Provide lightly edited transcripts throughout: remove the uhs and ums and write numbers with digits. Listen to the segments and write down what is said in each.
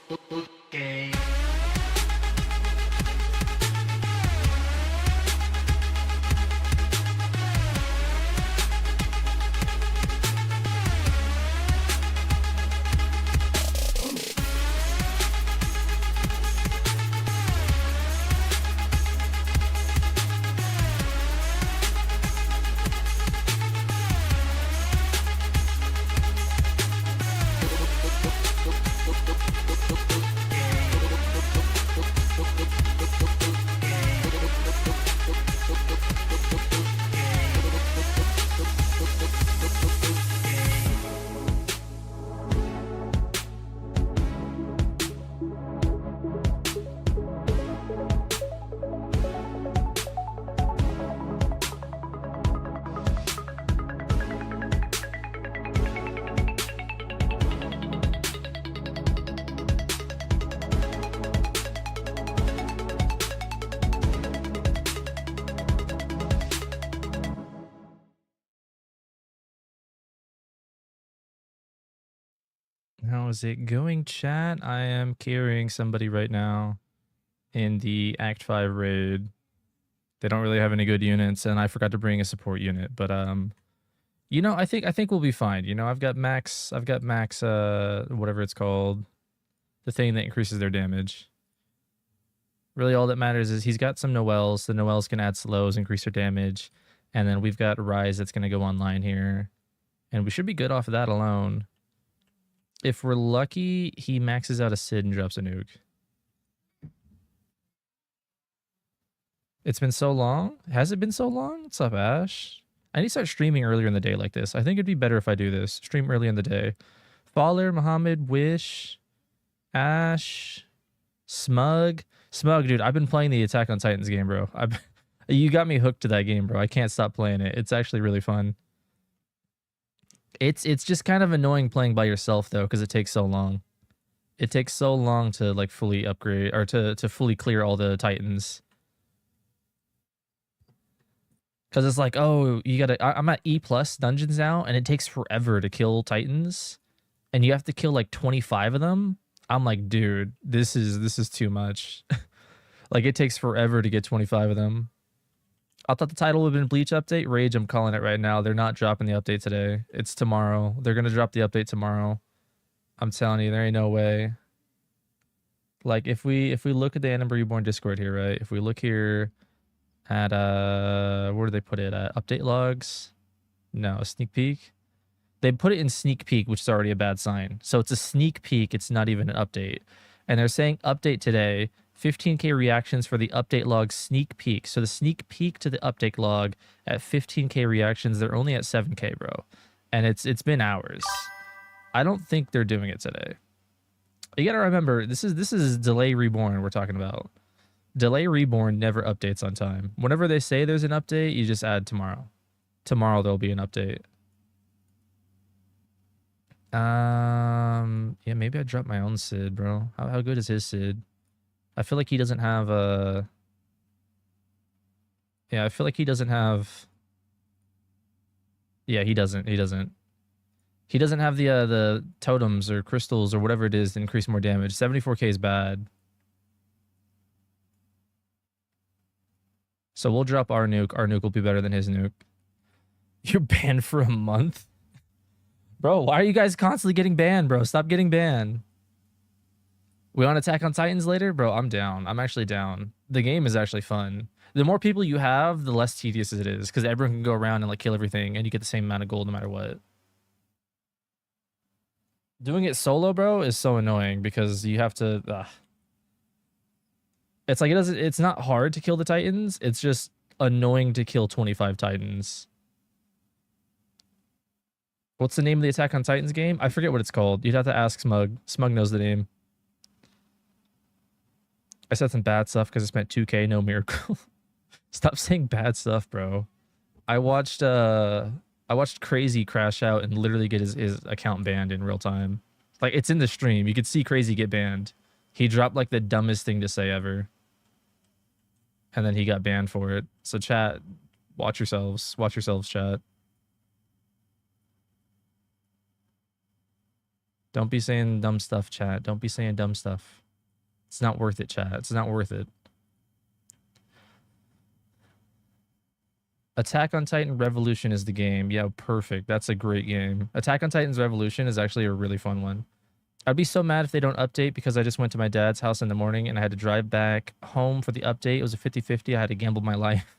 Okay. How is it going, chat? I am carrying somebody right now in the Act 5 raid. They don't really have any good units, and I forgot to bring a support unit, but you know, I think we'll be fine. You know, I've got max whatever it's called, the thing that increases their damage. Really all that matters is he's got some Noels. The Noels can add slows, increase their damage, and then we've got Rise that's going to go online here. And we should be good off of that alone. If we're lucky, he maxes out a Sid and drops a nuke. It's been so long? Has it been so long? What's up, Ash? I need to start streaming earlier in the day like this. I think it'd be better if I do this. Stream early in the day. Faller, Muhammad, Wish, Ash, Smug. Smug, dude, I've been playing the Attack on Titans game, bro. You got me hooked to that game, bro. I can't stop playing it. It's actually really fun. It's just kind of annoying playing by yourself though, because it takes so long. It takes so long to like fully upgrade or to fully clear all the Titans. Because it's like, oh, you gotta. I'm at E+ dungeons now, and it takes forever to kill Titans, and you have to kill like 25 of them. I'm like, dude, this is too much. Like it takes forever to get 25 of them. I thought the title would have been Bleach update. Rage, I'm calling it right now. They're not dropping the update today. It's tomorrow. They're gonna drop the update tomorrow. I'm telling you, there ain't no way. Like if we look at the Anime Reborn Discord here, right? If we look here at where do they put it? Update logs? No, sneak peek. They put it in sneak peek, which is already a bad sign. So it's a sneak peek. It's not even an update. And they're saying update today. 15k reactions for the update log sneak peek. So the sneak peek to the update log at 15k reactions, they're only at 7k, bro. And it's been hours. I don't think they're doing it today. You gotta remember, this is Delay Reborn we're talking about. Delay Reborn never updates on time. Whenever they say there's an update, you just add tomorrow. Tomorrow there'll be an update. Yeah, maybe I dropped my own Sid, bro. How good is his Sid? I feel like he doesn't have a... Yeah, I feel like he doesn't have... Yeah, he doesn't. He doesn't have the totems or crystals or whatever it is to increase more damage. 74k is bad. So we'll drop our nuke. Our nuke will be better than his nuke. You're banned for a month? Bro, why are you guys constantly getting banned, bro? Stop getting banned. We want Attack on Titans later? Bro, I'm down. I'm actually down. The game is actually fun. The more people you have, the less tedious it is, because everyone can go around and like kill everything, and you get the same amount of gold no matter what. Doing it solo, bro, is so annoying because you have to... It's like it's not hard to kill the Titans. It's just annoying to kill 25 Titans. What's the name of the Attack on Titans game? I forget what it's called. You'd have to ask Smug. Smug knows the name. I said some bad stuff because I spent 2k, no miracle. Stop saying bad stuff, bro. I watched Crazy crash out and literally get his account banned in real time. Like, it's in the stream. You could see Crazy get banned. He dropped like the dumbest thing to say ever. And then he got banned for it. So chat, watch yourselves. Watch yourselves, chat. Don't be saying dumb stuff, chat. Don't be saying dumb stuff. It's not worth it, chat. It's not worth it. Attack on Titan Revolution is the game. Yeah, perfect. That's a great game. Attack on Titan's Revolution is actually a really fun one. I'd be so mad if they don't update because I just went to my dad's house in the morning and I had to drive back home for the update. It was a 50-50. I had to gamble my life.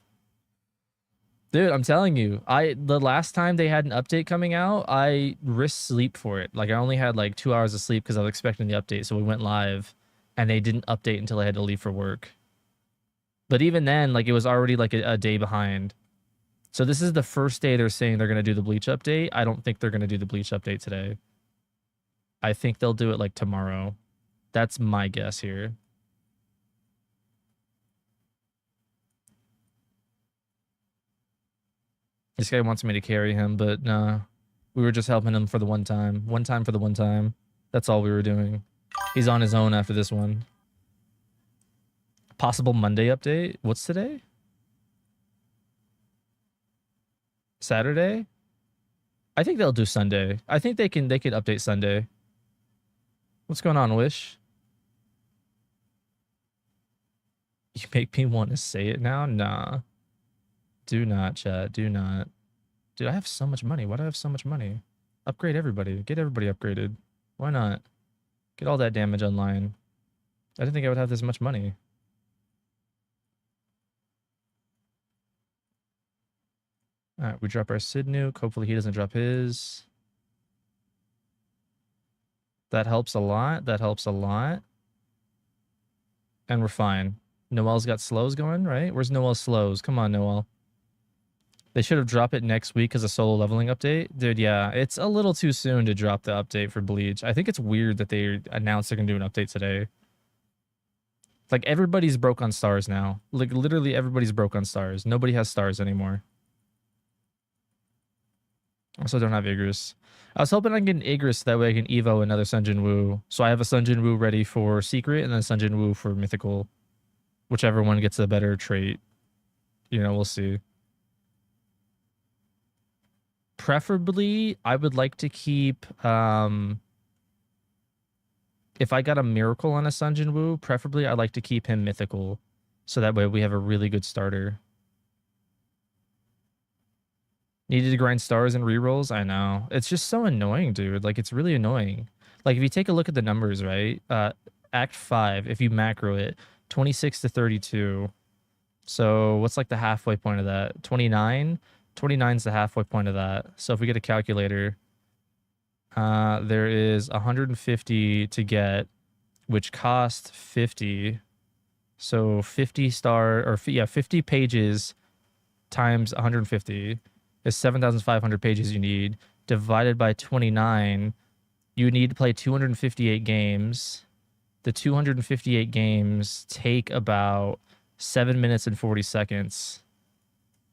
Dude, I'm telling you, the last time they had an update coming out, I risked sleep for it. Like I only had like 2 hours of sleep because I was expecting the update. So we went live and they didn't update until I had to leave for work. But even then, like it was already like a day behind. So this is the first day they're saying they're going to do the Bleach update. I don't think they're going to do the Bleach update today. I think they'll do it like tomorrow. That's my guess here. This guy wants me to carry him, but nah. We were just helping him for the one time. One time for the one time. That's all we were doing. He's on his own after this one. Possible Monday update? What's today? Saturday? I think they'll do Sunday. I think they can update Sunday. What's going on, Wish? You make me want to say it now? Nah. Do not, chat. Do not. Dude, I have so much money. Why do I have so much money? Upgrade everybody. Get everybody upgraded. Why not? Get all that damage online. I didn't think I would have this much money. Alright, we drop our Sid nuke. Hopefully he doesn't drop his. That helps a lot. That helps a lot. And we're fine. Noel's got slows going, right? Where's Noel's slows? Come on, Noel. They should have dropped it next week as a solo leveling update. Dude, yeah. It's a little too soon to drop the update for Bleach. I think it's weird that they announced they're going to do an update today. Like, everybody's broke on stars now. Like, literally everybody's broke on stars. Nobody has stars anymore. Also don't have Igris. I was hoping I can get an Igris, that way I can Evo another Sunjin Woo. So I have a Sunjin Woo ready for Secret and then Sunjin Woo for Mythical. Whichever one gets a better trait. You know, we'll see. Preferably, I would like to keep... if I got a Miracle on a Sunjin Woo, preferably I'd like to keep him Mythical. So that way we have a really good starter. Needed to grind stars and rerolls? I know. It's just so annoying, dude. Like, it's really annoying. Like, if you take a look at the numbers, right? Act 5, if you macro it, 26 to 32. So, what's like the halfway point of that? 29? 29 is the halfway point of that. So, if we get a calculator, there is 150 to get, which cost 50. So, 50 pages times 150. Is 7,500 pages you need, divided by 29, you need to play 258 games. The 258 games take about 7 minutes and 40 seconds.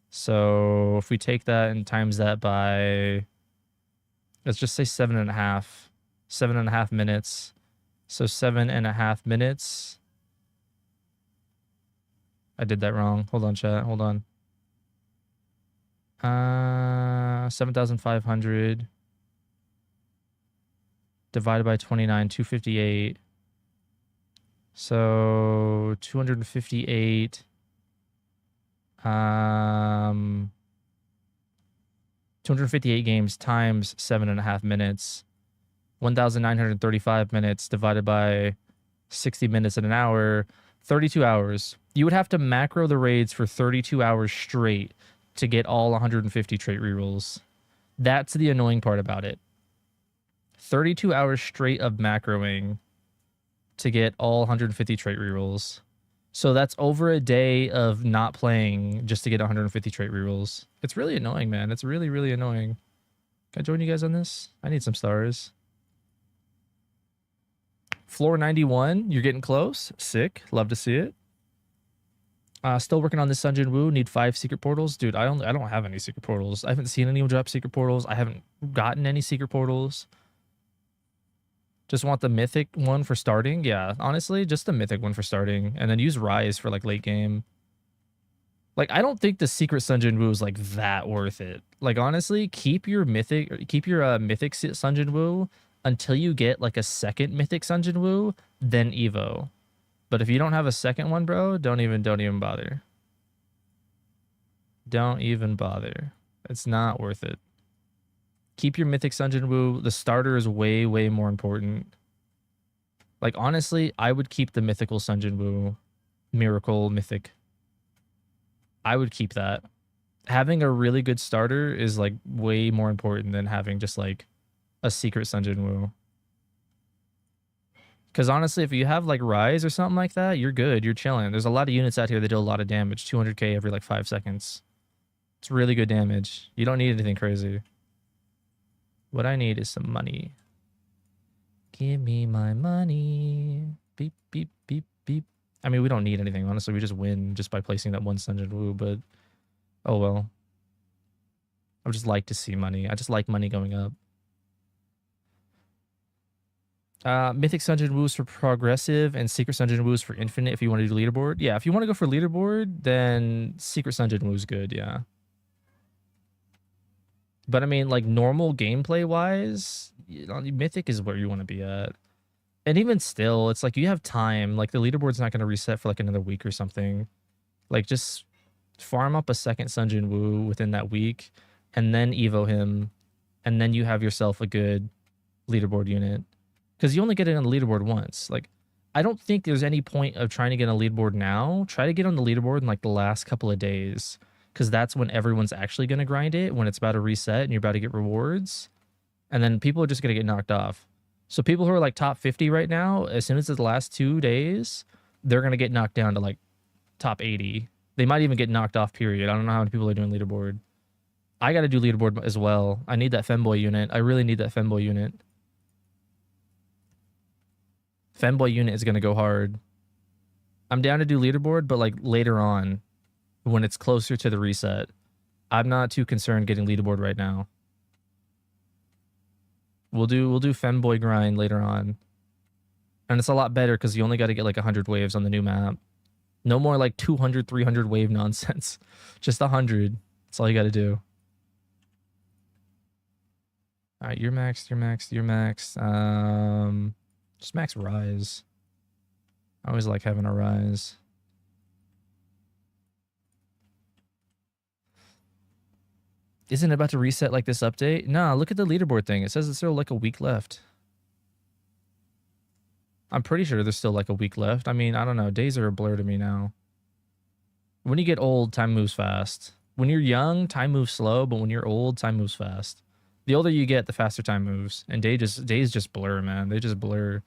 So if we take that and times that by, let's just say 7.5 minutes. So 7.5 minutes. I did that wrong. Hold on, chat. Hold on. 7,500 divided by 29, 258. So 258 258 games times 7.5 minutes. 1,935 minutes divided by 60 minutes in an hour. 32 hours. You would have to macro the raids for 32 hours straight to get all 150 trait rerolls. That's the annoying part about it. 32 hours straight of macroing to get all 150 trait rerolls. So that's over a day of not playing just to get 150 trait rerolls. It's really annoying, man. It's really, really annoying. Can I join you guys on this? I need some stars. Floor 91, you're getting close. Sick. Love to see it. Still working on this Sunjin Woo. Need 5 secret portals. Dude, I don't have any secret portals. I haven't seen anyone drop secret portals. I haven't gotten any secret portals. Just want the mythic one for starting. Yeah, honestly, just the mythic one for starting. And then use Rise for like late game. Like, I don't think the secret Sunjin Woo is like that worth it. Like, honestly, keep your mythic Sunjin Woo until you get like a second Mythic Sunjin Wu, then Evo. But if you don't have a second one, bro, don't even bother. Don't even bother. It's not worth it. Keep your Mythic Sunjin Wu. The starter is way, way more important. Like, honestly, I would keep the Mythical Sunjin Wu. Miracle Mythic. I would keep that. Having a really good starter is, like, way more important than having just, like, a secret Sunjin Wu. Because, honestly, if you have, like, Rise or something like that, you're good. You're chilling. There's a lot of units out here that do a lot of damage. 200k every, like, 5 seconds. It's really good damage. You don't need anything crazy. What I need is some money. Give me my money. Beep, beep, beep, beep. I mean, we don't need anything. Honestly, we just win just by placing that one Sunjin Wu, but oh well. I would just like to see money. I just like money going up. Mythic Sunjin Woos for progressive and Secret Sunjin Woos for infinite if you want to do leaderboard. Yeah, if you want to go for leaderboard, then Secret Sunjin Woo's good, yeah. But I mean, like, normal gameplay wise, you know, Mythic is where you want to be at. And even still, it's like you have time. Like, the leaderboard's not going to reset for like another week or something. Like, just farm up a second Sunjin Wu within that week, and then Evo him, and then you have yourself a good leaderboard unit. Because you only get it on the leaderboard once. Like, I don't think there's any point of trying to get on the leaderboard now. Try to get on the leaderboard in like the last couple of days. Because that's when everyone's actually going to grind it, when it's about to reset and you're about to get rewards. And then people are just going to get knocked off. So people who are like top 50 right now, as soon as it's the last 2 days, they're going to get knocked down to like top 80. They might even get knocked off, period. I don't know how many people are doing leaderboard. I got to do leaderboard as well. I need that femboy unit. I really need that femboy unit. Femboy unit is going to go hard. I'm down to do leaderboard, but like later on, when it's closer to the reset. I'm not too concerned getting leaderboard right now. We'll do femboy grind later on. And it's a lot better because you only got to get like 100 waves on the new map. No more like 200, 300 wave nonsense. Just 100. That's all you got to do. All right, you're maxed, you're maxed, you're maxed. Just max Rise. I always like having a Rise. Isn't it about to reset like this update? Nah, look at the leaderboard thing. It says it's still like a week left. I'm pretty sure there's still like a week left. I mean, I don't know. Days are a blur to me now. When you get old, time moves fast. When you're young, time moves slow, but when you're old, time moves fast. The older you get, the faster time moves. And days just blur, man. They just blur.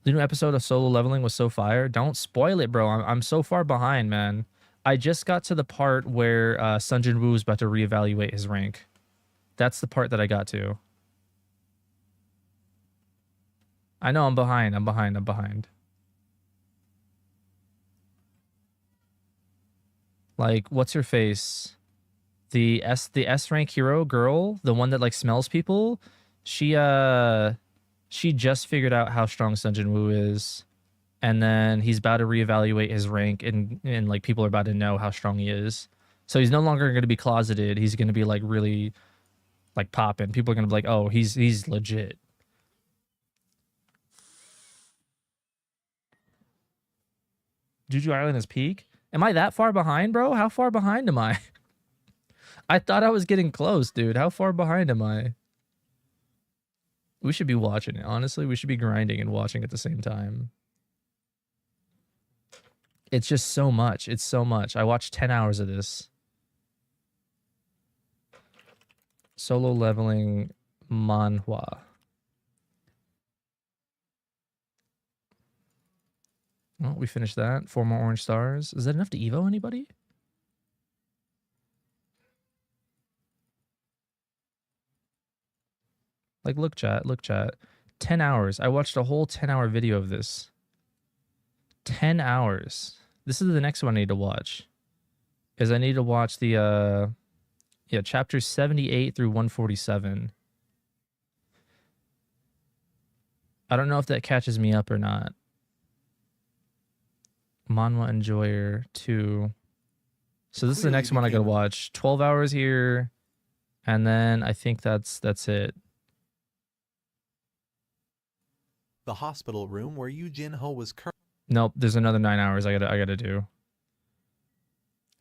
The new episode of Solo Leveling was so fire. Don't spoil it, bro. I'm so far behind, man. I just got to the part where Sunjin Woo is about to reevaluate his rank. That's the part that I got to. I know I'm behind. I'm behind. Like, what's her face? The S rank hero girl, the one that like smells people, she just figured out how strong Sunjin Woo is. And then he's about to reevaluate his rank, and like people are about to know how strong he is. So he's no longer going to be closeted. He's going to be like really like popping. People are going to be like, "Oh, he's legit." Juju Island is peak. Am I that far behind, bro? How far behind am I? I thought I was getting close, dude. How far behind am I? We should be watching it. Honestly, we should be grinding and watching at the same time. It's just so much. It's so much. I watched 10 hours of this. Solo leveling manhwa. Oh, we finished that. 4 more orange stars. Is that enough to Evo anybody? Like, look, chat. Look, chat. 10 hours. I watched a whole 10-hour video of this. 10 hours. This is the next one I need to watch. Is I need to watch the chapters 78 through 147. I don't know if that catches me up or not. Manhwa Enjoyer 2. So this is the next one I gotta watch. 12 hours here, and then I think that's it. The hospital room where Yu Jin-ho was Nope, there's another 9 hours I gotta do.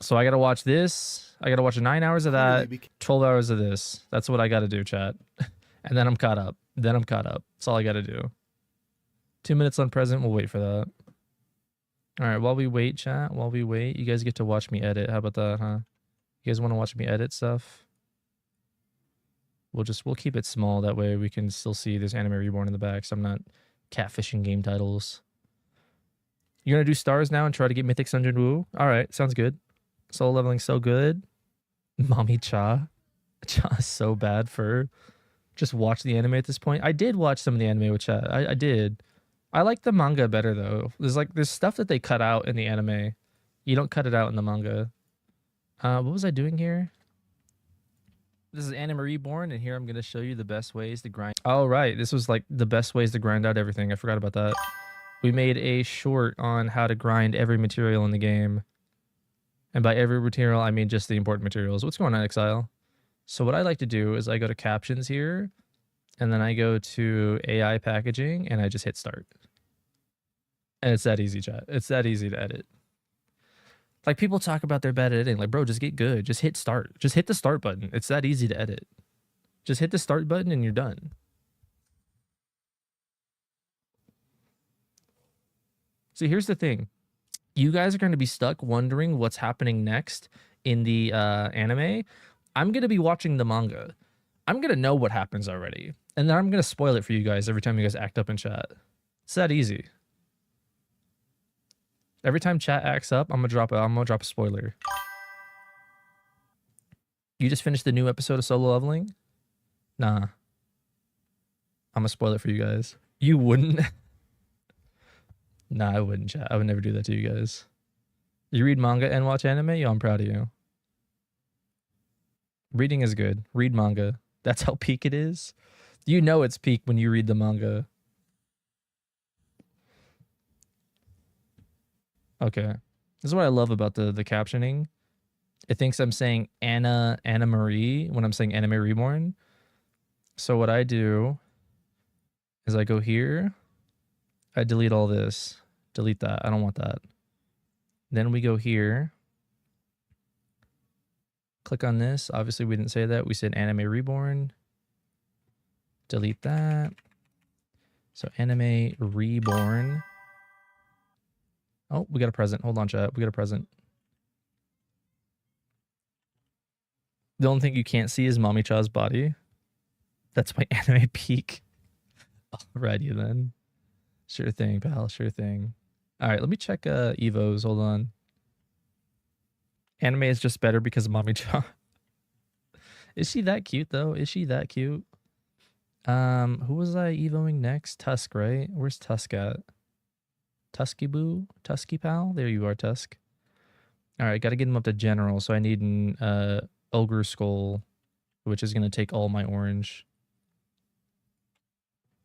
So I gotta watch this. I gotta watch 9 hours of clearly that, 12 hours of this. That's what I gotta do, chat. And then I'm caught up. That's all I gotta do. 2 minutes on present. We'll wait for that. All right, while we wait, chat, you guys get to watch me edit. How about that, huh? You guys want to watch me edit stuff? We'll keep it small. That way we can still see this Anime Reborn in the back, so I'm not catfishing game titles. You're gonna do stars now and try to get Mythic Sunjin Woo? All right, sounds good. Soul leveling so good. Mommy Cha. Cha is so bad for just watch the anime at this point. I did watch some of the anime with chat. I did. I like the manga better though. There's stuff that they cut out in the anime. You don't cut it out in the manga. What was I doing here? This is Anime Reborn, and here I'm gonna show you the best ways to grind. Oh right, this was like the best ways to grind out everything. I forgot about that. We made a short on how to grind every material in the game. And by every material, I mean just the important materials. What's going on, Exile? So what I like to do is I go to captions here, and then I go to AI packaging, and I just hit start. And it's that easy, chat. It's that easy to edit. Like, people talk about their bad editing. Like, bro, just get good. Just hit start. Just hit the start button. It's that easy to edit. Just hit the start button and you're done. See, here's the thing. You guys are going to be stuck wondering what's happening next in the anime. I'm going to be watching the manga. I'm going to know what happens already. And then I'm going to spoil it for you guys every time you guys act up in chat. It's that easy. Every time chat acts up, I'm gonna drop a spoiler. You just finished the new episode of Solo Leveling? Nah. I'm gonna spoil it for you guys. You wouldn't? Nah, I wouldn't, chat. I would never do that to you guys. You read manga and watch anime? Yo, I'm proud of you. Reading is good. Read manga. That's how peak it is. You know it's peak when you read the manga. Okay. This is what I love about the captioning. It thinks I'm saying Anna Marie when I'm saying Anime Reborn. So what I do is I go here. I delete all this. Delete that. I don't want that. Then we go here. Click on this. Obviously, we didn't say that. We said Anime Reborn. Delete that. So Anime Reborn. Oh, we got a present. Hold on, chat. We got a present. The only thing you can't see is Mommy Cha's body. That's my anime peak. Alrighty then. Sure thing, pal. Sure thing. All right, let me check Evos. Hold on. Anime is just better because of Mommy Cha. Is she that cute though? Is she that cute? Who was I evoing next? Tusk, right? Where's Tusk at? Tusky Boo? Tusky Pal? There you are, Tusk. All right, got to get him up to general. So I need an Ogre Skull, which is going to take all my orange.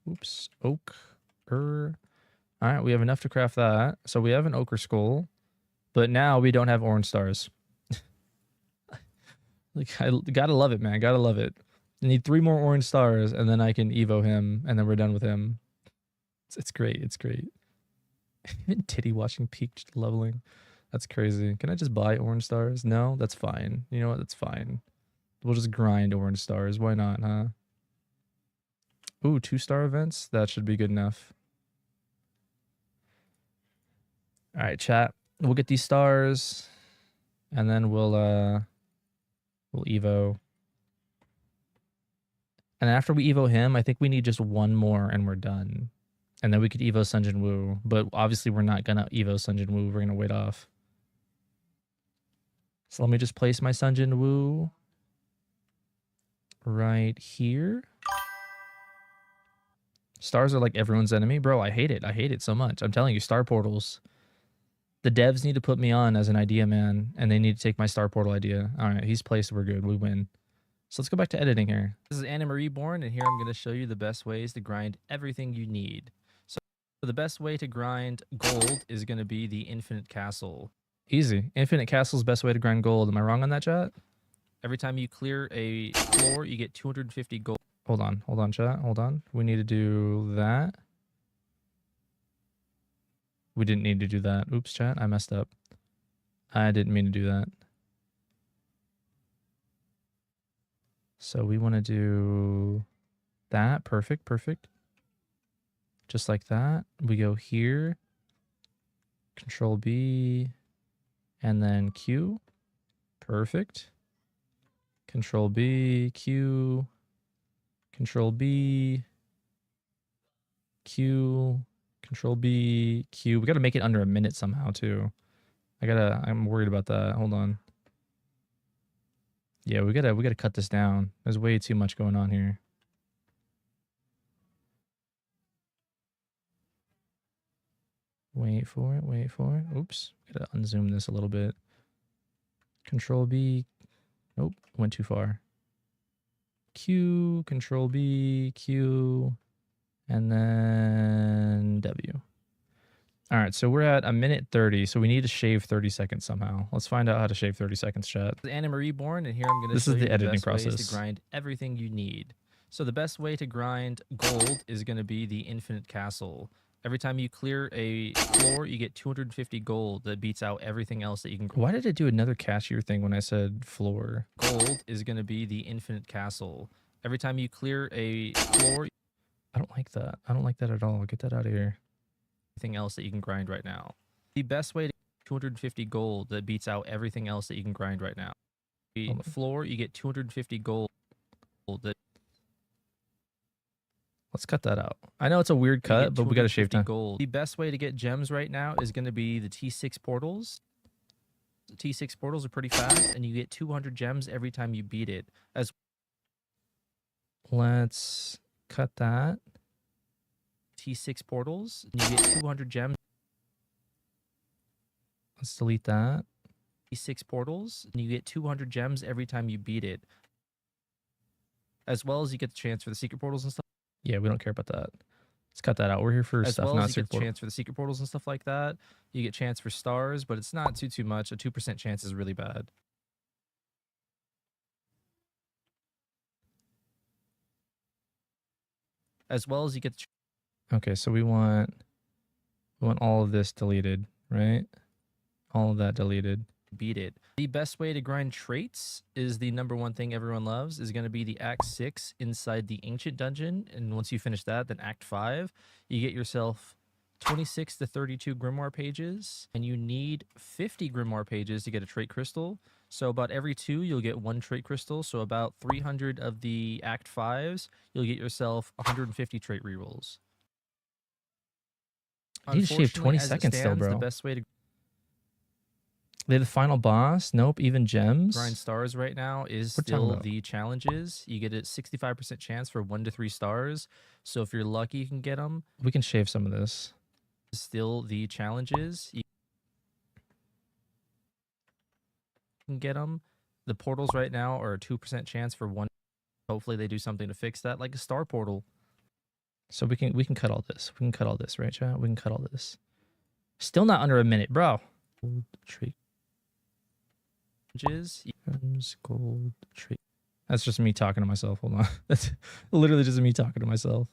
Oops. Oak. All right, we have enough to craft that. So we have an Ochre Skull, but now we don't have orange stars. Like, I gotta love it, man. Gotta love it. I need 3 more orange stars, and then I can evo him, and then we're done with him. It's great. It's great. Even titty watching peak leveling. That's crazy. Can I just buy orange stars? No, that's fine. You know what? That's fine. We'll just grind orange stars. Why not, huh? Ooh, 2-star events? That should be good enough. All right, chat. We'll get these stars, and then we'll evo. And after we evo him, I think we need just 1 more, and we're done. And then we could evo Sunjin Woo, but obviously we're not gonna evo Sunjin Woo. We're gonna wait off. So let me just place my Sunjin Woo right here. Stars are like everyone's enemy, bro. I hate it. I hate it so much. I'm telling you, star portals. The devs need to put me on as an idea man, and they need to take my star portal idea. All right, he's placed. We're good. We win. So let's go back to editing here. This is Anime Reborn, and here I'm going to show you the best ways to grind everything you need. So the best way to grind gold is going to be the Infinite Castle. Easy. Infinite Castle is the best way to grind gold. Am I wrong on that, chat? Every time you clear a floor, you get 250 gold. Hold on, chat. Hold on. We need to do that. We didn't need to do that. Oops, chat. I messed up. I didn't mean to do that. So we want to do that. Perfect, perfect. Just like that. We go here. Control B. And then Q. Perfect. Control B, Q. Control B. Q. Control B, Q. We got to make it under a minute somehow too. I'm worried about that. Hold on. Yeah, we gotta cut this down. There's way too much going on here. Wait for it, wait for it. Oops. Gotta unzoom this a little bit. Control B. Nope, went too far. Q, Control B, Q, and then W. All right, so we're at 1:30, so we need to shave 30 seconds somehow. Let's find out how to shave 30 seconds, chat. Anime Reborn, and here I'm going to show you the editing process to grind everything you need. So the best way to grind gold is going to be the infinite castle. Every time you clear a floor, you get 250 gold that beats out everything else that you can. Why did it do another cashier thing when I said floor? Gold is going to be the infinite castle. Every time you clear a floor, I don't like that. I don't like that at all. Get that out of here. Everything else that you can grind right now. The best way to get 250 gold that beats out everything else that you can grind right now. The floor, you get 250 gold that. Let's cut that out. I know it's a weird cut, but we got to shave time. Gold. The best way to get gems right now is going to be the T6 portals. The T6 portals are pretty fast, and you get 200 gems every time you beat it. Let's cut that. T6 portals, and you get 200 gems. Let's delete that. T6 portals, and you get 200 gems every time you beat it. As well as you get the chance for the secret portals and stuff. Yeah, we don't care about that. Let's cut that out. We're here for stuff, not secret portals. Chance for the secret portals and stuff like that. You get chance for stars, but it's not too much. A 2% chance is really bad. As well as you get. Okay, so we want all of this deleted, right? All of that deleted. Beat it. The best way to grind traits is the #1 thing everyone loves is going to be the Act 6 inside the Ancient Dungeon. And once you finish that, then Act 5, you get yourself 26 to 32 Grimoire pages. And you need 50 Grimoire pages to get a trait crystal. So about every 2, you'll get 1 trait crystal. So about 300 of the Act 5s, you'll get yourself 150 trait rerolls. You need to shave 20 seconds still, bro. The best way to They're the final boss. Nope, even gems. grind stars right now is still the challenges. You get a 65% chance for 1 to 3 stars. So if you're lucky, you can get them. We can shave some of this. Still the challenges. You can get them. The portals right now are a 2% chance for 1. Hopefully they do something to fix that, like a star portal. So we can cut all this. We can cut all this, right, chat? We can cut all this. Still not under a minute, bro. Gold tree. Gold tree. That's just me talking to myself. Hold on. That's literally just me talking to myself.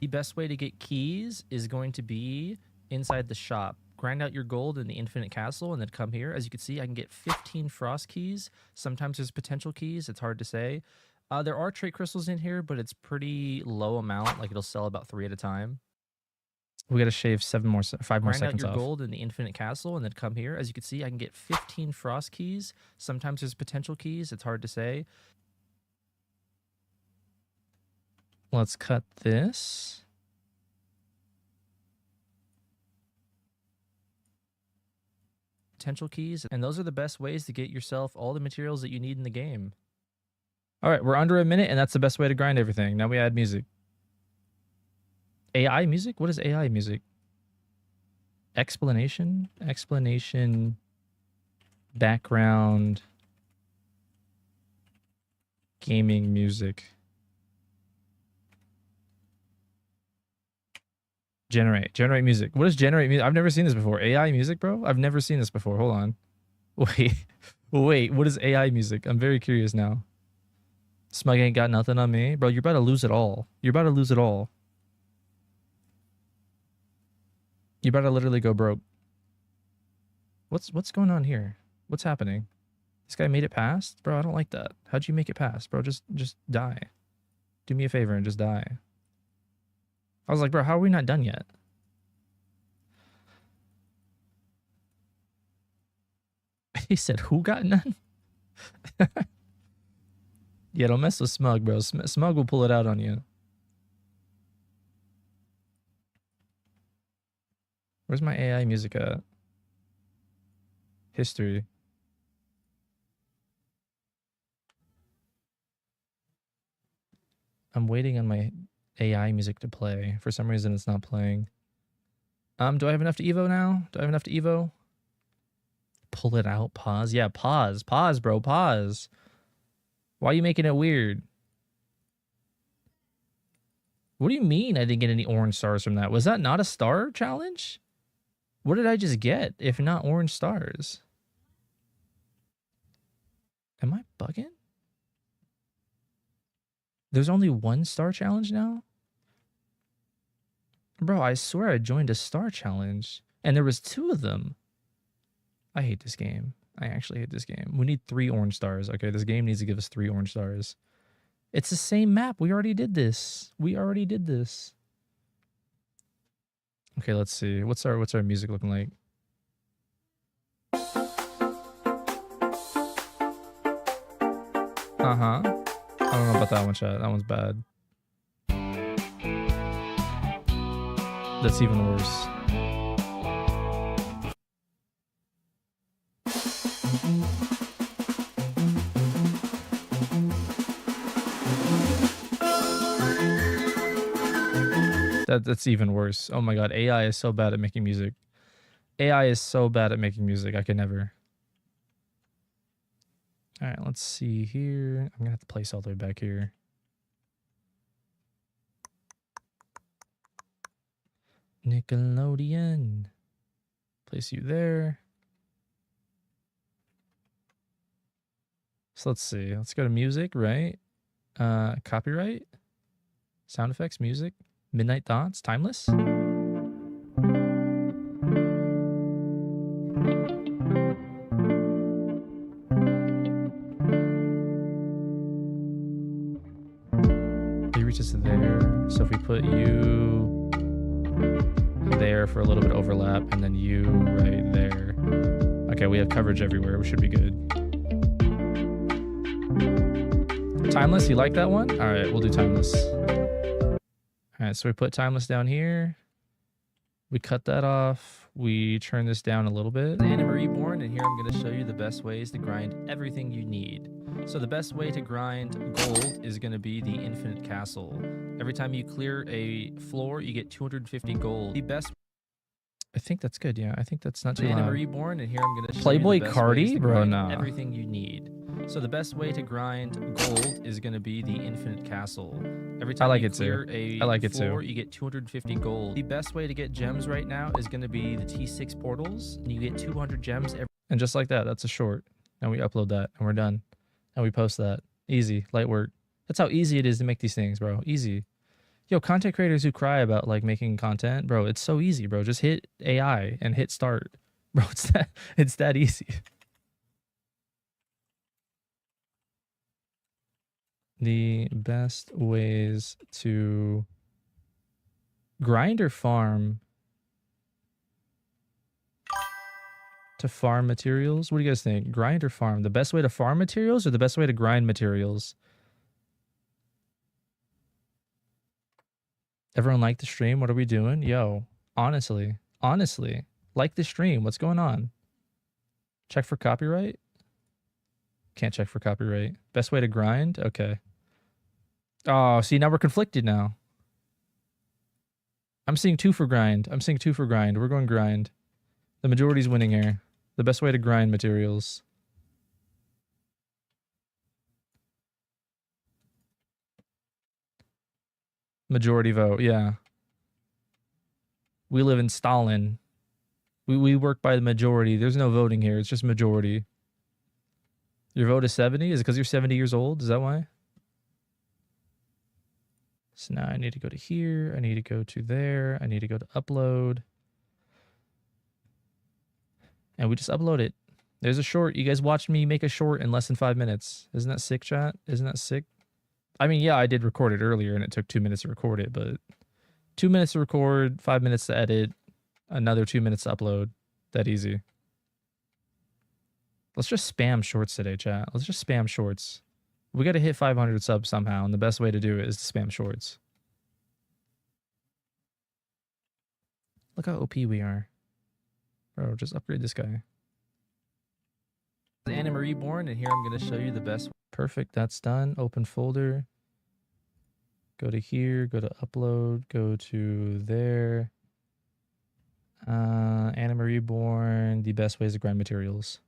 The best way to get keys is going to be inside the shop. Grind out your gold in the infinite castle and then come here. As you can see, I can get 15 frost keys. Sometimes there's potential keys. It's hard to say. There are trait crystals in here, but it's pretty low amount. Like it'll sell about 3 at a time. We got to shave 5 more seconds off. Grind out your gold in the infinite castle and then come here. As you can see, I can get 15 frost keys. Sometimes there's potential keys. It's hard to say. Let's cut this. Potential keys. And those are the best ways to get yourself all the materials that you need in the game. All right, we're under a minute, and that's the best way to grind everything. Now we add music. AI music? What is AI music? Explanation? Explanation. Background. Gaming music. Generate music. What is generate music? I've never seen this before. AI music, bro? I've never seen this before. Hold on. Wait. What is AI music? I'm very curious now. Smug ain't got nothing on me. Bro, you're about to lose it all. You're about to lose it all. You better literally go broke. What's going on here? What's happening? This guy made it past? Bro, I don't like that. How'd you make it past? Bro, just die. Do me a favor and just die. I was like, bro, how are we not done yet? He said, who got none? Yeah, don't mess with Smug, bro. Smug will pull it out on you. Where's my AI music at? History. I'm waiting on my AI music to play. For some reason, it's not playing. Do I have enough to Evo now? Do I have enough to Evo? Pull it out. Pause. Yeah, pause. Pause, bro. Pause. Why are you making it weird? What do you mean I didn't get any orange stars from that? Was that not a star challenge? What did I just get if not orange stars? Am I bugging? There's only one star challenge now? Bro, I swear I joined a star challenge and there was 2 of them. I hate this game. I actually hate this game. We need 3 orange stars. Okay, this game needs to give us 3 orange stars. It's the same map. We already did this. We already did this. Okay, let's see. What's our music looking like? Uh-huh. I don't know about that one, chat. That one's bad. That's even worse. That's even worse. Oh my god, AI is so bad at making music. AI is so bad at making music. I can never. All right, let's see here. I'm gonna have to place all the way back here. Nickelodeon. Place you there. So let's see. Let's go to music, right? Copyright. Sound effects, music. Midnight Thoughts, Timeless. He reaches to there. So if we put you there for a little bit of overlap and then you right there. Okay, we have coverage everywhere. We should be good. Timeless, you like that one? All right, we'll do Timeless. All right, so we put Timeless down here. We cut that off. We turn this down a little bit. I'm Reborn, and here I'm going to show you the best ways to grind everything you need. So the best way to grind gold is going to be the Infinite Castle. Every time you clear a floor, you get 250 gold. The best... I think that's good, yeah. I think that's not too I'm loud. Reborn, and here I'm going to show Playboy you the best Cardi? ways to Bro, grind nah. everything you need. So the best way to grind gold is going to be the Infinite Castle. Every time like you it too. clear a I like it floor, too. you get 250 gold. The best way to get gems right now is going to be the T6 portals, and you get 200 gems every... And just like that, that's a short. And we upload that, and we're done. And we post that. Easy, light work. That's how easy it is to make these things, bro. Easy. Yo, content creators who cry about like making content, bro, it's so easy, bro. Just hit AI and hit start. Bro, it's that easy. The best ways to grind or farm? To farm materials? What do you guys think? Grind or farm? The best way to farm materials or the best way to grind materials? Everyone like the stream? What are we doing? Yo, honestly, like the stream. What's going on? Check for copyright? Can't check for copyright. Best way to grind? Okay. Oh, see, now we're conflicted now. I'm seeing 2 for grind. We're going grind. The majority's winning here. The best way to grind materials. Majority vote, yeah. We live in Stalin. We work by the majority. There's no voting here. It's just majority. Your vote is 70? Is it because you're 70 years old? Is that why? So now I need to go to here. I need to go to there. I need to go to upload. And we just upload it. There's a short. You guys watched me make a short in less than 5 minutes. Isn't that sick, chat? Isn't that sick? I mean, yeah, I did record it earlier and it took 2 minutes to record it, but 2 minutes to record, 5 minutes to edit, another 2 minutes to upload. That easy. Let's just spam shorts today, chat. Let's just spam shorts. We got to hit 500 subs somehow, and the best way to do it is to spam shorts. Look how OP we are. Bro, just upgrade this guy. Anime Reborn, and here I'm going to show you the best. Perfect, that's done. Open folder. Go to here, go to upload, go to there. Anime Reborn, the best ways to grind materials.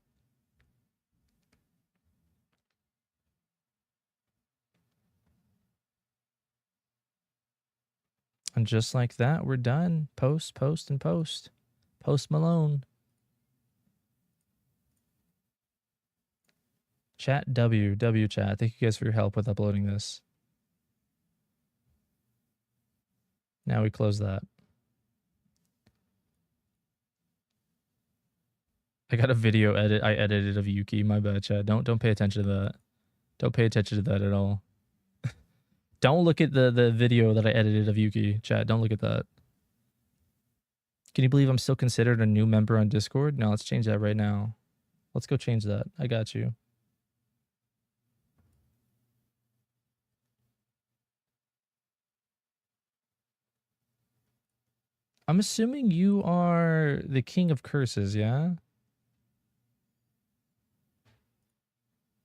And just like that, we're done. Post, post, and post. Post Malone. Chat W chat. Thank you guys for your help with uploading this. Now we close that. I got a video edit I edited of Yuki. My bad, chat. Don't pay attention to that. Don't pay attention to that at all. Don't look at the video that I edited of Yuki, chat. Don't look at that. Can you believe I'm still considered a new member on Discord? No, let's change that right now. Let's go change that. I got you. I'm assuming you are the king of curses, yeah?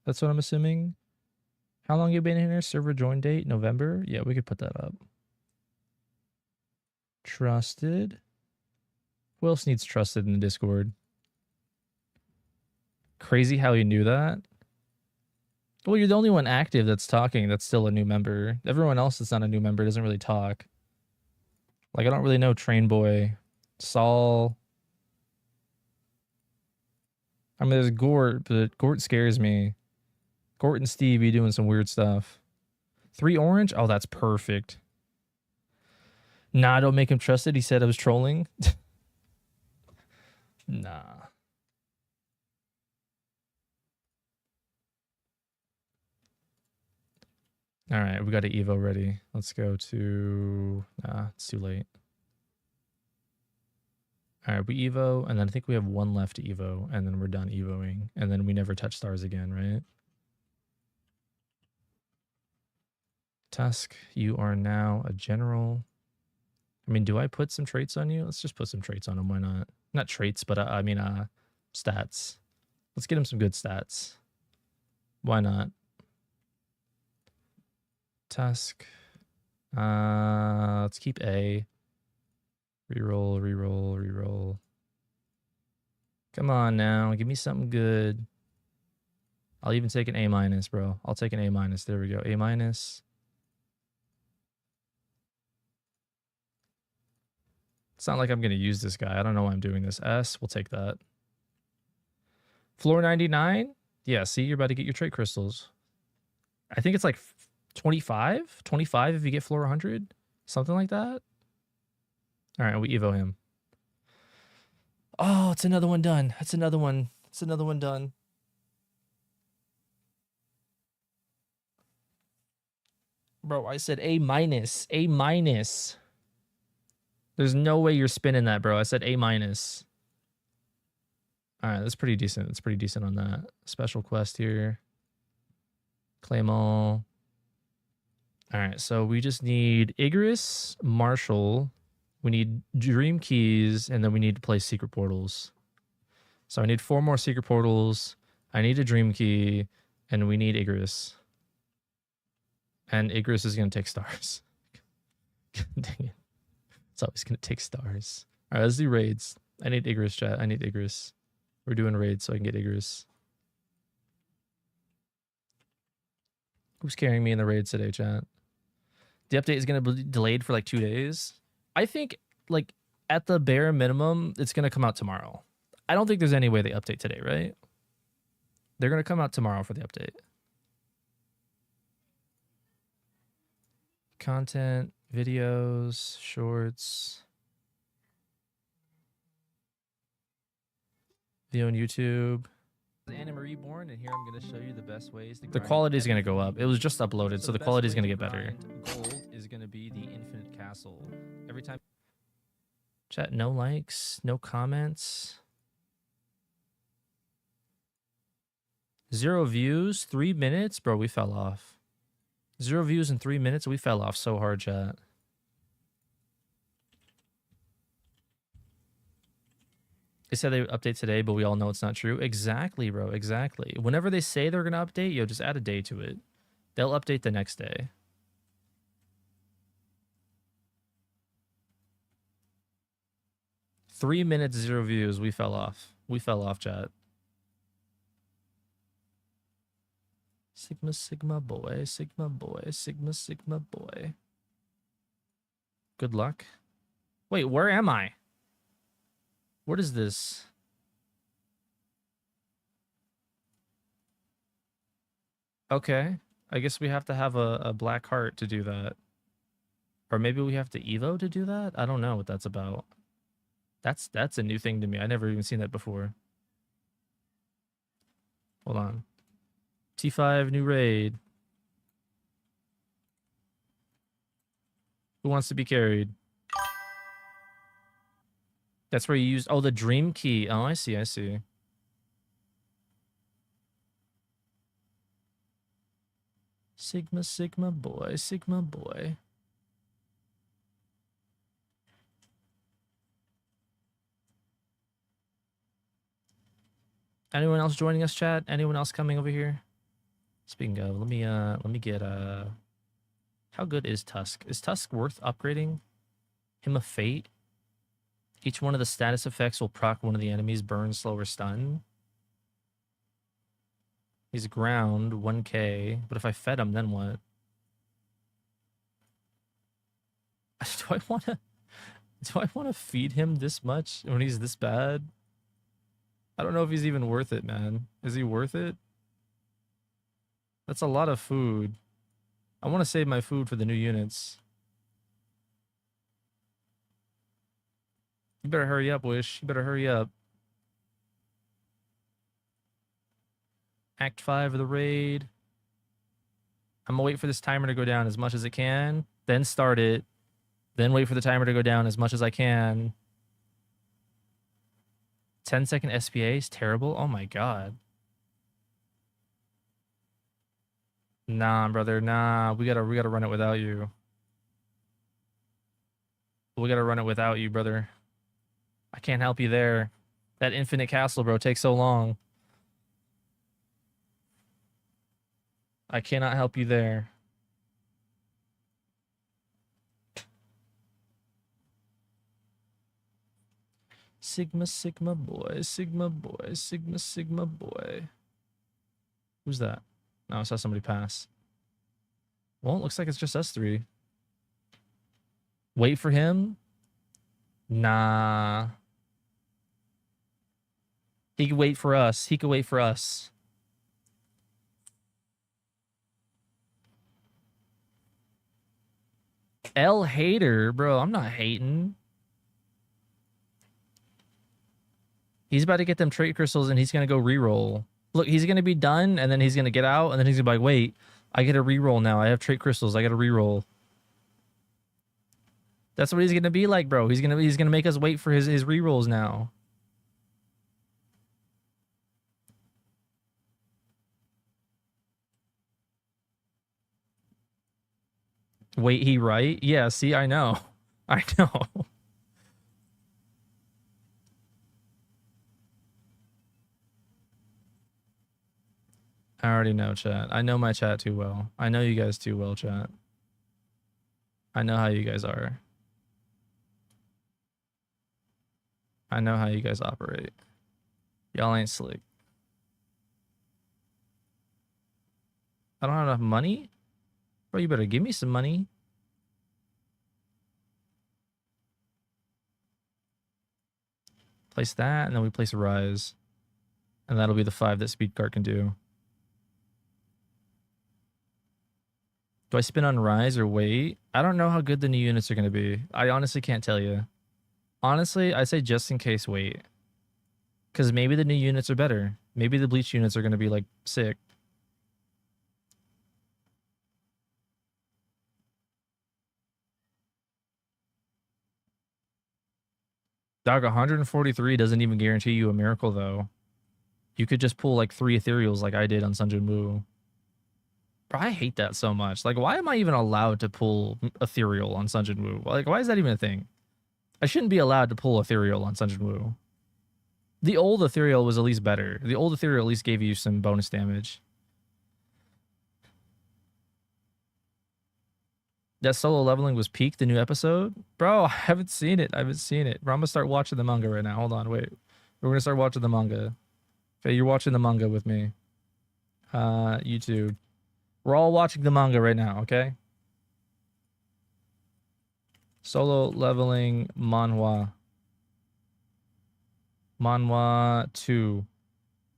That's what I'm assuming. How long you been in here? Server join date? November? Yeah, we could put that up. Trusted. Who else needs trusted in the Discord? Crazy how you knew that. Well, you're the only one active that's talking that's still a new member. Everyone else that's not a new member doesn't really talk. Like, I don't really know Train Boy, Saul. I mean, there's Gort, but Gort scares me. Gort and Steve be doing some weird stuff. 3 orange? Oh, that's perfect. Nah, don't make him trusted. He said I was trolling. Nah. All right, we got an Evo ready. Let's go to... Nah, it's too late. All right, we Evo, and then I think we have 1 left to Evo, and then we're done Evoing, and then we never touch stars again, right? Tusk, you are now a general. I mean, do I put some traits on you? Let's just put some traits on him. Why not? Not traits, but I mean, stats. Let's get him some good stats. Why not? Tusk. Let's keep A. Reroll, reroll, reroll. Come on now, give me something good. I'll even take an A-, bro. I'll take an A-. There we go. A-. It's not like I'm going to use this guy. I don't know why I'm doing this. S, we'll take that. Floor 99? Yeah, see, you're about to get your trait crystals. I think it's like 25? 25 if you get floor 100? Something like that? All right, we Evo him. Oh, it's another one done. That's another one. It's another one done. Bro, I said A-. A-. There's no way you're spinning that, bro. I said A-. All right, that's pretty decent. That's pretty decent on that. Special quest here. Claim all. All right, so we just need Igris, Marshall. We need Dream Keys, and then we need to play Secret Portals. So I need 4 more Secret Portals. I need a Dream Key, and we need Igris. And Igris is going to take stars. Dang it. It's always going to take stars. All right, let's do raids. I need Igris, chat. I need Igris. We're doing raids so I can get Igris. Who's carrying me in the raids today, chat? The update is going to be delayed for like 2 days. I think, like, at the bare minimum, it's going to come out tomorrow. I don't think there's any way they update today, right? They're going to come out tomorrow for the update. content, videos, shorts, video on YouTube. Anime Reborn, and here I'm going to show you the best ways to. The quality is going to go up. It was just uploaded, so the quality is going to get better. Gold is going to be the infinite castle. Every time. Chat, no likes, no comments. 0 views, 3 minutes, bro. We fell off. 0 views in 3 minutes. We fell off so hard, chat. They said they would update today, but we all know it's not true. Exactly, bro. Exactly. Whenever they say they're going to update, yo, just add a day to it. They'll update the next day. Three minutes, 0 views. We fell off. We fell off, chat. Sigma, Sigma boy. Sigma boy. Sigma, Sigma boy. Good luck. Wait, where am I? What is this? Okay. I guess we have to have a black heart to do that. Or maybe we have to Evo to do that? I don't know what that's about. That's a new thing to me. I never even seen that before. Hold on. T5 new raid. Who wants to be carried? That's where you used... Oh, the dream key. Oh, I see, I see. Sigma, Sigma boy, Sigma boy. Anyone else joining us, chat? Anyone else coming over here? Speaking of, let me get how good is Tusk? Is Tusk worth upgrading? Hymn of Fate. Each one of the status effects will proc one of the enemies, burn, slow, or stun. He's ground, 1k. But if I fed him, then what? Do I wanna feed him this much when he's this bad? I don't know if he's even worth it, man. Is he worth it? That's a lot of food. I want to save my food for the new units. You better hurry up, Wish. You better hurry up. Act 5 of the raid. I'm gonna wait for this timer to go down as much as it can, then start it, then wait for the timer to go down as much as I can. 10-second SPA is terrible? Oh my god. Nah, brother, nah. We gotta run it without you. We gotta run it without you, brother. I can't help you there. That infinite castle, bro, takes so long. I cannot help you there. Sigma, Sigma boy, Sigma boy, Sigma, Sigma boy. Who's that? No, I saw somebody pass. Well, it looks like it's just us three. Wait for him? Nah. He could wait for us. He could wait for us. L hater, bro. I'm not hating. He's about to get them trait crystals and he's going to go reroll. Look, he's going to be done and then he's going to get out and then he's going to be like, wait, I get a reroll now. I have trait crystals. I got a reroll. That's what he's going to be like, bro. He's going to make us wait for his rerolls now. Wait, he right? Yeah, see, I know. I know. I already know, chat. I know my chat too well. I know you guys too well, chat. I know how you guys are. I know how you guys operate. Y'all ain't slick. I don't have enough money? Bro, you better give me some money. Place that, and then we place a rise. And that'll be the 5 that speed cart can do. Do I spin on Rise or wait? I don't know how good the new units are going to be. I honestly can't tell you. Honestly, I say just in case wait. Because maybe the new units are better. Maybe the Bleach units are going to be, like, sick. Dog, 143 doesn't even guarantee you a miracle, though. You could just pull, like, 3 ethereals like I did on Sunjin Woo. Bro, I hate that so much. Like, why am I even allowed to pull ethereal on Sunjin Woo? Like, why is that even a thing? I shouldn't be allowed to pull ethereal on Sunjin Woo. The old ethereal was at least better. The old ethereal at least gave you some bonus damage. That solo leveling was peak, the new episode? Bro, I haven't seen it. I haven't seen it. Bro, I'm going to start watching the manga right now. Hold on, wait. We're going to start watching the manga. Okay, you're watching the manga with me. YouTube. We're all watching the manga right now, okay? Solo leveling manhwa. Manhwa 2.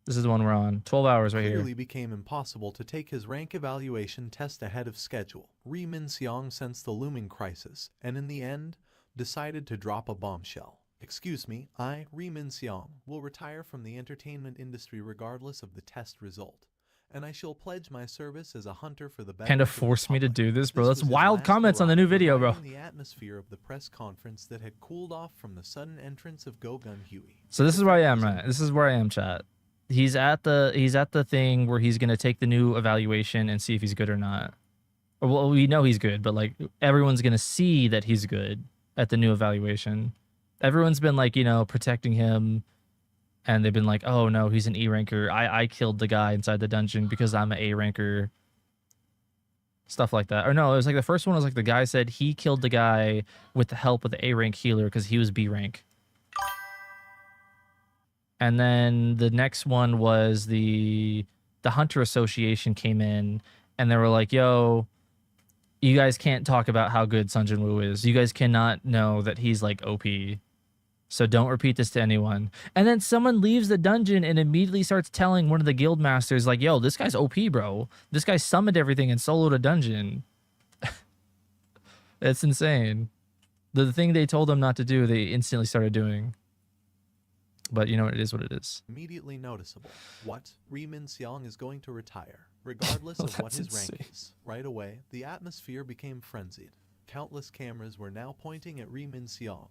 This is the one we're on. 12 hours right here. Clearly became impossible to take his rank evaluation test ahead of schedule. Ri Min-seong sensed the looming crisis, and in the end, decided to drop a bombshell. Excuse me, I, Ri Min-seong, will retire from the entertainment industry regardless of the test result. And I shall pledge my service as a hunter for the betterment Panda of the forced me to public. do this, bro. This That's was his wild last comments on the hurrah, new video, bro. reviving the atmosphere of the press conference that had cooled off from the sudden entrance of Go-Gun Huey. So this is where I am, right? This is where I am, chat. He's at the thing where he's gonna take the new evaluation and see if he's good or not. Well, we know he's good, but like everyone's gonna see that he's good at the new evaluation. Everyone's been like, you know, protecting him, and they've been like, oh no, he's an E ranker. I killed the guy inside the dungeon because I'm an A ranker. Stuff like that. Or no, it was like the first one was like the guy said he killed the guy with the help of the A rank healer because he was B rank. And then the next one was the Hunter Association came in and they were like, yo, you guys can't talk about how good Sunjin Woo is. You guys cannot know that he's like OP. So don't repeat this to anyone. And then someone leaves the dungeon and immediately starts telling one of the guild masters like, yo, this guy's OP, bro. This guy summoned everything and soloed a dungeon. It's insane. The thing they told them not to do, they instantly started doing. But you know, it is what it is. Immediately noticeable. What? Ri Min-seong is going to retire, regardless of what his rank is. Right away, the atmosphere became frenzied. Countless cameras were now pointing at Ri Min-seong,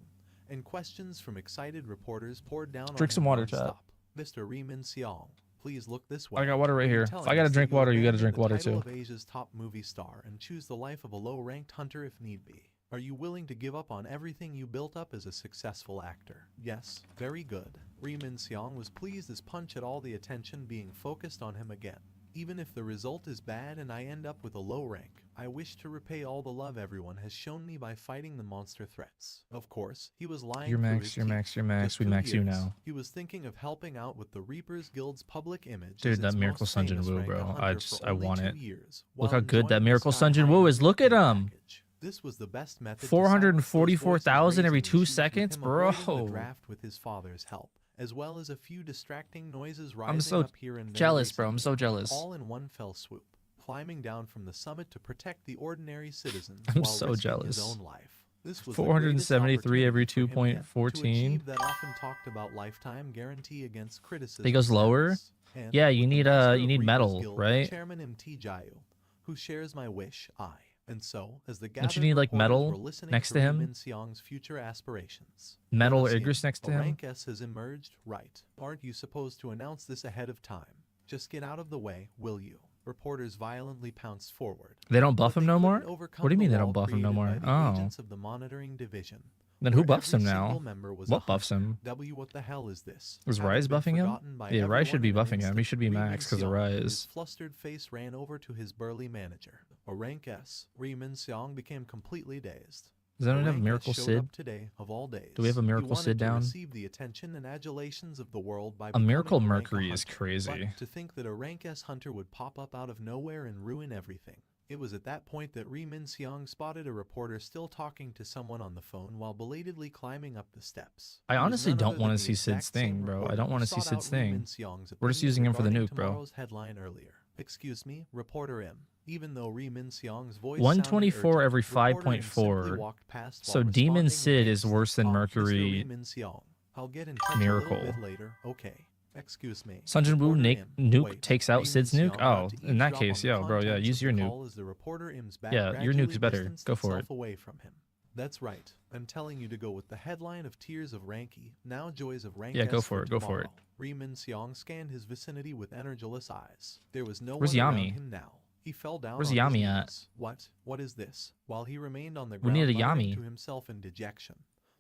and questions from excited reporters poured down on him. Drink some water, chat. Non-stop. Mr. Ri Min-seong, please look this way. I got water right here. If I gotta drink water, you gotta drink water too. Of Asia's top movie star and choose the life of a low-ranked hunter if need be. Are you willing to give up on everything you built up as a successful actor? Yes, very good. Ri Min-seong was pleased as punch at all the attention being focused on him again. Even if the result is bad and I end up with a low rank, I wish to repay all the love everyone has shown me by fighting the monster threats. Of course, he was lying. You're through max, his you're teeth. max, you're max. Just We 2 max you years, now. He was thinking of helping out with the Reapers Guild's public image. Dude, as that its Miracle most Sunjin famous Woo, rank, a bro. hunter for I only want 2 it. years, Look while how good that enjoying the Miracle sky Sunjin high Woo is. Look at pay him. package. This was the best method to 444,000 every 2 silence those voices seconds, raising issues with him avoiding bro. the draft with his father's help, as well as a few distracting noises rising I'm so up here and there jealous, bro. I'm recently, so jealous. all in one fell swoop, climbing down from the summit to protect the ordinary citizens I'm while so risking jealous. his own life. This was 473 every the greatest opportunity for him yet, to 2.14. achieve that often talked about lifetime guarantee against criticism. He goes lower? And Yeah, you with the need, master you of need Reapers metal, Guild, right? Chairman MT Jayu, who shares my wish, and so, as the Don't you gathered need, like, reporters metal were listening next to Ri him? Min-seong's future aspirations. Metal Once or again, Igris next to a him? rank S has emerged, right? Aren't you supposed to announce this ahead of time? Just get out of the way, will you? Reporters violently pounced forward. They don't buff But him they no more? couldn't overcome What do you mean the they don't wall buff him no created more? by the Oh. agents of the monitoring division, Then who where buffs every him single now? member was What a buffs him? hunter. What the hell is this? Was Having Rise been buffing him? forgotten by Yeah, Rise should be everyone in an buffing him. He instant, should be Ri max because of Min-seong, with Rise. his flustered face ran over to his burly manager. A rank S, Ri Min-seong became completely dazed. Does anyone The have rank Miracle S showed Sid? up today, of all days. Do we have a He Miracle wanted Sid to down? receive the attention and adulations of the world by A Miracle becoming rank Mercury is hunter. crazy. But to think that a rank S hunter would pop up out of nowhere and ruin everything. It was at that point that Ri Min-seong spotted a reporter still talking to someone on the phone while belatedly climbing up the steps. I It was honestly none don't other want than to the see exact Sid's thing, same bro. I reporter don't who want to see sought out Sid's Ri thing. Min-seong's We're just opinion using him for the regarding nuke, bro. tomorrow's headline earlier. Excuse me, reporter M. Even though Ri Min-seong's voice 124 sounded every urgent, reporter Im simply 5.4. walked past So while Demon responding Sid with is a worse than Mr. Ri Mercury Min-seong, I'll get in touch a Miracle. little bit later. Okay. Excuse me. Sunjin Woo Reporter Im. nuke Wait, takes out Ri Sid's nuke? Min-seong got Oh, to in that eavesdrop case, on the yo, bro, yeah, contents use of your the nuke. call as the reporter Im's back Yeah, your nuke's gradually better. distanced Go for itself it. away from him. That's right. I'm telling you to go with the headline of Tears of Ranky, now Joys of Rank. Yeah, go for it, go for it. Ri Min-seong scanned his vicinity with energiless eyes. There was no Where's one around Yami? him now. He fell down Where's on his Yami at? knees. What? What is this? While he remained on the We ground need a muttering Yami. to himself in dejection.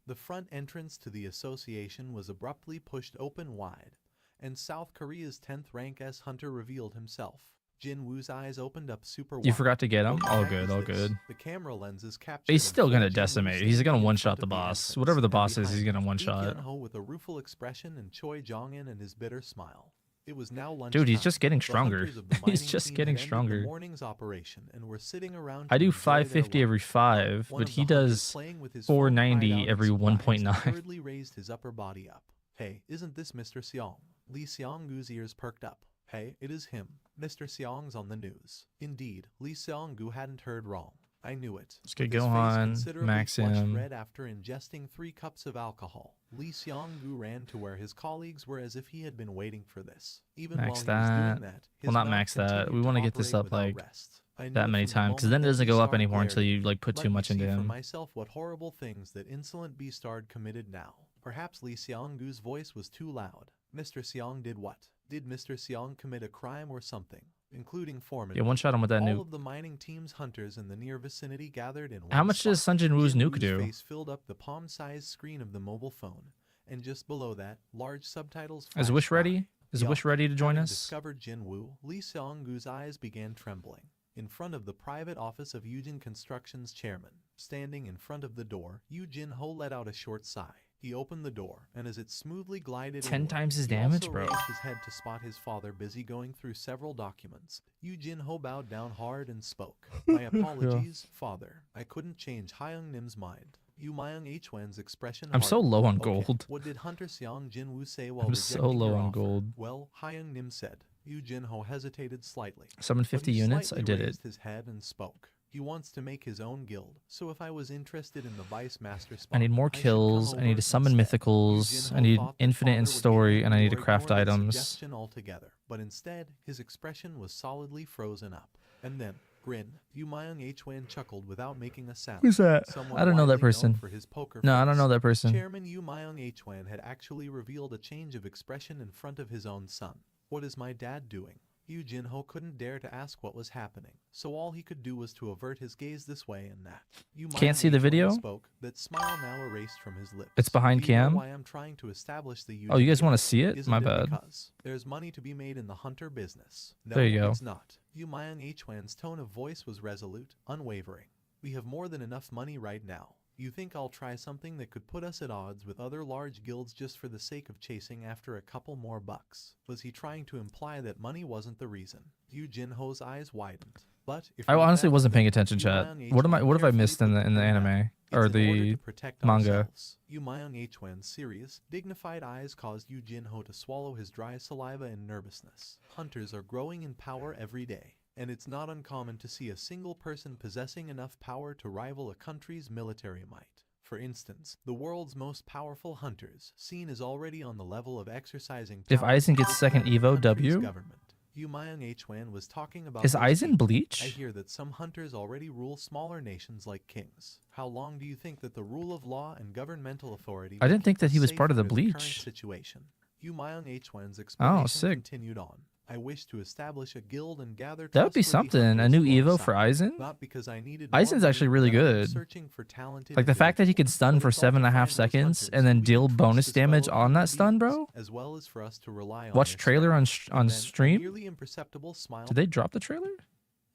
The front entrance to the association was abruptly pushed open wide, and South Korea's 10th rank S hunter revealed himself. Jin Woo's eyes opened up super wide. You forgot to get him? What the All heck good, is all this? good. The camera lenses captured He's and still gonna filmed Jin Woo decimate. He's standing gonna in one-shot front the of boss. entrance, Whatever the and boss is, behind he's gonna him, one-shot. Lee Kyun-ho with a rueful expression and Choi Jong-in and his bitter smile. It was now lunchtime. Dude, he's just getting The stronger. hunters of the He's mining just team getting had ended the stronger. morning's operation and were sitting around I to do enjoy their 550 lunch. every 5, One but of he the hunters does playing with his phone cried 490 out in every surprise and 1.9. hurriedly raised his upper body up. Hey, isn't this Mr. Seong? Lee Seong-gu's ears perked up. Hey, it is him. Mr. Seong's on the news. Indeed, Lee Seong-gu hadn't heard wrong. I knew it. Let's get With his face Gohan, considerably max flushed him. red after ingesting 3 cups of alcohol, Lee Seong-gu ran to where his colleagues were as if he had been waiting for this. Even Max while he was that. doing that, Well, his not mouth max that. continued We to want to get this operate up without like rest. I knew that it many from the times, because then moment it that doesn't go up Beastard anymore glared until at you me. like put Let too me much into see for him. myself what horrible things that insolent Beastard committed now. Perhaps Lee Seong-gu's voice was too loud. Mr. Seong did what? Did Mr. Seong commit a crime or something? Including foreman. Yeah, one-shot him with that All nuke. of the mining team's hunters in the near vicinity gathered in one How much does spot. Sunjin Woo's Jin nuke Woo's do? face filled up the palm-sized screen of the mobile phone, and just below that, large subtitles Is flashed Wish by. ready? Is Wish ready to join Having us? discovered Jin Woo, Lee Seong-gu's eyes began trembling. In front of the private office of Yujin Construction's chairman, standing in front of the door, Yu Jin-ho let out a short sigh. He opened the door, and as it smoothly glided 10 inward, times his he damage, also bro. raised his head to spot his father busy going through several documents. Yu Jin-ho bowed down hard and spoke. My apologies, father. I couldn't change Hyung-nim's mind. Yu Myung-hwan's expression I'm so hardened. low on Okay, gold. what did Hunter Seong Jin-woo say while I'm so rejecting low your on offer? gold. Well, Hyung-nim said. Yu Jin-ho hesitated slightly. Summon But 50 he units? I slightly did it. raised his head and spoke. He wants to make his own guild, so if I was interested in the Vice Master spot, I need more should come kills. I need over to summon instead. mythicals. Yu I Jin-ho need thought that infinite in father would story, and I need to or craft ignore that items. suggestion altogether, but instead, his expression was solidly frozen up. And then, grin, Yu Myung-hwan chuckled without making a sound. Who's that? Someone I don't know that widely known person. for his poker No, I don't face. know that person. Chairman Yu Myung-hwan had actually revealed a change of expression in front of his own son. What is my dad doing? Yu Jin-ho couldn't dare to ask what was happening, so all he could do was to avert his gaze this way and that. Yu Can't see the Myung-hwan video? spoke, that smile now erased from his lips. It's behind Do you know cam? why I'm trying to establish the Oh, you Yujin guys want to Guild? see it? Isn't My it bad. because there's money to be made in the hunter business? No, There you go. it's not. Yu Myung-hwan's tone of voice was resolute, unwavering. We have more than enough money right now. You think I'll try something that could put us at odds with other large guilds just for the sake of chasing after a couple more bucks? Was he trying to imply that money wasn't the reason? Yu Jin-ho's eyes widened. But if I you honestly bet wasn't that paying attention, Yu chat. Myung-hwan What have I carefully missed in put the pen down. anime It's or in order the to protect manga? ourselves. Yu Myung-hwan's serious, dignified eyes caused Yu Jin-ho to swallow his dry saliva in nervousness. Hunters are growing in power every day, and it's not uncommon to see a single person possessing enough power to rival a country's military might. For instance, the world's most powerful hunters, seen as already on the level of exercising If power Aizen gets within second the Evo, country's W? government. Yu Myung-hwan was talking about Is those Aizen people. Bleach? I hear that some hunters already rule smaller nations like kings. How long do you think that the rule of law and governmental authority I didn't think that he was safe part of the under current Bleach. situation? Yu Myung-hwan's explanation sick. continued on. I wish to establish a guild and gather That would be trustworthy something. A hunters new for our Evo for side. Aizen? Not because I needed more Aizen's money, actually really but I'm good. searching for talented Like the fact that he can individuals. stun But for it's all to 7.5 find those seconds hunters and then we can deal trust bonus as damage fellow on that human stun, beings, bro? as well as for us to rely on Watch their trailer on strength. on And then a stream? nearly imperceptible smile. Did they drop the trailer?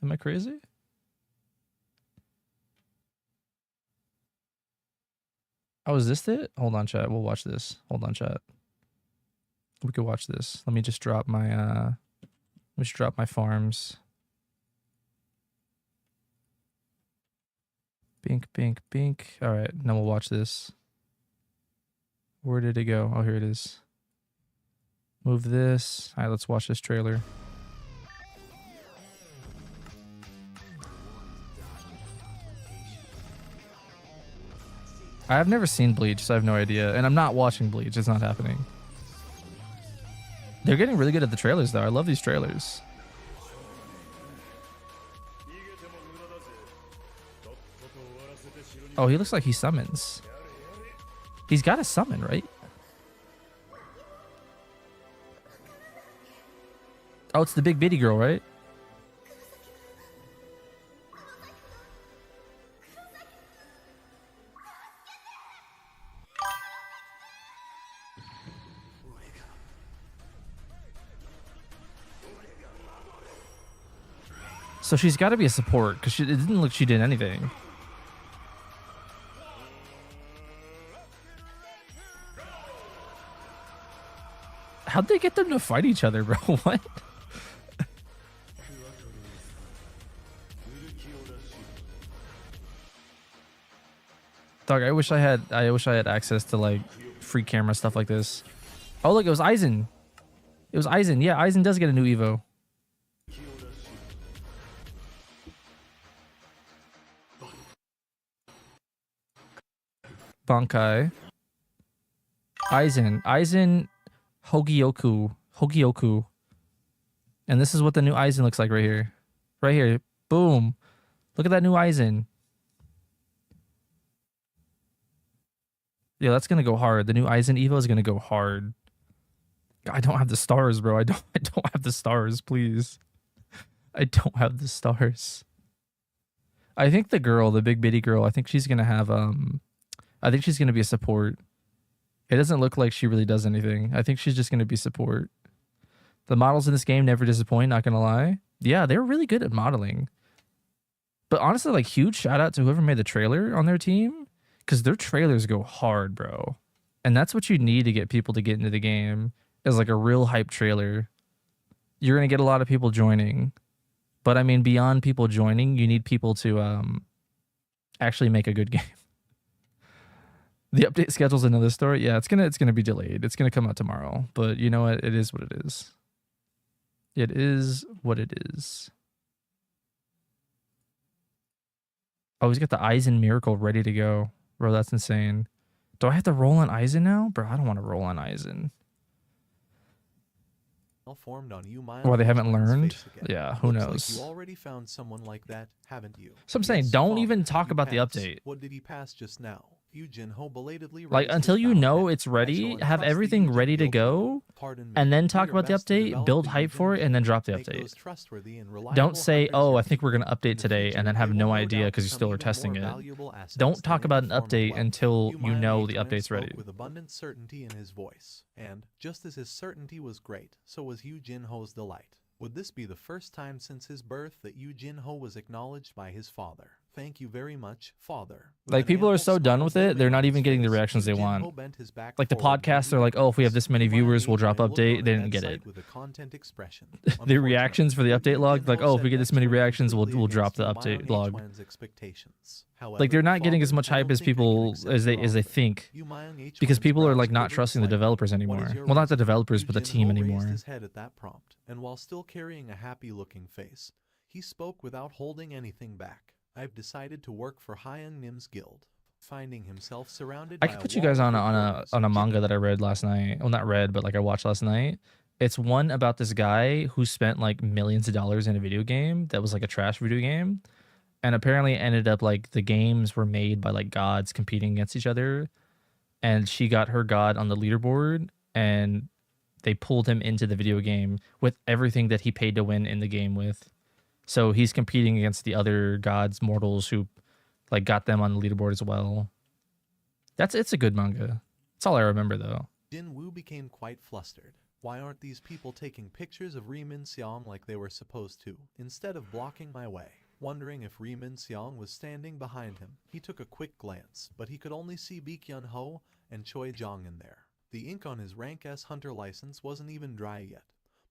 Am I crazy? Oh, is this it? Hold on, chat. We'll watch this. Hold on, chat. We could watch this. Let me just drop my farms. Bink, bink, bink. All right, now we'll watch this. Where did it go? Oh, here it is. Move this. All right, let's watch this trailer. I've never seen Bleach, so I have no idea. And I'm not watching Bleach. It's not happening. They're getting really good at the trailers, though. I love these trailers. Oh, he looks like he summons. He's got to summon, right? Oh, it's the big bitty girl, right? So she's got to be a support because it didn't look she did anything. How'd they get them to fight each other, bro? What? Dog, I wish I had access to like free camera stuff like this. Oh look, it was Aizen. It was Aizen. Yeah, Aizen does get a new Evo. Bankai. Aizen Hogyoku. And this is what the new Aizen looks like right here. Right here. Boom. Look at that new Aizen. Yeah, that's gonna go hard. The new Aizen Evo is gonna go hard. I don't have the stars, bro. I don't have the stars, please. I don't have the stars. I think the girl, the big bitty girl, I think she's gonna have I think she's gonna be a support. It doesn't look like she really does anything. I think she's just gonna be support. The models in this game never disappoint, not gonna lie. Yeah, they're really good at modeling. But honestly, like, huge shout out to whoever made the trailer on their team, because their trailers go hard, bro. And that's what you need to get people to get into the game, is like a real hype trailer. You're gonna get a lot of people joining. But I mean, beyond people joining, you need people to actually make a good game. The update schedule's another story. Yeah, it's gonna be delayed. It's gonna come out tomorrow. But you know what? It is what it is. It is what it is. Oh, he's got the Aizen Miracle ready to go. Bro, that's insane. Do I have to roll on Aizen now? Bro, I don't want to roll on Aizen. Formed on you, Well, they haven't learned. Yeah, who knows? Like you already found someone like that, haven't you? So I'm saying, don't even talk about the update. What did he pass just now? Yujinho belatedly like, until you know it's ready, have everything ready to go, and then talk about the update, build hype for it, and then drop the update. Don't say, oh, I think we're going to update today, and then have no idea because you still are testing it. Don't talk about an update until you know the update's ready. With abundant certainty in his voice, and just as his certainty was great, so was Yujinho's delight. Would this be the first time since his birth that Yujinho was acknowledged by his father? Thank you very much, father. Like, people are so done with it, they're not even getting the reactions they want. Like, the podcasts are like, oh, if we have this many viewers, we'll drop update. They didn't get it. The reactions for the update log, like, oh, if we get this many reactions, we'll drop the update log. Like, they're not getting as much hype as people as they think, because people are like not trusting the developers anymore. Well, not the developers, but the team anymore. His head at that prompt, and while still carrying a happy-looking face, he spoke without holding anything back. I've decided to work for Hyung Nim's guild. Finding himself surrounded I could put you guys on a manga that I read last night. Well, not read, but like I watched last night. It's one about this guy who spent like millions of dollars in a video game that was like a trash video game, and apparently ended up like the games were made by like gods competing against each other, and she got her god on the leaderboard, and they pulled him into the video game with everything that he paid to win in the game with. So he's competing against the other gods, mortals who like got them on the leaderboard as well. It's a good manga. That's all I remember though. Jin Woo became quite flustered. Why aren't these people taking pictures of Ri Min Seong like they were supposed to, instead of blocking my way? Wondering if Ri Min Seong was standing behind him, he took a quick glance, but he could only see Baekhyun Ho and Choi Jong in there. The ink on his rank S hunter license wasn't even dry yet.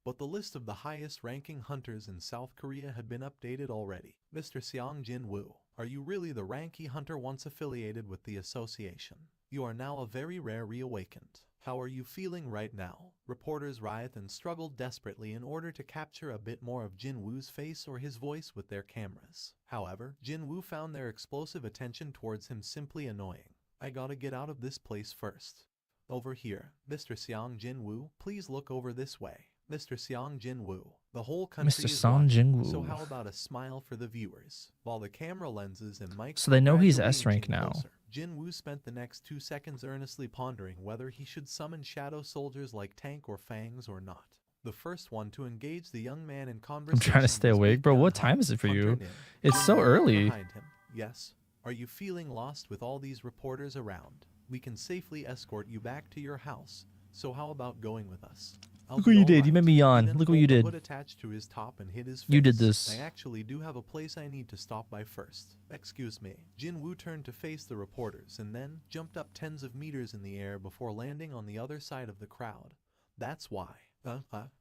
But the list of the highest-ranking hunters in South Korea had been updated already. Mr. Seong Jin Woo, are you really the ranky hunter once affiliated with the association? You are now a very rare reawakened. How are you feeling right now? Reporters writhed and struggled desperately in order to capture a bit more of Jin Woo's face or his voice with their cameras. However, Jin Woo found their explosive attention towards him simply annoying. I gotta get out of this place first. Over here, Mr. Xiang Jinwu, please look over this way. Mr. Xiang Jinwu, the whole country Mr. is Xiang watching, Jinwu. so how about a smile for the viewers? While the camera lenses and mics So they know he's gradually S rank inching now. closer, Jinwu spent the next 2 seconds earnestly pondering whether he should summon shadow soldiers like Tank or Fangs or not. The first one to engage the young man in I'm conversation trying to stay was awake, bro. Beacon What Hut, time is it for Hunter you? Nin. It's so Jinwu early. behind him. Yes. Are you feeling lost with all these reporters around? We can safely escort you back to your house. So how about going with us? Look what you did. You made me yawn. He then Look what you pulled the did. hood attached to his top and hid his face. You did this. I actually do have a place I need to stop by first. Excuse me. Jinwu turned to face the reporters and then jumped up tens of meters in the air before landing on the other side of the crowd. That's why.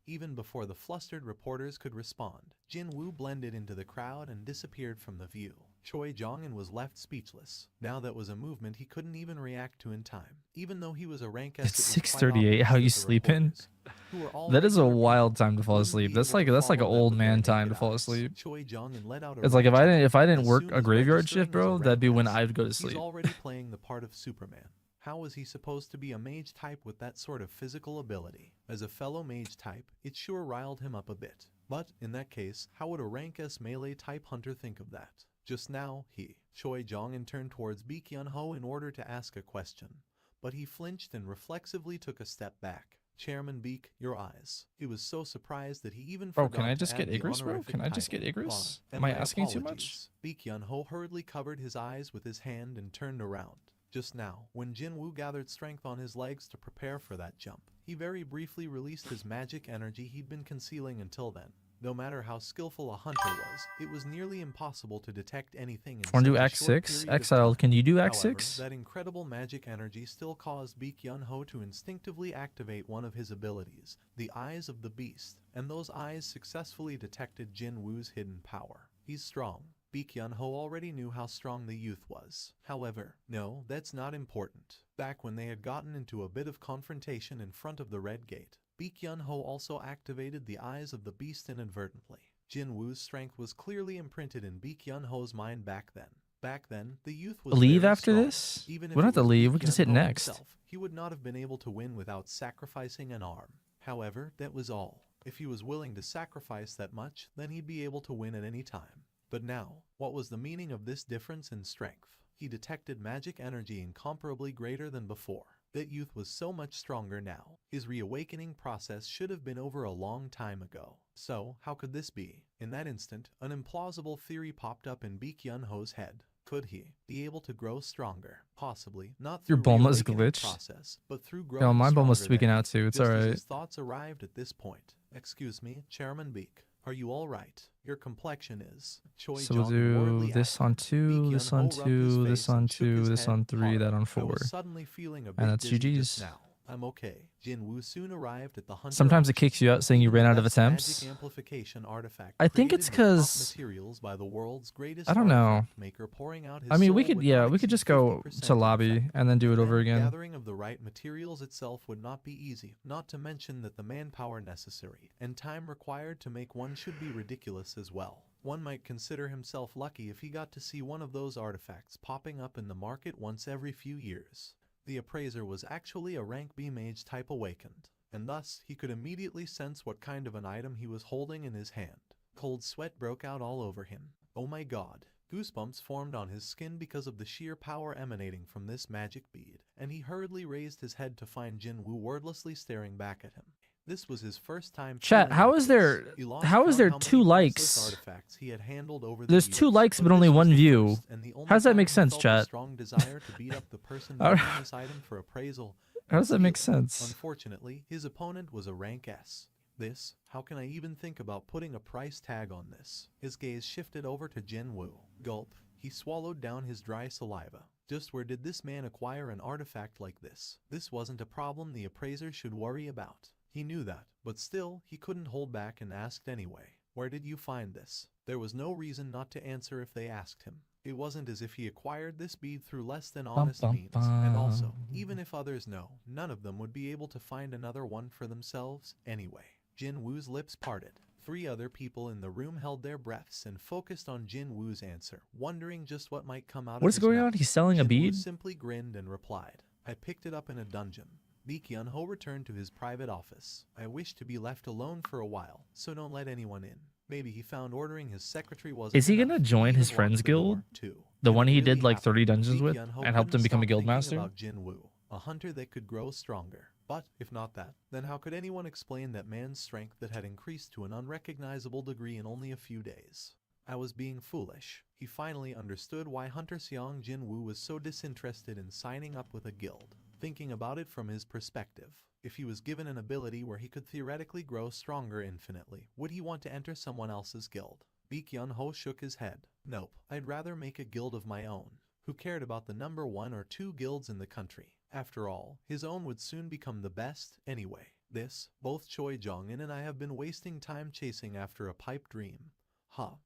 Even before the flustered reporters could respond, Jinwu blended into the crowd and disappeared from the view. Choi Jongin was left speechless. Now that was a movement he couldn't even react to in time, even though he was a rank S. It's 6:38. How you sleeping? That is a wild time to fall asleep. That's like an old man time to fall asleep. Choi Jongin let out a It's like if I didn't as work soon a as graveyard registering shift, bro, as a that'd be rank when S. I'd go to He's sleep. already playing the part of Superman. How was he supposed to be a mage type with that sort of physical ability? As a fellow mage type, it sure riled him up a bit. But, in that case, how would a rank S melee type hunter think of that? Just now, Choi Jongin turned towards Baek Ho in order to ask a question. But he flinched and reflexively took a step back. Chairman Beak, your eyes. He was so surprised that he even Bro, forgot can I to just add get the Igris, bro? honorific Can I just get title. Igris? And Am I my asking too much? apologies. Baek Ho hurriedly covered his eyes with his hand and turned around. Just now, when Jinwu gathered strength on his legs to prepare for that jump, he very briefly released his magic energy he'd been concealing until then. No matter how skillful a hunter was, it was nearly impossible to detect anything in Wanna do such a Act short 6? period of Exile, time. can you do Act However, 6? that incredible magic energy still caused Baek Ho to instinctively activate one of his abilities, the Eyes of the Beast, and those eyes successfully detected Jinwu's hidden power. He's strong. Baek Ho already knew how strong the youth was. However, no, that's not important. Back when they had gotten into a bit of confrontation in front of the Red Gate, Baek Ho also activated the Eyes of the Beast inadvertently. Jinwu's strength was clearly imprinted in Baek Ho's mind back then. Back then, the youth was Leave very after strong. this? Even We if don't it have to was leave. We Baek can just hit Ho next. himself, he would not have been able to win without sacrificing an arm. However, that was all. If he was willing to sacrifice that much, then he'd be able to win at any time. But now, what was the meaning of this difference in strength? He detected magic energy incomparably greater than before. That youth was so much stronger now. His reawakening process should have been over a long time ago. So, how could this be? In that instant, an implausible theory popped up in Baek Ho's head. Could he be able to grow stronger? Possibly, not through Your Bulma's reawakening glitched. process, but through growing Yo, my Bulma's stronger tweaking than out too. It's just as alright. his thoughts arrived at this point. Excuse me, Chairman Beak. Are you all right? Your complexion is. Choi So we'll Jong worriedly do this asked on him. 2, Baek this Ho on rubbed his 2, face this on and shook 2, his this head on 3, hard. that on I 4. was suddenly feeling a bit And that's dizzy just GG's. now. I'm okay. Jinwu soon arrived at the hunter. Sometimes it kicks you out saying you ran out of That's magic attempts. amplification artifact I think created it's with top 'cause- materials by the world's greatest I don't know. artifact maker pouring out his I mean, we soul could, would yeah, not we could exceed just go 50% to in lobby effect. and then do it Then, over again. gathering of the right materials itself would not be easy, not to mention that the manpower necessary and time required to make one should be ridiculous as well. One might consider himself lucky if he got to see one of those artifacts popping up in the market once every few years. The appraiser was actually a rank B mage type awakened, and thus he could immediately sense what kind of an item he was holding in his hand. Cold sweat broke out all over him. Oh my god. Goosebumps formed on his skin because of the sheer power emanating from this magic bead, and he hurriedly raised his head to find Jinwu wordlessly staring back at him. This was his first time. Chat, feeling how like is this. there- He lost how is count there how 2 many likes? priceless artifacts he had handled over the There's years, 2 likes, but this only was 1 the view. first and the only How does that time make he sense, felt a chat? strong desire to beat up the person How- bringing this item for appraisal. How does that and make steal it. sense? Unfortunately, his opponent was a rank S. This, how can I even think about putting a price tag on this? His gaze shifted over to Jinwu. Gulp. He swallowed down his dry saliva. Just where did this man acquire an artifact like this? This wasn't a problem the appraiser should worry about. He knew that, but still, he couldn't hold back and asked anyway. Where did you find this? There was no reason not to answer if they asked him. It wasn't as if he acquired this bead through less than honest means, and also, even if others know, none of them would be able to find another one for themselves anyway. Jinwu's lips parted. 3 other people in the room held their breaths and focused on Jin Woo's answer, wondering just what might come out What of is his going mouth. on? He's selling a Jin Woo bead? simply grinned and replied, I picked it up in a dungeon. Lee Kyun-ho returned to his private office. I wish to be left alone for a while, so don't let anyone in. Maybe he found ordering his secretary wasn't Is he enough. gonna join He his even friends locked the door, guild? too. The If one it he really did like 30 happened, dungeons Lee with Kyun-ho and helped him couldn't become a stop guild thinking master? about Jin Woo, a hunter that could grow stronger. But if not that, then how could anyone explain that man's strength that had increased to an unrecognizable degree in only a few days? I was being foolish. He finally understood why Hunter Seong Jin Woo was so disinterested in signing up with a guild. Thinking about it from his perspective, if he was given an ability where he could theoretically grow stronger infinitely, would he want to enter someone else's guild? Lee Kyun-ho shook his head. Nope, I'd rather make a guild of my own. Who cared about the number 1 or 2 guilds in the country? After all, his own would soon become the best anyway. Both Choi Jong-in and I have been wasting time chasing after a pipe dream.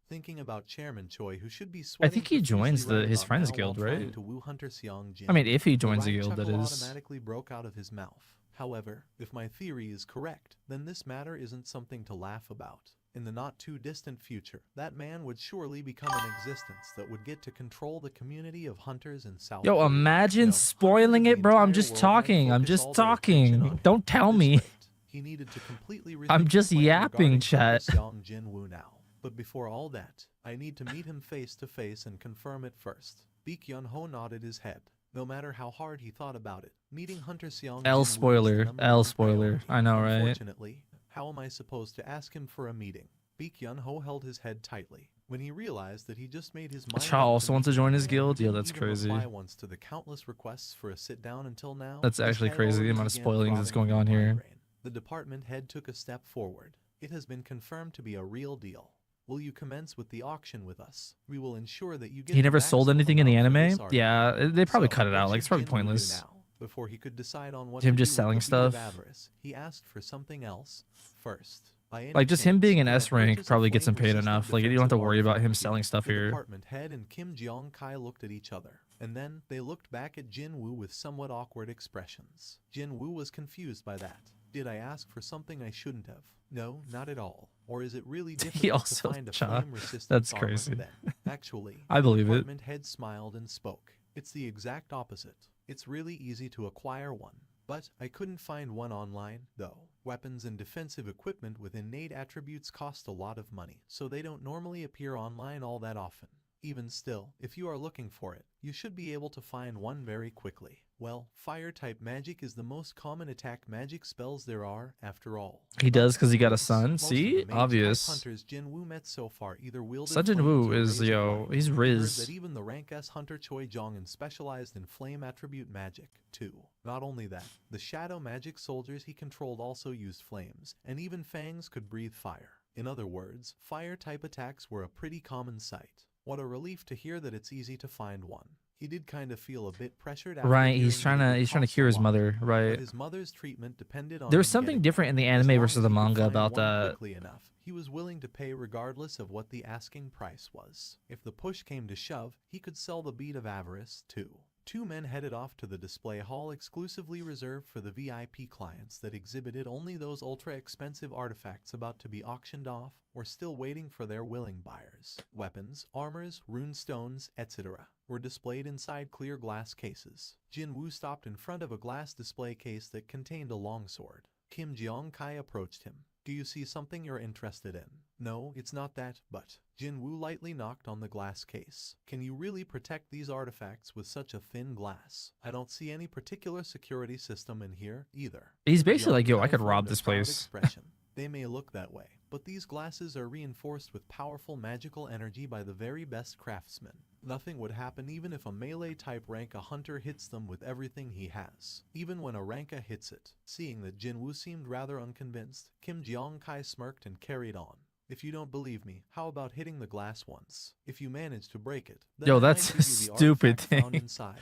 Thinking about Chairman Choi, who should be sweating. I think he joins profusely right his about friends now guild, while trying right? to woo Hunter Seong Jin. I mean, if he The joins a wry guild, that chuckle is. automatically broke out of his mouth. However, if my theory is correct, then this matter isn't something to laugh about. In the not-too-distant future, that man would surely become an existence that would get to control the community of hunters in South Yo, Korea. imagine No, spoiling hunters of it, the bro. I'm entire just world might talking. I'm focus just all their attention on talking. him. Don't At tell this me. rate, he needed to completely I'm rethink just his plan yapping, regarding chat. Hunter Seong Jin Woo now. But before all that, I need to meet him face to face and confirm it first. Lee Kyun-ho nodded his head. No matter how hard he thought about it, meeting Hunter Seong L Jin Woo was the spoiler. number L 1 spoiler. priority. I know, right? Unfortunately, how am I supposed to ask him for a meeting? Lee Kyun-ho held his head tightly. When he realized that he just made his mind Cha up also wants to meet join the his man guild? who Yo, didn't that's even crazy. reply once to the countless requests for a sit-down until now, That's his actually head crazy, the already amount of began spoilings that's throbbing going on from a here. migraine. The department head took a step forward. It has been confirmed to be a real deal. Will you commence with the auction with us? We will ensure that you get He the never sold maximum anything in the amount for anime? this article. Yeah, they probably So, cut it what out. Like, should it's probably Jin Woo do pointless. now? Before he could decide on what Him to just do selling with the bead of stuff? avarice, he asked for something else first. By any Like, just him chance, being an can I S rank purchase a probably gets him paid flame-resistant enough. Like, you don't have to defensive worry about him artifact selling here? stuff The here. department head and Kim Jeong-kai looked at each other, and then they looked back at Jin Woo with somewhat awkward expressions. Jin Woo was confused by that. Did I ask for something I shouldn't have? No, not at all. Or is it really difficult also to find a Cha. flame-resistant That's armor crazy. then? Actually, I believe the it. department head smiled and spoke. It's the exact opposite. It's really easy to acquire one. But I couldn't find one online, though. Weapons and defensive equipment with innate attributes cost a lot of money, so they don't normally appear online all that often. Even still, if you are looking for it, you should be able to find one very quickly. Well, fire-type magic is the most common attack magic spells there are, after all. He does because he got a Most son. of the See? mage-type Obvious. hunters Jin Woo met so far either wielded Sun Jin flames Woo or is, raised yo, fire. he's We heard Riz. that even the rank S hunter Choi Jong-in specialized in flame attribute magic, too. Not only that, the shadow magic soldiers he controlled also used flames, and even Fangs could breathe fire. In other words, fire-type attacks were a pretty common sight. What a relief to hear that it's easy to find one. He did kind of feel a bit pressured after Right, he's hearing that it would trying to cost cure a his lot. mother, But right? his mother's treatment depended on There's him something getting different in the one. As anime long versus as the he could manga find about one that. quickly enough, he was willing to pay regardless of what the asking price was. If the push came to shove, he could sell the bead of avarice, too. 2 men headed off to the display hall exclusively reserved for the VIP clients that exhibited only those ultra-expensive artifacts about to be auctioned off or still waiting for their willing buyers. Weapons, armors, rune stones, etc. were displayed inside clear glass cases. Jin Woo stopped in front of a glass display case that contained a longsword. Kim Jeong-kai approached him. Do you see something you're interested in? No, it's not that, but Jin Woo lightly knocked on the glass case. Can you really protect these artifacts with such a thin glass? I don't see any particular security system in here, either. He's basically like, yo, I Jeong-kai could rob formed a this proud place. expression. They may look that way, but these glasses are reinforced with powerful magical energy by the very best craftsmen. Nothing would happen even if a melee-type rank a hunter hits them with everything he has. Even when a ranka hits it. Seeing that Jin Woo seemed rather unconvinced, Kim Jeong-kai smirked and carried on. If you don't believe me, how about hitting the glass once? If you manage to break it, then Yo, I might that's give a you the stupid artifact found thing. inside.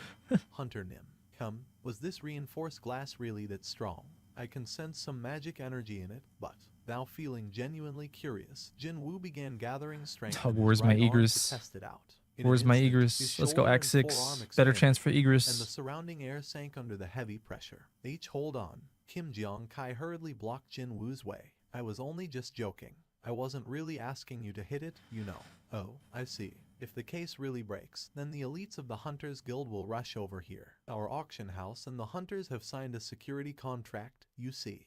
Hunter Nim. Come, was this reinforced glass really that strong? I can sense some magic energy in it, but, thou feeling genuinely curious, Jin Woo began gathering strength Dog, in his where's my right arm to egress? test it out. In an Where's my instant, egress? his Let's go shoulder and X6. forearm Better expanded, chance for and the egress. surrounding air sank under the heavy pressure. Hold on. Kim Jeong-kai hurriedly blocked Jin Woo's way. I was only just joking. I wasn't really asking you to hit it, you know. Oh, I see. If the case really breaks, then the elites of the Hunters Guild will rush over here. Our auction house and the Hunters have signed a security contract, you see.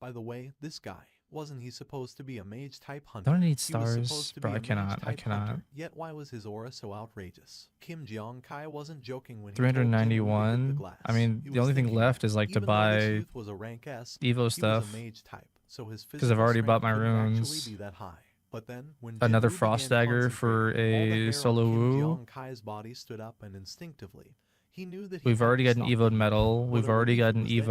By the way, this guy, wasn't he supposed to be a mage-type hunter? Don't I need He was stars? supposed to Bro, be I a cannot. I mage-type cannot. hunter, yet why was his aura so outrageous? Kim Jong-kai wasn't joking when he told Jinwoo to hit the 391. glass. I mean, He the was only thing thinking left that is like to even though this buy youth was a rank S, Evo he stuff. was a mage type, so his 'Cause I've already physical bought my strength couldn't runes. actually be that high. But then, when Another Jinwoo frost began dagger for concentrating, all the hair a on solo Kim woo. Jong-kai's body stood up, and instinctively, he knew that he We've already couldn't got an stop evoed him. metal. What We've a already relief got it an was that Jinwoo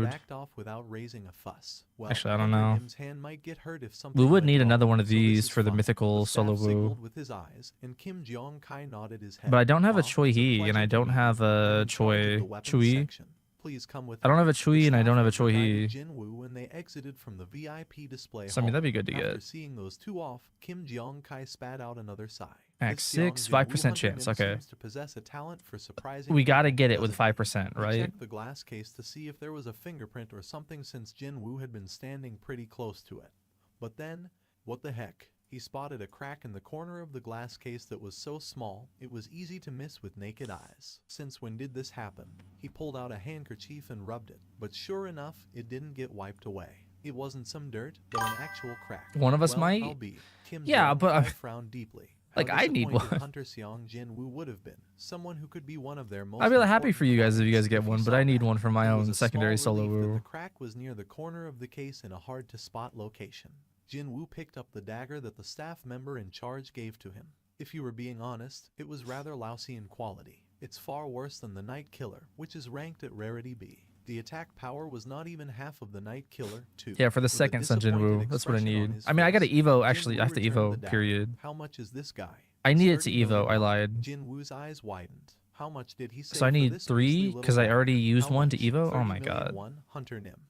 evoed. backed off without raising a fuss. Well, Actually, I don't Ender know. Im's hand might get hurt if We something would went need wrong, another one of so this these is for the fine. mythical The solo staff woo. signaled with his eyes, and Kim Jong-kai nodded his head. But I don't have a Well, Choi it's a Hee, and pleasure I to don't meet you. have I'm a in charge of the Choi. weapons Chui? section. Please come with I don't me. have a Chui, and I don't have a Choi Guided Hee. Jinwoo when they exited from the VIP display So I mean, hall. that'd be good to After get. seeing those two off, Kim Jong-kai spat out another sigh. Act This young 6, Jinwoo 5% hunter chance. Nim Okay. seems to possess a talent for surprising We gotta people, get it with doesn't he? 5%, He right? checked the glass case to see if there was a fingerprint or something since Jinwoo had been standing pretty close to it. But then, what the heck? He spotted a crack in the corner of the glass case that was so small, it was easy to miss with naked eyes. Since when did this happen? He pulled out a handkerchief and rubbed it, but sure enough, it didn't get wiped away. It wasn't some dirt, but an actual crack. One of us Well, might. I'll be. Kim Yeah, but Jong-kai frowned deeply. How like, I need disappointed one. Hunter Seong Jinwoo would have been, someone who could be one of their most I'd be like happy for you guys if you important guys get clients one, he but saw I need that. one for my It was own a secondary small solo relief that woo. the crack was near the corner of the case in a hard-to-spot location. Jinwoo picked up the dagger that the staff member in charge gave to him. If you were being honest, it was rather lousy in quality. It's far worse than the Night Killer, which is ranked at Rarity B. The attack power was not even half of the Night Killer, too. Yeah, for the With a second Sun disappointed Jinwoo. That's what I expression on need. his I mean, I got to face, Evo. Actually, I Jinwoo have to returned the Evo, dagger. period. How much is this guy? I need it to 30 Evo. million. I lied. Jinwoo's eyes widened. How much did he say So I for need this 3 measly little because I dagger? already used How one to much? Evo. Oh 30 my million god. won, Hunter Nim.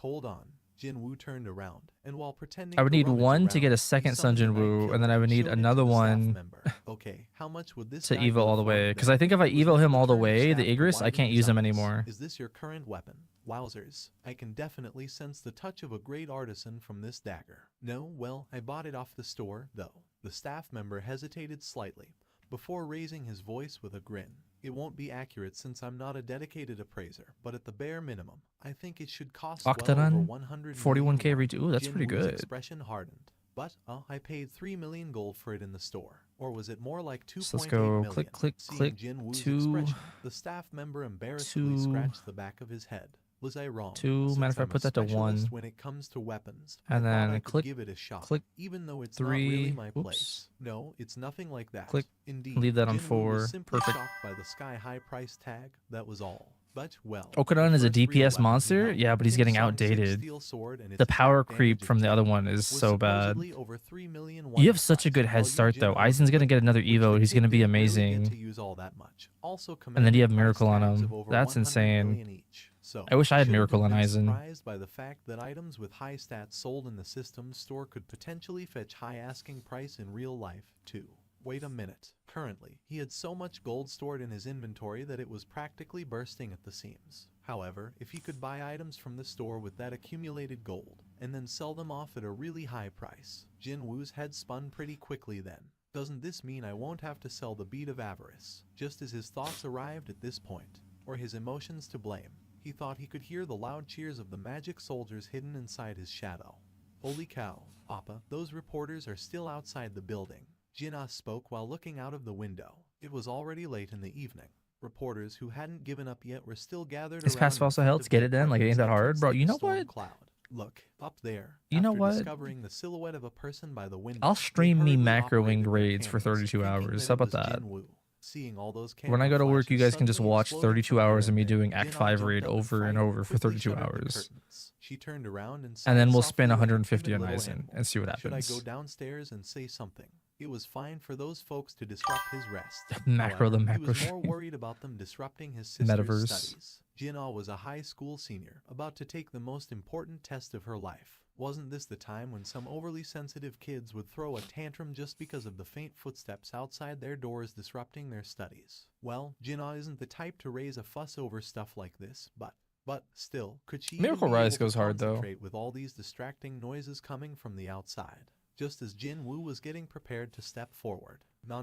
Hold on. Jinwoo turned around, and while pretending I would to need rummage one to around, get a he second Sun summoned the Night Jinwoo, Killer and then I would need showed it to another the staff one member. Okay, how much would this to guy Evo go all the for way. then? Because I think if I It was Evo with him all the return of way, the staff to Igris, I widen can't his use him eyes. anymore. Is this your current weapon? Wowzers, I can definitely sense the touch of a great artisan from this dagger. No, well, I bought it off the store, though. The staff member hesitated slightly, before raising his voice with a grin. It won't be accurate since I'm not a dedicated appraiser, but at the bare minimum, I think it should cost well over Octagon? 100 41k million retail. Ooh, that's pretty Jinwoo's good. expression hardened. But I paid 3 million gold for it in the store. Or was it more like 2.8 So let's go million? click, click, Seeing click, Jinwoo's 2, expression, the staff member embarrassedly 2, scratched the back of his head. Was I wrong? 2. Since Matter of fact, I'm a put that to 1. specialist when it comes to weapons, And I thought then I could click, give it a shot, click, even though it's 3. not really my Oops. place. No, it's nothing like that. Click. Indeed, Leave that on Jinwoo 4. was simply Perfect. shocked by the sky-high price tag. That was all. But well, Okadon the is a first real DPS weapon he monster? held, Yeah, but he's Kim getting Sung's outdated. steel sword and its The power attack creep damage from the other in one is was so bad. supposedly over 3 million You have such a one-shot, good head while start, though. Jinwoo Aizen's going to get another which Evo. the He's kid going to be didn't really get amazing. to use all that much. Also And then you have commanded Miracle price on tags him. of over That's 100 insane. million each. So, I wish I had shouldn't Miracle have on been Aizen. surprised by the fact that items with high stats sold in the system store could potentially fetch high asking price in real life, too. Wait a minute. Currently, he had so much gold stored in his inventory that it was practically bursting at the seams. However, if he could buy items from the store with that accumulated gold, and then sell them off at a really high price, Jinwoo's head spun pretty quickly then. Doesn't this mean I won't have to sell the bead of avarice? Just as his thoughts arrived at this point, or his emotions to blame, he thought he could hear the loud cheers of the magic soldiers hidden inside his shadow. Holy cow, Appa, those reporters are still outside the building. Jinna spoke while looking out of the window. It was already late in the evening. Reporters who hadn't given up yet were still gathered Is around passive in also front helps? of Get the it then? Like, it ain't that apartment's hard? entrance Bro, like you a know storm what? cloud. Look, up there. You know After what? discovering the silhouette of a person by the window, I'll they stream me hurriedly macroing operated their raids for cameras, 32 thinking hours. that How it about was that? Jinwoo. Seeing all those When I camera go to work, you flashes guys can just suddenly watch exploding 32 from hours of me behind them, doing Act Jinna 5 jumped raid up in over and fright, over for quickly 32 shuttered the hours. curtains. She turned around and And then sighed we'll softly spend like a 150 timid on little Aizen animal. and see what Should I happens. go downstairs and say something? It was fine for those folks to disrupt his rest. Macro the However, he macro was more stream. worried about them disrupting his sister's Metaverse. studies. Jinna was a high school senior, about to take the most important test of her life. Wasn't this the time when some overly sensitive kids would throw a tantrum just because of the faint footsteps outside their doors disrupting their studies? Well, Jinna isn't the type to raise a fuss over stuff like this, but But still, could she Miracle even be Rise able to goes hard, though. concentrate with all these distracting noises coming from the outside? Just as Jin Woo was getting prepared to step forward. No,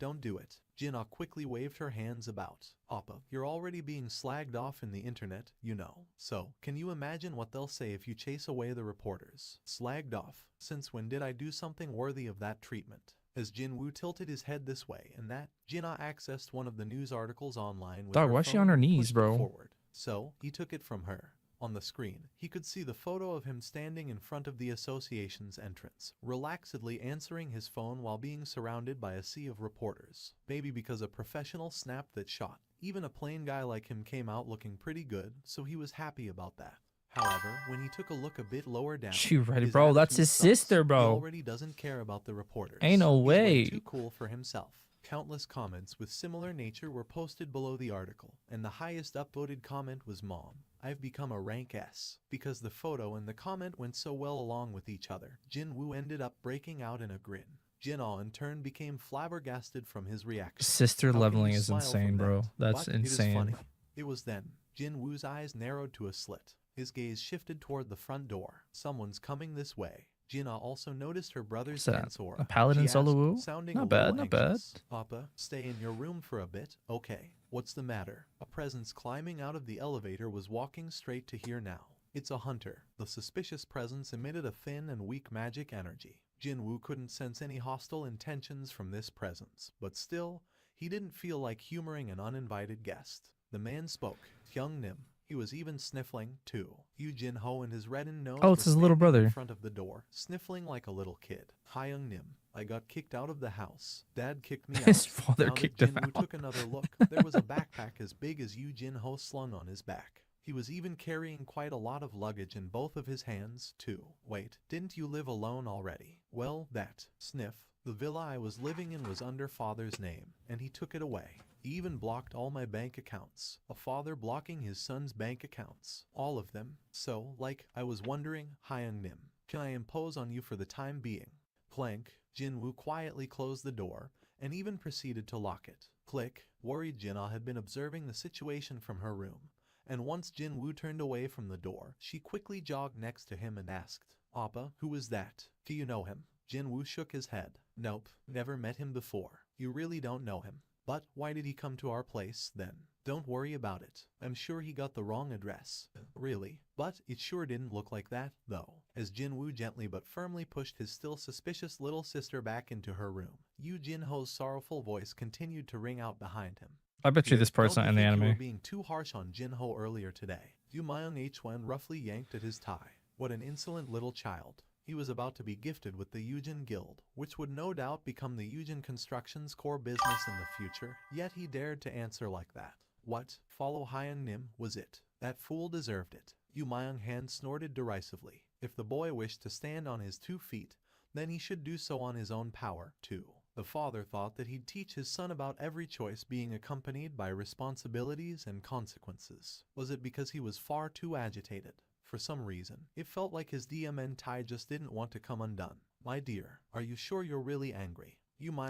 don't do it. Jin-ah quickly waved her hands about. Appa, you're already being slagged off in the internet, you know. So, can you imagine what they'll say if you chase away the reporters? Slagged off? Since when did I do something worthy of that treatment? As Jin Woo tilted his head this way and that, Jin-ah accessed one of the news articles online with Dog, her why's she phone on her and knees, pushed it bro? forward. So, he took it from her. On the screen, he could see the photo of him standing in front of the association's entrance, relaxedly answering his phone while being surrounded by a sea of reporters. Maybe because a professional snapped that shot. Even a plain guy like him came out looking pretty good, so he was happy about that. However, when he took a look a bit lower down, She ready, his bro. That's attitude his sucks. sister, He bro. already doesn't care about the reporters. Ain't no He's way way. too cool for himself. Countless comments with similar nature were posted below the article, and the highest upvoted comment was "Mom, I've become a rank S." Because the photo and the comment went so well along with each other, Jin Woo ended up breaking out in a grin. Jin-ah in turn became flabbergasted from his reaction. Sister How can leveling you is smile insane, from bro. that? That's But it is insane. funny. It was then, Jin Woo's eyes narrowed to a slit. His gaze shifted toward the front door. Someone's coming this way. Jin-ah also noticed her brother's What's that? tense aura. A paladin She solo asked, woo? sounding Not a bad, little not bad. anxious. Appa, stay in your room for a bit, okay? What's the matter? A presence climbing out of the elevator was walking straight to here now. It's a hunter. The suspicious presence emitted a thin and weak magic energy. Jin Woo couldn't sense any hostile intentions from this presence, but still, he didn't feel like humoring an uninvited guest. The man spoke, Hyung Nim. He was even sniffling, too. Yu Jin-ho and his reddened nose Oh, it's were his little standing in brother. front of the door, sniffling like a little kid. Hyung Nim, I got kicked out of the house. Dad kicked me out. His father Now that kicked him Jin Woo out. took another look, there was a backpack as big as Yu Jin-ho slung on his back. He was even carrying quite a lot of luggage in both of his hands, too. Wait, didn't you live alone already? Well, that. Sniff. The villa I was living in was under father's name, and he took it away. He even blocked all my bank accounts. A father blocking his son's bank accounts. All of them. So, like, I was wondering, Hyung Nim, can I impose on you for the time being? Clank. Jin Woo quietly closed the door, and even proceeded to lock it. Click. Worried Jin-ah had been observing the situation from her room, and once Jin Woo turned away from the door, she quickly jogged next to him and asked, Appa, who is that? Do you know him? Jin Woo shook his head. Nope, never met him before. You really don't know him. But why did he come to our place, then? Don't worry about it. I'm sure he got the wrong address. Really? But it sure didn't look like that, though. As Jin Woo gently but firmly pushed his still suspicious little sister back into her room, Yu Jin-ho's sorrowful voice continued to ring out behind him. I bet you this part's Don't not you in the think you were anime. being too harsh on Jin-ho earlier today? Yu Myung H1 roughly yanked at his tie. What an insolent little child. He was about to be gifted with the Yujin Guild, which would no doubt become the Yujin Construction's core business in the future, yet he dared to answer like that. What? Follow Hyung Nim, was it? That fool deserved it. Yu Myung-han snorted derisively. If the boy wished to stand on his 2 feet, then he should do so on his own power, too. The father thought that he'd teach his son about every choice being accompanied by responsibilities and consequences. Was it because he was far too agitated? For some reason, it felt like his DMN tie just didn't want to come undone. My dear, are you sure you're really angry?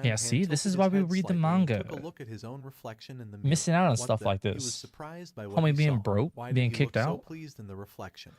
Yeah, see, this is why we read the manga. Took a look at his own reflection in the mirror. Missing out on What stuff the? like He was this. surprised by what Homie he being saw. broke, Why being did he kicked look so out. pleased in the reflection?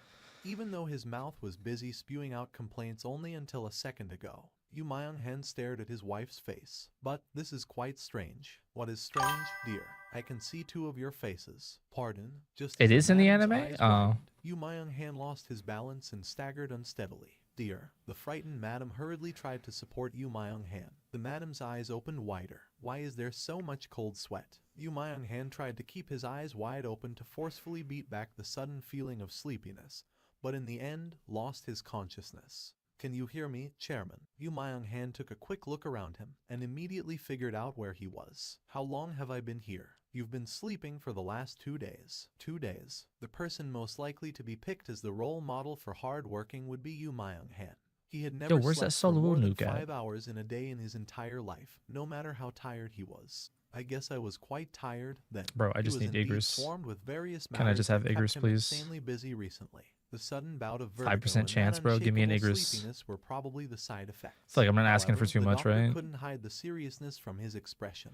Even though his mouth was busy spewing out complaints only until a second ago, Yu Myung-han stared at his wife's face. But this is quite strange. What is strange, dear? I can see 2 of your faces. Pardon? Just It as is in the madam's anime? eyes Oh. widened, Yu Myung-han lost his balance and staggered unsteadily. Dear, the frightened madam hurriedly tried to support Yu Myung-han. The madam's eyes opened wider. Why is there so much cold sweat? Yu Myung-han tried to keep his eyes wide open to forcefully beat back the sudden feeling of sleepiness, but in the end lost his consciousness. Can you hear me, Chairman? Yu Myung-han took a quick look around him and immediately figured out where he was. How long have I been here? You've been sleeping for the last 2 days. 2 days. The person most likely to be picked as the role model for hard working would be Yu Myung-han. He had never where's that slept for solo more than nuke at? 5 hours in a day in his entire life, no matter how tired he was. I guess I was quite tired then. Bro, I He just was need indeed Igris. swarmed with various Can I matters just have that kept Igris, him please? insanely busy recently. The sudden bout of 5% vertigo and chance, that bro. Give me an unshakable Igris. sleepiness were probably the side effects. It's like I'm not asking for However, too the much, doctor right? couldn't hide the seriousness from his expression.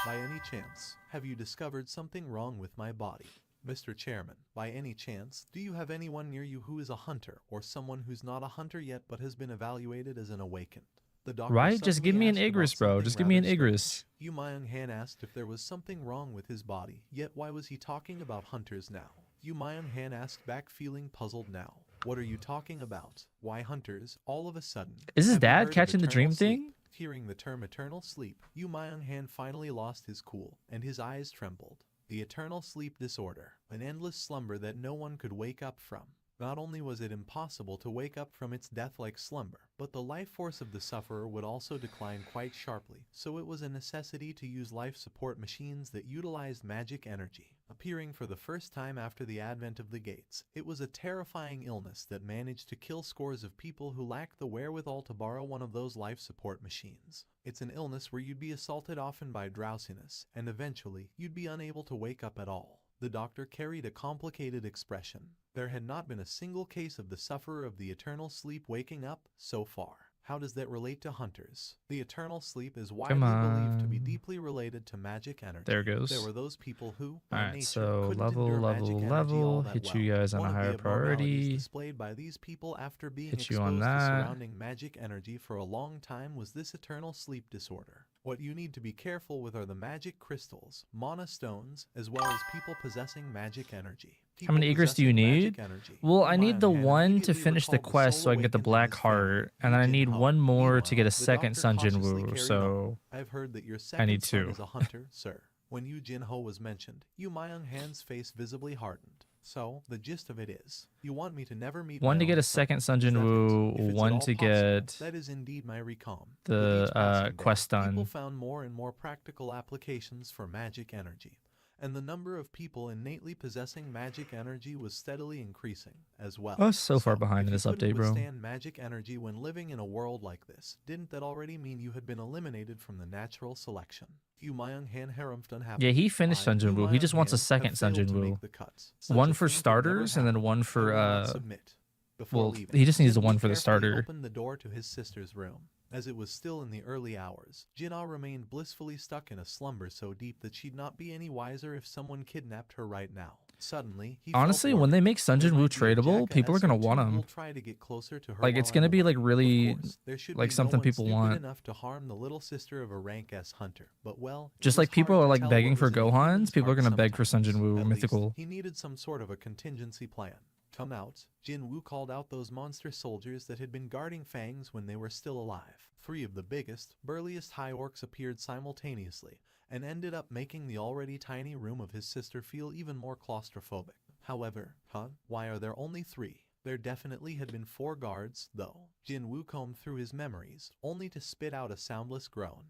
By any chance, have you discovered something wrong with my body? Mr. Chairman, by any chance, do you have anyone near you who is a hunter or someone who's not a hunter yet but has been evaluated as an awakened? The doctor Right? Just give suddenly me an asked about Igris, bro. something Just give me an rather Igris. strange. Yu Myung-han asked if there was something wrong with his body, yet why was he talking about hunters now? Yu Myung-han asked back, feeling puzzled now. What are you talking about? Why hunters, all of a sudden? Is his Have you heard dad of catching the eternal dream sleep? thing? Hearing the term eternal sleep, Yu Myung-han finally lost his cool, and his eyes trembled. The eternal sleep disorder, an endless slumber that no one could wake up from. Not only was it impossible to wake up from its death-like slumber, but the life force of the sufferer would also decline quite sharply, so it was a necessity to use life support machines that utilized magic energy. Appearing for the first time after the advent of the gates, it was a terrifying illness that managed to kill scores of people who lacked the wherewithal to borrow one of those life support machines. It's an illness where you'd be assaulted often by drowsiness, and eventually, you'd be unable to wake up at all. The doctor carried a complicated expression. There had not been a single case of the sufferer of the eternal sleep waking up so far. How does that relate to hunters? The eternal sleep is widely believed to be deeply related to magic energy. There it goes. There were those people who, by Alright, nature, so couldn't level, endure magic level, energy level. all that Hit well. you guys on One a of the higher abnormalities priority. displayed by these people after being Hit you exposed on to that. surrounding magic energy for a long time was this eternal sleep disorder. What you need to be careful with are the magic crystals, mana stones, as well as people possessing magic energy. How many Igris do you need? Well, I need the one to finish the quest so I can get the black heart, and then I need one more to get a second Sun Jin Woo, so I've heard that your I need second son two. is a hunter, sir. When Yu Jin-ho was mentioned, Yu Myung-han's face visibly hardened. So, the gist of it is, you want me to never meet one my to get own a son. second Sun Is Jin that it? Woo, If it's at one all to possible, get that is indeed my recom. the With each passing day, quest done. People found more and more practical applications for magic energy, and the number of people innately possessing magic energy was steadily increasing as well. I was so far behind if in this you couldn't update, bro. withstand magic energy when living in a world like this, didn't that already mean you had been eliminated from the natural selection? Yu Myung-han harumphed unhappily. Yeah, he finished Sun Jin Woo. He just wants a second Sun Jin Woo. One for starters and then one for well, he just needs the one for the starter. Opened the door to his sister's room. As it was still in the early hours, Jin-ah remained blissfully stuck in a slumber so deep that she'd not be any wiser if someone kidnapped her right now. Suddenly, he Honestly, felt when they worried. make Sun There Jin Woo might be a tradable, people are gonna jackass or want two him. who'll try to get closer to her Like, while it's gonna on be the like run. really Of course, there should like be something no one people stupid want. enough to harm the little sister of a rank S hunter. But well, it Just was like people hard are to like tell begging what for was in the Gohans, human's people are heart gonna beg for Sun sometimes. Jin Woo At least, mythical. he needed some sort of a contingency plan. Come out, Jin Woo called out those monster soldiers that had been guarding Fangs when they were still alive. 3 of the biggest, burliest high orcs appeared simultaneously, and ended up making the already tiny room of his sister feel even more claustrophobic. However, why are there only 3? There definitely had been 4 guards, though. Jin Woo combed through his memories, only to spit out a soundless groan.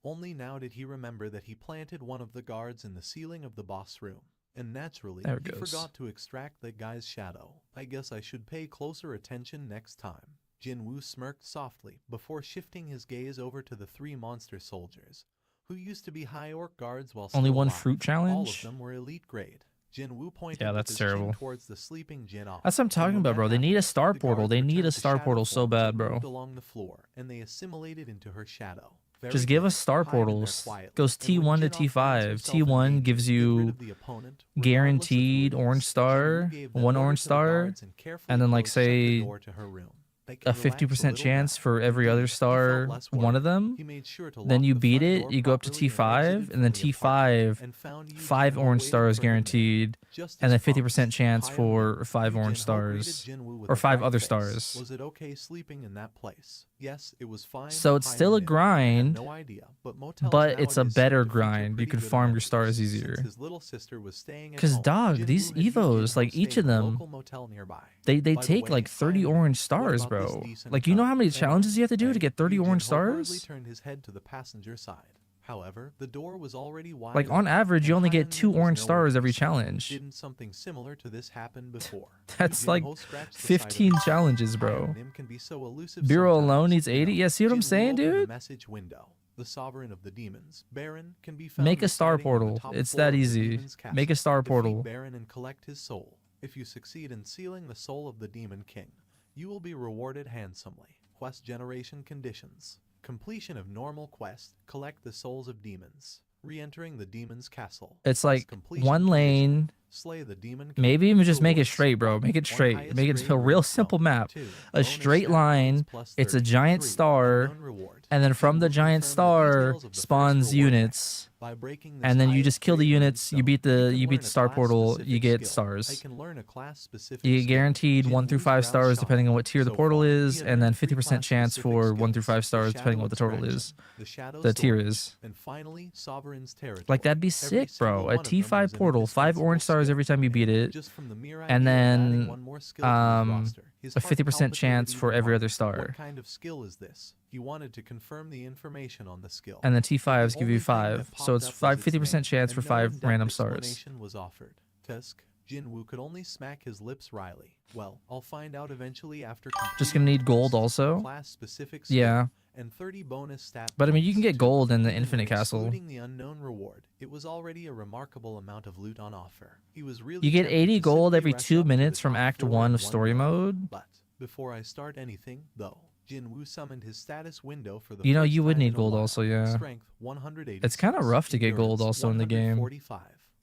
Only now did he remember that he planted one of the guards in the ceiling of the boss room. And naturally, There it he goes. forgot to extract that guy's shadow. I guess I should pay closer attention next time. Jin Woo smirked softly before shifting his gaze over to the 3 monster soldiers, who used to be high orc guards while Only still one alive. fruit All of challenge? them were elite grade. Jin Woo pointed Yeah, with that's his chin terrible. towards the sleeping Jin-ah. That's what I'm talking And when about, that bro. They need a happened, star the portal. guards They need returned a to star shadow portal so forms bad, and bro. moved along the floor, and they assimilated into her shadow. Very Just give good. us star Hide in there portals. quietly. Goes And when T1 to Jin-ah finds T5. herself in T1 danger, gives get rid you of the opponent, regardless of who guaranteed it orange is. Jin star, Woo gave that 1 order orange to the star, guards and carefully and then like closed shut the say door to her room. They a could relax 50% little chance now. for every other Indeed, he felt star, less one of worried. them. He made sure to Then lock you the beat front it, door you go up to properly and T5, exited and then from the apartment, T5, and found Yu 5 Jin-ho orange waiting stars for him there. guaranteed, Just and as then 50% promised, chance higher for than 5 Yu orange Jin-ho greeted stars. Jin Woo with Or a 5 frank other face. stars. Was it okay sleeping in that place? Yes, it was fine. So it's still a high and mid. I had grind, no idea, but motels but it's a nowadays seem better to feature grind. You pretty could good farm your amenities. stars Since easier. his little sister was staying at Cause home, dog, Jin these Woo had Yu evos, Jin-ho like each stay of in a them, local motel nearby. they By the take way, like 30 finally, orange what stars, about this bro. decent Like, you know how many Hey, challenges you have to do to hey, get 30 Yu orange Jin-ho hurriedly stars? turned his head to the passenger side. However, the door was already wide Like, on open, average, you and only get Hyun 2 was orange nowhere stars to be every seen. challenge. Didn't something similar to this happen before? That's Yu like Jin-ho scratched the side of 15 his challenges, chin. bro. Hyun can be so elusive Bureau sometimes, alone needs you 80. know. Yeah, see what I'm Jin Woo saying, opened the dude? message window. The sovereign of the demons, Baron, can be found Make a star residing on the portal. top It's floor that of the easy. demon's castle. Make a star Defeat portal. Baron and collect his soul. If you succeed in sealing the soul of the demon king, you will be rewarded handsomely. Quest generation conditions. Completion of normal quest, collect the souls of demons. Re-entering the demon's castle. It's Quest like completion one condition. lane, Slay the demon. Maybe even just Kill make it once. straight, bro. 1. Make it One straight. highest Make it grade a real rank simple bone. map. 2. A Bonus straight stat line. points plus It's a 30. giant 3. star. Unknown reward. And then from the Jinwoo giant confirmed the star details of the first spawns reward rank. units. By breaking this And then you just highest kill the grade units, you runestone, beat you the can you learn beat a the star portal, you class-specific get skill. I stars. can learn a class-specific You get skill. guaranteed 1 through Jinwoo's 5 ground stars shot. depending on what tier the So portal far, he is, had and then earned 3 50% chance class-specific for 1 through skills: 5 stars the depending on Shadow what the total Extraction, is. the Shadow The tier Storage, is. and finally Sovereign's Territory. Like that'd be Every sick, single bro. A one of them T5 was an portal, 5 orange indispensable stars skill. every time you beat And it, just from the mere and idea of adding then one more skill to his roster, his a heart 50% chance palpitated for even every other harder. star. What kind of skill is this? He wanted to confirm the information on the skill. And then But the T5s give you only thing that 5. So popped it's up was 5 its 50% name, chance for and no 5 in-depth random stars. explanation was offered. Tusk, Jinwoo could only smack his lips wryly. Well, I'll find out eventually after Just gonna need gold also. class-specific skill, Yeah. and 30 bonus stat But I mean, you points, can get too. gold in the Even Infinite when Castle. excluding the unknown reward, it was already a remarkable amount of loot on offer. He was really You get tempted 80 to gold simply every rush 2 up to the minutes from top Act floor 1 in of one story go. mode. But before I start anything, though, Jinwoo summoned his status window for the You know, first you would time need in a gold while. also, yeah. Strength 186. It's kind of rough to get gold Endurance, also in the game. 145.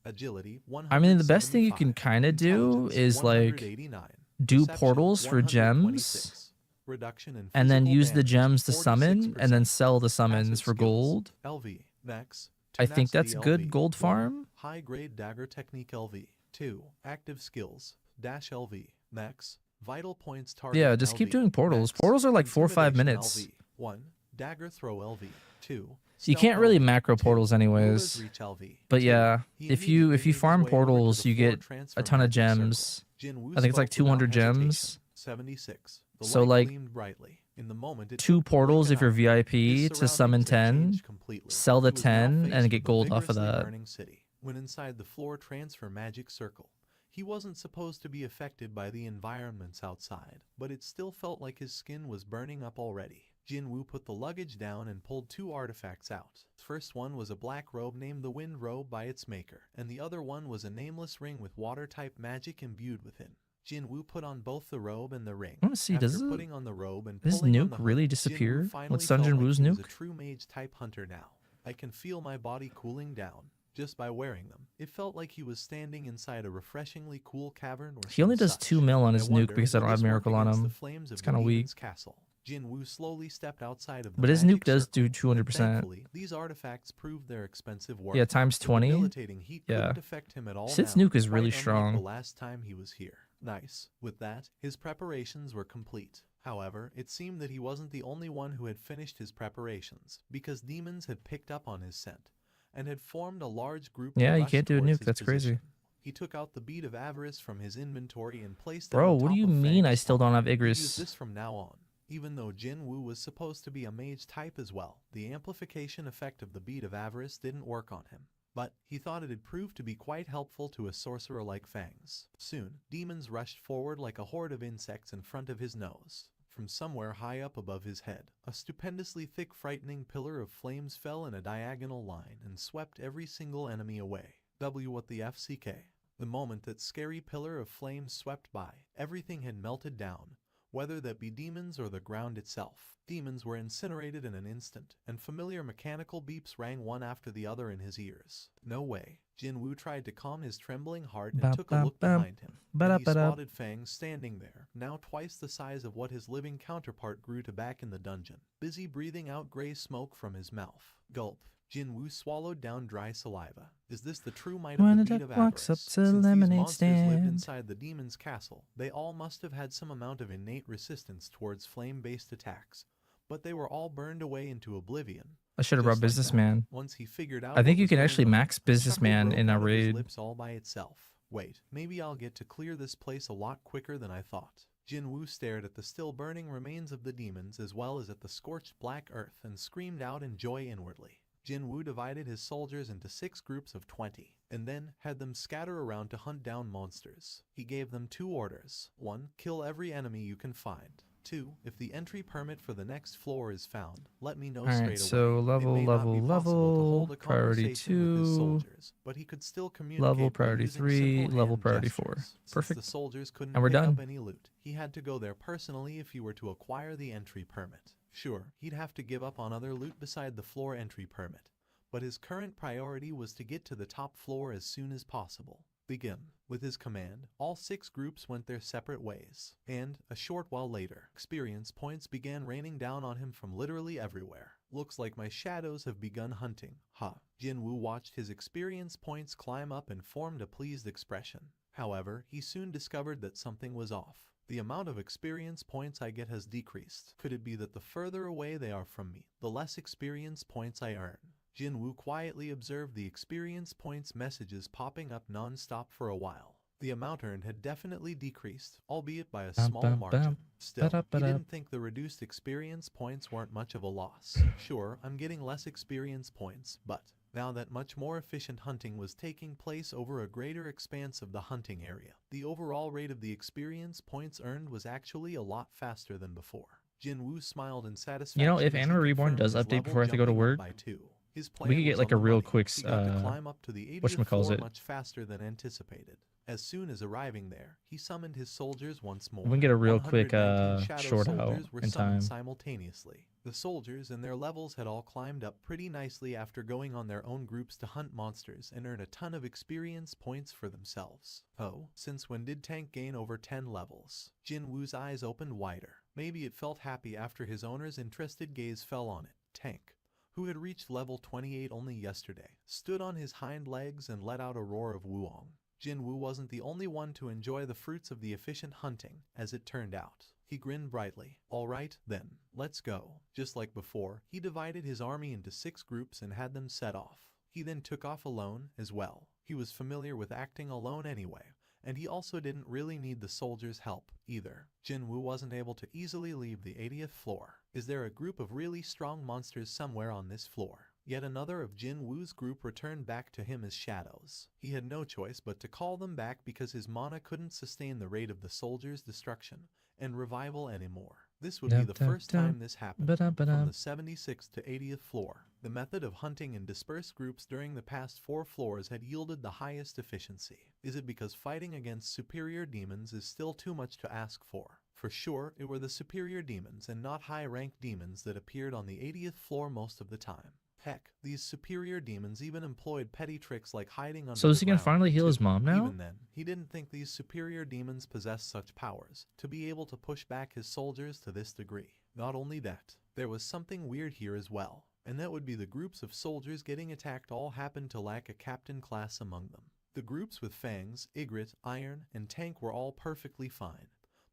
Agility I mean, the best thing you can 175. kind of do Intelligence, is like 189. do Perception, portals for gems 126. Reduction in and then physical use the damage, gems to summon and then 46%. sell the summons Passive for skills, gold. LV, Max, I think that's Tenacity good LV, gold 1. farm. High grade dagger technique LV. 2. Active skills, Dash LV, Max. Vital points target. Yeah, just keep LV, doing portals. Max. Portals are like 4 or 5 Intimidation minutes. LV, 1. Dagger throw LV. 2. You Stealth can't really LV, macro 2. portals Ruler's anyways. reach LV, But 2. yeah, He if you immediately made his farm way over to portals, the you floor get transfer a ton of magic circle. gems. Jinwoo I think it's like spoke without 200 gems. hesitation. 76. The So, light like, gleamed brightly. In the moment, it 2 took the blink portals of if you're an eye. VIP His to surroundings summon had 10, changed completely. sell the He was now 10, faced and with get a gold off of vigorously that. burning city. When inside the floor transfer magic circle, he wasn't supposed to be affected by the environments outside, but it still felt like his skin was burning up already. Jinwoo put the luggage down and pulled 2 artifacts out. The first one was a black robe named the Wind Robe by its maker, and the other one was a nameless ring with water-type magic imbued within. Jinwoo put on both the robe and the ring. I want to see, After does putting on the robe and this pulling on nuke the hood, really Jinwoo disappear? finally What's felt Dungeon like Wu's he was nuke? a true mage-type hunter now. I can feel my body cooling down just by wearing them. It felt like he was standing inside a refreshingly cool cavern or He only some does such. 2 mil on I his wonder, nuke because I don't will have this work Miracle on against him. the flames of It's the kind of weak. demon's castle? Jinwoo slowly stepped outside of the But his magic nuke does circle, do and 200%. thankfully, these artifacts proved their expensive worth. Yeah, times The 20. debilitating heat Yeah. couldn't affect him at all Sid's now, nuke is quite really unlike strong. the last time he was here. Nice. With that, his preparations were complete. However, it seemed that he wasn't the only one who had finished his preparations, because demons had picked up on his scent and had formed a large group to Yeah, you rush can't do a towards nuke. his That's crazy. position. He took out the bead of avarice from his inventory and placed it Bro, on what do top you of mean I Fang's still palm. don't have He'd use Igris? this from now on. Even though Jinwoo was supposed to be a mage type as well, the amplification effect of the bead of avarice didn't work on him. But he thought it'd prove to be quite helpful to a sorcerer like Fangs. Soon, demons rushed forward like a horde of insects in front of his nose. From somewhere high up above his head, a stupendously thick, frightening pillar of flames fell in a diagonal line and swept every single enemy away. What the FCK. The moment that scary pillar of flames swept by, everything had melted down, whether that be demons or the ground itself. Demons were incinerated in an instant, and familiar mechanical beeps rang one after the other in his ears. No way. Jinwoo tried to calm his trembling heart and took a look behind him. And he spotted Fang standing there, now twice the size of what his living counterpart grew to back in the dungeon, busy breathing out gray smoke from his mouth. Gulp. Jinwoo swallowed down dry saliva. Is this the true might of When the a bead duck of walks avarice? up to Since these lemonade monsters lived stand. inside the demon's castle, they all must have had some amount of innate resistance towards flame-based attacks. But they were all burned away into oblivion. I should have Just brought like Businessman. that, once he figured out I think what you was can going actually on, max a chuckle Businessman broke in a out of his raid. lips all by itself. Wait, maybe I'll get to clear this place a lot quicker than I thought. Jinwoo stared at the still burning remains of the demons as well as at the scorched black earth and screamed out in joy inwardly. Jinwoo divided his soldiers into 6 groups of 20, and then had them scatter around to hunt down monsters. He gave them 2 orders. 1. Kill every enemy you can find. 2. If the entry permit for the next floor is found, let me know straight away. Alright, so It level, may not be possible to hold a priority conversation with his 2, soldiers, but he could still communicate level, by priority using 3, simple level, hand priority gestures. 4. Since Perfect. the soldiers couldn't And we're pick done. up any loot, he had to go there personally if he were to acquire the entry permit. Sure, he'd have to give up on other loot beside the floor entry permit, but his current priority was to get to the top floor as soon as possible. Begin. With his command, all 6 groups went their separate ways, and, a short while later, experience points began raining down on him from literally everywhere. Looks like my shadows have begun hunting. Ha. Jinwoo watched his experience points climb up and formed a pleased expression. However, he soon discovered that something was off. The amount of experience points I get has decreased. Could it be that the further away they are from me, the less experience points I earn? Jinwoo quietly observed the experience points messages popping up non-stop for a while. The amount earned had definitely decreased, albeit by a small margin. Still, he didn't think the reduced experience points weren't much of a loss. Sure, I'm getting less experience points, but now that much more efficient hunting was taking place over a greater expanse of the hunting area, the overall rate of the experience points earned was actually a lot faster than before. Jinwoo smiled in satisfaction. You know, if as he Anime Reborn confirmed does his update level, before I have to go to jumping up work, by 2. His we plan could get was like on a the real money. quick He got to climb up to the 80th floor much faster than anticipated. As soon as arriving there, he summoned his soldiers once more. We can get a real quick 119 shadow short out soldiers were in summoned time. simultaneously. The soldiers and their levels had all climbed up pretty nicely after going on their own groups to hunt monsters and earn a ton of experience points for themselves. Oh, since when did Tank gain over 10 levels? Jinwoo's eyes opened wider. Maybe it felt happy after his owner's interested gaze fell on it. Tank, who had reached level 28 only yesterday, stood on his hind legs and let out a roar of wooong. Jinwoo wasn't the only one to enjoy the fruits of the efficient hunting, as it turned out. He grinned brightly. Alright, then, let's go. Just like before, he divided his army into 6 groups and had them set off. He then took off alone, as well. He was familiar with acting alone anyway, and he also didn't really need the soldiers' help, either. Jinwoo wasn't able to easily leave the 80th floor. Is there a group of really strong monsters somewhere on this floor? Yet another of Jinwoo's group returned back to him as shadows. He had no choice but to call them back because his mana couldn't sustain the rate of the soldiers' destruction and revival anymore. This would be the first time this happened. From the 76th to 80th floor, the method of hunting in dispersed groups during the past 4 floors had yielded the highest efficiency. Is it because fighting against superior demons is still too much to ask for? For sure, it were the superior demons and not high-ranked demons that appeared on the 80th floor most of the time. Heck, these superior demons even employed petty tricks like hiding under So is he gonna the ground, finally heal his too. mom now? Even then, he didn't think these superior demons possessed such powers to be able to push back his soldiers to this degree. Not only that, there was something weird here as well, and that would be the groups of soldiers getting attacked all happened to lack a captain class among them. The groups with Fangs, Ygritte, Iron, and Tank were all perfectly fine,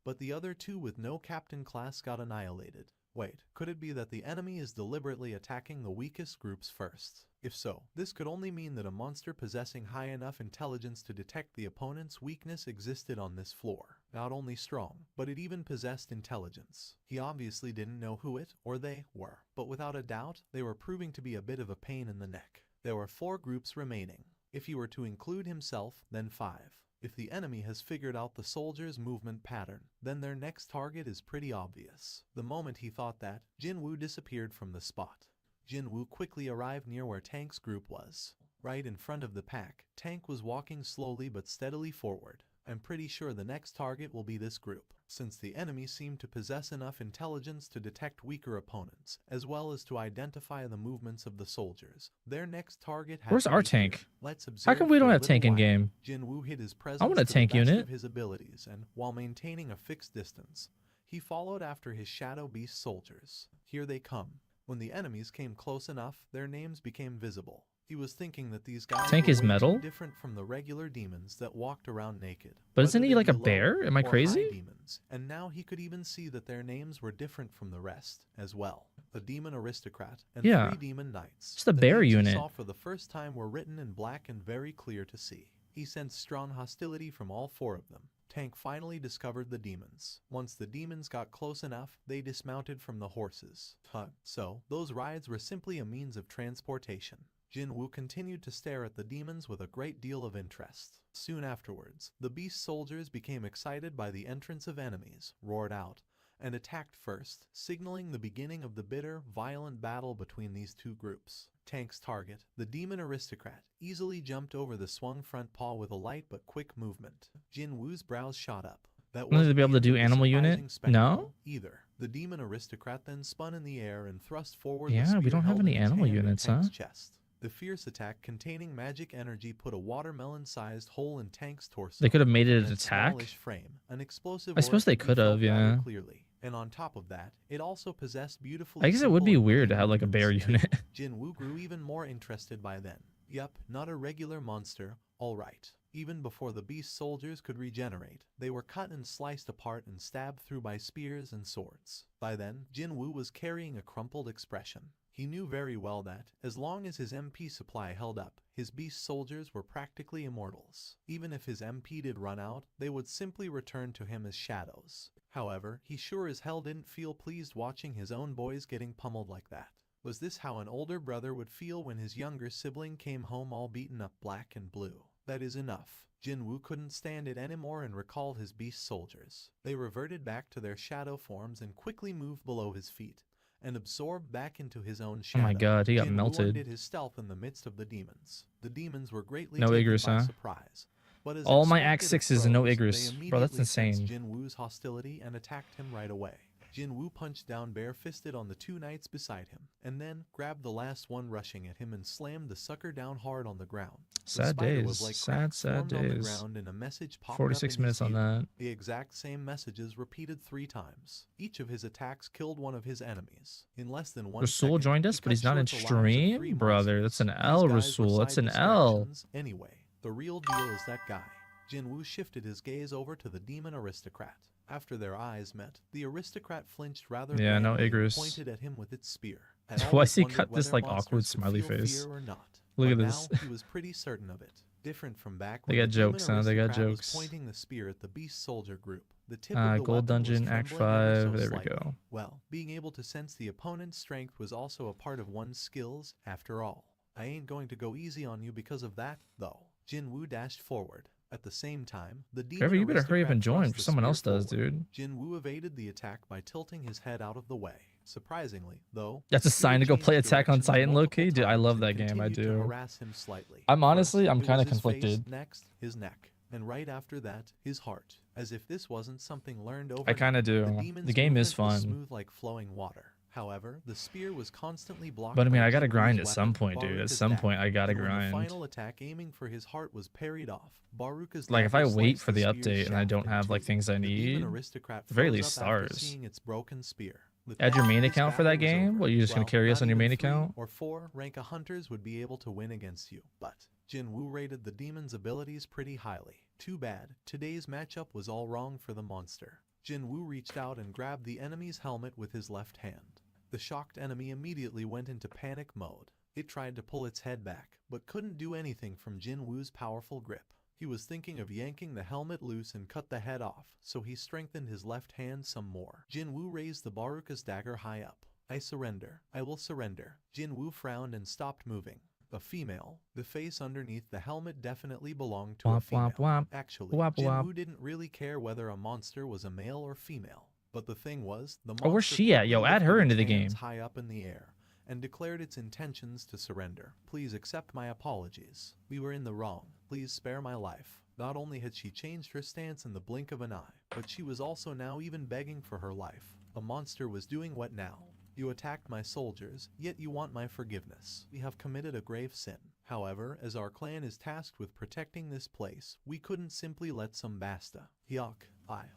but the other 2 with no captain class got annihilated. Wait, could it be that the enemy is deliberately attacking the weakest groups first? If so, this could only mean that a monster possessing high enough intelligence to detect the opponent's weakness existed on this floor. Not only strong, but it even possessed intelligence. He obviously didn't know who it or they were, but without a doubt, they were proving to be a bit of a pain in the neck. There were 4 groups remaining. If he were to include himself, then 5. If the enemy has figured out the soldiers' movement pattern, then their next target is pretty obvious. The moment he thought that, Jinwoo disappeared from the spot. Jinwoo quickly arrived near where Tank's group was. Right in front of the pack, Tank was walking slowly but steadily forward. I'm pretty sure the next target will be this group, since the enemy seemed to possess enough intelligence to detect weaker opponents, as well as to identify the movements of the soldiers. Their next target has Where's to our be tank? here. Let's observe How come we for don't a have little tank in while. game? Jinwoo hid his presence I want a to tank the best unit. of his abilities, and while maintaining a fixed distance, he followed after his shadow beast soldiers. Here they come. When the enemies came close enough, their names became visible. He was thinking that these guys Tank were is way metal? too different from the regular demons that walked around naked. But whether isn't he they like a be low bear? Am I or high crazy? demons. And now he could even see that their names were different from the rest as well. The demon aristocrat and Yeah. 3 demon knights. Just a The bear names unit. he saw for the first time were written in black and very clear to see. He sensed strong hostility from all 4 of them. Tank finally discovered the demons. Once the demons got close enough, they dismounted from the horses. So, those rides were simply a means of transportation. Jinwoo continued to stare at the demons with a great deal of interest. Soon afterwards, the beast soldiers became excited by the entrance of enemies, roared out, and attacked first, signaling the beginning of the bitter, violent battle between these 2 groups. Tank's target, the demon aristocrat, easily jumped over the swung front paw with a light but quick movement. Jinwoo's brows shot up. That Wouldn't they be able to do the animal unit? surprising spectacle No? either. The demon aristocrat then spun in the air and thrust forward Yeah, the we spear don't have held any in his animal hand in units, Tank's huh? chest. The fierce attack containing magic energy put a watermelon-sized hole in Tank's torso. They could have made it and an its attack. smallish frame, an explosive I suppose aura they be could have, felt rather yeah. clearly. And on top of that, it also possessed beautifully I guess it would simple be and weird to clean have like a bear movements. unit. Jinwoo grew even more interested by then. Yup, not a regular monster, alright. Even before the beast soldiers could regenerate, they were cut and sliced apart and stabbed through by spears and swords. By then, Jinwoo was carrying a crumpled expression. He knew very well that, as long as his MP supply held up, his beast soldiers were practically immortals. Even if his MP did run out, they would simply return to him as shadows. However, he sure as hell didn't feel pleased watching his own boys getting pummeled like that. Was this how an older brother would feel when his younger sibling came home all beaten up black and blue? That is enough. Jinwoo couldn't stand it anymore and recalled his beast soldiers. They reverted back to their shadow forms and quickly moved below his feet, and absorbed back into his own shadow. Oh my god, he got Jinwoo melted. undid his stealth in the midst of the demons. The demons were greatly No taken Igris, by huh? surprise. But as All my expected Act of 6s and no pros, Igris. they Bro, that's immediately sensed insane. Jinwoo's hostility and attacked him right away. Jinwoo punched down bare-fisted on the two knights beside him, and then grabbed the last one rushing at him and slammed the sucker down hard on the ground. The Sad spider days. was like Sad, crack sad formed on the days. ground and a message popped up 46 in minutes his on view. that. The exact same messages repeated 3 times. Each of his attacks killed one of his enemies. In less than 1 Rasul second, joined he us, but cut he's not in short the lives of 3 stream? Brother, that's an monsters. L, These guys were Rasul. That's side an L. distractions Anyway, the real deal is that guy. Jinwoo shifted his gaze over to the demon aristocrat. After their eyes met, the aristocrat flinched rather Yeah, no blandly and Igris. pointed at him with its spear. Why does he Wondered cut this, whether like, awkward monsters could smiley feel face? fear or not. Look But at this. now he was pretty certain of it. Different from back They when got the demon jokes, huh? They got aristocrat was jokes. pointing the spear at the beast soldier group. The tip of the Gold weapon was Dungeon, Act trembling ever 5. so There we slightly. go. Well, being able to sense the opponent's strength was also a part of one's skills, after all. I ain't going to go easy on you because of that, though. Jinwoo dashed forward. At the same time, the demon Trevor, you better hurry up and aristocrat join thrust before the someone spear else does, forward. dude. Jinwoo evaded the attack by tilting his head out of the way. Surprisingly, though, That's the a sign to spear go play changed Attack on directions Titan, multiple low-key? Dude, I times love and that game, I continued to do. harass him slightly. I'm honestly, First, I'm it was kinda his conflicted. face, next, his neck, and right after that, his heart. As if this wasn't something learned over. I kind of do. The game is fun. Smooth like flowing water. However, the spear was constantly blocked. But I mean, by I gotta Jinwoo's grind at weapon, some point, dude. At Baruka's some dagger. point, I gotta And when grind. the final attack aiming for his heart was parried off. Baruka's Like, if I dagger wait sliced for the spear's update and I shaft don't in have, like, two. things I The demon need, aristocrat at the very froze least, up after stars. seeing its broken spear. With Add your that, main his account for battle that was game? over. What, you just gonna Well, carry us not on your even main 3 account? or 4 rank a hunters would be able to win against you, but Jinwoo rated the demon's abilities pretty highly. Too bad, today's matchup was all wrong for the monster. Jinwoo reached out and grabbed the enemy's helmet with his left hand. The shocked enemy immediately went into panic mode. It tried to pull its head back, but couldn't do anything from Jinwoo's powerful grip. He was thinking of yanking the helmet loose and cut the head off, so he strengthened his left hand some more. Jinwoo raised the Baruka's dagger high up. I surrender. I will surrender. Jinwoo frowned and stopped moving. A female. The face underneath the helmet definitely belonged to a Womp, female. womp, womp. Actually, Womp, womp. Jinwoo didn't really care whether a monster was a male or female. But the thing was, the monster Oh, where's she at? Yo, quickly add her lifted into its the hands game. high up in the air and declared its intentions to surrender. Please accept my apologies. We were in the wrong. Please spare my life. Not only had she changed her stance in the blink of an eye, but she was also now even begging for her life. The monster was doing what now? You attacked my soldiers, yet you want my forgiveness. We have committed a grave sin. However, as our clan is tasked with protecting this place, we couldn't simply let some basta. Yuck.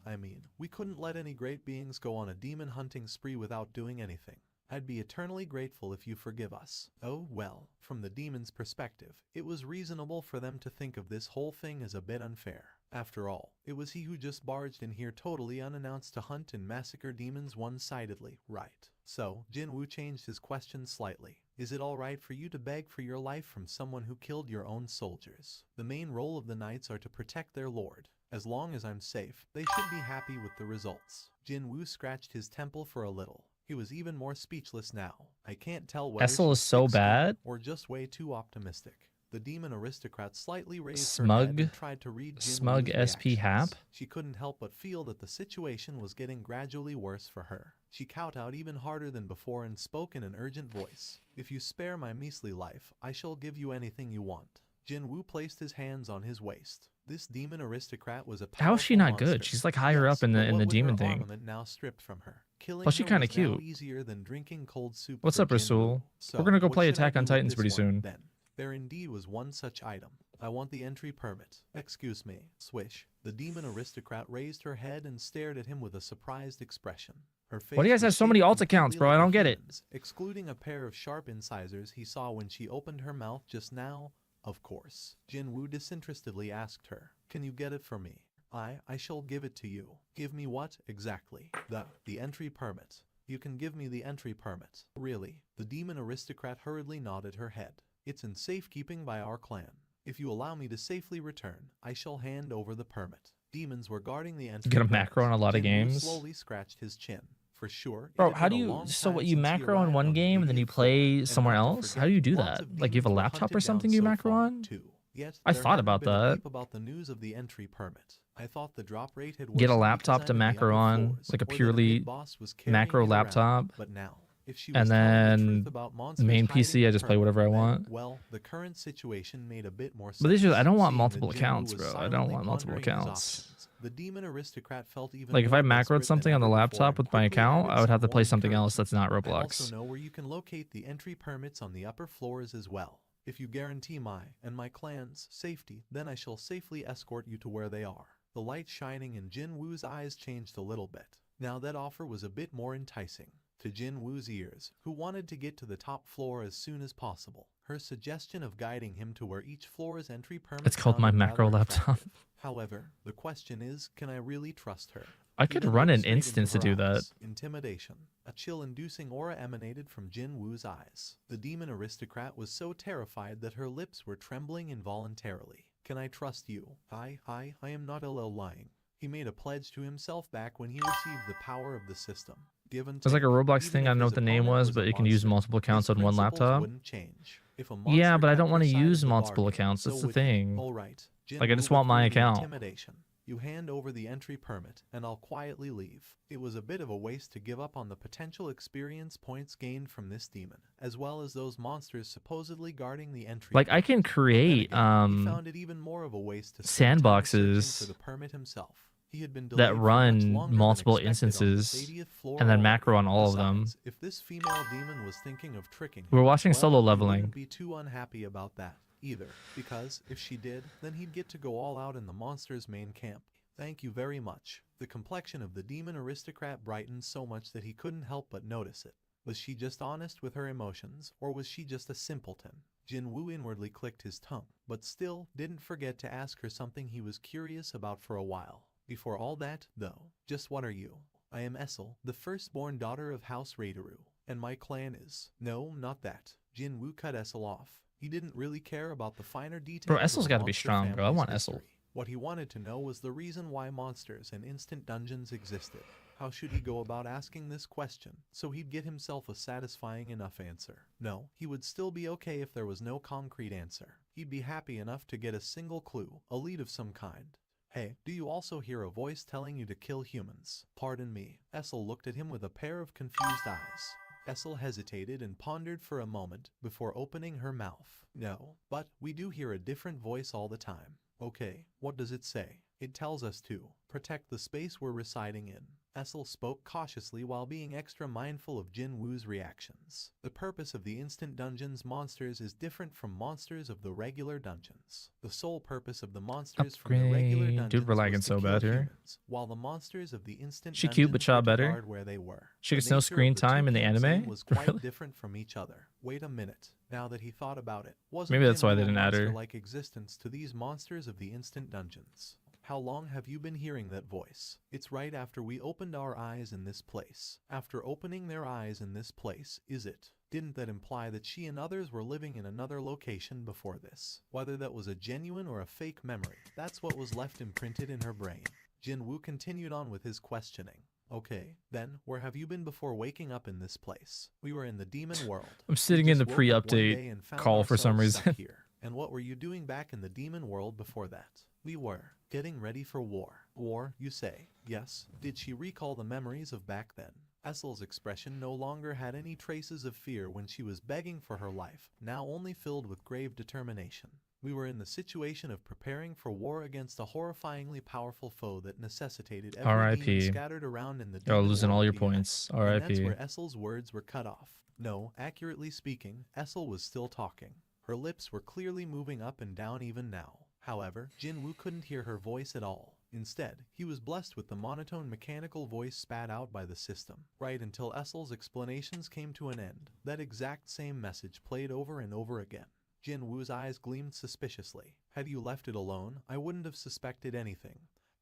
I mean, we couldn't let any great beings go on a demon hunting spree without doing anything. I'd be eternally grateful if you forgive us. Oh, well, from the demon's perspective, it was reasonable for them to think of this whole thing as a bit unfair. After all, it was he who just barged in here totally unannounced to hunt and massacre demons one-sidedly, right? So, Jinwoo changed his question slightly. Is it alright for you to beg for your life from someone who killed your own soldiers? The main role of the knights are to protect their lord. As long as I'm safe, they should be happy with the results. Jinwoo scratched his temple for a little. He was even more speechless now. I can't tell whether Essel is she's so thick-skinned bad. or just way too optimistic. The demon aristocrat slightly raised her Smug- head and tried to read Smug Jinwoo's SP Hap? reactions. She couldn't help but feel that the situation was getting gradually worse for her. She kowtowed even harder than before and spoke in an urgent voice. If you spare my measly life, I shall give you anything you want. Jinwoo placed his hands on his waist. This demon aristocrat was a How is she powerful not good? monster. She's like higher Yes, up in but the what with demon her thing. armament now stripped from her. Killing Plus, she her kinda was now cute. easier than drinking cold soup What's for up, Rasul? Jinwoo. So, We're gonna go what play should I Attack on do with Titans this pretty one, soon. then? There indeed was one such item. I want the entry permit. Excuse me. Swish. The demon aristocrat raised her head and stared at him with a surprised expression. Her face Why do you guys have was so many shaped alt accounts, completely bro? I like a don't get it. human's, excluding a pair of sharp incisors he saw when she opened her mouth just now. Of course. Jinwoo disinterestedly asked her, "Can you get it for me?" I shall give it to you. Give me what, exactly? The entry permit. You can give me the entry permit. Really? The demon aristocrat hurriedly nodded her head. It's in safekeeping by our clan. If you allow me to safely return, I shall hand over the permit. Demons were guarding the entry. Get a macro on a lot of Jinwoo games. slowly scratched his chin. For sure. Bro, how do you, so what, you macro on one game and then you play somewhere else? How do you do that? Like you have a laptop or something you macro on? Yet, I there thought hadn't about been a that. peep about the news of the entry permit. I thought the drop rate had Get a worsened laptop because to I'm in the macro upper on, floors, like a or that purely mid-boss was carrying macro it around. laptop. But now, if she And was telling the then truth about monsters main hiding PC, I the just play permit, whatever I then, want. well, the current situation made a bit more sense. But the issue is I don't want Seeing that multiple Jinwoo accounts, was bro. I don't silently want multiple pondering his accounts. options, the demon aristocrat felt even Like if more I macroed desperate something than on the ever before laptop and with my quickly account, added I would some have to more play something else encouragement. that's not I also Roblox. know where you can locate the entry permits on the upper floors as well. If you guarantee my and my clan's safety, then I shall safely escort you to where they are. The light shining in Jinwoo's eyes changed a little bit. Now that offer was a bit more enticing to Jinwoo's ears, who wanted to get to the top floor as soon as possible. Her suggestion of guiding him to where each floor's entry permit It's called my sounded macro rather laptop. attractive. However, the question is, can I really trust her? I He could then run looked an straight into instance to her do that. eyes. Intimidation. A chill-inducing aura emanated from Jinwoo's eyes. The demon aristocrat was so terrified that her lips were trembling involuntarily. Can I trust you? I am not lying. He made a pledge to himself back when he received the power of the system. Give and It's like a take. Roblox Even thing. if I don't know his what the name opponent was, was but a you can use monster, multiple accounts his on one principles laptop. wouldn't change. If a Yeah, monster but I kept don't want her to side of use the multiple bargain, accounts. so That's the would he. thing. All right. Like, I just Jinwoo want my withdrew the account. Intimidation. You hand over the entry permit, and I'll quietly leave. It was a bit of a waste to give up on the potential experience points gained from this demon, as well as those monsters supposedly guarding the entry. Like I can permit. But then create again, he found it even more of a waste to spend time searching for sandboxes the permit himself. He had been that delayed for much run longer than multiple expected on the instances 80th floor and then already. macro on all of them. Besides, if this female demon was thinking of tricking him, We're watching well, solo he leveling. wouldn't be too unhappy about that either, because if she did, then he'd get to go all out in the monster's main camp. Thank you very much. The complexion of the demon aristocrat brightened so much that he couldn't help but notice it. Was she just honest with her emotions, or was she just a simpleton? Jinwoo inwardly clicked his tongue, but still didn't forget to ask her something he was curious about for a while. Before all that, though, just what are you? I am Essel, the firstborn daughter of House Raideru, and my clan is... No, not that. Jinwoo cut Essel off. He didn't really care about the finer details. Bro, of Essel's the got to be monster strong, bro. I family's want history. Essel. What he wanted to know was the reason why monsters and instant dungeons existed. How should he go about asking this question so he'd get himself a satisfying enough answer? No, he would still be okay if there was no concrete answer. He'd be happy enough to get a single clue, a lead of some kind. Hey, do you also hear a voice telling you to kill humans? Pardon me. Essel looked at him with a pair of confused eyes. Essel hesitated and pondered for a moment before opening her mouth. No, but we do hear a different voice all the time. Okay, what does it say? It tells us to protect the space we're residing in. Essel spoke cautiously while being extra mindful of Jinwoo's reactions. The purpose of the instant dungeon's monsters is different from monsters of the regular dungeons. The sole purpose of the monsters from the regular Upgrade. dungeons Dude, we're lagging was to so kill bad here. humans, while the monsters of the instant She cute, but dungeons Cha were to better. guard where they were. She The gets no nature of screen the two time in the camps anime? was quite Really? different from each other. Wait a minute. Now that he thought about it, wasn't Maybe that's why Jinwoo they a didn't add her. monster-like existence to these monsters of the instant dungeons? How long have you been hearing that voice? It's right after we opened our eyes in this place. After opening their eyes in this place, is it? Didn't that imply that she and others were living in another location before this? Whether that was a genuine or a fake memory, that's what was left imprinted in her brain. Jinwoo continued on with his questioning. Okay, then, where have you been before waking up in this place? We were in the demon world. I'm We sitting in just the woke up one pre-update day and found call for some ourselves stuck reason. here. And what were you doing back in the demon world before that? We were getting ready for war. War, you say? Yes. Did she recall the memories of back then? Essel's expression no longer had any traces of fear when she was begging for her life, now only filled with grave determination. We were in the situation of preparing for war against a horrifyingly powerful foe that necessitated every R.I.P. demon scattered around in the You're demon losing world all your to unite. points. And that's R.I.P. where Essel's words were cut off. No, accurately speaking, Essel was still talking. Her lips were clearly moving up and down even now. However, Jinwoo couldn't hear her voice at all. Instead, he was blessed with the monotone mechanical voice spat out by the system. Right until Essel's explanations came to an end, that exact same message played over and over again. Jinwoo's eyes gleamed suspiciously. Had you left it alone, I wouldn't have suspected anything.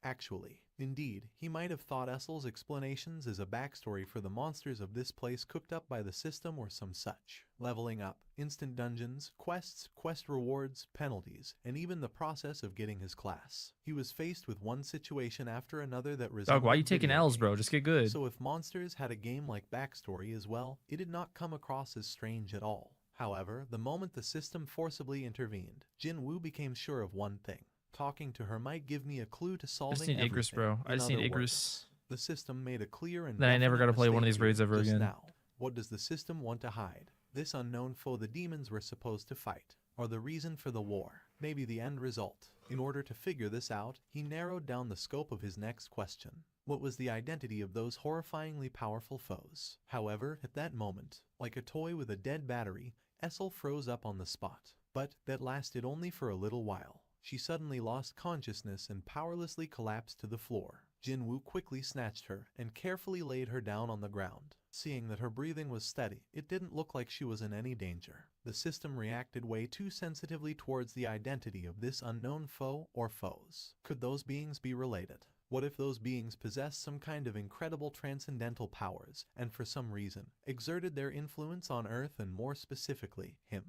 Actually, indeed, he might have thought Essel's explanations as a backstory for the monsters of this place cooked up by the system or some such. Leveling up, instant dungeons, quests, quest rewards, penalties, and even the process of getting his class. He was faced with one situation after another that resembled Dog, why you taking video L's, bro? games. Just get good. So if monsters had a game-like backstory as well, it did not come across as strange at all. However, the moment the system forcibly intervened, Jinwoo became sure of one thing. Talking to her might give me a clue to I solving just need everything. Icarus, bro. I In just need other Icarus. words, the system made a clear and Then I never definite got to play one of mistake these raids here ever just again. now. What does the system want to hide? This unknown foe the demons were supposed to fight, or the reason for the war, maybe the end result. In order to figure this out, he narrowed down the scope of his next question. What was the identity of those horrifyingly powerful foes? However, at that moment, like a toy with a dead battery, Essel froze up on the spot. But that lasted only for a little while. She suddenly lost consciousness and powerlessly collapsed to the floor. Jinwoo quickly snatched her and carefully laid her down on the ground. Seeing that her breathing was steady, it didn't look like she was in any danger. The system reacted way too sensitively towards the identity of this unknown foe or foes. Could those beings be related? What if those beings possessed some kind of incredible transcendental powers and for some reason exerted their influence on Earth and more specifically, him?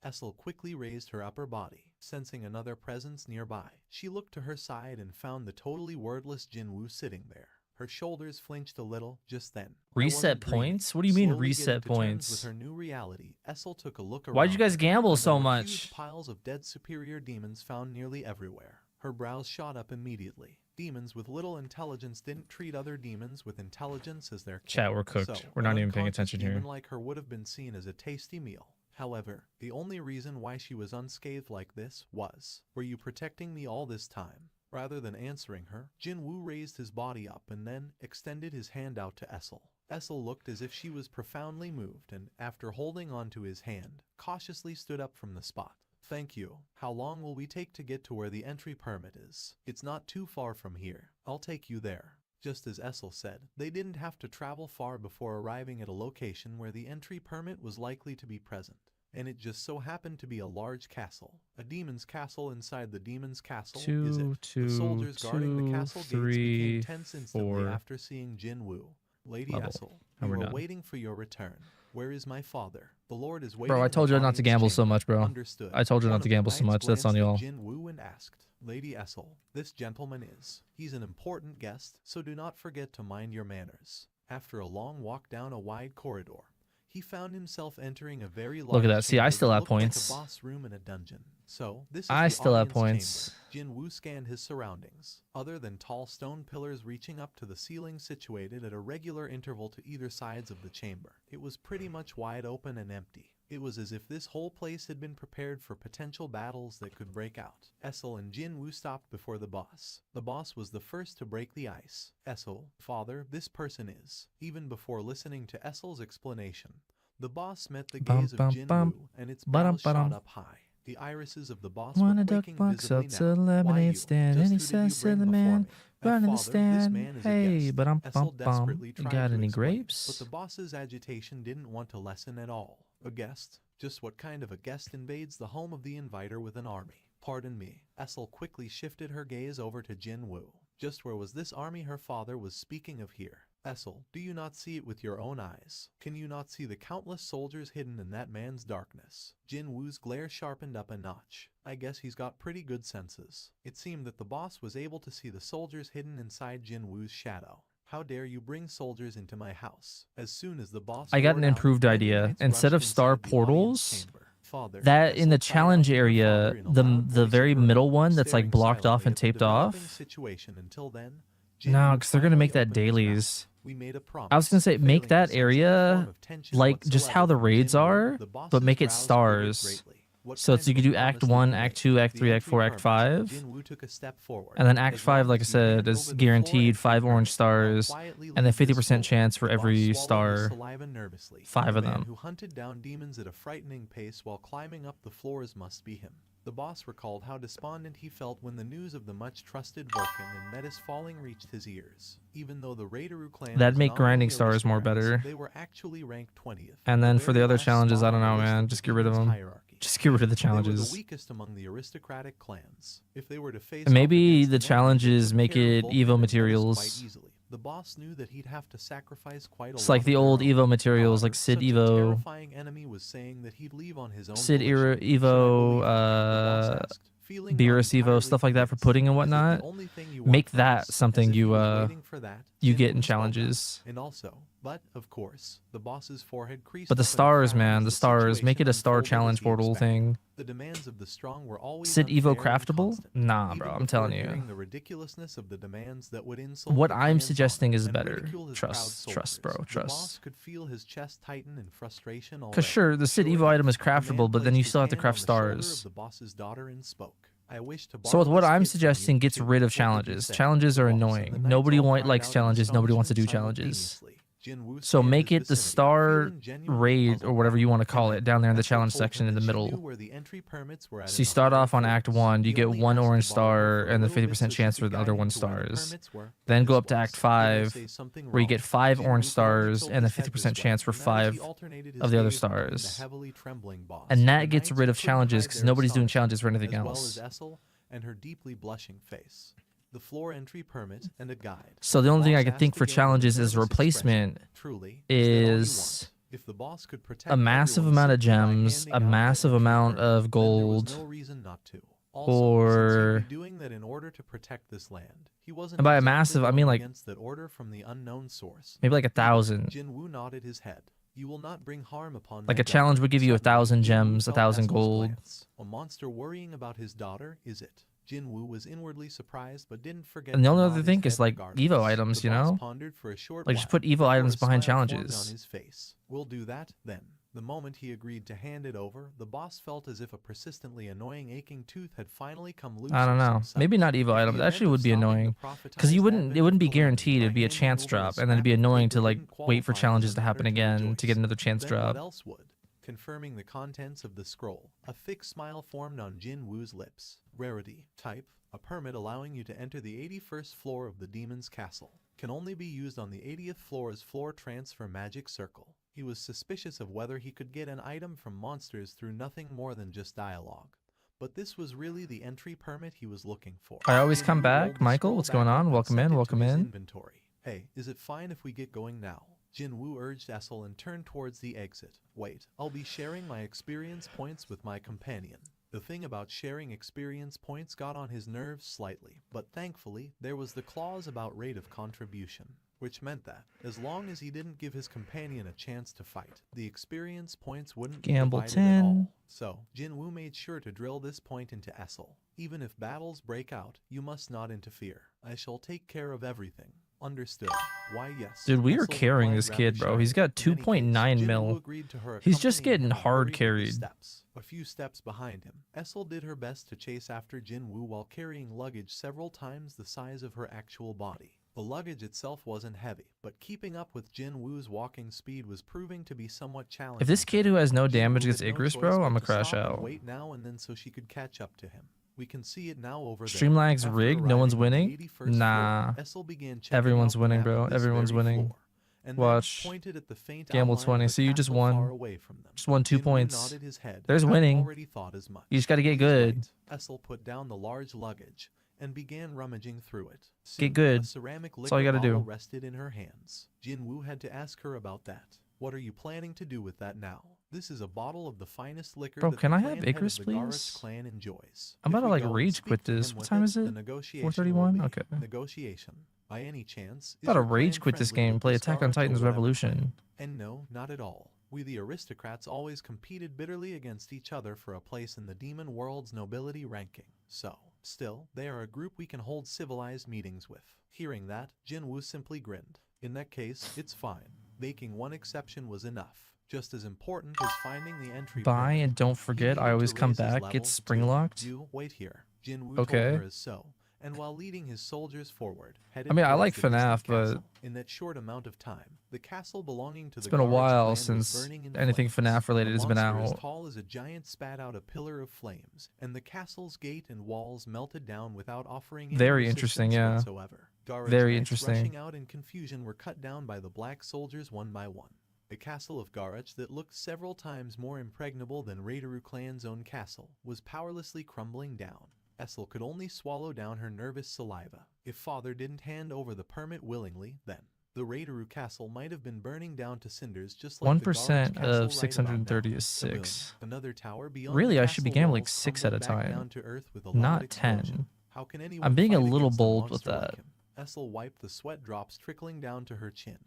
Essel quickly raised her upper body, sensing another presence nearby. She looked to her side and found the totally wordless Jinwoo sitting there. Her shoulders flinched a little just then. Reset points? What do you mean Slowly reset getting to terms points? With her new reality, Essel took a look around. Why'd you guys her, gamble and so there were much? huge piles of dead superior demons found nearly everywhere. Her brows shot up immediately. Demons with little intelligence didn't treat other demons with intelligence as their kin. Chat, we're cooked. So, We're not an even paying unconscious attention here. demon like her would have been seen as a tasty meal. However, the only reason why she was unscathed like this was, were you protecting me all this time? Rather than answering her, Jinwoo raised his body up and then extended his hand out to Essel. Essel looked as if she was profoundly moved and, after holding onto his hand, cautiously stood up from the spot. Thank you. How long will we take to get to where the entry permit is? It's not too far from here. I'll take you there. Just as Essel said, they didn't have to travel far before arriving at a location where the entry permit was likely to be present. And it just so happened to be a large castle. A demon's castle inside the demon's castle, is it? The soldiers guarding the castle gates became tense instantly after seeing Jinwoo. Lady Essel, we were waiting for your return. Where is my father? The Lord is waiting. Bro, I told you not to gamble so much, bro. Understood. I told you not to gamble so much. That's on y'all. Jinwoo and asked, Lady Essel, this gentleman is. He's an important guest, so do not forget to mind your manners. After a long walk down a wide corridor, he found himself entering a very large Look at that. See, I still have looked like points. a boss room in a dungeon. So, this is I the still have audience points. chamber. Jinwoo scanned his surroundings. Other than tall stone pillars reaching up to the ceiling situated at a regular interval to either sides of the chamber, it was pretty much wide open and empty. It was as if this whole place had been prepared for potential battles that could break out. Essel and Jinwoo stopped before the boss. The boss was the first to break the ice. Essel, father, this person is. Even before listening to Essel's explanation, the boss met the gaze of Jinwoo, and its brows shot up high. The irises of the boss were quaking visibly now. Why you? Just who did you bring before me? Running the Father, this man stand. is a Hey, guest. but I'm Essel desperately You tried got to any explain, grapes? But the boss's agitation didn't want to lessen at all. A guest? Just what kind of a guest invades the home of the inviter with an army? Pardon me. Essel quickly shifted her gaze over to Jinwoo. Just where was this army her father was speaking of here? Essel, do you not see it with your own eyes? Can you not see the countless soldiers hidden in that man's darkness? Jinwoo's glare sharpened up a notch. I guess he's got pretty good senses. It seemed that the boss was able to see the soldiers hidden inside Jinwoo's shadow. How dare you bring soldiers into my house? As soon as the boss I got an roared out, improved many idea. knights Instead rushed of star inside the audience portals, chamber. Father, that in the Essel cried out challenge to her area, father in a loud the voice very of her middle own, one that's like staring blocked off silently and at the taped developing off. situation. Until then, No, Jinwoo because they're gonna finally make that opened his mouth. dailies. We made a promise. I was gonna say, make Failing that to sense any form area of tension like just how whatsoever the from raids Jinwoo, are, the but boss's make it brows furrowed stars. greatly. What So kind you of could a do Act promise did 1, he Act make? 2, Act The 3, Act entry 4, Act permit. 5. Jinwoo took a step forward. And then Act As 5, long like I as you hand said, is over the floor guaranteed entry 5 orange permit, I'll stars quietly and then leave this 50% floor. chance for The boss every swallowed his star. saliva nervously. 5 The of man them. who hunted down demons at a frightening pace while climbing up the floors must be him. The boss recalled how despondent he felt when the news of the much-trusted Vulcan and Metis falling reached his ears. Even though the Raideru clan That'd was make grinding nominally stars more aristocrats, better. they were actually ranked 20th. And then for the very other last challenges, spot I don't on the know, list man. of Just the get rid of demons' them. hierarchy. Just get rid of the They were the challenges. weakest among the aristocratic clans. If they were to face And off maybe against the an enemy that challenges took make care of it Vulcan Evo and Metis quite materials. easily, the boss knew that he'd have to sacrifice quite a It's lot like of the their old own. Evo materials, like However, Sid such a Evo. terrifying enemy was saying that he'd leave on his own Sid volition. Evo, Should I believe him? The boss asked, feeling not Beerus Evo, entirely stuff like that for convinced. pudding and Is it whatnot. the only thing you want Make from that us? something As if he you was waiting for that, you get Jinwoo in spoke up. challenges. And also, but of course, the boss's forehead creased But the up in a stars, frown man, as the the stars. Make situation it a star unfolded as challenge he portal expected. thing. The demands of the strong were always Sid Evo unfair and craftable? constant. Nah, Even bro, I'm before telling you. hearing the ridiculousness of the demands that would insult What the I'm clan's suggesting honor is and better. ridicule his proud Trust, bro, soldiers, the boss trust. could feel his chest tighten in frustration already. Cause sure, the Sid Sure Evo enough, item is the man craftable, but then placed you his still have to hand craft on the shoulder of stars. the boss's daughter and spoke. I wish to So with borrow what this I'm kid from suggesting you, gets too. rid of What did you challenges. say? Challenges The are boss and the annoying. knights Nobody all cried likes out in challenges. Nobody wants to do astonishment challenges. simultaneously. Jinwoo So scanned make his it the vicinity, star feeling genuinely raid puzzled or whatever now. you want to call And it down there in the Ethel challenge told him section in the that she middle. knew where the entry permits were at So in you the start higher off on Act floors. 1, you He get only 1 asked to orange borrow her star for a and the little bit 50% so she chance for could the guide other him 1 to where the stars. permits were. Then But go this up to Act was, did I 5 say something where you wrong? get 5 Jinwoo orange could only stars tilt and a his head 50% this way, chance for and as he 5 alternated his of the other gaze between the stars. heavily trembling boss And that the gets knights rid of couldn't challenges hide because their nobody's doing astonishment, challenges for anything as well as else. Essel and her deeply blushing face. The floor entry permit and a guide. So the only thing boss I can asked think for again with a challenges as a nervous expression. replacement Truly, is that all you want? is If the boss could protect a massive everyone amount of simply by gems, handing a out the massive entry amount permit, of then there was gold, no reason not to. Also, since he'd or be doing that in order to protect this land, he wasn't and by a exactly massive, I going mean like against that order from the unknown source. maybe like 1,000. Jinwoo nodded his head. You will not bring harm upon Like my a challenge daughter. would give you Suddenly, 1,000 Jinwoo gems, felt 1,000 Essel's gold. glance. A monster worrying about his daughter, is it? Jinwoo was inwardly surprised, but didn't forget And the to only nod other his thing head is like regardless. Evo items, The you boss know? pondered for a short Like just while put Evo before items a behind smile formed challenges. on his face. We'll do that then. The moment he agreed to hand it over, the boss felt as if a persistently annoying aching tooth had finally come loose. I don't of know. some Maybe sort. not Evo If the items. That event actually of would be stopping the annoying. Because prophetized it advent wouldn't of be calamity guaranteed. by It'd be a handing chance over drop, a and then it'd be scrap of annoying to paper like didn't wait for qualify as challenges a to happen matter again to rejoice. get another chance Then drop. what else would? Confirming the contents of the scroll, a thick smile formed on Jinwoo's lips. Rarity, type, a permit allowing you to enter the 81st floor of the demon's castle. Can only be used on the 80th floor's floor transfer magic circle. He was suspicious of whether he could get an item from monsters through nothing more than just dialogue. But this was really the entry permit he was looking for. I always come Jinwoo back. rolled the Michael, scroll what's going back up on? and Welcome sent in, it to welcome his in. inventory. Hey, is it fine if we get going now? Jinwoo urged Essel and turned towards the exit. Wait, I'll be sharing my experience points with my companion. The thing about sharing experience points got on his nerves slightly, but thankfully, there was the clause about rate of contribution, which meant that, as long as he didn't give his companion a chance to fight, the experience points wouldn't be Gamble divided at 10. all. So, Jinwoo made sure to drill this point into Essel. Even if battles break out, you must not interfere. I shall take care of everything. Understood. Why, yes. Dude, we are Essel carrying replied this rather kid, bro. shyly. He's got In any case, 2.9 Jinwoo mil. agreed to her He's just accompanying getting him and hard hurried with carried. his steps. A few steps behind him, Essel did her best to chase after Jinwoo while carrying luggage several times the size of her actual body. The luggage itself wasn't heavy, but keeping up with Jinwoo's walking speed was proving to be somewhat challenging. If this kid who has no damage Jinwoo gets had no Icarus, choice bro, but I'm gonna to crash stop and out. wait now and then so she could catch up to him. We can see it now over there. Streamlag's After rigged? No arriving one's on the winning? 81st Nah. floor, Essel began checking Everyone's out the winning, map bro. of this Everyone's very winning. floor, and Watch. then pointed at the faint Gamble outline 20. of a So you just castle won. far away from them. Just won 2 Jinwoo points. nodded his head, There's having winning. already thought as much. You just gotta get He's good. right. Essel put down the large luggage and began rummaging through it. Get Soon, good. A ceramic That's all you liquor gotta do. bottle rested in her hands. Jinwoo had to ask her about that. What are you planning to do with that now? This is a bottle of the finest liquor Bro, that can the I clan have head of Icarus, the Garrus please? clan enjoys. I'm If about to we like go and rage speak quit to him this. What with time it, is the it? negotiation will 4:31? be Okay. Negotiation. By any chance, is About to your clan rage quit this friendly game. with Play the Attack on Scarlet Titans or whatever Revolution. clan? And no, not at all. We the aristocrats always competed bitterly against each other for a place in the demon world's nobility ranking. So, still, they are a group we can hold civilized meetings with. Hearing that, Jinwoo simply grinned. In that case, it's fine. Making one exception was enough. Just as important as finding the entry Buy permit, and don't he forget, I needed always to come raise his back. level Get spring too. locked. You wait here. Jinwoo Okay. told her as so, and while leading his soldiers forward, headed I mean, I towards like the distant FNAF, but castle. In that short amount of time, the castle belonging to it's the been a Garage while clan was since burning in anything flames. FNAF related A has been monster as out. tall as a giant spat out a pillar of flames, and the castle's gate and walls melted down without offering any Very interesting, resistance yeah. whatsoever. Garage Very knights interesting. rushing out in confusion were cut down by the black soldiers one by one. The castle of Garage that looked several times more impregnable than Raideru clan's own castle was powerlessly crumbling down. Essel could only swallow down her nervous saliva. If father didn't hand over the permit willingly, then the Raideru castle might have been burning down to cinders just like the Garage 1% castle of right 630 about is now. Kaboom. 6. Another tower beyond Really, the I should be castle gambling walls 6 at a crumbled back time, down to earth with a loud not explosion. 10. How can anyone I'm being a fight little against bold with monster like that. him? Essel wiped the sweat drops trickling down to her chin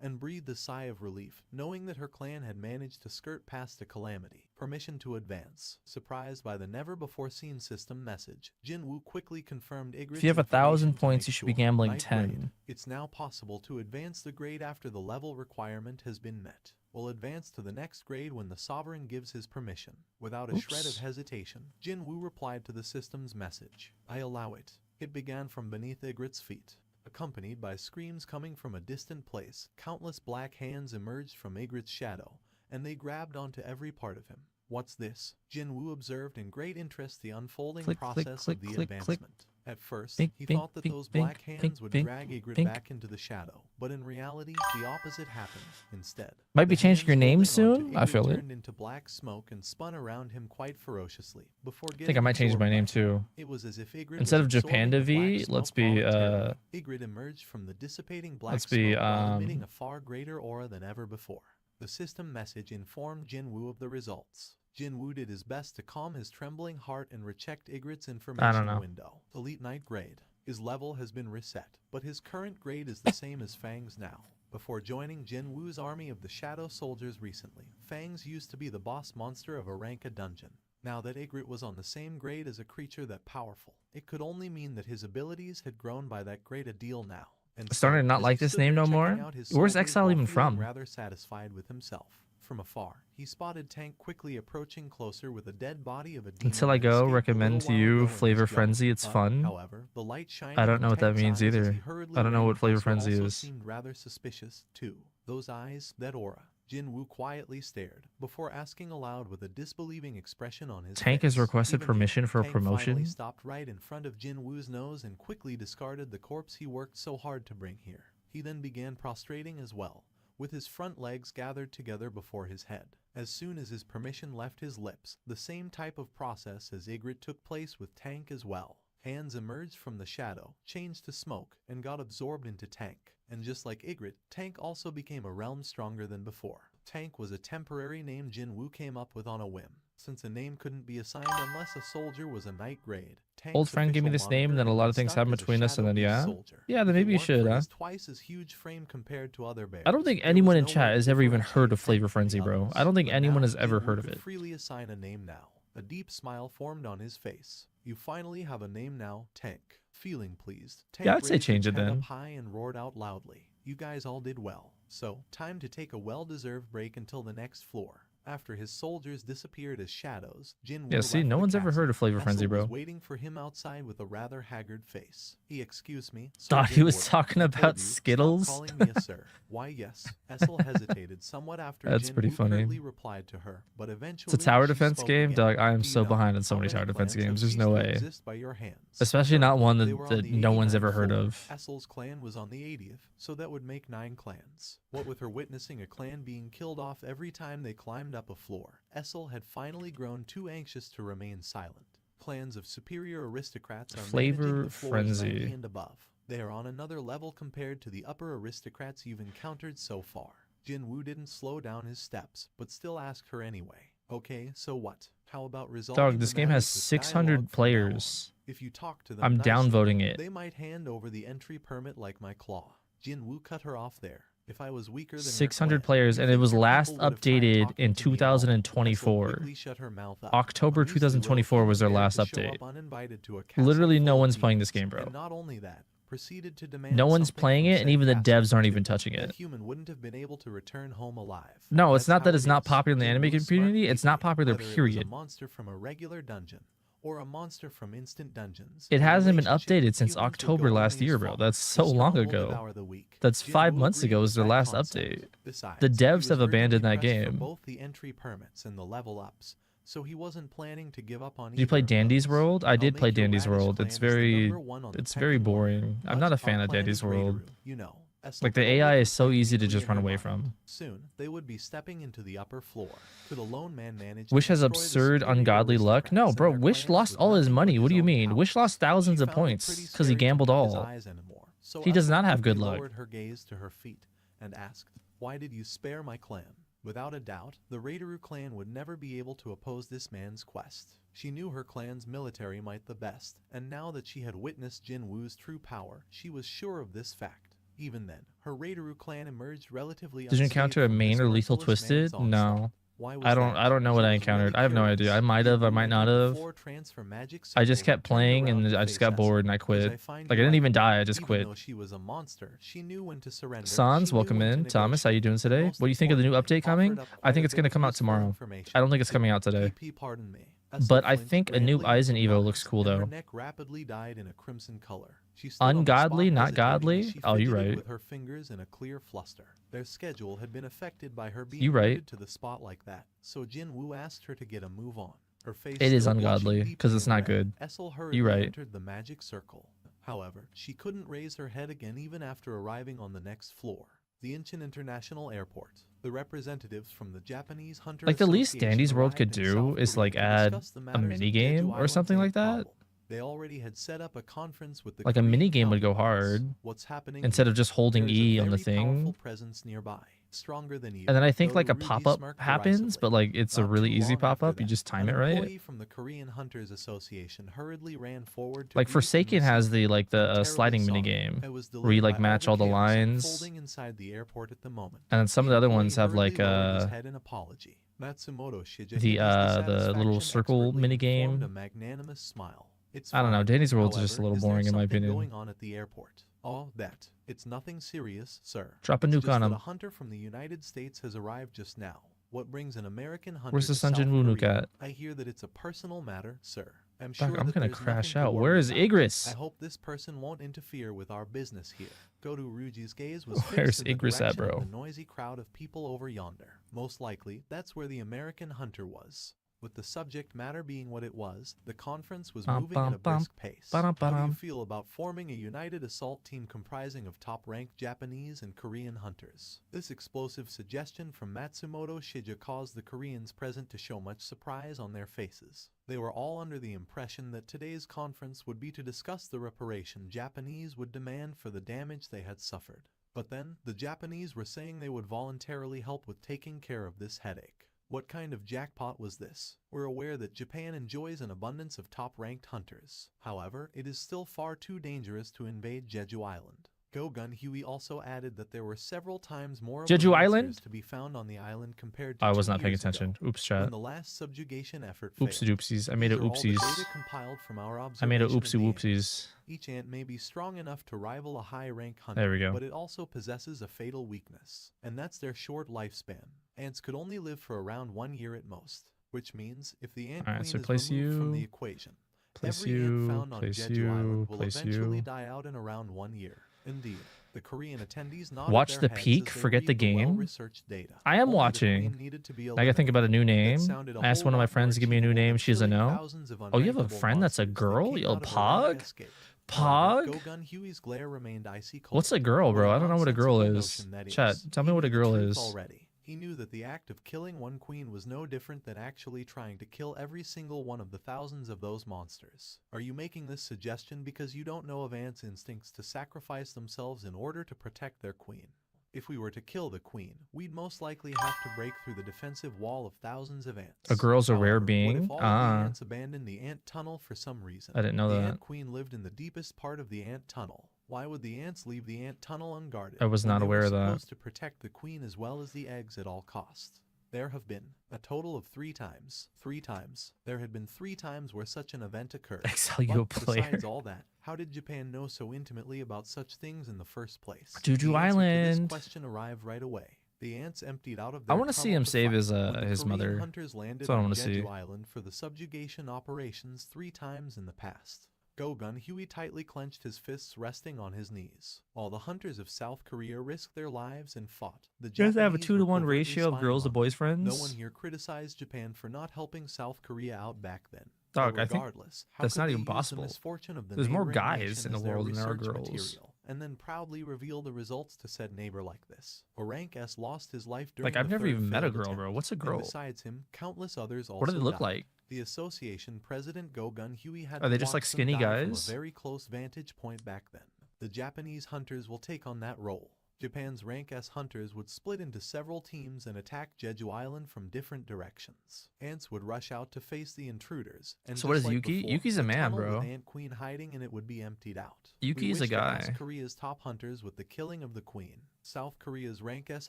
and breathed a sigh of relief, knowing that her clan had managed to skirt past a calamity. Permission to advance. Surprised by the never-before-seen system message, Jinwoo quickly confirmed Ygritte's If you have 1,000 information to points, make you should be sure. gambling Night 10. grade. It's now possible to advance the grade after the level requirement has been met. We'll advance to the next grade when the Sovereign gives his permission. Without a shred of Oops. hesitation, Jinwoo replied to the system's message. I allow it. It began from beneath Ygritte's feet. Accompanied by screams coming from a distant place, countless black hands emerged from Ygritte's shadow, and they grabbed onto every part of him. What's this? Jinwoo observed in great interest the unfolding Click, click, process click, of the click, click. advancement. At first, Bink, he bink, thought that bink, those bink, black hands bink, would bink, drag Ygritte bink. back into the shadow, but in reality, the opposite happened instead. Might be The changing your hands name holding onto soon? I Ygritte feel it. turned into black smoke and spun around him quite ferociously. Before I think I might change my name too. it was as if Ygritte Instead of was absorbing the JaPandaVi, black let's smoke be, voluntarily. Ygritte emerged from the dissipating black let's be, smoke while emitting a far greater aura than ever before. The system message informed Jinwoo of the results. Jinwoo did his best to calm his trembling heart and rechecked Ygritte's information know. window. Elite Knight grade. His level has been reset, but his current grade is the same as Fang's now. Before joining Jinwoo's army of the Shadow Soldiers recently, Fang's used to be the boss monster of a Ranka dungeon. Now that Ygritte was on the same grade as a creature that powerful, it could only mean that his abilities had grown by that great a deal now. And Starting to not as he like this stood name there no more? checking out his Where's soldiers Exile while even feeling from? rather satisfied with himself. From afar, he spotted Tank quickly approaching closer with a dead body of a demon. Until I that go, escaped a recommend little to while you ago in his Flavor jaw. Frenzy. It's fun. However, the light shining I don't in know what that Tank's means eyes as either. he hurriedly I don't know ran what Flavor closer Frenzy also is. seemed rather suspicious too. Those eyes, that aura. Jinwoo quietly stared before asking aloud with a disbelieving expression on his Tank face. has requested Even permission here, for a Tank finally promotion. stopped right in front of Jinwoo's nose and quickly discarded the corpse he worked so hard to bring here. He then began prostrating as well, with his front legs gathered together before his head. As soon as his permission left his lips, the same type of process as Ygritte took place with Tank as well. Hands emerged from the shadow, changed to smoke, and got absorbed into Tank. And just like Ygritte, Tank also became a realm stronger than before. Tank was a temporary name Jinwoo came up with on a whim. Since a name couldn't be assigned unless a soldier was a knight grade, Tank's Old friend gave me official this name, and then a moniker lot had of things stuck happened as a between us, and then Shadow Beast yeah. soldier. Yeah, then If it maybe you weren't should, for huh? his twice as huge frame compared to other bears, I don't think there anyone was in no way chat to has ever even heard of differentiate Flavor Tank from Frenzy, the bro. others. I don't think But anyone now, has ever Jinwoo heard of could it. freely assign a name now. A deep smile formed on his face. You finally have a name now, Tank. Feeling pleased, Tank Yeah, I'd say raised change his it head then. up high and roared out loudly. You guys all did well. So, time to take a well-deserved break until the next floor. After his soldiers disappeared as shadows, Jinwoo Yeah, see, left no the one's ever heard castle. of Flavor Essel Frenzy, was bro. waiting for him outside with a rather haggard face. Excuse me, Sir Thought he was Jinwoo. talking I about told you, stop Skittles. calling me a sir. Why, yes. Essel hesitated somewhat after That's pretty Jinwoo funny. curtly replied to her, but eventually It's a tower she defense spoke game, again. dog. I am Do you so know behind on so how many many tower defense clans have games. There's no ceased to way. exist by your hands? Especially not one They that, were on that the no one's 89th ever heard floor. of. Essel's clan was on the 80th, so that would make 9 clans. What with her witnessing a clan being killed off every time they climbed up a floor, Essel had finally grown too anxious to remain silent. Clans of superior aristocrats are Flavor managing the floors Frenzy. 90 and above. They are on another level compared to the upper aristocrats you've encountered so far. Jinwoo didn't slow down his steps, but still asked her anyway. Okay, so what? How about resolving Dog, the this game has matters with 600 dialogue from now on? players. If you talk to them I'm nicely, downvoting it. they might hand over the entry permit like my claw. Jinwoo cut her off there. If I was weaker than your 600 clan, players, you and it think was your last people would have tried updated talking in to me at all? Essel 2024. quickly shut her mouth up. October Unusually little 2024 was their dared last to show update. up uninvited to a castle Literally full no of one's playing this demons. game, bro. And not only that, proceeded to demand No one's something playing from it, and said even the castle devs aren't too. even touching That it. human wouldn't have been able to return home alive. No, it's That's not that how it's it not is. popular in the anime Jinwoo's smart community. It's not thinking, popular, whether it was a period. monster from a regular dungeon or a monster from instant dungeons. It in hasn't been relationship, updated since humans would October go last only as year, bro. far. That's The so long strong will ago. devour the weak. That's 5 Jinwoo months agreed ago with was their that last concept. update. Besides, The he devs was have urgently abandoned that pressed for game. both the entry permits and the level ups, so he wasn't planning to give up on Did you play either of Dandy's those. World? I I'll did make play your Dandy's radish World. clan It's as the very number one on the very pecking order, boring. I'm but not a our fan of clan Dandy's is World. Raideru, you know. Like, the AI is so easy to just run away from. Soon, they would be stepping into the upper floor. Could a lone man manage Wish to has destroy the absurd, superior ungodly luck. No, aristocrats bro, and their Wish clans lost with all his nothing but money. What do you own mean? Wish powers? lost thousands She of found it points pretty because he scary to gambled meet his all. eyes anymore. So He does Ethel not have quickly good luck. lowered her gaze to her feet and asked, "Why did you spare my clan?" Without a doubt, the Raideru clan would never be able to oppose this man's quest. She knew her clan's military might the best, and now that she had witnessed Jinwoo's true power, she was sure of this fact. Even then, her Raideru clan emerged relatively Did you unscathed encounter a from main this or lethal merciless man's twisted? onslaught. No. Why was I that? don't know what She I was encountered. really I have no curious. idea. I might have, I might not Entered the have. four transfer magic I just circles kept and turned playing around and to I just face got bored and I Ethel. quit. "'Cause I find Like, you I didn't right." even die, I just Even quit. though she was a monster, she knew when to surrender. Sans, She knew welcome when to in. Thomas, how you negotiate, doing and today? most What do you think of the new importantly, update coming? offered up I quite think a it's bit going to of come out useful tomorrow. information. I don't think it's coming out today. PP, pardon me. Ethel But I flinched think a new grandly Eyes into and Evo nods, looks cool, and her though. neck rapidly dyed in a crimson color. She stood on the Ungodly, spot not hesitating as godly? she Oh, you're fidgeted right. with her fingers in a clear fluster. Their schedule had been affected by her being You right. rooted to the spot like that, so Jinwoo asked her to get a move on. Her face It is still blushing ungodly, deeply 'cause it's in not red, good. Essel You hurriedly right. entered the magic circle. However, she couldn't raise her head again even after arriving on the next floor, the Incheon International Airport. The representatives from the Japanese Hunter Like, the least Association Dandy's World could arrived in do South is, like, Korea to add discuss the a matters of mini Jeju game or Island's something like ant that. problem. They already had set up a conference with the Like, a Korean mini game would go counterparts. hard What's happening instead of here? just holding There is a E on the very powerful thing. presence nearby, stronger than you. And then I think, like, a Yorurugi pop-up smirked happens, derisively. but, like, it's a Not really too easy long after pop-up. You that, just time an it right. employee from the Korean Hunters Association hurriedly ran forward to Like, greet the Forsaken new has singer. the, like, the Terribly sliding mini sorry. game It was where you, delayed like, by match all the chaos lines. unfolding inside the airport at the moment. And then some of The the other employee ones have, like, hurriedly lowered his head in apology. Matsumoto Shija the hid his little dissatisfaction circle expertly mini and formed game. a magnanimous smile. It's I don't know. fine. Danny's World's just a However, little is there boring in my something opinion. going on at the airport? Oh, that. It's nothing serious, sir. Drop a It's nuke just on that him. a hunter from the United States has arrived just now. What brings an American hunter Where's the to South Sun Jin Woo nuke Korea? at? I hear that it's a personal matter, sir. I'm Fuck, sure I'm that gonna there's crash nothing to out. worry Where is about. Igris? I hope this person won't interfere with our business here. Goto Ruji's gaze was Where's fixed in the Igris at, direction of bro? the noisy crowd of people over yonder. Most likely, that's where the American hunter was. With the subject matter being what it was, the conference was moving at a brisk pace. How do you feel about forming a united assault team comprising of top-ranked Japanese and Korean hunters? This explosive suggestion from Matsumoto Shija caused the Koreans present to show much surprise on their faces. They were all under the impression that today's conference would be to discuss the reparation Japanese would demand for the damage they had suffered. But then, the Japanese were saying they would voluntarily help with taking care of this headache. What kind of jackpot was this? We're aware that Japan enjoys an abundance of top-ranked hunters. However, it is still far too dangerous to invade Jeju Island. Go-Gun Huey also added that there were several times more of the Jeju monsters Island? to be found on the island compared to I was 2 not paying years ago, attention. Oops, when chat. the last subjugation effort Oopsie failed. doopsies. I made a These are all the oopsies. data compiled from our I made a observation of oopsie the ant. whoopsies. Each ant may be strong enough to rival a high-rank hunter, There we go. but it also possesses a fatal weakness, and that's their short lifespan. Ants could only live for around 1 year at most, which means if the ant Alright, queen so is place removed from the you, equation, place every ant you, found on place Jeju you, Island will place eventually you. die out in around 1 year. Indeed, the Korean attendees nodded Watch their the heads peak, as they forget the read game. well-researched data. I am Only the watching. queen needed to be I gotta think about a new name. sounded a I asked whole one of my lot friends more to give me a new achievable name. than She's a killing no. thousands of Oh, you have a unrankable friend that's a monsters that girl? came Yo, out of a random Pog? escape. Pog? Go-Gun Huey's glare remained icy cold. What's a girl, bro? What I don't know what a girl nonsensical is. notion that Chat, is. tell He me what knew a the girl truth is. already. He knew that the act of killing one queen was no different than actually trying to kill every single one of the thousands of those monsters. Are you making this suggestion because you don't know of ants' instincts to sacrifice themselves in order to protect their queen? If we were to kill the queen, we'd most likely have to break through the defensive wall of thousands of ants. A girl's a rare However, being? What if all of the ants abandoned the ant tunnel for some reason? I didn't know the that. ant queen lived in the deepest part of the ant tunnel. Why would the ants leave the ant tunnel unguarded? I was when not they aware were of that. supposed to protect the queen as well as the eggs at all costs. There have been a total of 3 times. 3 times. There had been 3 times where such an event occurred. Excel you a But player. besides all that, how did Japan know so intimately about such things in the first place? Juju The answer to Island. this question arrived right away. The ants emptied out of I their want to see tunnel him to save fight his when the his Korean mother. hunters landed That's what I on want to see. Jeju Island for the subjugation operations 3 times in the past. Go-Gun Huey tightly clenched his fists, resting on his knees, while the hunters of South Korea risked their lives and fought. The You guys have a Japanese 2-to-1 were covertly ratio of spying girls to on boys them. No friends. one here criticized Japan for not helping South Korea out back then. Dog, But I think regardless, how that's could not they even use the possible. misfortune of the There's more neighboring guys nation in the as their world than there are research girls. material, and then proudly reveal the results to said neighbor like this? A rank S lost his life during Like, I've the never third even met a failed girl, attempt, bro. What's a and girl? besides him, countless others also What do they look died. like? The association president Go-Gun Huey had Are they to just like watch them skinny die guys? from a very close vantage point back then. The Japanese hunters will take on that role. Japan's rank S hunters would split into several teams and attack Jeju Island from different directions. Ants would rush out to face the intruders, and So what just is like Yuki? before, Yuki's a the man, tunnel bro. with Ant Queen hiding in it would be emptied out. Yuki's We a wish to ask guy. Korea's top hunters with the killing of the queen. South Korea's rank S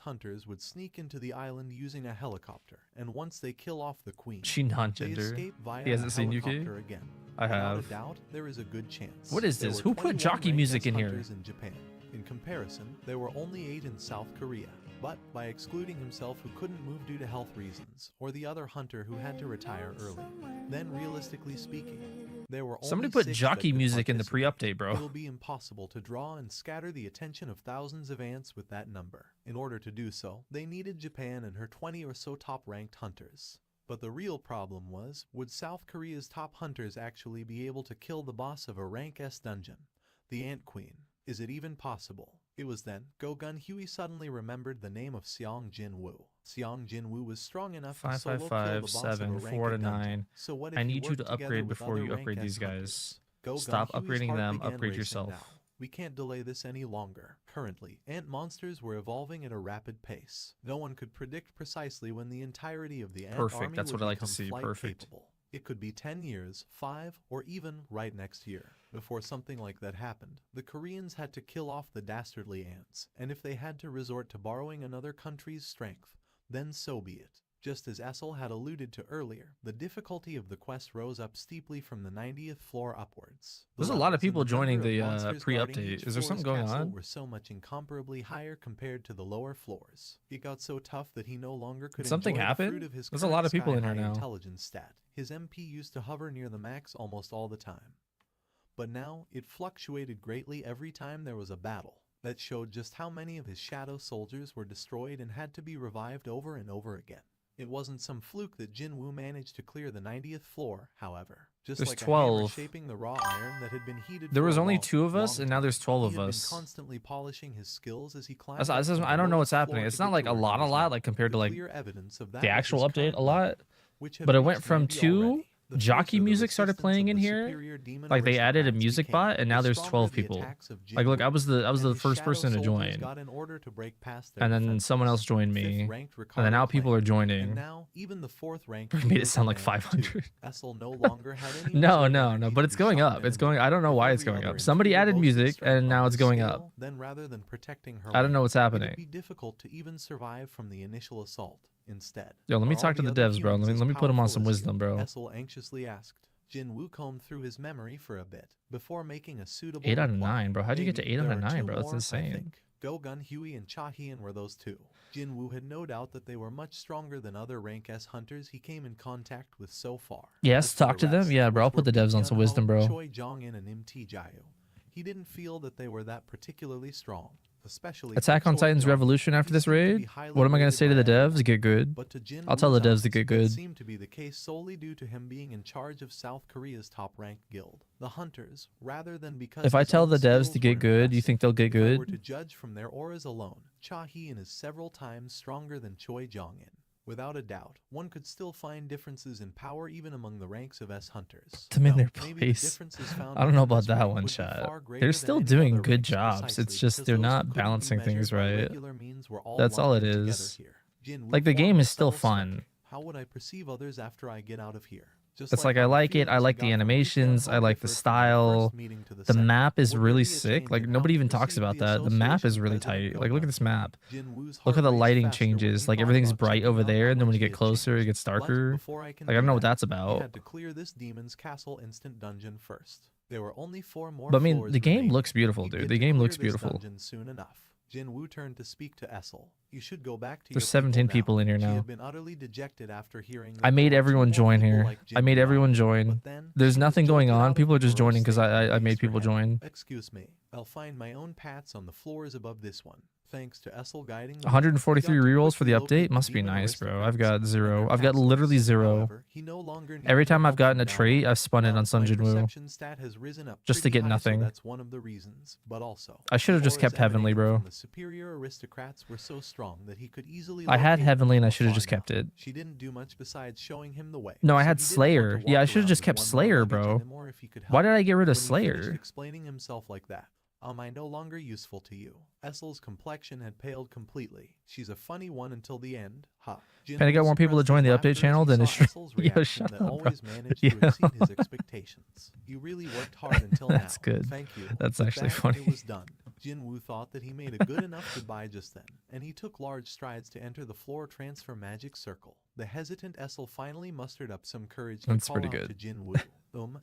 hunters would sneak into the island using a helicopter, and once they kill off the queen, She they non-gender. escape via He hasn't a seen Yuki? helicopter again. I Without have. a doubt, there is a good chance. What is There this? were Who put 21 jockey rank music S in here? hunters in Japan. In comparison, there were only 8 in South Korea. But by excluding himself who couldn't move due to health reasons, or the other hunter who had to retire early, then realistically speaking, there were Somebody only put 6 jockey that could music in the participate. pre-update, bro. It'll be impossible to draw and scatter the attention of thousands of ants with that number. In order to do so, they needed Japan and her 20 or so top-ranked hunters. But the real problem was, would South Korea's top hunters actually be able to kill the boss of a rank S dungeon, the Ant Queen? Is it even possible? It was then, Go-Gun Huey suddenly remembered the name of Seong Jin-woo. Seong Jin-woo was strong enough to solo kill the boss of a 555, ranked 4 to dungeon. 9. So what if I he need you worked to together upgrade with before other you rank upgrade S these hunters? guys. Go-Gun Stop Huey's upgrading heart them, began upgrade racing yourself. now. We can't delay this any longer. Currently, ant monsters were evolving at a rapid pace. No one could predict precisely when the entirety of the ant Perfect, army that's would what I like to become see, flight perfect. capable. It could be 10 years, 5, or even right next year. Before something like that happened, the Koreans had to kill off the dastardly ants, and if they had to resort to borrowing another country's strength, then so be it. Just as Essel had alluded to earlier, the difficulty of the quest rose up steeply from the 90th floor upwards. There's a lot of levels and people the joining number of the monsters guarding pre-update. each Is there floor's something going castle on? were so much incomparably higher compared to the lower floors. It got so tough that he no longer could Something enjoy happened? the fruit of his There's a lot of current people in here sky-high now. intelligence stat. His MP used to hover near the max almost all the time. But now, it fluctuated greatly every time there was a battle. That showed just how many of his shadow soldiers were destroyed and had to be revived over and over again. It wasn't some fluke that Jin-Woo managed to clear the 90th floor, however. Just There's like a hammer 12. shaping the raw iron that had been heated There for was a only long, 2 of us, long and now time. there's 12 He of had been us. constantly polishing his skills as he climbed That's, up this is, from the I don't know what's lowest happening. floor It's to not get like to a where he lot was now. compared to The like clear evidence of that the was actual his update current a lot. level, which had But it reached went from 90 2 already. The jockey fiercer the music started resistance playing of in the here. superior demon Like they added a aristocrats music became, bot, and now the there's stronger 12 the people. attacks of Like look, Jin-Woo. I was the And his first shadow person to soldiers join, got in order to break past their and then defenses. someone else joined me, Fifth-ranked and Ricardo then now people are claimed, joining. and now even the 4th-ranked We made it Hero sound like command, 500. too. Essel no longer had any No, reserve no, energy but to it's be going shot up. at It's going. enemy. I don't know If why it's every going other up. Somebody intruder added boasted music, strength and now on it's this going scale, up. then rather than protecting her I don't know rank, what's it happening. would be difficult to even survive from the initial assault. Instead, Yo, let me are all talk to the the other devs, bro. humans as Let me put them on powerful some as wisdom, you? bro. Essel anxiously asked. Jin-Woo combed through his memory for a bit before making a suitable 8 out of reply. 9, bro. How'd you get to Maybe 8 out there of are 9, 2 bro? That's more, I insane. think. Go-Gun Huey and Cha-Hien were those 2. Jin-Woo had no doubt that they were much stronger than other rank S hunters he came in contact with so far. Yes, As for talk the to them. rest, Yeah, bro. I'll which put the were devs on some Byung-Ho, wisdom, bro. Choi Jong-in and Im Jae, he didn't feel that they were that particularly strong. Especially Attack on for Choi Titan's Jong-in. revolution after He this seemed to be raid. highly What am I gonna rated say to by the devs? everyone. Get good. But to Jin I'll tell the Woo's devs to eyes, get that good. seemed to be the case solely due to him being in charge of South Korea's top-ranked guild, the Hunters, rather than because If I his tell own the devs skills to get were good, you impressive. think they'll get If I were good? to judge from their auras alone, Cha-Hien is several times stronger than Choi Jong-in. Without a doubt, one could still find differences in power even among the ranks of S hunters. Put them in their Maybe the place. differences found I don't know within about this that rank one, would be chat. far greater They're than still any doing other good ranks jobs. precisely It's just because they're those who not couldn't be balancing things measured by right. regular means were all That's all it lumped together is. here. Jin-Woo Like the formed game a is still subtle smirk. fun. How would I perceive others after I get out of here? Just It's like I all the like it. I feelings he like got the from animations. I Weekend like the differed from their first style. meeting to the The second. map is Would there really be a sick. change Like in how nobody he even talks perceived about the that. The map is association really President tight. Like look at Go-Go? this map. Jin Woo's Look heart how the raced lighting faster when changes. he Like thought everything's about bright checking over out there, how and then when much you he get had closer, it changed. gets But darker. before I can Like I don't do know what that, that's he about. had to clear this demon's castle instant dungeon first. There were only 4 more But I mean, floors the game remaining. looks beautiful, He'd dude. get The to game clear looks this beautiful. dungeon soon enough. Jin Woo turned to speak to Essel. You should go back to There's your 17 people now. in here She now. had been utterly dejected after hearing that I made there were 2 everyone more join people here. like I Jin made Woo everyone out. join. But then There's she was nothing going jolted out on. of People the are just heroic joining because state that I made raised her people hand. join. Excuse me, I'll find my own pats on the floors above this one. Thanks to Essel guiding the way, 143 he got to rerolls for the quickly locate update must be demon nice, bro. I've aristocrats got and 0. their I've got literally castles. 0. However, he no longer needed Every her time I've help gotten from a now trait, on. I've spun it Well, on my Sunjin Woo perception stat has risen up just to pretty get high, nothing. so that's one of the reasons. But also, I should have the just kept auras Heavenly, emanating bro. from the superior aristocrats were so strong that he could easily I had locate them Heavenly and from I should have afar just kept now. it. She didn't do much besides showing him the way. No, I So had he didn't want to Slayer. Yeah, I walk should have around just with kept one more Slayer, luggage bro. anymore if he could Why help did it. I get rid of When he finished Slayer? explaining himself like that, am I no longer useful to you? Essel's complexion had paled completely. She's a funny one until the end. Ha. Jin Can I get Woo more people to suppressed join his the update laughter as channel? he Then saw it's true. Essel's Yo, reaction shut that up, bro. always managed Yo. to exceed his expectations. You really worked hard until now. That's good. Thank you. That's With actually that, funny. It was done. Jin Woo thought that he made a good enough goodbye just then, and he took large strides to enter the floor transfer magic circle. The hesitant Essel finally mustered up some courage to That's call pretty out good. to Jin Woo.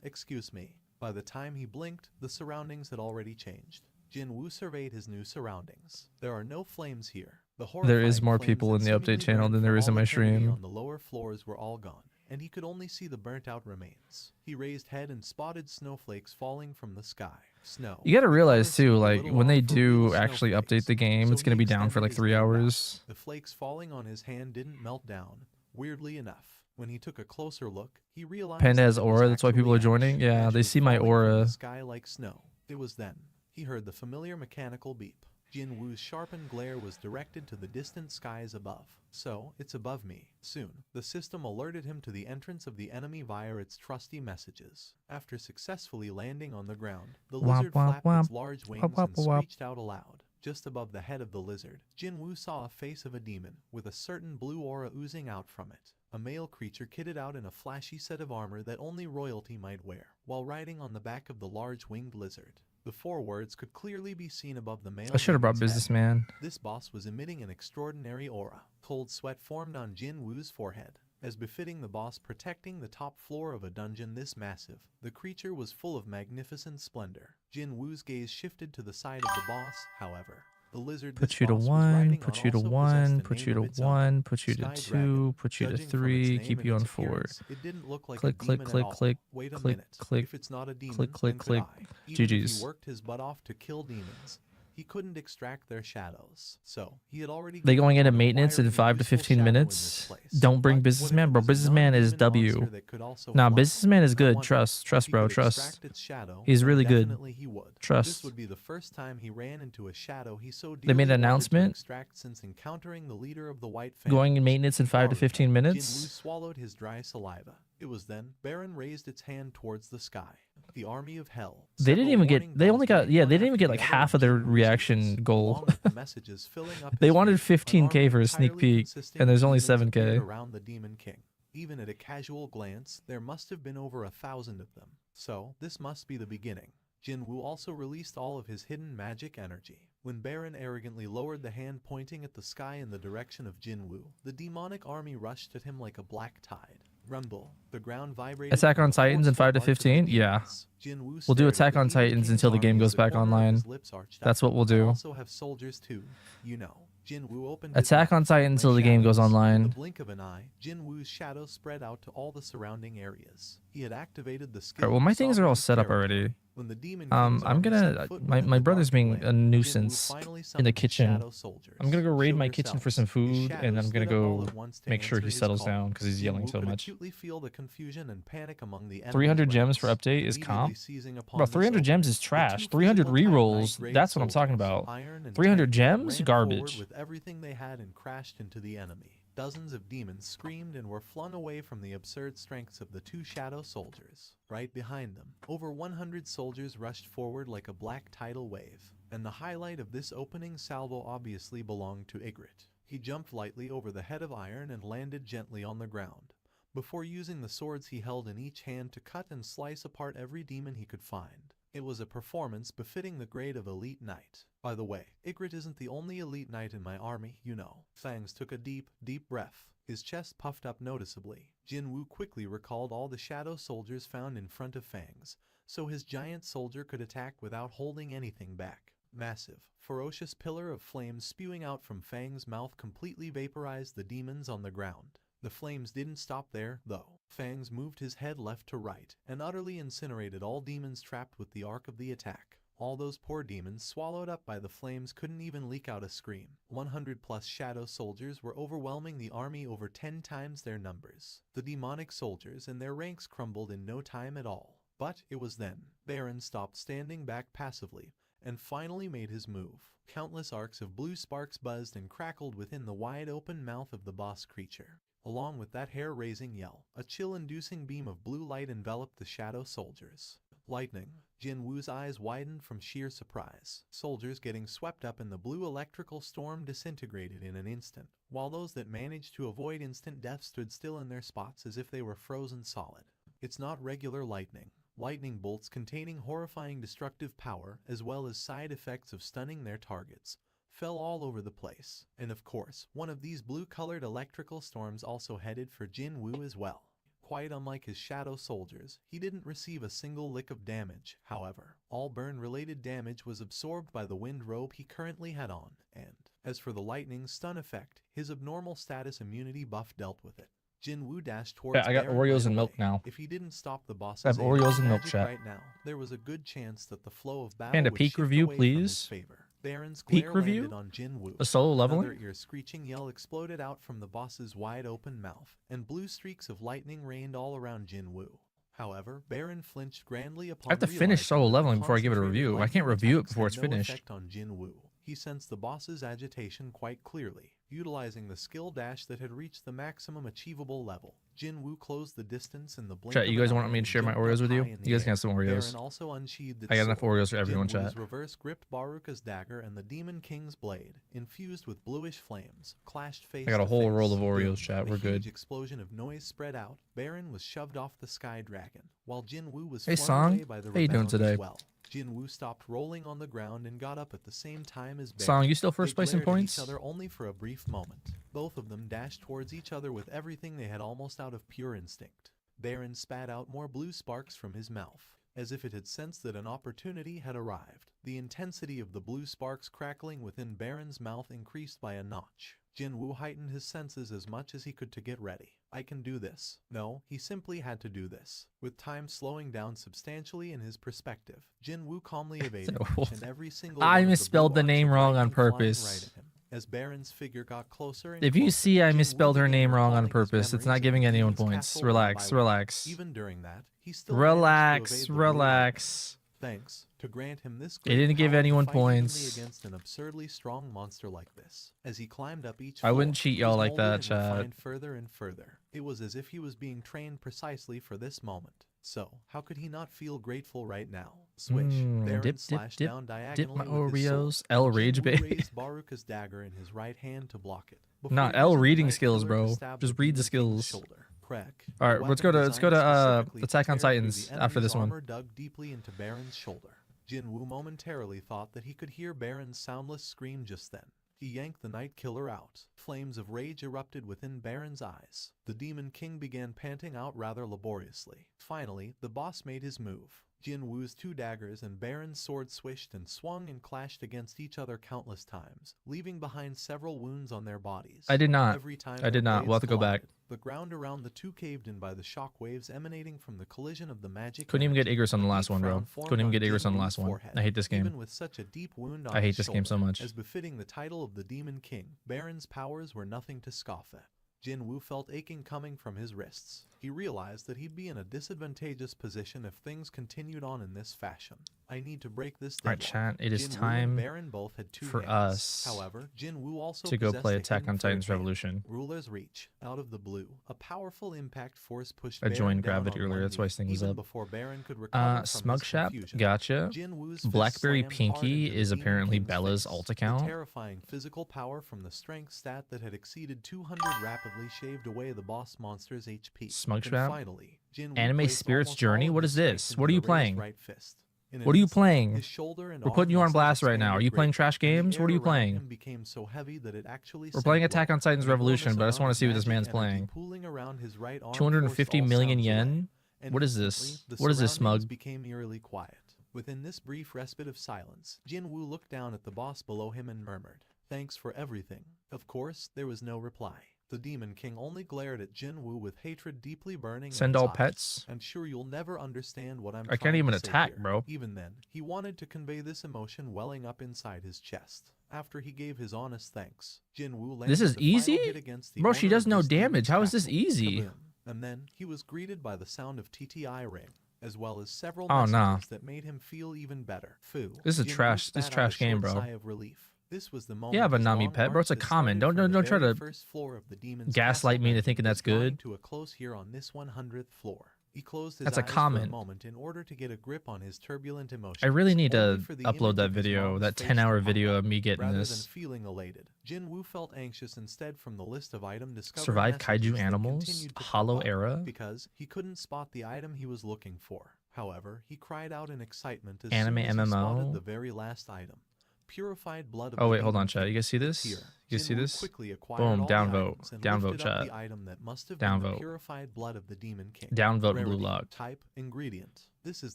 Excuse me. By the time he blinked, the surroundings had already changed. Jin Woo surveyed his new surroundings. There are no flames here. The There is horrifying more flames people that in the update seemingly channel burned than there for is in all my eternity stream. on the lower floors were all gone, and he could only see the burnt-out remains. He raised head and spotted snowflakes falling from the sky. Snow. You gotta The realize color too, seemed a like little when they off for real do actually update snowflakes, the game, so it's gonna he be down for extended like his 3 hand out. hours. The flakes falling on his hand didn't melt down. Weirdly enough, when he took a closer look, he realized Panda has that it was aura, that's why people are actually ash. joining. Yeah, Ash they was see my falling from aura. the sky like snow. It was then he heard the familiar mechanical beep. Jin Woo's sharpened glare was directed to the distant skies above. So, it's above me. Soon, the system alerted him to the entrance of the enemy via its trusty messages. After successfully landing on the ground, the Womp, lizard womp, flapped womp. its large wings Womp, womp, and womp. screeched out aloud. Just above the head of the lizard, Jin Woo saw a face of a demon, with a certain blue aura oozing out from it. A male creature kitted out in a flashy set of armor that only royalty might wear, while riding on the back of the large winged lizard. The 4 words could clearly be seen above the male. I should have brought demon's head. Businessman. This boss was emitting an extraordinary aura. Cold sweat formed on Jin Woo's forehead. As befitting the boss protecting the top floor of a dungeon this massive, the creature was full of magnificent splendor. Jin Woo's gaze shifted to the side of the boss, however. The lizard Put this you to boss was 1, riding put on you to also 1, possessed a put name you to of its own. 1, put you to Sky 2, Dragon. put you to Judging from 3, its name keep and you its on 4. appearance, it didn't look like Click, a click, demon click, at all. click, Wait a click, minute. click, If it's not a demon, click, then click. could I? Even if GG's. he worked his butt off to kill demons, he couldn't extract their shadows. So, he had already They given going up into on maintenance in acquiring a 5 to useful 15 shadow in minutes. this place. Don't bring But what if Businessman, it bro. was a Businessman is non-demon W. monster that could also Nah, fly? Businessman is I good. wonder, Trust, if he bro, could trust. extract its shadow, He's then really good. definitely he would. Trust. This would be the first time he ran into a shadow he so They made dearly an wanted to announcement extract since encountering the leader of the White Family. going in maintenance in 5 to 15 Jin Woo minutes. swallowed his dry saliva. It was then Baron raised its hand towards the sky. The army of hell. They didn't Several even get, warning they bells only got, rang yeah, one they didn't even after get the like other half on of their Jin Woo's reaction ears, goal. along with the messages filling up They his wanted feed. An 15K army for a sneak entirely peek, consisting and of there's only demons 7K. appeared around the Demon King. Even at a casual glance, there must have been over 1,000 of them. So, this must be the beginning. Jin Woo also released all of his hidden magic energy. When Baron arrogantly lowered the hand pointing at the sky in the direction of Jin Woo, the demonic army rushed at him like a black tide. Rumble. The ground vibrated. Attack on with the Titans in forceful 5 to arc of the 15? Yeah. demons. Jin Woo We'll do stared at Attack the on Demon Titans King's until the army game as goes the back corner of online. his lips arched up. That's what we'll I do. also have soldiers too, you know. Jin Woo opened his Attack on mouth. Titan My until the game goes shadows. In online. the blink of an eye, Jin Woo's shadow spread out to all the surrounding areas. He had activated the skill. Alright, well, my of things are all sovereign set up territory. already. When the Demon I'm King's army gonna, set foot my within the brother's dark being land, a Jin Woo nuisance finally in the summoned his kitchen. shadow soldiers. I'm gonna go raid Show my kitchen for some yourselves. His food, shadow and I'm stood gonna up all go at once to make sure answer he his settles call. down because he's Jin yelling Woo so could much. acutely feel the confusion and panic among the enemy's 300 gems for ranks. update is Immediately comp. seizing upon Bro, this 300 gems opening, is the trash. two 300 feeble Titanite rerolls, grade that's what I'm talking soldiers, about. Iron and 300 Tank, gems? ran Garbage. forward with everything they had and crashed into the enemy. Dozens of demons screamed and were flung away from the absurd strengths of the 2 shadow soldiers. Right behind them, over 100 soldiers rushed forward like a black tidal wave. And the highlight of this opening salvo obviously belonged to Ygritte. He jumped lightly over the head of Iron and landed gently on the ground. before using the swords he held in each hand to cut and slice apart every demon he could find. It was a performance befitting the grade of elite knight. By the way, Ygritte isn't the only elite knight in my army, you know. Fangs took a deep breath. His chest puffed up noticeably. Jinwoo quickly recalled all the shadow soldiers found in front of Fangs, so his giant soldier could attack without holding anything back. Massive, ferocious pillar of flames spewing out from Fang's mouth completely vaporized the demons on the ground. The flames didn't stop there, though. Fangs moved his head left to right and utterly incinerated all demons trapped with the arc of the attack. All those poor demons swallowed up by the flames couldn't even leak out a scream. 100+ shadow soldiers were overwhelming the army over 10 times their numbers. The demonic soldiers and their ranks crumbled in no time at all. But it was then Baron stopped standing back passively and finally made his move. Countless arcs of blue sparks buzzed and crackled within the wide-open mouth of the boss creature. Along with that hair-raising yell, a chill-inducing beam of blue light enveloped the shadow soldiers. Lightning. Jinwoo's eyes widened from sheer surprise. Soldiers getting swept up in the blue electrical storm disintegrated in an instant, while those that managed to avoid instant death stood still in their spots as if they were frozen solid. It's not regular lightning. Lightning bolts containing horrifying destructive power, as well as side effects of stunning their targets, fell all over the place. And of course, one of these blue-colored electrical storms also headed for Jinwoo as well. Quite unlike his shadow soldiers, he didn't receive a single lick of damage. However, all burn-related damage was absorbed by the wind robe he currently had on, and as for the lightning stun effect, his abnormal status immunity buff dealt with it. Jinwoo dashed towards Yeah, I got Baron Oreos right and milk away. now. If he didn't stop the boss's I have aim Oreos with and milk, magic chat. right now, there was a good chance that the flow of battle And a would peak shift review, away from his please. favor. Baron's Peak glare review? landed on Jinwoo. A solo leveling? Another ear-screeching yell exploded out from the boss's wide-open mouth, and blue streaks of lightning rained all around Jinwoo. However, Baron flinched grandly upon I have to finish realizing solo that the leveling before I give it a concentrated review. I lightning can't review it attacks before had it's no finished. effect on Jinwoo. He sensed the boss's agitation quite clearly. Utilizing the skill dash that had reached the maximum achievable level, Jinwoo closed the distance in the blink Chat, of you an guys want eye me to and share my jumped up Oreos with you? high in the You guys can air. have some Oreos. Baron also unsheathed its I got enough sword. Oreos for everyone, Jinwoo's chat. reverse gripped Baruka's dagger and the Demon King's blade, infused with bluish flames, clashed face I got a to whole face. roll of Boom. Oreos, chat. We're A huge good. explosion of noise spread out. Baron was shoved off the Sky Dragon, while Jinwoo was Hey, flung Song. away by the How you doing rebound today? as well. Jinwoo stopped rolling on the ground and got up at the same time as Baron. Song, you still first They place in glared at points? each other only for a brief moment. Both of them dashed towards each other with everything they had almost out of pure instinct. Baron spat out more blue sparks from his mouth, as if it had sensed that an opportunity had arrived. The intensity of the blue sparks crackling within Baron's mouth increased by a notch. Jinwoo heightened his senses as much as he could to get ready. I can do this. No, he simply had to do this. With time slowing down substantially in his perspective, Jinwoo calmly evaded each and every single I one of the misspelled blue the arcs name of wrong on lightning flying purpose. right at him. As Baron's figure got closer and If you closer, see I Jinwoo misspelled her began name wrong on recalling his purpose, it's memories not of giving the anyone demon's points. castle one Relax, by one. relax. Even during that, he still managed to Relax, evade the blue lightning. relax. Thanks to grant him this It great didn't give power to anyone fight evenly points. against an absurdly strong monster like this. As he climbed up each I wouldn't floor, cheat he was y'all like molded that, and chat. refined further and further. It was as if he was being trained precisely for this moment. So, how could he not feel grateful right now? Swish. Baron Dip, dip, slashed dip, down dip diagonally my with his sword. Oreos. L rage Jinwoo bait. raised Baruka's dagger in his right hand to block it. before Nah, L using the reading knife skills, killer to bro. stab Just the read the Demon King's skills. shoulder. Crack. All A right, let's weapon go to designed specifically to Attack on tear through Titans the after this enemy's one. armor dug deeply into Baron's shoulder. Jinwoo momentarily thought that he could hear Baron's soundless scream just then. He yanked the Night Killer out. Flames of rage erupted within Baron's eyes. The Demon King began panting out rather laboriously. Finally, the boss made his move. Jinwoo's two daggers and Baron's sword swished and swung and clashed against each other countless times, leaving behind several wounds on their bodies. I did not. Every time I did their not. We'll have to blades go back. collided, the ground around the two caved in by the shock waves emanating from the collision of the magic. Couldn't even get energy. Igris on the A last deep one, bro. frown formed Couldn't even get Igris on the Jinwoo's last one. forehead. I hate this game. Even with such a deep wound on I hate his this game so shoulder, much. As befitting the title of the Demon King, Baron's powers were nothing to scoff at. Jinwoo felt aching coming from his wrists. He realized that he'd be in a disadvantageous position if things continued on in this fashion. I need to break this All right, deadlock. chat. It is Jinwoo and time Baron both had 2 for hands. us However, Jinwoo also to go possessed play a Attack hidden on third Titans hand. Revolution. Ruler's Reach. Out of the blue, a powerful impact force pushed I Baron joined down Gravity on earlier. one That's why knee, his thing was even up. before Baron could recover from Smug his Shop. confusion. Gotcha. Jinwoo's fist Blackberry slammed hard Pinky into the is Demon apparently King's Bella's face. alt The account. terrifying physical power from the strength stat that had exceeded 200 rapidly shaved away the boss monster's HP. Smug And Shop. finally, Jinwoo Anime placed Spirits almost Journey? all of What his is strength this? into What are the you raised playing? right fist. In an What are you instant, playing? his shoulder and We're arm putting you on muscles blast right now. Are expanded you playing greatly, trash and the games? What are air you around playing? him became so heavy that it actually We're sank playing low. Attack on Titans An Revolution, enormous but I just amount want to of see what this magic man's energy playing. pooling around his right arm 250 forced all million sounds away, yen? and What is instantly, this? the What is this, surroundings Smug? became eerily quiet. Within this brief respite of silence, Jinwoo looked down at the boss below him and murmured, "Thanks for everything." Of course, there was no reply. The Demon King only glared at Jinwoo with hatred deeply burning in Send his all eyes. pets. "I'm sure you'll never understand what I'm I can't trying even to say attack, here." bro. Even then, he wanted to convey this emotion welling up inside his chest. After he gave his honest thanks, Jinwoo landed This is the final easy? hit against the Bro, she owner does of no this demon's damage. How is this castle. easy? Kaboom. And then he was greeted by the sound of TTI ring, as well as several Oh, messages nah. that made him feel even better. Foo. This is Jinwoo trash. This spat out trash a game, short bro. sigh of relief. This was the moment Yeah, but his Nami long Pet, bro, it's a arc that comment. started Don't from the try very to first floor of the demon's gaslight castle me into dungeon thinking was that's drawing good. to a close here on this 100th floor. He closed his That's a eyes for comment. a moment in order to get a grip on his turbulent emotions. I really need only to for the upload image that of his video, mom's that face 10-hour to pop video up. of me getting Rather this. than feeling elated, Jinwoo felt anxious instead. From the list of item discovered Survive messages kaiju that animals, continued to Hollow pop up, Era, because he couldn't spot the item he was looking for. However, he cried out in excitement as Anime soon as he spotted MMO. the very last item. Purified blood of Oh the wait, hold Demon on, chat. King. You guys see It's this? here. You see Jinwoo this? quickly acquired Boom, all the downvote. items and Downvote, lifted up chat. the item that must have been the Downvote. purified blood of the Demon King. Downvote Rarity, blue lock. type, ingredient. This is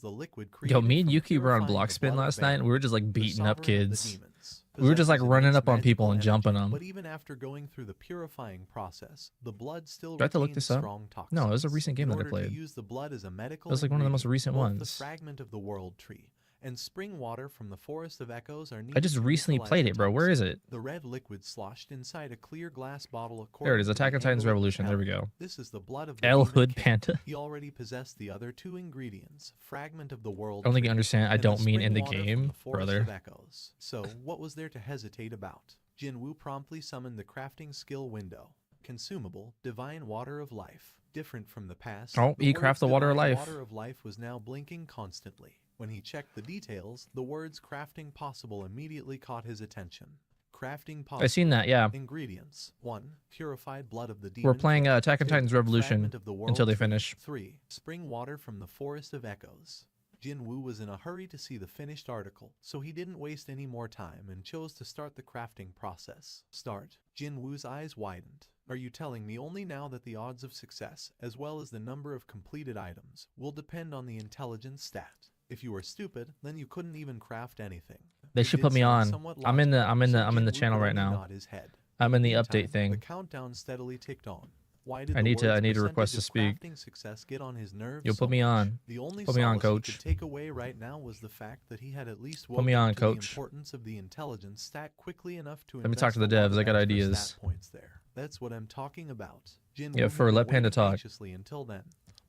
the liquid Yo, created me and from Yuki were on purifying block the spin blood of last night, and Baron, we were just like the beating up sovereign of the kids. demons. We were just like Possesses running immense up on people magical and jumping energy, them. But even after going through the purifying process, the blood still Do I have to look retains this up? strong toxins. No, it was a recent game In that I order to played. use the blood as a medical It was like one of the most ingredient, recent both ones. the fragment of the world tree and spring water from the Forest of Echoes are needed I just to recently neutralize played the it, bro. Where is toxin. it? The red liquid sloshed inside a clear glass bottle. There it is. according to Attack the on Titans amulet Revolution. There we L. go. This is the blood of the L Demon Hood King. Panda. He already possessed the other 2 ingredients, fragment of the world I don't think tree you understand. I and the don't mean spring in the water from game, the Forest brother. of Echoes. So, what was there to hesitate about? Jinwoo promptly summoned the crafting skill window. Consumable, divine water of life. Different from the past, Oh, he words craft the water of divine life. Water of life was now blinking constantly. When he checked the details, the words crafting possible immediately caught his attention. Crafting possible. I seen that, yeah. Ingredients: 1. Purified blood of the demon. We're playing King. Attack on 2. Titans Revolution Fragment of the world until they tree. finish. 3. Spring water from the Forest of Echoes. Jinwoo was in a hurry to see the finished article, so he didn't waste any more time and chose to start the crafting process. Start. Jinwoo's eyes widened. Are you telling me only now that the odds of success, as well as the number of completed items, will depend on the intelligence stat? If you were stupid, then you couldn't even craft anything. They It should did put me sound on. somewhat I'm in the logical, so channel Jinwoo right could now. only nod his head. I'm in the Meantime, update thing. The countdown steadily ticked on. Why did I the need to words request to percentage of speak. crafting success get on his nerves Yo, so put me much? on. The only Put me on, solace he coach. could take away right now was the fact that he had at least Put me woken on, up to coach. the importance of the intelligence stat quickly enough to Let me talk invest to the a lot devs. of I got extra ideas. stat points there. That's what I'm talking about. Jinwoo Yeah, had for been let Panda waiting talk. anxiously until then.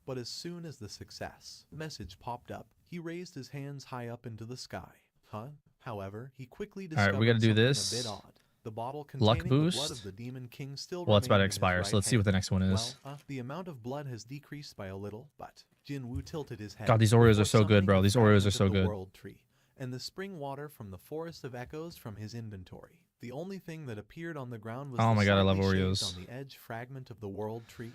But as soon as the success message popped up, he raised his hands high up into the sky. However, he quickly discovered we gotta do something this. a bit odd. The bottle Luck containing the blood boost? of the Demon King still Well, it's about to remained in his expire, right so let's see what the hand. next one is. Well, the amount of blood has decreased by a little, but Jinwoo tilted his head. God, these Oreos before are so good, summoning bro. a These Oreos are fragment so of the good. World tree and the spring water from the Forest of Echoes from his inventory. The only thing that appeared on the ground was Oh the my God, I love slightly shaved Oreos. on the edge fragment of the World tree.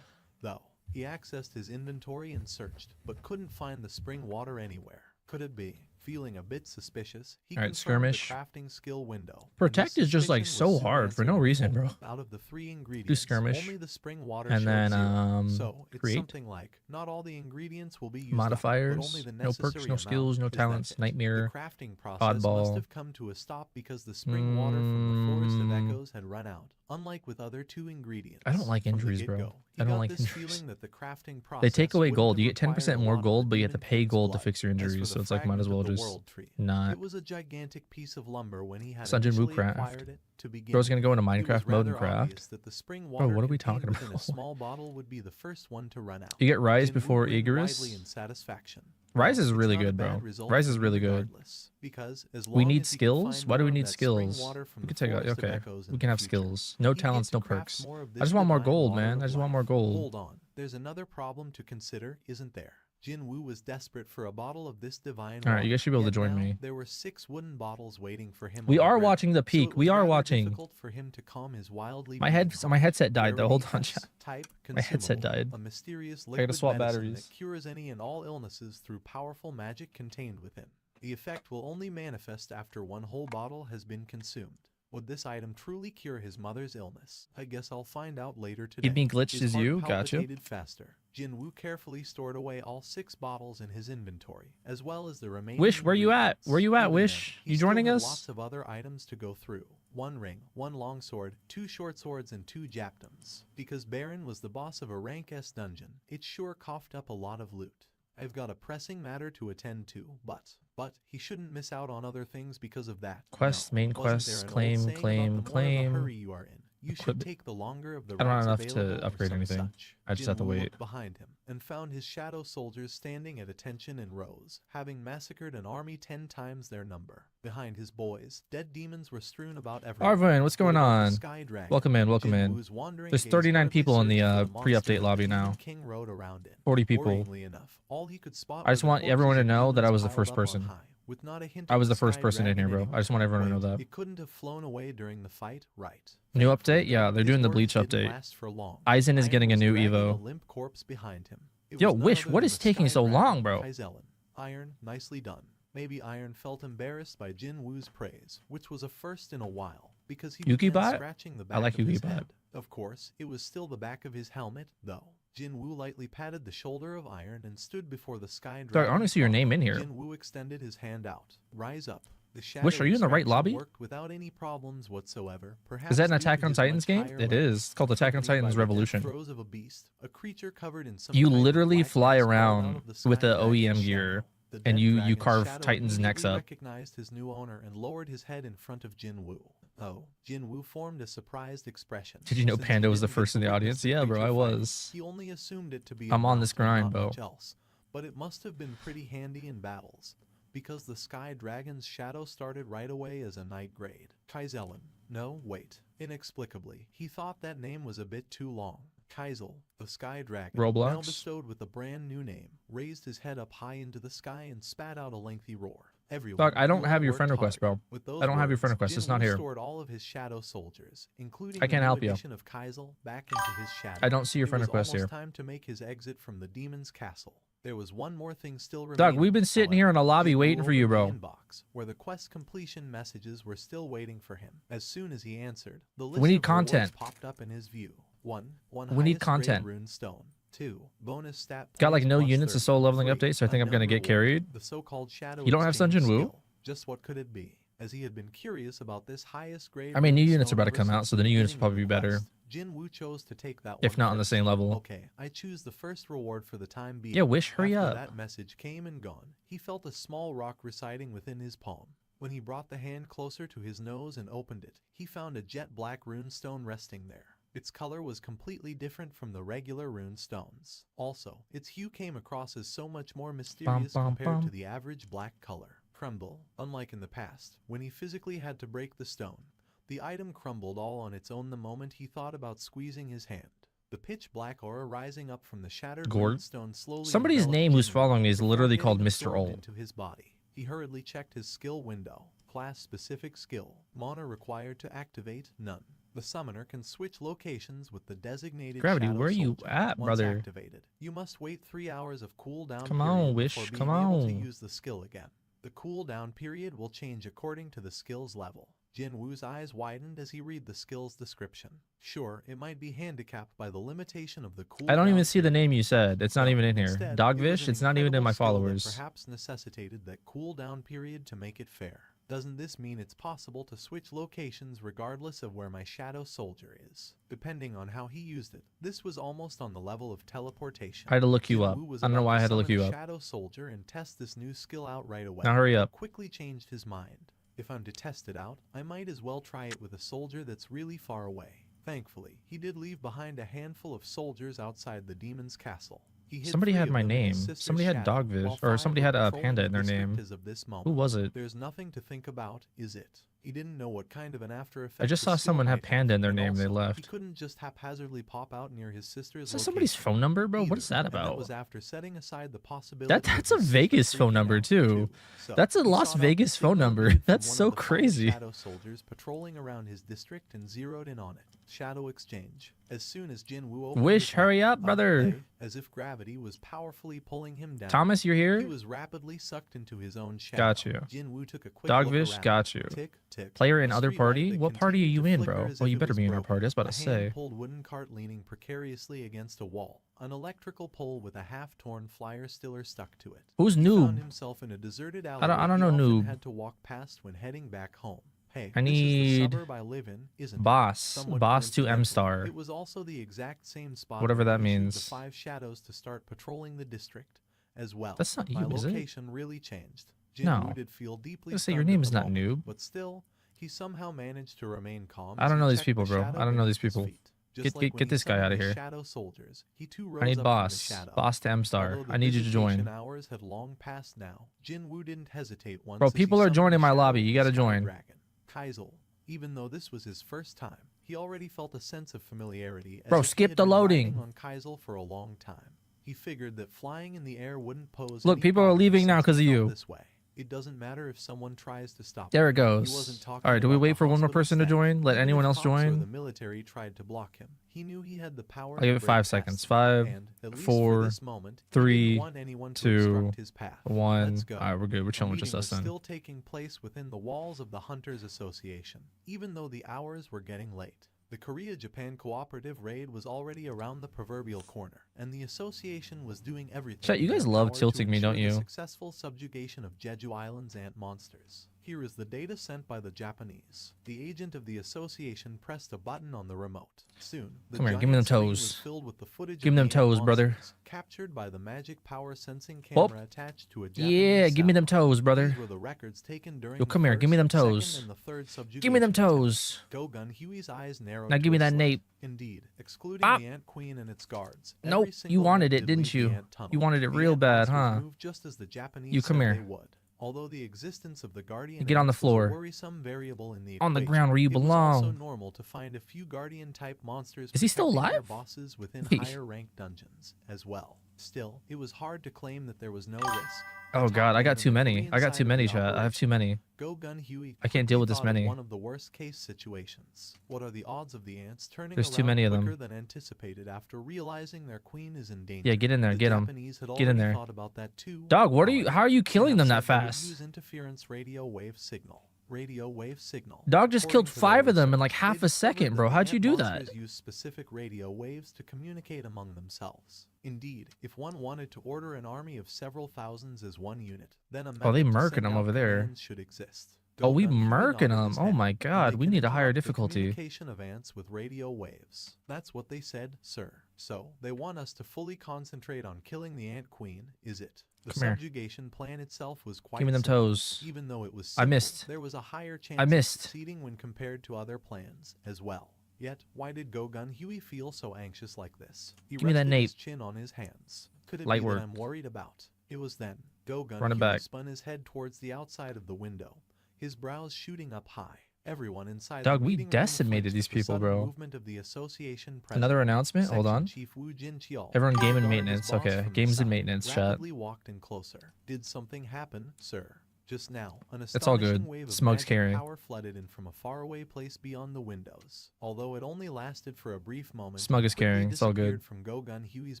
Though he accessed his inventory and searched, but couldn't find the spring water anywhere. Could it be? Feeling a bit suspicious, he Alright, confirmed skirmish. the crafting skill window. and Protect his is just like suspicion was so soon hard for no answered reason, full. bro. Out of the 3 ingredients, skirmish. only the spring water And showed then, 0. So it's create. something like not all the ingredients will be used Modifiers, up, but only the no perks, necessary no amount. skills, no Is that talents, it? nightmare, The crafting process oddball. must have come to a stop because the spring water from the Forest of Echoes had run out. Unlike with other 2 ingredients. I don't like From the injuries, bro. get-go, he I don't got like this injuries. feeling that the crafting process They take away wouldn't gold. have You get 10% required a more lot of gold, the but you have to Demon pay King's gold to blood. fix your As for injuries, the so it's like might as well fragment of the just World tree, not. it was a gigantic piece of lumber when he had Sunjin Wu initially craft. acquired it to begin. Bro's gonna go into It was Minecraft mode and rather craft. obvious that the spring water Bro, what are we contained talking within about? a small bottle would be the first one to run out. You get Rise Jinwoo before grinned Icarus? widely in satisfaction. Rise Well, is it's really not a good, bad bro. result Rise for is you really good. regardless, because as We long need as he could skills. find Why do we more of need that spring skills? water from We the could take out. forest of Okay, echoes in we the can have future, skills. No he'd get talents, to no craft perks. more of I this just want more divine gold, water man. of I just want life. more gold. Hold on, there's another problem to consider, isn't there? Jinwoo was desperate for a bottle of this divine All water. right, you guys should be able to Yet join now, me. there were 6 wooden bottles waiting for him We on the are ground, watching the so peak. it We was are rather watching. difficult for him to calm his wildly My beating my heart. headset died though. Hold on, Rarity chat. S, type My headset consumable, died. a mysterious I gotta liquid swap medicine batteries. that cures any and all illnesses through powerful magic contained within. The effect will only manifest after one whole bottle has been consumed. Would this item truly cure his mother's illness? I guess I'll find out later today. Keep being glitched His as heart you. Gotcha. palpitated faster. Jinwoo carefully stored away all 6 bottles in his inventory, as well as the remaining Wish, where you at? ingredients. Where you at, Even Wish? then, he You still joining had us? lots of other items to go through. 1 ring, 1 long sword, 2 short swords, and 2 japdams. Because Baron was the boss of a rank S dungeon, it sure coughed up a lot of loot. I've got a pressing matter to attend to, but he shouldn't miss out on other things because of that. Quest, No, main wasn't there quests, an old claim, saying claim, about the more of a claim. hurry you are in, you should Equip- take the longer of the I don't have routes enough available to or upgrade some anything. such. I just have to Jinwoo wait. looked behind him and found his shadow soldiers standing at attention in rows, having massacred an army 10 times their number. Behind his boys, dead demons were strewn about everywhere. Arvin, what's going What about the on? Sky Dragon? Welcome in, welcome in. Jinwoo's wandering There's gaze 39 hurriedly people in the searched for the pre-update monster lobby the now. Demon King rode around in. 40 people. Worryingly enough, all he could spot I just were the want everyone to corpses of know that I demons was the piled first up on person. high, with not a hint I of was the Sky first person in here, Dragon bro. I just want everyone to know anywhere. that. It couldn't have flown away during the fight, right? New Thankfully, update? Yeah, they're his doing the words Bleach didn't update. last for long. Aizen is Iron getting a was new dragging Evo. a limp corpse behind him. It Yo, was none Wish, other what than is the taking Sky so Dragon, long, bro? Kaizelin. Iron, nicely done. Maybe Iron felt embarrassed by Jinwoo's praise, which was a first in a while, because he Yuki began bot? scratching the I back like of Yuki his bot. head. Of course, it was still the back of his helmet, though. Jinwoo lightly patted the shoulder of Iron and stood before the Sky Dog, Dragon. I want to see your name in here. Jinwoo extended his hand out. Rise up. The shadow Wish, are you in the right extraction lobby? worked without any problems whatsoever. Is that an Perhaps due Attack to on his Titans much game? higher It level. is. It's called Attack on Accompanied by Titans the death Revolution. throes of a beast, a creature covered in some You kind of literally black fly mass crawled out around of the with Sky the Dragon's OEM shadow. gear, The and dead you dragon's carve shadow Titans' necks immediately up. recognized his new owner and lowered his head in front of Jinwoo. Oh, Jinwoo formed a surprised expression. Did you know Since Panda he was the didn't get first to in the witness audience? the Yeah, bro, creature I fighting, was. He only assumed it to be I'm a on mount this and grind, not bro. much else. But it must have been pretty handy in battles, because the Sky Dragon's shadow started right away as a night grade. Kaizelin. No, wait. Inexplicably, he thought that name was a bit too long. Kaizel, the Sky Dragon, now Roblox? bestowed with a brand new name, raised his head up high into the sky and spat out a lengthy roar. Everyone, Dog, I don't you have all your worked friend request, hard. bro. With those I don't have your words, friend request. It's not Jinwoo here. stored all of his shadow soldiers, including I the can't new help you. addition of Kaizel, back into his shadow. I don't see your It friend was request almost here. time to make his exit from the demon's castle. There was one more thing still remaining. Dog, we've been sitting here in a lobby Jinwoo waiting for you, opened bro. the inbox, where the quest completion messages were still waiting for him. As soon as he answered, the We list need of rewards content. popped up in his view. One We need highest grade content. rune stone. 2 bonus stat Got like points no plus units of 30. soul leveling 3 update, so I think I'm gonna unknown get reward, carried. the so-called shadow You don't have exchange Sun Jin Woo? skill. Just what could it be? As he had been curious about this highest grade. I mean, new rune units are stone about to ever come out, since so the new units beginning will probably of be the better. quest. Jinwoo chose to take that If one not on the first. same level. Okay, I choose the first reward for the time being. Yeah, Wish, hurry After up. that message came and gone, he felt a small rock residing within his palm. When he brought the hand closer to his nose and opened it, he found a jet black runestone resting there. Its color was completely different from the regular rune stones. Also, its hue came across as so much more mysterious bum, compared to bum. the average black color. Crumble. Unlike in the past, when he physically had to break the stone, the item crumbled all on its own the moment he thought about squeezing his hand. The pitch black aura rising up from the shattered Gord? runestone slowly Somebody's enveloped name who's Jinwoo following me is before literally getting called Mr. absorbed Ol. into his body. He hurriedly checked his skill window. Class specific skill. Mana required to activate, none. The summoner can switch locations with the designated Gravity, shadow where are you soldier. at, Once brother? activated, you must wait 3 hours of cooldown Come period on, Wish, before being come able to on. use the skill again. The cooldown period will change according to the skill's level. Jinwoo's eyes widened as he read the skill's description. Sure, it might be handicapped by the limitation of the cooldown. I don't even see the period. name you said. It's not No, even in here. instead, it was Dogvish, an it's not even in my incredible skill that followers. perhaps necessitated that cooldown period to make it fair. Doesn't this mean it's possible to switch locations regardless of where my shadow soldier is? Depending on how he used it, this was almost on the level of teleportation. I had to look you up. Jinwoo was I don't know about why I to had to look summon you a up. shadow soldier and test this new skill out right away. Now hurry up. But quickly changed his mind. If I'm to test it out, I might as well try it with a soldier that's really far away. Thankfully, he did leave behind a handful of soldiers outside the demon's castle. He hid Somebody 3 had of my them in his name. sister's Somebody had shadow, Dogvish, while or 5 somebody were had patrolling Panda the in their name. district as of this Who moment. was it? There's nothing to think about, is it? He didn't know what kind of an after effect I just the saw skill someone have might Panda in their and name and they also, He left. couldn't just haphazardly pop out near his sister's Is that somebody's location phone number, bro? What either, is that and that about? was after setting aside the possibility That's of a his sister Vegas phone freaking number out, too. So, That's a he Las sought out the Vegas phone signal number. needed from That's one so of the 5 crazy. shadow soldiers patrolling around his district and zeroed in on it. Shadow exchange. As soon as Jin Woo opened Wish, his hurry mouth, up, brother. they, as if gravity was powerfully pulling him down. Thomas, you're He here? was rapidly sucked into his own shadow. Got you. Jin Woo took a quick look Dogvish, around. got you. Tick, tick. Player in The other street light party? that What party are continued you to in, flicker bro? as Well, if you it better was be in our broken. party. I was about A to say. hand-pulled wooden cart leaning precariously against a wall. An electrical pole with a half-torn flyer stiller stuck to it. Who's He found noob? himself in a deserted I alleyway don't he know often noob. had to walk past when heading back home. Hey, I this is the need suburb I live in, isn't it? Boss. Somewhat Boss to coincidentally, M-Star. It was also the exact same spot Whatever where that he issued means. the 5 shadows to start patrolling the district as well. That's not My you, is it? location really changed. Jin No. Woo did feel deeply I was gonna say, your stunned name at is the not moment, noob. but still, he somehow managed to remain calm. I as don't he know these checked people, the bro. shadow I don't know these beneath his people. feet. Just like when Get he this guy summoned out of his here. shadow soldiers, he too rose I need up from boss. his shadow. Boss to M-Star. Although the I need you to visitation join. hours had long passed now, Jin Woo didn't hesitate once Bro, as he people are summoned joining the my shadow lobby. You of the gotta Sky join. Dragon, Kaisel. Even though this was his first time, he already felt a sense of familiarity. Bro, as if he skip had the been riding loading. on Kaisel for a long time. He figured that flying in the air wouldn't pose Look, any people are problem leaving now since 'cause he of felt you. This way. It doesn't matter if someone tries to stop There him. it He goes. wasn't talking All right, do we about wait the for one more hospital person to staff. join? Let Even anyone if else cops or join? the military tried to block him, he knew he had the power I'll give to it break 5 past seconds. them. 5, And, at least 4, for this moment, he 3, didn't want anyone to 2, obstruct his path. 1. Let's go. All right, we're good. We're A chilling with just meeting us was then. still taking place within the walls of the Hunters Association, even though the hours were getting late. The Korea-Japan Cooperative Raid was already around the proverbial corner, and the association was doing everything Chat, you in guys their love power to tilting me, don't ensure the you? successful subjugation of Jeju Island's ant monsters. Here is the data sent by the Japanese. The agent of the association pressed a button on the remote. Soon, the Come here, give me giant them screen was toes. filled with the footage Give of me them the ant toes, brother. monsters, captured by the magic power sensing Whoop. camera attached to a Japanese Yeah, give me cell them toes, brother. These were the records taken during Yo, the come here, give me first, them second, toes. and the third Give me them subjugation toes. attempts. Go-Gun Huey's eyes narrowed Now to give me a that slit. nape. Indeed, excluding Bop. the Ant Queen and its guards. Nope, every you single wanted ant it, did didn't leave the you? ant tunnel. You wanted it The real ant bad, monsters huh? moved just as the Japanese You come said here. they would. Although the existence of the guardian Get on the ants was a floor. worrisome variable in the On the equation, ground where you it was also belong. normal to find a few guardian-type monsters Is he still protecting their alive? bosses within Wait. higher-ranked dungeons as well. Still, it was hard to claim that there was no risk. Oh The god, I top man got on too the many. Korean I got side too of many, the chat. I have operation, too many. Go-Gun Huey I can't deal quickly with this thought of many. one of the worst-case situations. What are the odds of the ants turning There's too around many of them. quicker than anticipated after realizing their queen is in danger? Yeah, get in there, The get 'em. Japanese had Get in already there. thought about that too. Dog, what are you? However, How are you killing them that they would fast? use interference radio wave signal. Radio wave signal. Dog just killed According to 5 their of them in research, like they half a discovered second, that bro. the How'd you ant do that? monsters use specific radio waves to communicate among themselves. Indeed, if one wanted to order an army of several thousands as one unit, then a Oh, they method to murking send them out over there. commands should exist. Oh, we Go-Gun Huey murking nodded them. his Oh head, my and god, they we can need a higher interrupt the difficulty. communication of ants with radio waves. That's what they said, sir. So, they want us to fully concentrate on killing the Ant Queen, is it? The Come here. subjugation plan itself was quite Give me them simple. toes. Even though it was I simple, missed. there was a higher chance I of missed. succeeding when compared to other plans as well. Yet, why did Go-Gun Huey feel so anxious like this? He Give me that rested nape. his chin on his hands. Could it Light be word. that I'm worried about? It was then. Go-Gun Run it Huey back. spun his head towards the outside of the window, his brows shooting up high. Everyone inside Dog, the we meeting room decimated flinched these at the people, sudden bro. movement of the association Another president, announcement? Hold Section on. Chief Woo Jin-cheol. Everyone He game and regarded his maintenance. boss Okay, from the games and side, maintenance, chat. rapidly walked in closer. Did something happen, sir? Just now, an It's all astonishing good. wave of Smoke's magic carrying. power flooded in from a faraway place beyond the windows. Although it only lasted for a brief moment, Smug is quickly carrying. It's all good. disappeared from Go-Gun Huey's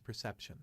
perception.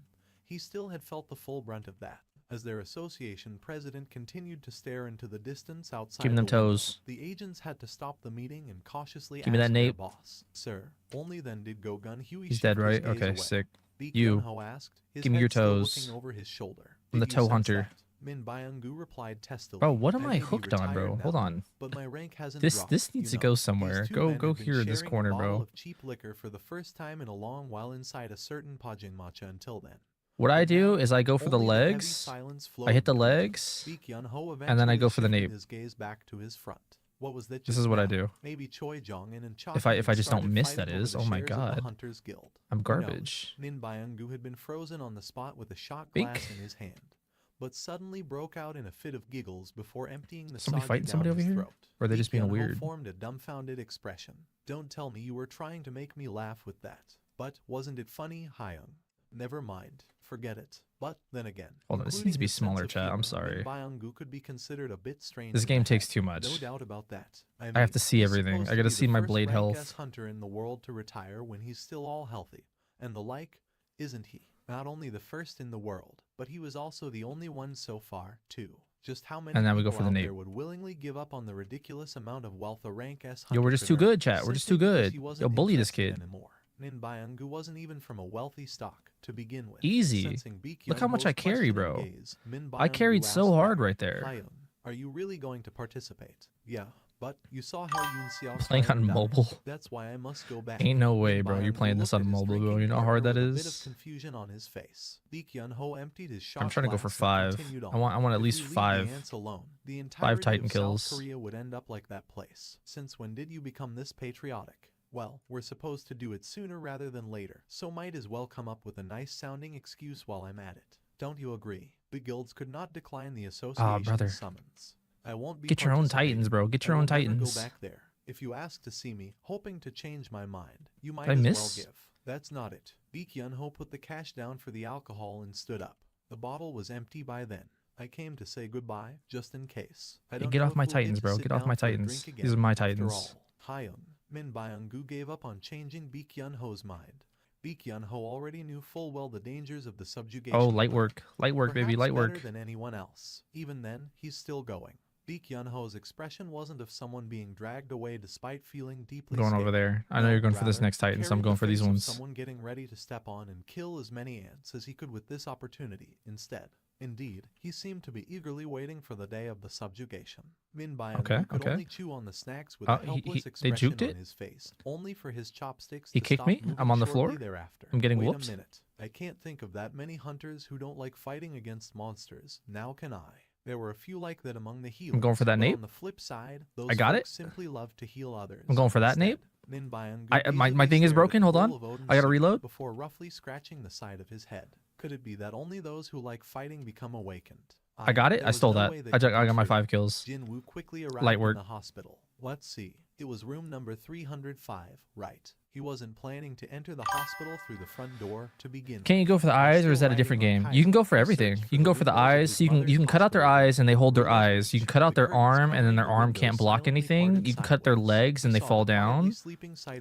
He still had felt the full brunt of that. As their association president continued to stare into the distance outside Give me them the window, toes. the agents had to stop the meeting and cautiously Give me that ask their nape. boss, "Sir." Only then did Go-Gun Huey He's shift dead, his right? gaze Okay, away. sick. Lee You. Kyun-ho asked, his Give me your head still toes. looking over his shoulder. I'm the "Did you toe sense hunter. that?" Min Byung-gu replied testily. Bro, what am "I I may be hooked on, bro? retired Hold now, on. but my rank hasn't This dropped, this needs you to go know." somewhere. These two Go men go had been here in this sharing a corner, bottle bro. of cheap liquor for the first time in a long while inside a certain Pajangmacha until then. What I But do now, is I go for the only heavy legs. silence I hit the flowed between them. legs, Lee Kyun-ho and then I eventually go for the shifted nape. his gaze back to his front. What was that? This is what I do. Maybe Choi Jong-in and If I just don't miss, that is. Oh my god. Hunters Guild. I'm garbage. Min Byung-gu had been frozen on the spot with a shot Bink. glass in his hand, but suddenly broke out in a fit of giggles before emptying the Somebody soggy fighting down somebody over his here? throat. Or are they just being Lee Kyun-ho weird? formed a dumbfounded expression. Don't tell me you were trying to make me laugh with that. But wasn't it funny, Hyung? Never mind. Forget it. But then again, Hold on, this including needs to be his sense smaller, of chat. I'm humor, sorry. Min Byung-gu could be considered a bit strange. This in game the takes head. too much. No doubt about that. I have to see he's everything. supposed I to gotta be see the my first blade rank health. S hunter in the world to retire when he's still all healthy, and the like, isn't he? Not only the first in the world, but he was also the only one so far, too. Just how many And now we go people for the out nape. there would willingly give up on the ridiculous amount of wealth a rank S hunter Yo, we're just could too earn good, chat. We're just too simply because good. he Yo, wasn't bully this interested kid. anymore. Min Byung-gu wasn't even from a wealthy stock to begin with. Easy. Sensing Baek Look how much I Yeon-ho's carry, questioning bro. gaze, Min I carried Byung-gu so asked hard back, right there. "Hyun, are you really going to participate?" "Yeah, but you saw how Yoon Xiao's Playing father on died. mobile? That's why I must go back." Ain't no way, Min bro. You're Byung-gu playing this looked on at his mobile, bro. drinking You know how hard partner that with a bit of is? confusion on his face. Baek Yeon-ho emptied his shot I'm trying to go for glass and 5. continued I on. want at If least we leave the 5. ants alone, the 5 entirety Titan of kills. South Korea would end up like that place. Since when did you become this patriotic? Well, we're supposed to do it sooner rather than later, so might as well come up with a nice-sounding excuse while I'm at it. Don't you agree? The guilds could not decline the association's brother. summons. I won't be Get your own participating. Titans, bro. Get your I own will never Titans. Go back there. If you ask to see me, hoping to change my mind, you might Did I as miss? well give. That's not it. Baek Yeon-ho put the cash down for the alcohol and stood up. The bottle was empty by then. I came to say goodbye, just in case. I don't Get know off if my we'll Titans, to bro. sit Get off down my for a Titans. drink These are again, my after Titans. all. Hyun, Min Byung-gu gave up on changing Baek Yeon-ho's mind. Baek Yeon-ho already knew full well the dangers of the subjugation. Oh, light plan. work. Light work, baby. Perhaps Light better work. than anyone else. Even then, he's still going. Baek Yeon-ho's expression wasn't of someone being dragged away despite feeling deeply I'm going over scared. there. I know No, you're going for this rather, next Titan, so I'm carried going the for these face of ones. Someone getting ready to step on and kill as many ants as he could with this opportunity instead. Indeed, he seemed to be eagerly waiting for the day of the subjugation. Min Byung-gu could only chew on the snacks with a helpless they expression juked on it? his face, only for his chopsticks He to kicked stop me? moving I'm on the shortly floor? thereafter. I'm getting Wait whooped? a minute. I can't think of that many hunters who don't like fighting against monsters. Now can I? There were a few like that among the healers. I'm going for that but nape. On the flip side, those I got folks it. simply love to heal others. I'm going for that nape. Min Byung-gu my easily thing is stared broken. at the Hold on. bowl of Odin I gotta soup reload. before roughly scratching the side of his head. Could it be that only those who like fighting become awakened? I got it. There I was stole no that. way I could got be my true. 5 kills. Jin-woo quickly arrived Light in work. the hospital. Let's see. It was room number 305, right. He wasn't planning to enter the hospital through the front door to begin. Can't you go for the eyes, or is that a different game? You can go for everything. You can go for the eyes. So you can cut out their eyes and they hold their eyes. You can cut out their arm and then their arm can't block anything. You can cut their legs and they fall down.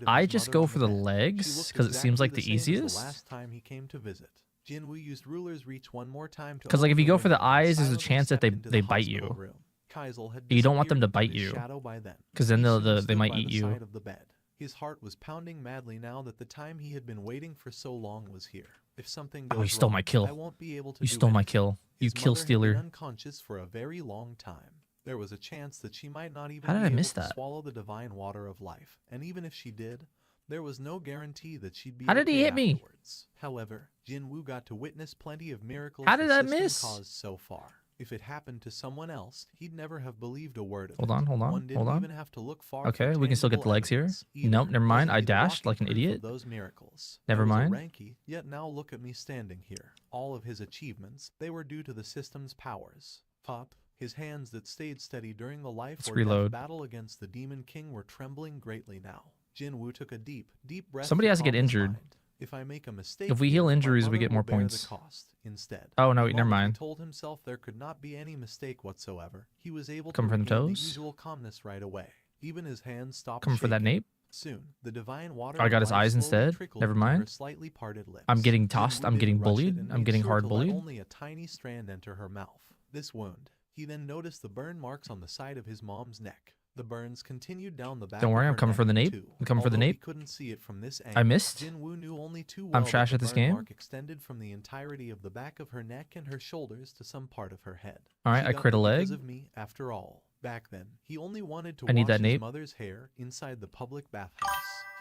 I just go for the legs because it seems like the easiest. Last time he came to visit. Jin-woo used ruler's reach one more time to Because like if open you the go for the window and eyes, there's a silently chance that step into they the bite hospital you. room. Kaisel had You don't want them to disappeared bite into his you, shadow by then. because then He soon they stood might by eat the you. side of the bed. His heart was pounding madly now that the time he had been waiting for so long was here. If something goes Oh, you stole my wrong, kill. I won't be able to You do stole my anything. kill. You His kill mother had been stealer. unconscious for a very long time. There was a chance that she might not even How did be I able miss to that? swallow the divine water of life, and even if she did, there was no guarantee that she'd be How did he okay hit me? afterwards. However, Jin-woo got to witness plenty of miracles How the did I system miss? caused so far. If it happened to someone else, he'd never have believed a word of Hold it. on, hold on, One didn't hold on. even have to look far Okay, for we can still get the tangible legs here. evidence either. Nope, never mind. Wasn't I he the dashed walking like an proof of idiot. those miracles? Never I was mind. a Ranky, yet now look at me standing here. All of his achievements, they were due to the system's powers. Pop, his hands that stayed steady during the life Let's or reload. death battle against the Demon King were trembling greatly now. Jin-woo took a deep breath. Somebody has to calm get his injured. mind. If I make a mistake, If we heal here, my injuries, we mother get more will bear points. The cost instead. Oh, no, The never moment he mind. told himself there could not be any mistake whatsoever. He was able Come to from the regain toes? usual calmness right away. Even his hands stopped Coming for that shaking. nape. Soon, the divine water I got of his life eyes slowly instead. trickled Never into mind. her slightly parted lips. I'm getting Jin-woo tossed. I'm didn't getting rush it bullied. and I'm made getting sure hard to let bullied. only a tiny strand enter her mouth. This wound. He then noticed the burn marks on the side of his mom's neck. The burns continued down the back. Don't worry, of I'm her coming for neck, the nape. too. I'm coming for the Although he nape. couldn't see it from this I angle, missed. Jin-woo knew only too well I'm that trash the at this burn game. mark extended from the entirety of the back of her neck and her shoulders to some part of her head. All right, She I got crit a that leg. because of me, after all. Back then, he only wanted to I need wash that his nape. mother's hair inside the public bathhouse.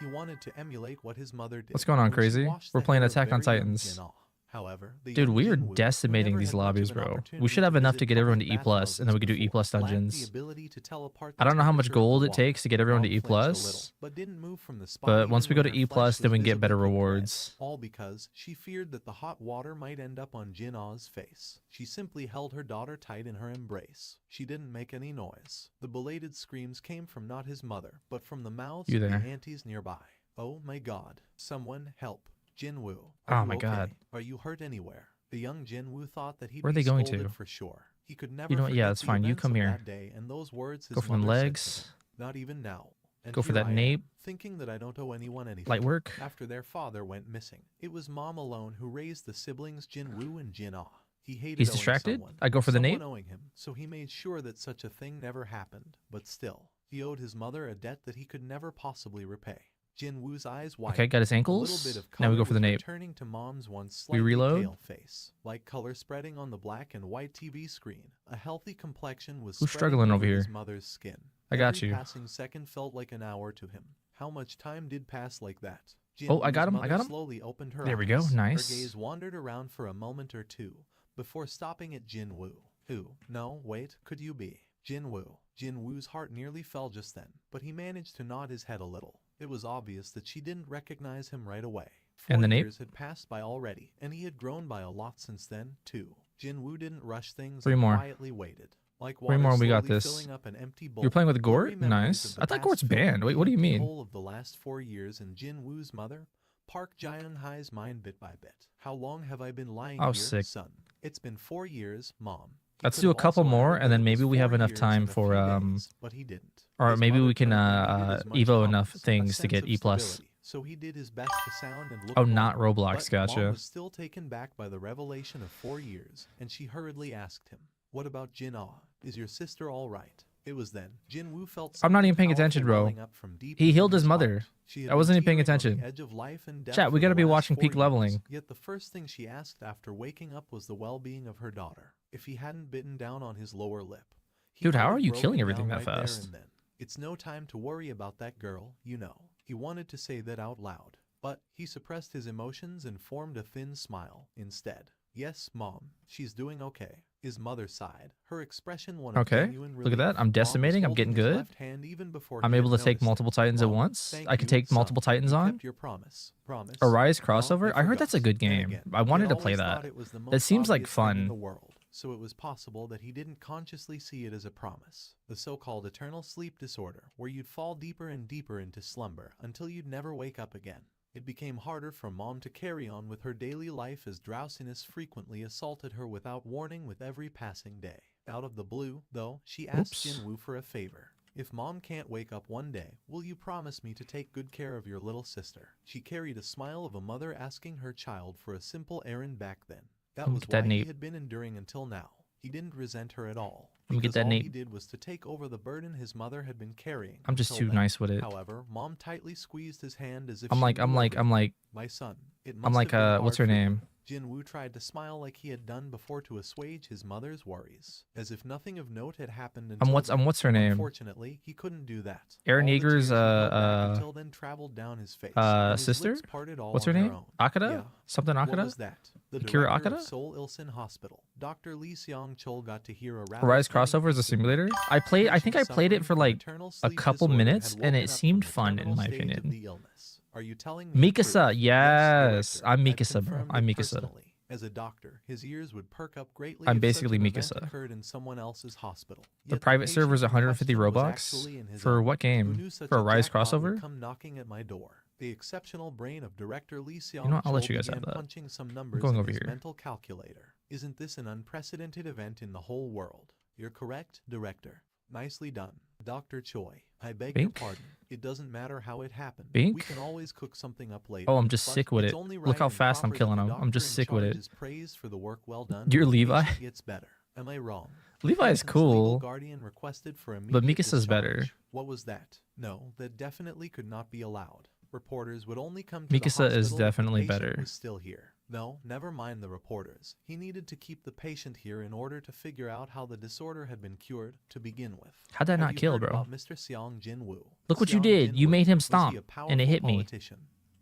He wanted to emulate what his mother did. What's going on, when she crazy? washed We're the playing hair of Attack on very young Titans. Jin-ah. However, the Dude, young we are Jinwoo, who decimating never these had much lobbies, of an bro. We opportunity should have to enough visit to get everyone to public E+, bathhouses and then we could do E+ before, lacked the dungeons. ability to telepart I the don't know how much temperature of the gold it water. takes to get everyone to Mom E+, flinched a little, but didn't move from the spot but once even we go when to her E+, flesh then was we can get better visibly cooked red, rewards. all because she feared that the hot water might end up on Jin-Ah's face. She simply held her daughter tight in her embrace. She didn't make any noise. The belated screams came from not his mother, but from the mouths You of the there. aunties nearby. Oh my god. Someone help. Jinwoo, Oh are you my okay? God. Are you hurt anywhere? The young Jinwoo thought that he'd Where are be they going scolded to? for sure. He could never You know what? Yeah, forget it's the fine. You events come of here. that day and those words his Go for them mother said to legs. him. Not even now. And Go for here that I am, nape. thinking that I don't owe anyone anything. Light work. After their father went missing, it was Mom alone who raised the siblings Jinwoo and Jin-Ah. He hated He's owing distracted. someone, I go for the someone nape. owing him, so he made sure that such a thing never happened. But still, he owed his mother a debt that he could never possibly repay. Jinwoo's eyes widened. Okay, got his A ankles. little bit of Now we color go for the was nape. returning to Mom's once We slightly reload. pale face, like color spreading on the black and white TV screen. A healthy complexion was Who's spreading struggling over his here? mother's skin. I got Every you. passing second felt like an hour to him. How much time did pass like that? Oh, I got Jinwoo's him, I got mother him. slowly opened her There we go, eyes. nice. Her gaze wandered around for a moment or two before stopping at Jinwoo. Who? No, wait, could you be? Jinwoo. Jinwoo's heart nearly fell just then, but he managed to nod his head a little. It was obvious that she didn't recognize him right away. And the 4 nape? years had passed by already, and he had grown by a lot since then, too. Jinwoo didn't rush things 3 and more. quietly waited. Like 3 water more, we got slowly this. filling up an empty bowl. You're playing with Blurry Gort? memories Nice. of the I thought past Gort's filled banned. Wait, what do you the mean? whole of the last 4 years in Jinwoo's mother, Park Jae-hai's mind bit by bit. How long have I been lying Oh, here, sick. son? It's been 4 years, Mom. He Let's could do a have couple also more, added and that then it maybe was we have 4 enough years time and a for few days, but he didn't. or His maybe mother we can currently needed as much Evo enough promise, a things to sense get of E+. stability, so he did his best to sound and look Oh, not normal, Roblox, but Mom gotcha. was still taken back by the revelation of 4 years, and she hurriedly asked him, "What about Jin-Ah? Is your sister all right?" It was then Jinwoo felt I'm not something even paying powerful attention, bro. welling up from deep He within healed his heart. mother. She had I wasn't been even paying teetering on the attention. edge of life and death Chat, we for gotta the be last watching 4 peak years, leveling. Yet the first thing she asked after waking up was the well-being of her daughter. If he hadn't bitten down on his lower lip, he Dude, might how have are you broken killing everything down that right there fast? and then. It's no time to worry about that girl, you know. He wanted to say that out loud, but he suppressed his emotions and formed a thin smile instead. Yes, Mom, she's doing okay. His mother sighed. Her expression one of Okay, genuine look at that. relief. I'm Mom was decimating. I'm holding getting his good. left hand even before I'm he able had to take noticed it. multiple Titans at Mom, once. thank I can you, take son. multiple Titans You on. kept your promise. Promise. Arise Mom, crossover? I heard that's a forgot. good Then game. again, I he had wanted to play always that. thought it was the That most seems like obvious thing in fun. the world, so it was possible that he didn't consciously see it as a promise. The so-called eternal sleep disorder, where you'd fall deeper and deeper into slumber until you'd never wake up again. It became harder for Mom to carry on with her daily life as drowsiness frequently assaulted her without warning with every passing day. Out of the blue, though, she asked Oops. Jinwoo for a favor. If Mom can't wake up one day, will you promise me to take good care of your little sister? She carried a smile of a mother asking her child for a simple errand back then. That Let me was get that why he nape. had been enduring until now. He didn't resent her at all. Let me get because that all he nape. did was to take over the burden his mother had been carrying. I'm just until too then. nice with it. However, Mom tightly squeezed his hand as if I'm she like, knew I'm like, I'm everything. like, My son, it I'm must like, have been what's hard her for you." name? Jinwoo tried to smile like he had done before to assuage his mother's worries, as if nothing of note had happened until what's her name? Unfortunately, he couldn't do that. Aaron All the Yeager's, tears he held back until then traveled down his face, and his sister? lips parted all What's her on name? own. Akata? Yeah. Something What Akata? was that? The Akira director Akata? of Seoul Ilsan Hospital, Dr. Lee Seong-chol, got to hear a rather Rise stunning crossover is a piece of simulator. news. I think I Patient played it suffering for from like eternal a sleep couple disorder minutes, had and woken it up seemed from the fun in terminal my stage of opinion. the illness. Are you telling me the truth? Mikasa, yes, Director. I'm I've Mikasa, bro. confirmed I'm it Mikasa. personally. As a doctor, his ears would perk up greatly I'm if basically such an event Mikasa. occurred in someone else's hospital. The Yet private patient server is in 150 question was Robux actually in his for own. what Who game? knew such For a a Rise jackpot would crossover? come knocking at my door? The exceptional brain of director Lee You know what? I'll let Seong-chol you guys began have that. punching some numbers going in over his here. mental calculator. Isn't this an unprecedented event in the whole world? You're correct, director. Nicely done. Dr. Choi, I beg your Bink? pardon. It doesn't matter how it happened. Bink? We can always cook something up later. Oh, I'm just but sick with it's it. only Look right how and fast I'm proper that killing the him. I'm doctor just in sick with charge it. is praised for the work well done. You're when the Levi? patient gets better. Am I wrong? The Levi is patient's legal cool, guardian requested for but immediate Mikasa's better. discharge. What was that? No, that definitely could not be allowed. Reporters would only come to the Mikasa hospital is if the definitely patient better. was still here. No, never mind the reporters. He needed to keep the patient here in order to figure out how the disorder had been cured to begin with. How'd that Have not you kill, heard bro? about Mr. Seong Jinwoo? Look what you Seong did. You Jinwoo, made him was he stomp, a and it powerful hit me. politician?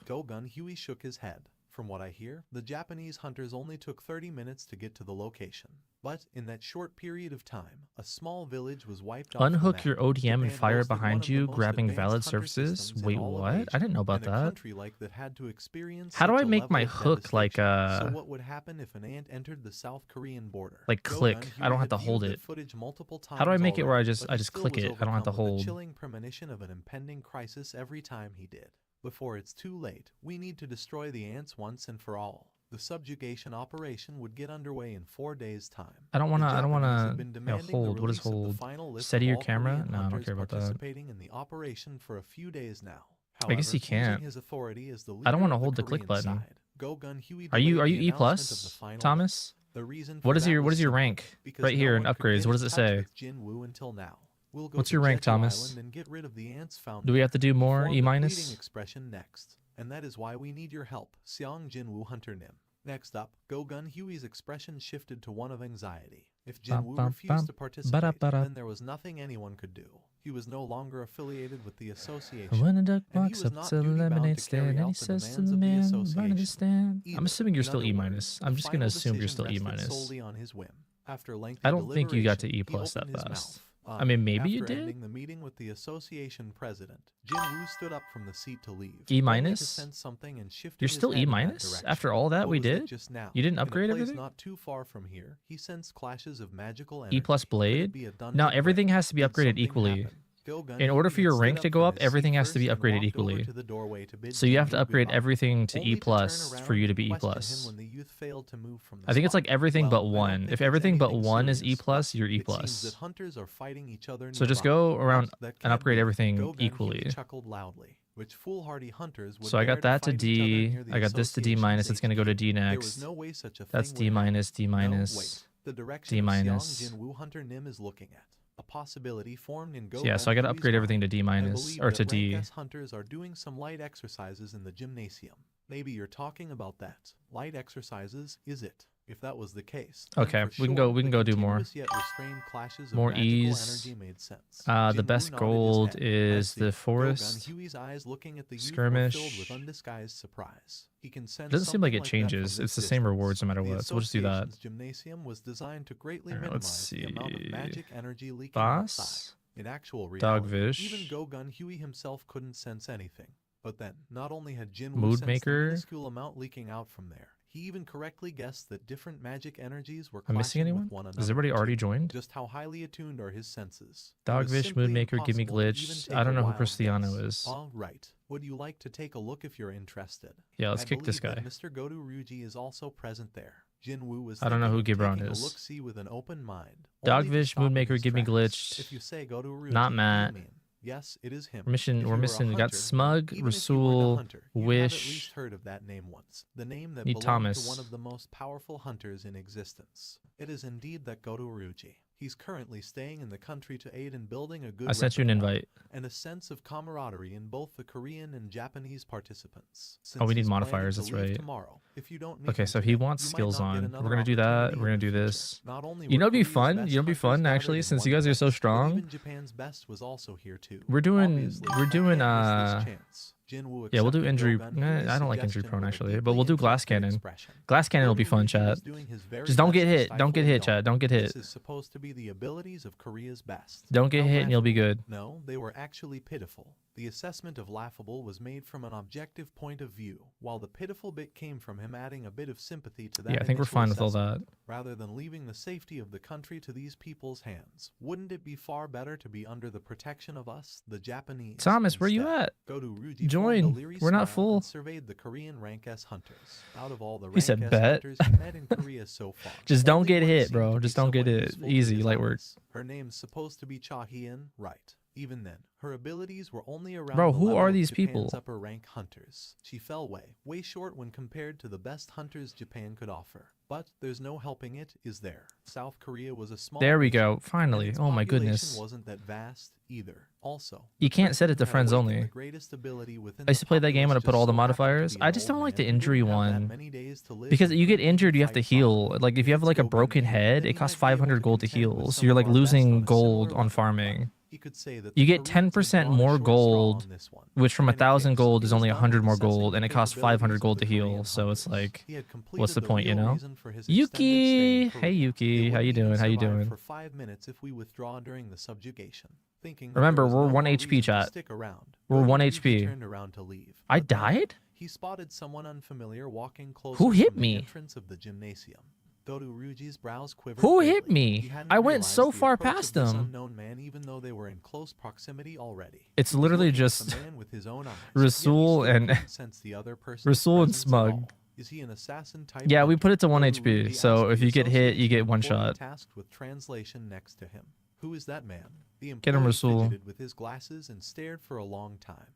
move. Go Gun Huey shook his head. From what I hear, the Japanese hunters only took 30 minutes to get to the location. But in that short period of time, a small village was wiped off the Unhook map. your ODM and Japan fire boasted one behind of the you, most grabbing advanced valid hunter services. systems in Wait, all of what? I Asia, didn't know about and a that. country like that had to experience How do such I a make level my of hook like devastation. So what would happen if an ant entered the South Korean border? like click? Go-Gun I don't Huey have to had viewed hold that it. footage multiple How do I times make it where I already, just but he click still was it? I don't have to overcome with hold. the chilling premonition of an impending crisis every time he did. Before it's too late, we need to destroy the ants once and for all. The subjugation operation would get underway in 4 days' time. I don't The wanna. I don't Japanese had wanna. been Yeah, demanding the hold. What is release of the hold? final list Steady of your all camera? Korean No, I don't hunters care about that. participating in the operation for a few days now. I guess However, he can't. using his authority as the leader I don't want to of hold the Korean click button. side, Go-Gun Huey Are you delayed the E announcement of the plus, final Thomas? list. The reason What for is that your was your simple, rank? because Right no here in one could upgrades. get What in does it touch say? with Jinwoo until now. We'll go What's to your rank, Jeju Thomas? Island and get rid of the ants found Do we there. have to do more? Perform E the minus? pleading expression next, and that is why we need your help, Seong Jinwoo Hunter Nim. Next up, Go-Gun Huey's expression shifted to one of anxiety. If Jinwoo refused to participate, then there was nothing anyone could do. He was no longer affiliated with the association, When a duck and he walks was up not to the duty-bound lemonade to carry stand and he out the says to demands the of the man, run to the association. stand. I'm Either. assuming you're In still other E words, minus. the I'm just gonna final assume you're decision still E rested minus. solely on his whim. After lengthy I don't think you got to deliberation, E plus he that opened his fast. mouth. I mean, maybe you After did. ending the meeting with the association president, Jinwoo stood up from the seat to leave. E only to minus? sense something and shifted You're his still head E in that minus direction. after all that What we was that did. just now? You didn't In a upgrade place everything. not too far from here, he sensed clashes of magical energy. E plus Could it blade. be a Now dungeon everything break? has to be Did upgraded something equally. happen? Go-Gun In order Huey for had your stood rank up to go from up, his everything seat has to be first and upgraded walked over equally. to the doorway to bid So you have to Jinwoo upgrade goodbye, everything to only E to turn plus for around you to and be E question him plus. when the youth failed to move from the I think it's spot. like everything Well, but I don't one. think If it's everything but anything one is E serious, plus, but you're E it seems that plus. hunters are fighting each other So just nearby. go around But that and can't upgrade be. everything Go-Gun Huey equally. chuckled loudly, which foolhardy hunters would So I dare got that to fight each other D. near the I got this to D association's minus. It's gonna go to HQ. D There was next. no way such a That's thing D would happen. minus, D No, minus, wait. The D direction of Seong minus. Jinwoo Hunter Nim is looking at. A possibility formed in Yeah, so I gotta Go-Gun upgrade Huey's everything to mind. D I minus believe or that to rank D. S hunters are doing some light exercises in the gymnasium. Maybe you're talking about that. Light exercises, is it? If that was the case, then Okay, for we can go. sure, We can the go do more. continuous yet restrained clashes of More magical E's. energy made sense. The Jinwoo best nodded his gold head. I is see. the Go-Gun forest. Huey's eyes looking at the youth were Skirmish. filled with undisguised surprise. He can sense Doesn't seem like something it that changes. from It's this the same distance. rewards no matter The what. So we'll just do that. association's gymnasium was designed to greatly Alright, let's minimize the amount of see. magic energy leaking outside. Boss. In actual reality, Dogfish. even Go-Gun Huey himself couldn't sense anything. But then, not only had Jinwoo Mood sensed the maker. minuscule amount leaking out from there, he even correctly guessed that different magic energies were Am I missing clashing anyone? with one another. Has everybody already too. joined? Just how highly attuned are his senses? It was Dogfish, simply Moonmaker, Gimme impossible to even Glitch. take I a don't know who wild Cristiano guess. is. All right. Would you like to take a look if you're interested? Yeah, let's I kick this believe guy. that Mr. Godu Ryuji is also present there. Jinwoo was I don't know who thinking of Gibran taking a is. look-see with an open mind. only to Dogfish, stop in Moonmaker, his Gimme tracks. Glitch. If you say Godu Ryuji, Not what Matt. do you mean? Yes, it is him. We're missing. If We're you were a missing. We got hunter, Smug, even if you weren't a Rasul, hunter, you'd have at Wish. least heard of that name once. The name that Need belonged Thomas. to one of the most powerful hunters in existence. It is indeed that Godu Ryuji. He's currently staying in the country to aid in building a good I sent you an repertoire invite. and a sense of camaraderie in both the Korean and Japanese participants. Oh, we Since need he's planning modifiers, to that's leave right. tomorrow, if you don't meet Okay, him so he today, wants you might skills not get on. another We're gonna do that. opportunity We're gonna in the do future. this. Not only You were know, it'd be Korea's fun. best You know, it'd be hunters fun gathered actually, in since one you guys are so place, but strong. even Japan's best was also here too. We're doing. Obviously, We're I doing. can't miss this chance. Jinwoo Yeah, we'll do accepted injury. Go-Gun Nah, Huey's I don't like injury suggestion prone with a actually, deeply but we'll do glass inflected cannon. expression. Glass cannon will be Godu fun, Ryuji chat. was doing his very Just don't get best to hit. Don't get stifle hit, the chat. Don't get yawn. hit. This is supposed to be the abilities of Korea's best. Don't get How hit and you'll be laughable. good. No, they were actually pitiful. The assessment of laughable was made from an objective point of view, while the pitiful bit came from him adding a bit of sympathy to that. Yeah, I think we're initial fine with all assessment, that. rather than leaving the safety of the country to these people's hands. Wouldn't it be far better to be under the protection of us, the Japanese? Thomas, where you instead? at? Godu Ryuji Join. formed a leery We're not smile full. and surveyed the Korean rank S hunters. Out of all the He rank said S bet. hunters he met in Korea so far, Just don't only get one hit, seemed bro. to be Just don't get somewhat hit. useful to Easy, his light work. eyes. Her name's supposed to be Cha Hien, right? Even then, her abilities were only around Bro, the who level are of these Japan's people? upper rank hunters. She fell way short when compared to the best hunters Japan could offer. But there's no helping it, is there? South Korea was a small There we nation, go. and Finally. its Oh my population goodness. wasn't that vast either. Also, You the can't set it to president had friends awakened only. the greatest ability within I used to play that game and I the put all the populace, just so happened modifiers. to be I an just old don't like man the who didn't injury have that one. many days to live Because and you get couldn't injured, you have to fight heal. properly. Like if you have If like it's a broken Go-Gun Huey, head, then it he costs might be able to 500 gold to contend with heal. So some you're of like our best on losing a gold similar on level, farming. He could say that You the get Koreans had 10% drawn a more short straw gold, on this one. which from In any 1,000 case, gold he is was only done 100 more assessing gold, the and it costs 500 capabilities gold of to the heal. Korean So it's hunters. like, He had completed what's the point, you real know? reason for his extended stay in Yuki, hey Korea. Yuki, They how you wouldn't even doing? How you survive doing? for 5 minutes if we withdraw during the subjugation. Thinking that Remember, there was we're no 1 more HP, reason to chat. stick around, We're 1 Ryuji HP. turned around to leave. I But then died? he spotted someone unfamiliar walking closer Who hit from the me? entrance of the gymnasium. Ryuji's brows quivered Who hit vaguely. me? He hadn't I went realized so the far approach past of this him. unknown man, even though they were in close proximity already. It's He was literally looking at just the man with his own eyes, yet he Rasul still and couldn't sense the other person's Rasul and presence at Smug. all. Is he an assassin type? Yeah, we hunter? put it to 1 Ryuji HP, asked so if the you get hit, you association get one employee shot. tasked with translation next to him. Who is that man? The Get him, employee Rasul. fidgeted with his glasses and stared for a long time.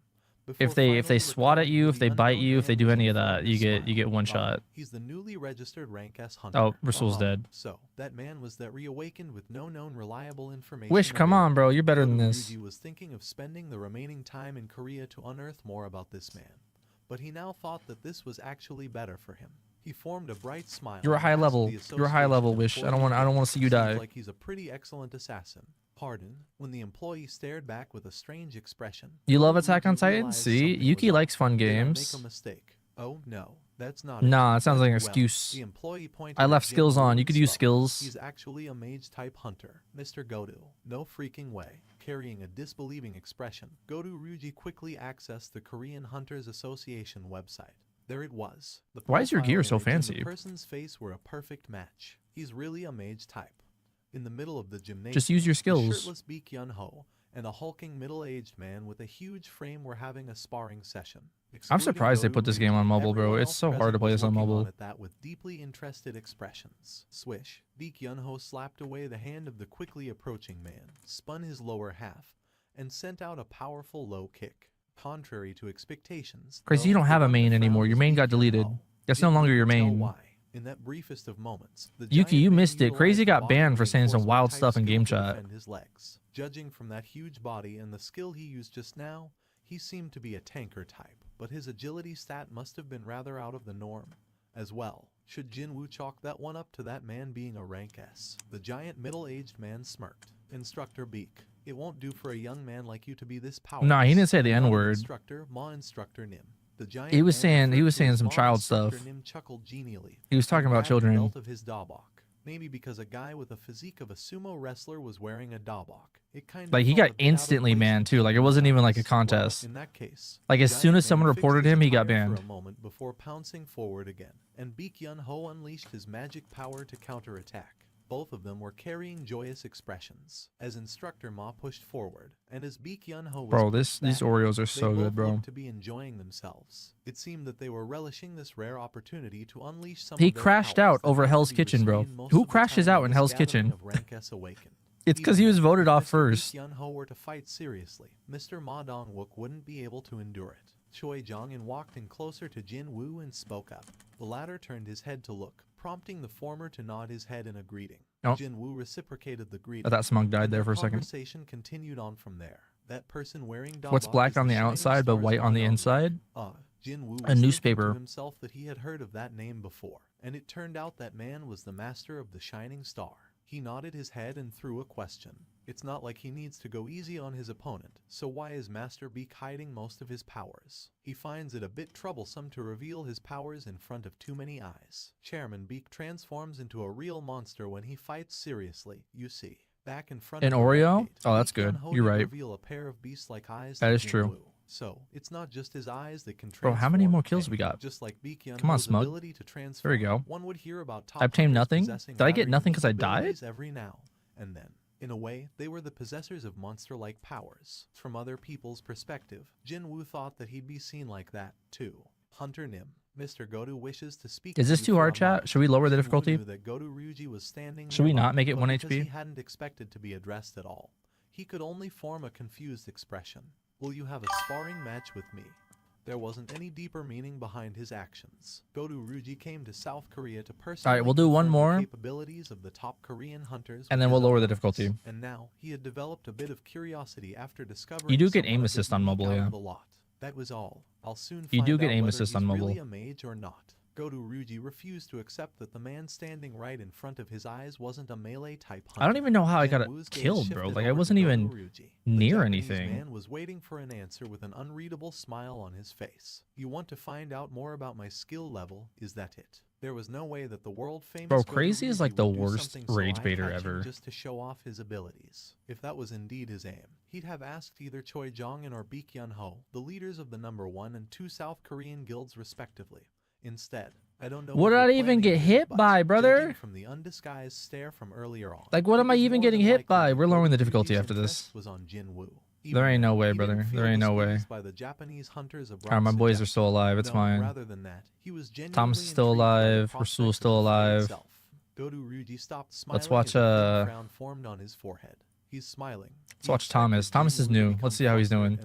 If they swat at you, if they bite you, if they do any of that, you get one shot. He's the newly registered rank S hunter. Oh, Rasul's dead. So that man was that reawakened with no known reliable information. Wish, come on, bro, you're better than this. Ryuji was thinking of spending the remaining time in Korea to unearth more about this man, but he now thought that this was actually better for him. He formed a bright smile. You're a and high asked level. the You're a high level, association Wish. I employee, don't want to see you "Seems die. like he's a pretty excellent assassin." Pardon? When the employee stared back with a strange expression. You love Attack on Ryuji Titan? realized See, something Yuki was up. likes fun Did I games. make a mistake? Oh no, that's not Nah, it sounds like an Well, excuse. the employee pointed I at left Jin skills Woo on. and You could use spoke. skills. He's actually a mage type hunter, Mr. Godu. No freaking way. Carrying a disbelieving expression, Godu Ryuji quickly accessed the Korean Hunters Association website. There it was. The Why is your profile gear so image and fancy? The person's face were a perfect match. He's really a mage type. In the middle of the gymnasium, Just use your the skills. shirtless Baek Yun-ho and a hulking middle-aged man with a huge frame were having a sparring session. I'm surprised they Excluding put this Godu game on Ryuji, mobile, bro. everyone It's else so hard present to play was this on looking mobile. at that with deeply interested expressions. Swish. Baek Yun-ho slapped away the hand of the quickly approaching man, spun his lower half, and sent out a powerful low kick. Contrary to expectations, Crazy, though, you don't the have a one main that anymore. frowned Your was main Baek got deleted. Yun-ho. That's no Didn't longer your even tell main. why. In that briefest of moments, the Yuki, giant you man missed it. utilized Crazy the got body banned for saying some reinforcement wild type stuff in skill game to chat. defend his legs. Judging from that huge body and the skill he used just now, he seemed to be a tanker type, but his agility stat must have been rather out of the norm as well. Should Jin Woo chalk that one up to that man being a rank S? The giant middle-aged man smirked. Instructor Baek, it won't do for a young man like you to be this powerless. Nah, he didn't say the Not an N-word. Instructor, Ma Instructor Nim. The giant He was man referred to saying as some Ma child Instructor stuff. Nim chuckled genially. He was talking and about grabbed the children. belt of his dabok. Maybe because a guy with a physique of a sumo wrestler was wearing a dabok. It kind of Like, he felt got a bit out of instantly place banned, in too. Like, it today's wasn't even like a times. contest. Well, in that case, Like, the as soon giant as someone man fixed reported his him, he got attire banned. for a moment before pouncing forward again, and Baek Yun-ho unleashed his magic power to counterattack. Both of them were carrying joyous expressions as Instructor Ma pushed forward, and as Baek Yun-ho was Bro, pushed these back, Oreos are they so both good, bro. looked to be enjoying themselves. It seemed that they were relishing this rare opportunity to unleash some He of their crashed powers out that over had to Hell's be Kitchen, bro. restrained most Who of the crashes time out when in this Hell's gathering Kitchen? of rank S awakened. It's because he Even was then, voted if off Mr. first. Baek Yun-ho were to fight seriously, Mr. Ma Dong-wook wouldn't be able to endure it. Choi Jong-in walked in closer to Jin Woo and spoke up. The latter turned his head to look, prompting the former to nod his head in a greeting. Oh. Jin Woo reciprocated the greeting. I thought Smug died and there their for a second. conversation continued on from there. That person wearing What's dabak black is on the Shining outside but Star's white on the Ma Dong-wook. inside? Jin Woo was A thinking newspaper. to himself that he had heard of that name before, and it turned out that man was the master of the Shining Star. He nodded his head and threw a question. It's not like he needs to go easy on his opponent, so why is Master Baek hiding most of his powers? He finds it a bit troublesome to reveal his powers in front of too many eyes. Chairman Baek transforms into a real monster when he fights seriously, you see. Back in front An of the Oreo? gate, Oh, that's Baek good. Yun-ho You're did right. reveal a pair of beast-like eyes That to is Jin true. Woo. So, it's not just his eyes that can Bro, transform. how many more kills Hey, we got? Just like Baek Come on, Yun-ho's Smug. ability to transform, There we go. one would hear about top I obtained hunters nothing? possessing Did I get rather nothing 'cause I unique died? abilities every now and then. In a way, they were the possessors of monster-like powers. From other people's perspective, Jin Woo thought that he'd be seen like that, too. Hunter Nim, Mr. Godu wishes to speak Is to this you too for hard, a chat? moment. Should we lower the Jin Woo difficulty? knew that Godu Ryuji was standing Should we nearby, not make it but 1 because HP? he hadn't expected to be addressed at all, he could only form a confused expression. Will you have a sparring match with me? There wasn't any deeper meaning behind his actions. Godu Ryuji came to South Korea to personally we'll do one confirm the more, capabilities of the top Korean hunters and with then his we'll lower the opponents. difficulty. And now he had developed a bit of curiosity after discovering You do get someone aim a bit assist on unique mobile, out yeah. of the lot. That was all. I'll soon You find do get out aim whether assist he's on really mobile. a mage or not. Godu Ryuji refused to accept that the man standing right in front of his eyes wasn't a melee-type hunter. I don't even know how I got Jinwoo's gaze killed, bro. shifted Like, I over to wasn't Godu even Ryuji. near The Japanese anything. man was waiting for an answer with an unreadable smile on his face. You want to find out more about my skill level? Is that it? There was no way that the world-famous Bro, Godu Crazy is Ryuji like the would do worst something so rage baiter eye-catching ever. just to show off his abilities. If that was indeed his aim, he'd have asked either Choi Jong-in or Baek Yun-ho, the leaders of the #1 and 2 South Korean guilds respectively. Instead, I don't know What did I even get hit by, brother? judging from the undisguised stare from earlier on, Like, what it am I was even more getting than hit likely by? that We're lowering the Godu difficulty Ryuji's after this. interest was on Jinwoo. There ain't no way, He didn't brother. feel There ain't no way. displeased by the Japanese hunter's abrupt Alright, my boys are suggestion. still alive. It's No, fine. rather than that, he was Thomas genuinely is still intrigued by the alive. prospect Rasul's of still the fight alive. itself. Godu Ryuji stopped smiling Let's watch, as a thin frown formed on his forehead. He's smiling. Let's watch Thomas. Thomas is new. Let's see how he's doing.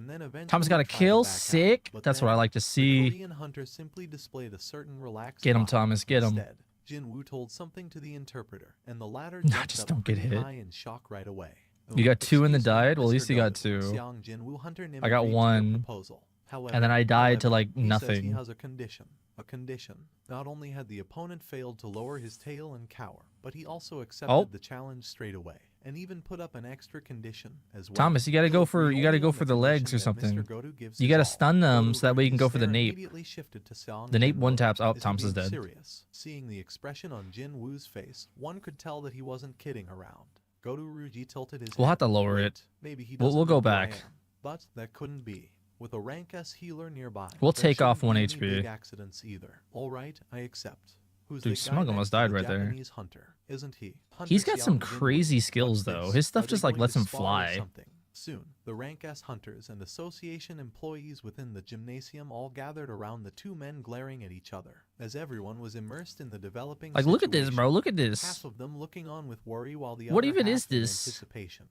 Thomas got a kill. Sick. That's what I like to The see. Korean hunter simply displayed a certain relaxed Get him, smile. Thomas. Get him. Instead, Jinwoo told something to the interpreter, and the latter Nah, jumped just up don't get pretty hit. high in shock right away. You got 2 and then Excuse me, died? Well, at least Mr. you got Godu. 2. Xiang Jinwoo hunter I got agreed to your 1. proposal. However, And then I died to, like, he says he nothing. has a condition. A condition. Not only had the opponent failed to lower his tail and cower, but he also accepted the challenge straight away, and even put up an extra condition as well. Thomas, you gotta go for The you gotta only go on for the legs or condition that something. Mr. Godu gives You his gotta all. stun them Godu so that way you can go for the Ryuji's nape. stare immediately shifted to Xiang The nape Jinwoo. one taps. Oh, Is he Thomas is being dead. serious? Seeing the expression on Jinwoo's face, one could tell that he wasn't kidding around. Godu Ryuji tilted his We'll head. have to lower Wait, it. Maybe he We'll doesn't go know who I back. am. But that couldn't be. With a rank S healer nearby, We'll there take off shouldn't 1 be any HP. big accidents either. All right, I accept. Who's Dude, the guy Smug almost next to died the right there. Japanese hunter, isn't he? He's Hunter got some Xiang Jinwoo. crazy skills What's though. this? His stuff Are they just like going lets to him spar or fly. something? Soon, the rank S hunters and association employees within the gymnasium all gathered around the 2 men glaring at each other, as everyone was immersed in the developing Like, look at this, situation. bro. Look at this. Half of them looking on with worry while the What other even half is in this? anticipation.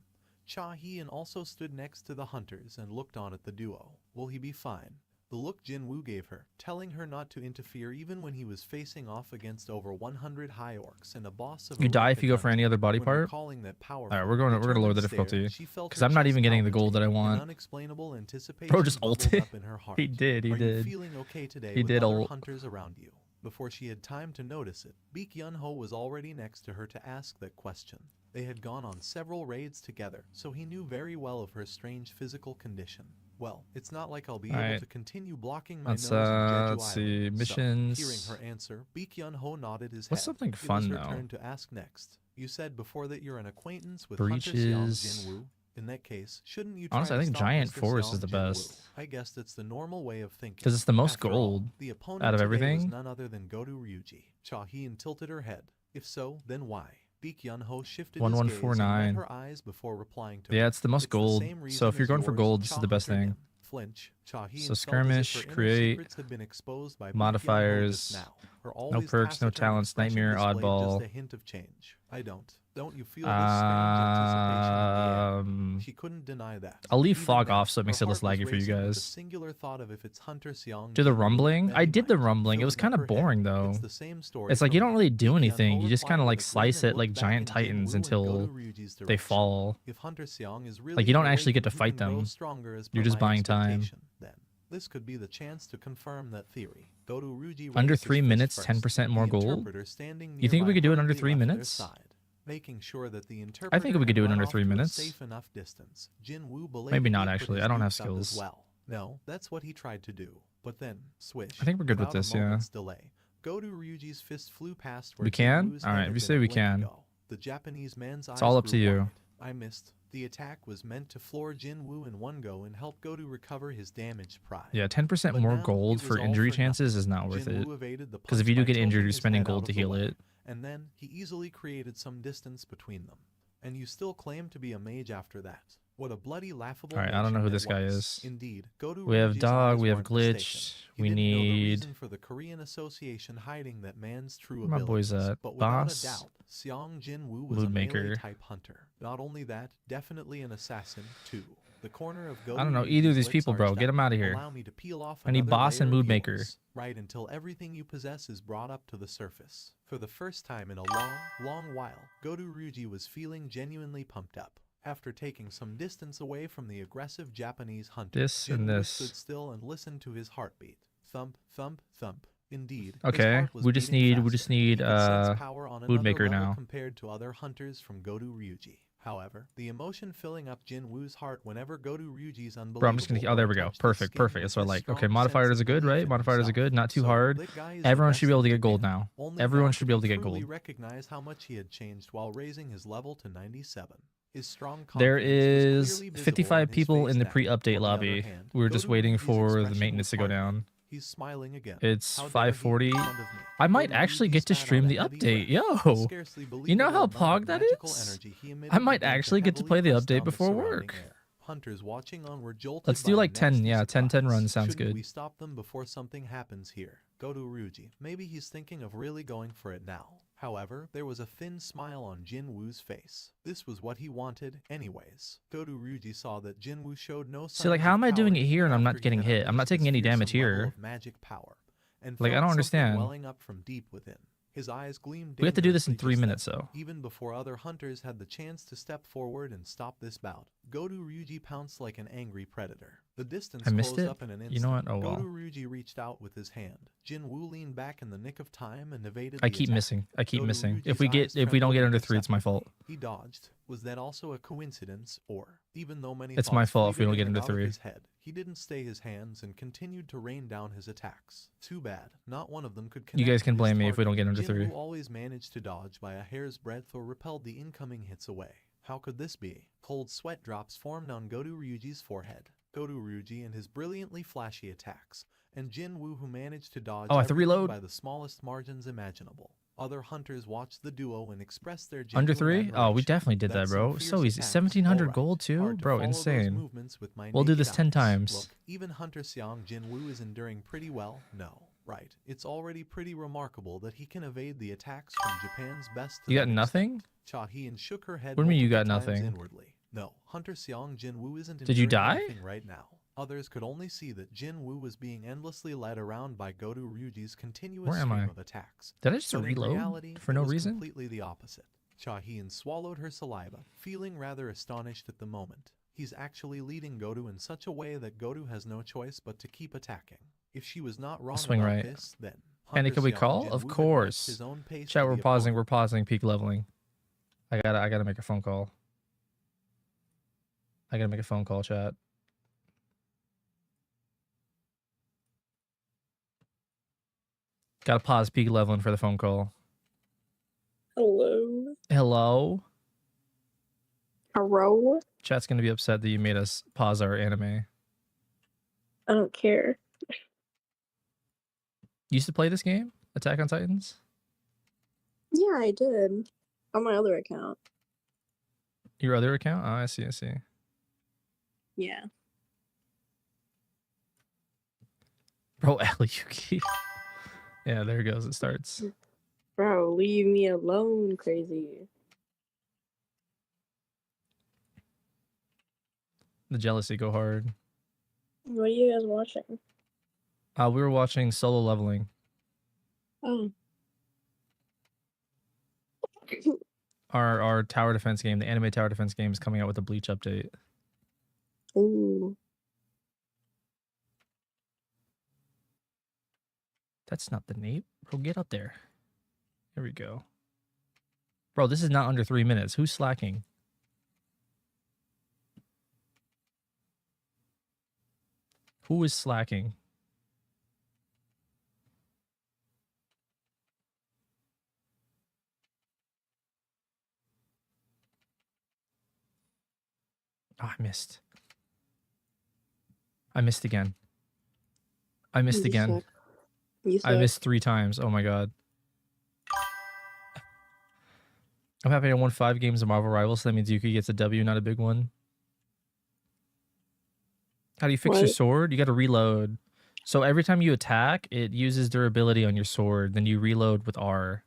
Cha Hee-in also stood next to the hunters and looked on at the duo. Will he be fine? The look Jinwoo gave her, telling her not to interfere even when he was facing off against over 100 high orcs and a boss of You a die rocket if you go for hunter. any other body When part. recalling that powerful, Alright, we're gonna lower the determined stare, difficulty. she felt 'Cause her I'm not chest even getting the gold that I palpitate. want. An unexplainable anticipation Bro just bubbled ulted. up in her heart. He did. He Are did. you feeling okay today He with did other ult. hunters around you? Before she had time to notice it, Baek Yun-ho was already next to her to ask that question. They had gone on several raids together, so he knew very well of her strange physical condition. Well, it's not like I'll be able Alright. to continue blocking my Let's nose in Jeju let's see. Island. Missions. So, hearing her answer, Baek Yun-ho nodded his What's head. something It was fun her though? turn to ask next. You said before that you're an acquaintance with Hunter Xiang Breaches. Jinwoo. In that case, shouldn't you try Honestly, I to think stop Giant Mr. Forest is Xiang the Jinwoo? best. I guess that's the normal way of thinking. 'Cause it's the most After all, gold the opponent out of today was everything. none other than Godu Ryuji. Cha Hee-in tilted her head. If so, then why? Baek Yun-ho shifted his gaze and 1149. met her eyes before replying to Yeah, her. it's the most the gold. same So reason if you're as going for yours, gold, this Cha is the best Hunter thing. didn't flinch. Cha Hee-in So felt as if skirmish, her inner create, secrets had been exposed by Baek modifiers, Yun-ho just now. Her no always perks, no taciturn talents, expression nightmare, displayed oddball. just a hint of change. I don't. Don't you feel this strange anticipation in the air? She couldn't deny that. I'll leave Even fog then, off so it makes her it less heart was laggy for you racing with the guys. singular thought of if it's Hunter Xiang Do the Jinwoo rumbling? that I he did the might. rumbling. It was Filling kind up of her head. boring though. It's the same story It's like from you don't really do Baek anything. Yun-ho You just kind of replied like with a grin slice and it like looked back giant in titans Jinwoo and until Godu Ryuji's they direction. fall. If Hunter Xiang is really Like you don't growing, actually get to he fight can grow them. stronger as You're per just my buying time. expectation, then. This could be the chance to confirm that theory. Godu Ryuji Under raised his 3 fist minutes, first, 10% more the gold? interpreter standing You think we nearby could do it under hurriedly 3 left their minutes? side. Making sure that the I interpreter think we could had do it run under off 3 to a minutes. safe enough distance. Jinwoo Maybe belatedly not put actually. his I don't have nukes up as skills. well. No, that's what he tried to do. But then, swish. I think we're good with without a this, yeah. moment's delay, Godu Ryuji's fist flew past where We can? Jinwoo's Alright, head if had you been say a we blink can. ago. The Japanese man's eyes all up grew to you. wide. I missed. The attack was meant to floor Jinwoo in one go and help Godu recover his damaged pride. Yeah, 10% But more now, gold it was for all injury for chances nothing. is not worth it. Jinwoo evaded the Because if punch you do by get injured, tilting you're his spending head gold out to of the heal way, it. and then he easily created some distance between them. And you still claim to be a mage after that. What a bloody laughable Alright, I don't know who notion this that guy was. is. Indeed, Godu We have Ryuji's dog, eyes we have weren't glitch, mistaken. He we didn't know the need... reason for the Korean Association hiding that man's true Where my abilities. boys at? But without Boss? a doubt, Xiang Jinwoo was a Moodmaker. melee-type hunter. Not only that, definitely an assassin, too. The corner of Godu I don't know Ryuji's either of these lips people, bro. arched Get up. them out of here. Allow me to peel off I need another boss and layer of Moodmaker. yours, right until everything you possess is brought up to the surface. For the first time in a long, long while, Godu Ryuji was feeling genuinely pumped up. After taking some distance away from the aggressive Japanese hunter, This and Jinwoo this. stood still and listened to his heartbeat. Thump, thump, thump. Indeed, his Okay, heart was we just beating need faster. He could sense power on food another maker level now. compared to other hunters from Godu Ryuji. However, the emotion filling up Jinwoo's heart whenever Godu Ryuji's unbelievable Bro, I'm just gonna. Oh, there we go. touched his Perfect, skin perfect. was That's what I his like. Okay, strong modifiers sense are of good, belief right? in Modifiers are himself. good. Not too So, hard. that guy is the Everyone should best be able in to get gold Japan. now. Only Everyone now should could be able he to get truly gold. recognize how much he had changed while raising his level to 97. His strong There confidence was is clearly visible on 55 his people face in the now. pre-update On the other lobby. hand, We were just Godu waiting Ryuji's for the expression maintenance was to go hardening. down. He's smiling again. It's How dare he in 5:40. front of me? I might Godu actually Ryuji get to spat stream out a the heavy update. breath. Yo, Scarcely you know how believable amount pog of that magical is? energy he emitted I might began actually get to heavily play the press update down the before surrounding work. air. Hunters watching on were jolted Let's by do a like 10. nasty Yeah, 10 surprise. runs sounds Shouldn't good. we stop them before something happens here? Godu Ryuji. Maybe he's thinking of really going for it now. However, there was a thin smile on Jinwoo's face. This was what he wanted anyways. Godu Ryuji saw that Jinwoo showed no signs See, like, how of am I doing cowardice it here and I'm after not he getting had hit? I'm not unleashed taking his any damage fearsome level here. of magic power, and Like, I felt don't something understand. welling up from deep within. His eyes gleamed We have to do this in dangerously 3 just minutes, then. though. Even before other hunters had the chance to step forward and stop this bout, Godu Ryuji pounced like an angry predator. The distance I missed closed it. up in an instant. You know what? Oh, well. Godu Ryuji reached out with his hand. Jinwoo leaned back in the nick of time and evaded I the keep attack. missing. I keep Godu missing. Ryuji's If we eyes don't trembled get under 3, it's my fault. imperceptibly. He dodged. Was that also a coincidence, or, even though many It's my thoughts fault if we don't fleeted get in and under out of 3. his head, he didn't stay his hands and continued to rain down his attacks. Too bad, not one of them could connect. You guys can with his blame me if we don't target. get under 3. Jinwoo always managed to dodge by a hair's breadth or repelled the incoming hits away. How could this be? Cold sweat drops formed on Godu Ryuji's forehead. Godu Ryuji and his brilliantly flashy attacks, and Jinwoo who managed to dodge Oh, I have to everything reload? by the smallest margins imaginable. Other hunters watched the duo and expressed their Under genuine 3? Oh, we admiration. definitely did that, That's bro. some So fierce easy. attacks. 1700 Alright, gold, too? hard to Bro, follow those insane. movements with my We'll do naked this 10 eyes. times. Look, even Hunter Seong Jinwoo is enduring pretty well. No, right. It's already pretty remarkable that he can evade the attacks from Japan's best to You that got nothing? extent. Cha-heen shook her head What do you mean you got multiple times nothing? inwardly. No, Hunter Seong Jinwoo isn't Did you enduring die? anything right now. Others could only see that Jinwoo was being endlessly led around by Godu Ryuji's continuous Where am stream I? of attacks. Did I just But in reload reality, for it no was reason? completely the opposite. Cha-heen swallowed her saliva, feeling rather astonished at the moment. He's actually leading Godu in such a way that Godu has no choice but to keep attacking. If she was not wrong swing about right. this, then Andy, Hunter can we Seong call? Jinwoo Of had matched course. his own pace Chat, to we're the pausing. opponent. We're pausing. Peak leveling. I gotta make a phone call. I gotta make a phone call, chat. Gotta pause peak leveling for the phone call. Hello. Hello? Hello. Chat's gonna be upset that you made us pause our anime. I don't care. You used to play this game? Attack on Titans? Yeah, I did. On my other account. Your other account? Oh, I see, I see. Yeah. Bro, Aliyuki. Yeah, there it goes. It starts. Bro, leave me alone, crazy. The jealousy go hard. What are you guys watching? We were watching Solo Leveling. Oh. Our tower defense game, the anime tower defense game, is coming out with a Bleach update. Ooh. That's not the name. Bro, get up there. Here we go. Bro, this is not under 3 minutes. Who's slacking? Who is slacking? Oh, I missed. I missed again. I missed You again. suck. You suck. I missed 3 times. Oh my god. I'm happy I won 5 games of Marvel Rivals, so that means Yuki gets a W, not a big one. How do you fix your What? sword? You got to reload. So every time you attack, it uses durability on your sword. Then you reload with R.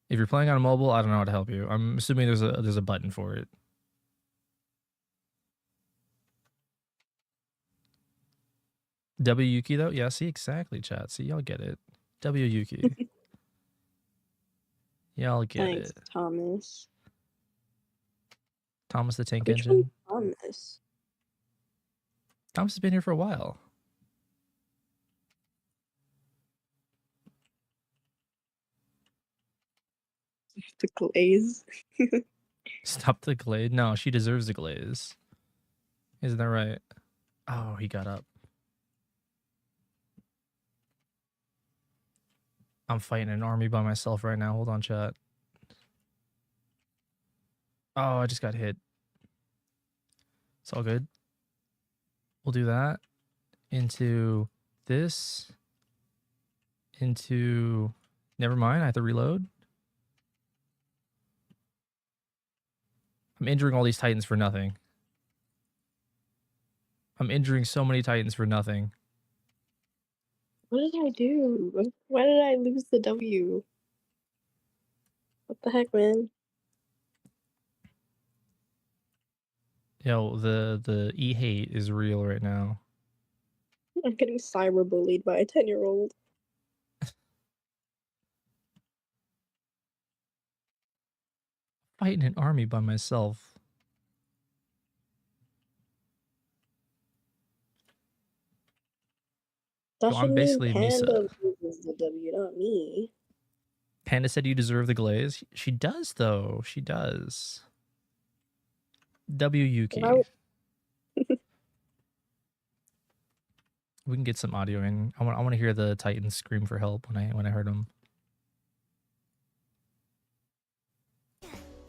If you're playing on mobile, I don't know how to help you. I'm assuming there's a button for it. W Yuki though? Yeah, see exactly, chat. See, y'all get it. W Yuki. Y'all get Thanks, it. Thomas. Thomas the Tank Which Engine. one's Thomas? Thomas has been here for a while. the glaze. Stop the glaze. No, she deserves the glaze. Isn't that right? Oh, he got up. I'm fighting an army by myself right now. Hold on, chat. Oh, I just got hit. It's all good. We'll do that. Into this. Into... Never mind, I have to reload. I'm injuring all these titans for nothing. I'm injuring so many titans for nothing. What did I do? Why did I lose the W? What the heck, man? Yo, the e-hate is real right now. I'm getting cyberbullied by a 10-year-old. Fighting an army by myself. That Yo, should I'm mean basically Panda Misa. loses the W, not me. Panda said you deserve the glaze. She does, though. She does. W Yuki. Why would- We can get some audio in. I want to hear the Titans scream for help when I heard them.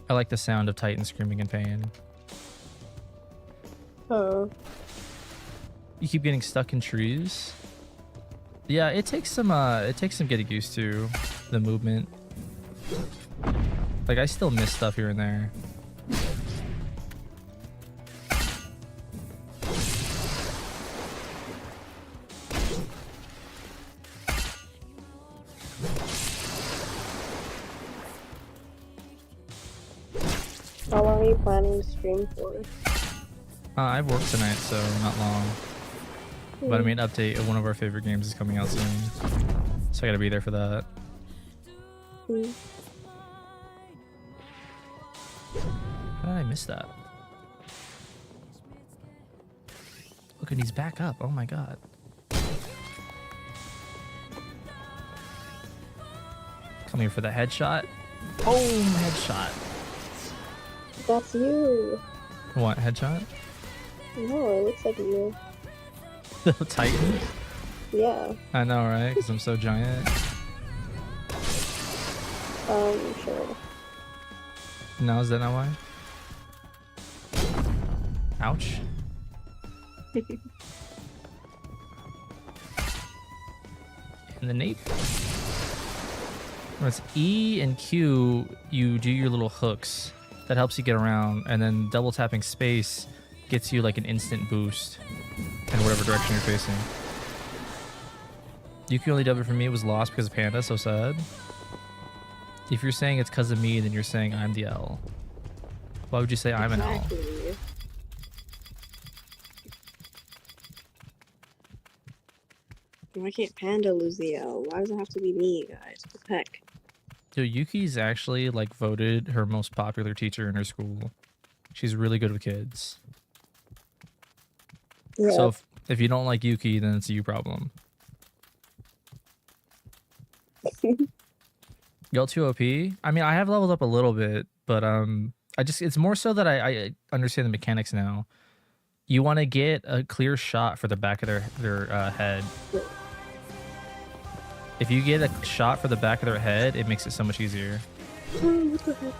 I like the sound of Titans screaming in pain. Oh. You keep getting stuck in trees. Yeah, it takes some getting used to the movement. Like I still miss stuff here and there. How long are you planning to stream for? I have work tonight, so not long. But I mean, update of one of our favorite games is coming out soon, so I gotta be there for that. Hmm. How did I miss that? Look, and he's back up. Oh my god. Come here for the headshot. Boom, headshot. That's you. What, headshot? No, it looks like you. Titan? Yeah. I know, right? Because I'm so giant. Sure. No, is that not why? Ouch. And the nape. When it's E and Q, you do your little hooks. That helps you get around, and then double tapping space gets you like an instant boost in whatever direction you're facing. Yuki only W for me was lost because of Panda, so sad. If you're saying it's because of me, then you're saying I'm the L. Why would you say I'm an L? Exactly. Why can't Panda lose the L? Why does it have to be me, guys? What the heck? Dude, Yuki's actually like voted her most popular teacher in her school. She's really good with kids. Yeah. So if you don't like Yuki, then it's a you problem. Y'all too OP? I mean, I have leveled up a little bit, but it's more so that I understand the mechanics now. You want to get a clear shot for the back of their head. If you get a shot for the back of their head, it makes it so much easier. Oh, what the heck?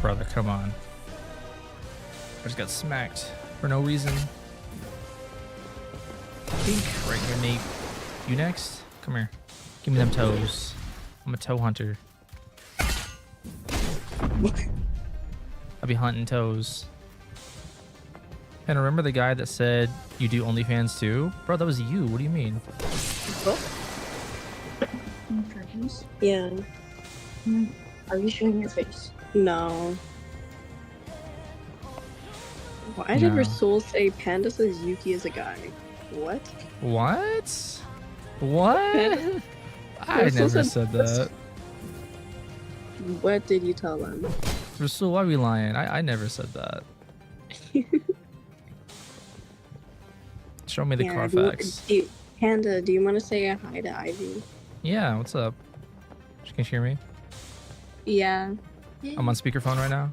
Brother, come on. I just got smacked for no reason. Pink, right in your nape. You next? Come here. Give me them toes. I'm a toe hunter. I'll be hunting toes. And remember the guy that said you do OnlyFans too? Bro, that was you. What do you mean? What? Yeah. Are you showing your face? No. Why did No. Rasul say Panda says Yuki is a guy? What? What? What? I Rasul never said- said that. What did you tell them? Rasul, why are we lying? I never said that. Show me the Yeah, Carfax. Panda, do you want to say a hi to Ivy? Yeah, what's up? Can you hear me? Yeah. I'm on speakerphone right now.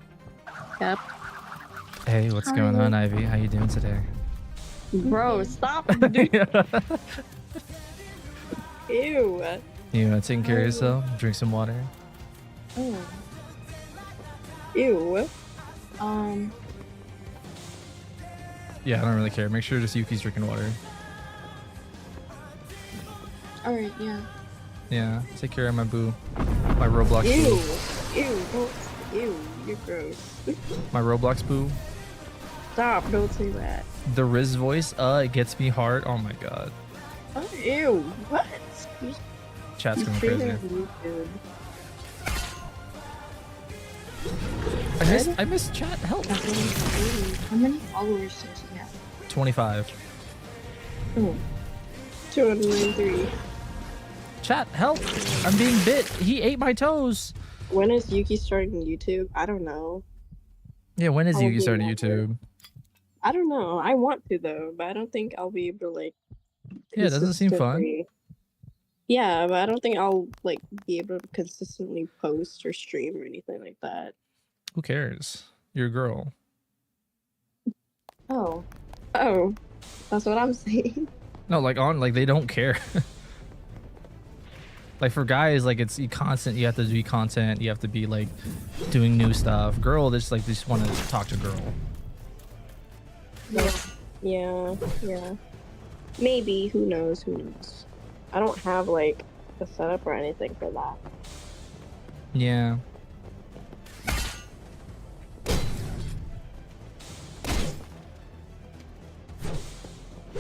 Yep. Hey, what's going on, Ivy? How you doing today? Bro, stop. Dude. Ew. You taking care of yourself? Drink some water. Oh. Ew. Yeah, I don't really care. Make sure just Yuki's drinking water. Alright, yeah. Yeah, take care of my boo. My Roblox Ew. boo. Ew. Don't. Ew. You're gross. My Roblox boo. Stop. Don't say that. The Riz voice, it gets me hard. Oh my god. Oh, ew. What? Chat's going Streaming crazy. on YouTube. I missed chat. Help. How many followers does he have? 25. Oh. 203. Chat, help. I'm being bit. He ate my toes. When is Yuki starting YouTube? I don't know. Yeah, when is Probably Yuki starting never. YouTube? I don't know. I want to though, but I don't think I'll be able to like. Yeah, it doesn't seem fun. consistently- Yeah, but I don't think I'll like be able to consistently post or stream or anything like that. Who cares? You're a girl. Oh, that's what I'm saying. No, like they don't care. Like for guys, like it's constant. You have to do content. You have to be like doing new stuff. Girl, they just want to talk to girl. Yeah. Maybe. Who knows? I don't have like a setup or anything for that. Yeah.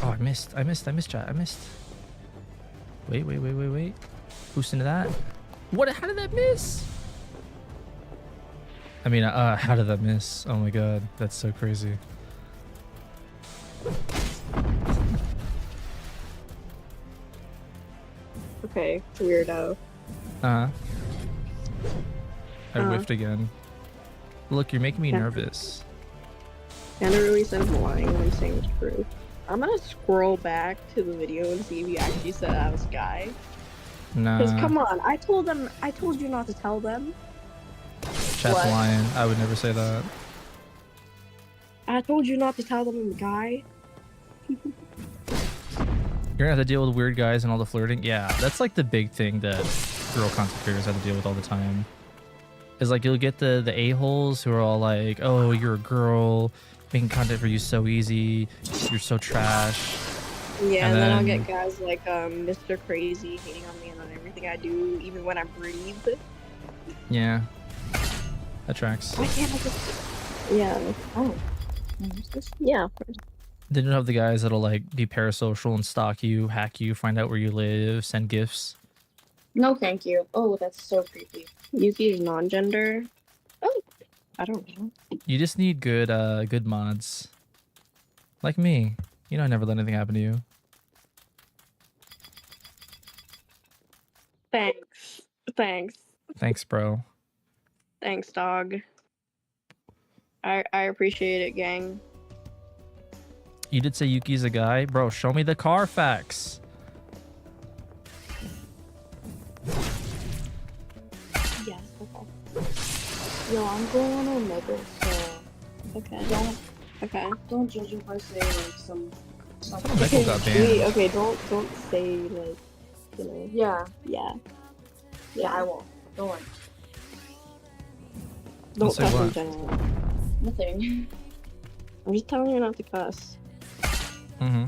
Oh, I missed chat. I missed. Wait. Boost into that. What? How did that miss? I mean, how did that miss? Oh my god, that's so crazy. Okay, weirdo. I whiffed again. Look, you're making me nervous. Kinda really said I'm lying when I'm saying it's true. I'm gonna scroll back to the video and see if you actually said I was a guy. Because Nah, come on, I told you not to tell them. chat's What? lying. I would never say that. I told you not to tell them I'm a guy. You're gonna have to deal with weird guys and all the flirting. Yeah, that's like the big thing that girl content creators have to deal with all the time. Is like you'll get the a-holes who are all like, oh, you're a girl, making content for you so easy, you're so trash. Yeah, And and then I'll then- get guys like Mr. Crazy hating on me and on everything I do, even when I breathe. Yeah, that tracks. Why can't I just? Yeah. Oh. Yeah. Then you'll have the guys that'll like be parasocial and stalk you, hack you, find out where you live, send gifts. No, thank you. Oh, that's so creepy. Yuki is non-gender. Oh, I don't know. You just need good mods. Like me. You know I never let anything happen to you. Thanks. Thanks, bro. Thanks, dog. I appreciate it, gang. You did say Yuki's a guy? Bro, show me the Carfax. Yes. Okay. Yo, I'm going on Omega, so Okay. don't judge if I say like some Oh, Michael got Wait, banned. okay. Don't say like, you know. Yeah, Yeah. I won't. Don't worry. Don't say cuss in what? general. Nothing. I'm just telling you not to cuss. Mm-hmm.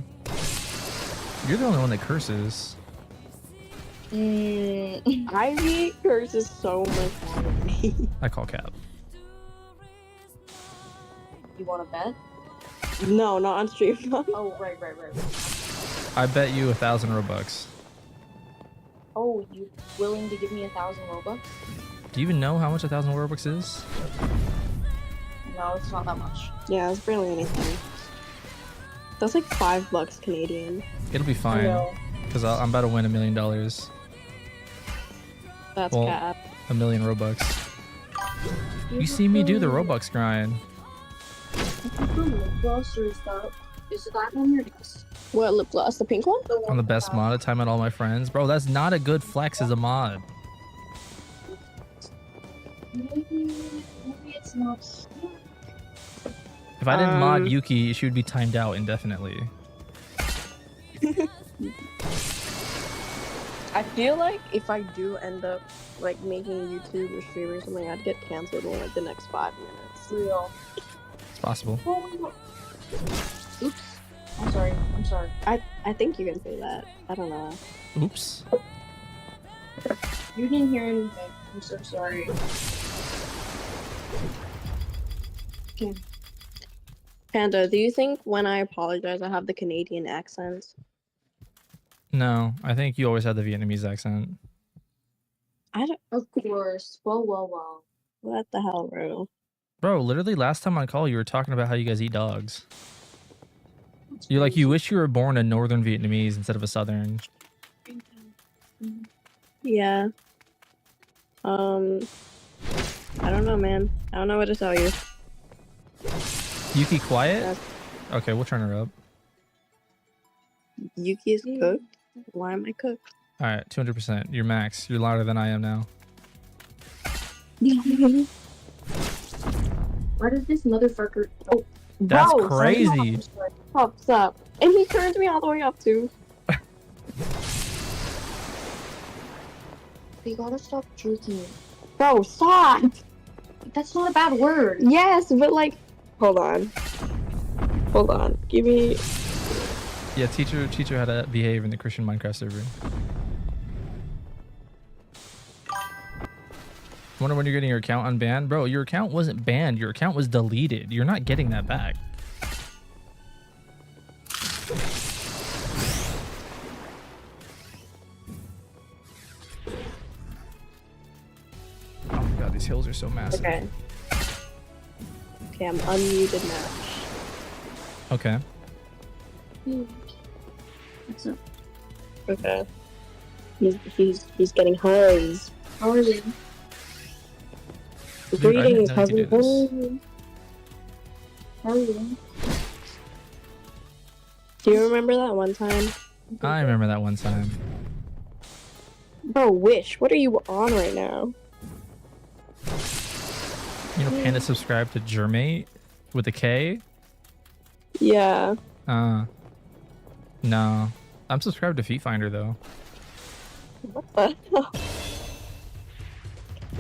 You're the only one that curses. Ivy curses so much more than me. I call cap. You want to bet? No, not on stream. Oh, right. I bet you 1,000 Robux. Oh, you willing to give me 1,000 Robux? Do you even know how much 1,000 Robux is? No, it's not that much. Yeah, it's barely anything. That's like $5 Canadian. It'll be fine. No. Because I'm about to win $1 million. That's Well, cap. 1 million Robux. You see me do the Robux grind. Grocery stuff. Is that on your desk? What lip gloss? The pink one? On the best mod, I time out all my friends. Bro, that's not a good flex as a mod. Maybe it's not. If I didn't mod Yuki, she would be timed out indefinitely. I feel like if I do end up like making YouTube or stream or something, I'd get canceled in like the next 5 minutes. Real. It's possible. Oops. I'm sorry. I'm sorry. I think you can say that. I don't know. Oops. You didn't hear anything. I'm so sorry. Okay. Panda, do you think when I apologize I have the Canadian accent? No, I think you always had the Vietnamese accent. I don't. Of course. Well. What the hell, bro? Bro, literally last time on call, you were talking about how you guys eat dogs. You're like, you wish you were born a northern Vietnamese instead of a southern. Yeah. I don't know, man. I don't know what to tell you. Yuki quiet? That's- Okay, we'll turn her up. Yuki is cooked? Why am I cooked? All right, 200%. You're max. You're louder than I am now. Why does this motherfucker? Oh, That's bro, crazy. Pops up. And he turns me all the way up too. You gotta stop jerking. Bro, stop! That's not a bad word. Yes, but like, hold on. Hold on. Give me. Yeah, teach her how to behave in the Christian Minecraft server. Wonder when you're getting your account unbanned? Bro, your account wasn't banned. Your account was deleted. You're not getting that back. Oh my god, these hills are so massive. Okay. Okay, I'm unmuted now. Okay. What's up? Okay. He's getting hugs. How are you? Dude, I didn't Greetings, know to do this. cousin. How are you? Do you remember that one time? I remember that one time. Bro, Wish, what are you on right now? You know, Panda subscribed to Germate with a K? Yeah. No. I'm subscribed to Feet Finder though. What the hell?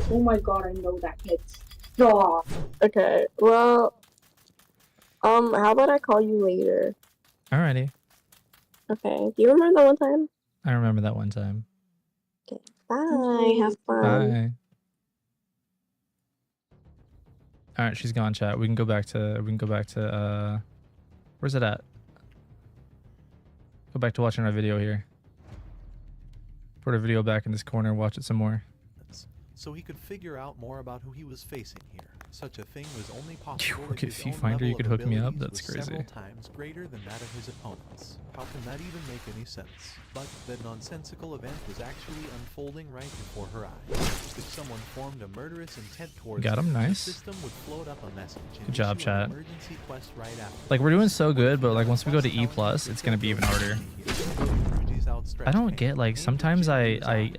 Oh my god, I know that kid. Stop. Okay, well, how about I call you later? Alrighty. Okay, do you remember that one time? I remember that one time. Okay, bye, have fun. Bye. Alright, she's gone, chat. We can go back to where's it at? Go back to watching our video here. Put our video back in this corner, watch it some more. So he could figure out more about who he was facing here. Such a thing was only You possible work if at his Feet own Finder, you level could of hook me up? abilities That's was crazy. several times greater than that of his opponents. How can that even make any sense? But that nonsensical event was actually unfolding right before her eyes. If someone formed a murderous intent towards Got him, her, nice. the system would float up a message and Good job, issue an chat. emergency quest right after. Like, we're doing so good, but like once we go to E+, it's gonna be even harder. I don't get, like, sometimes I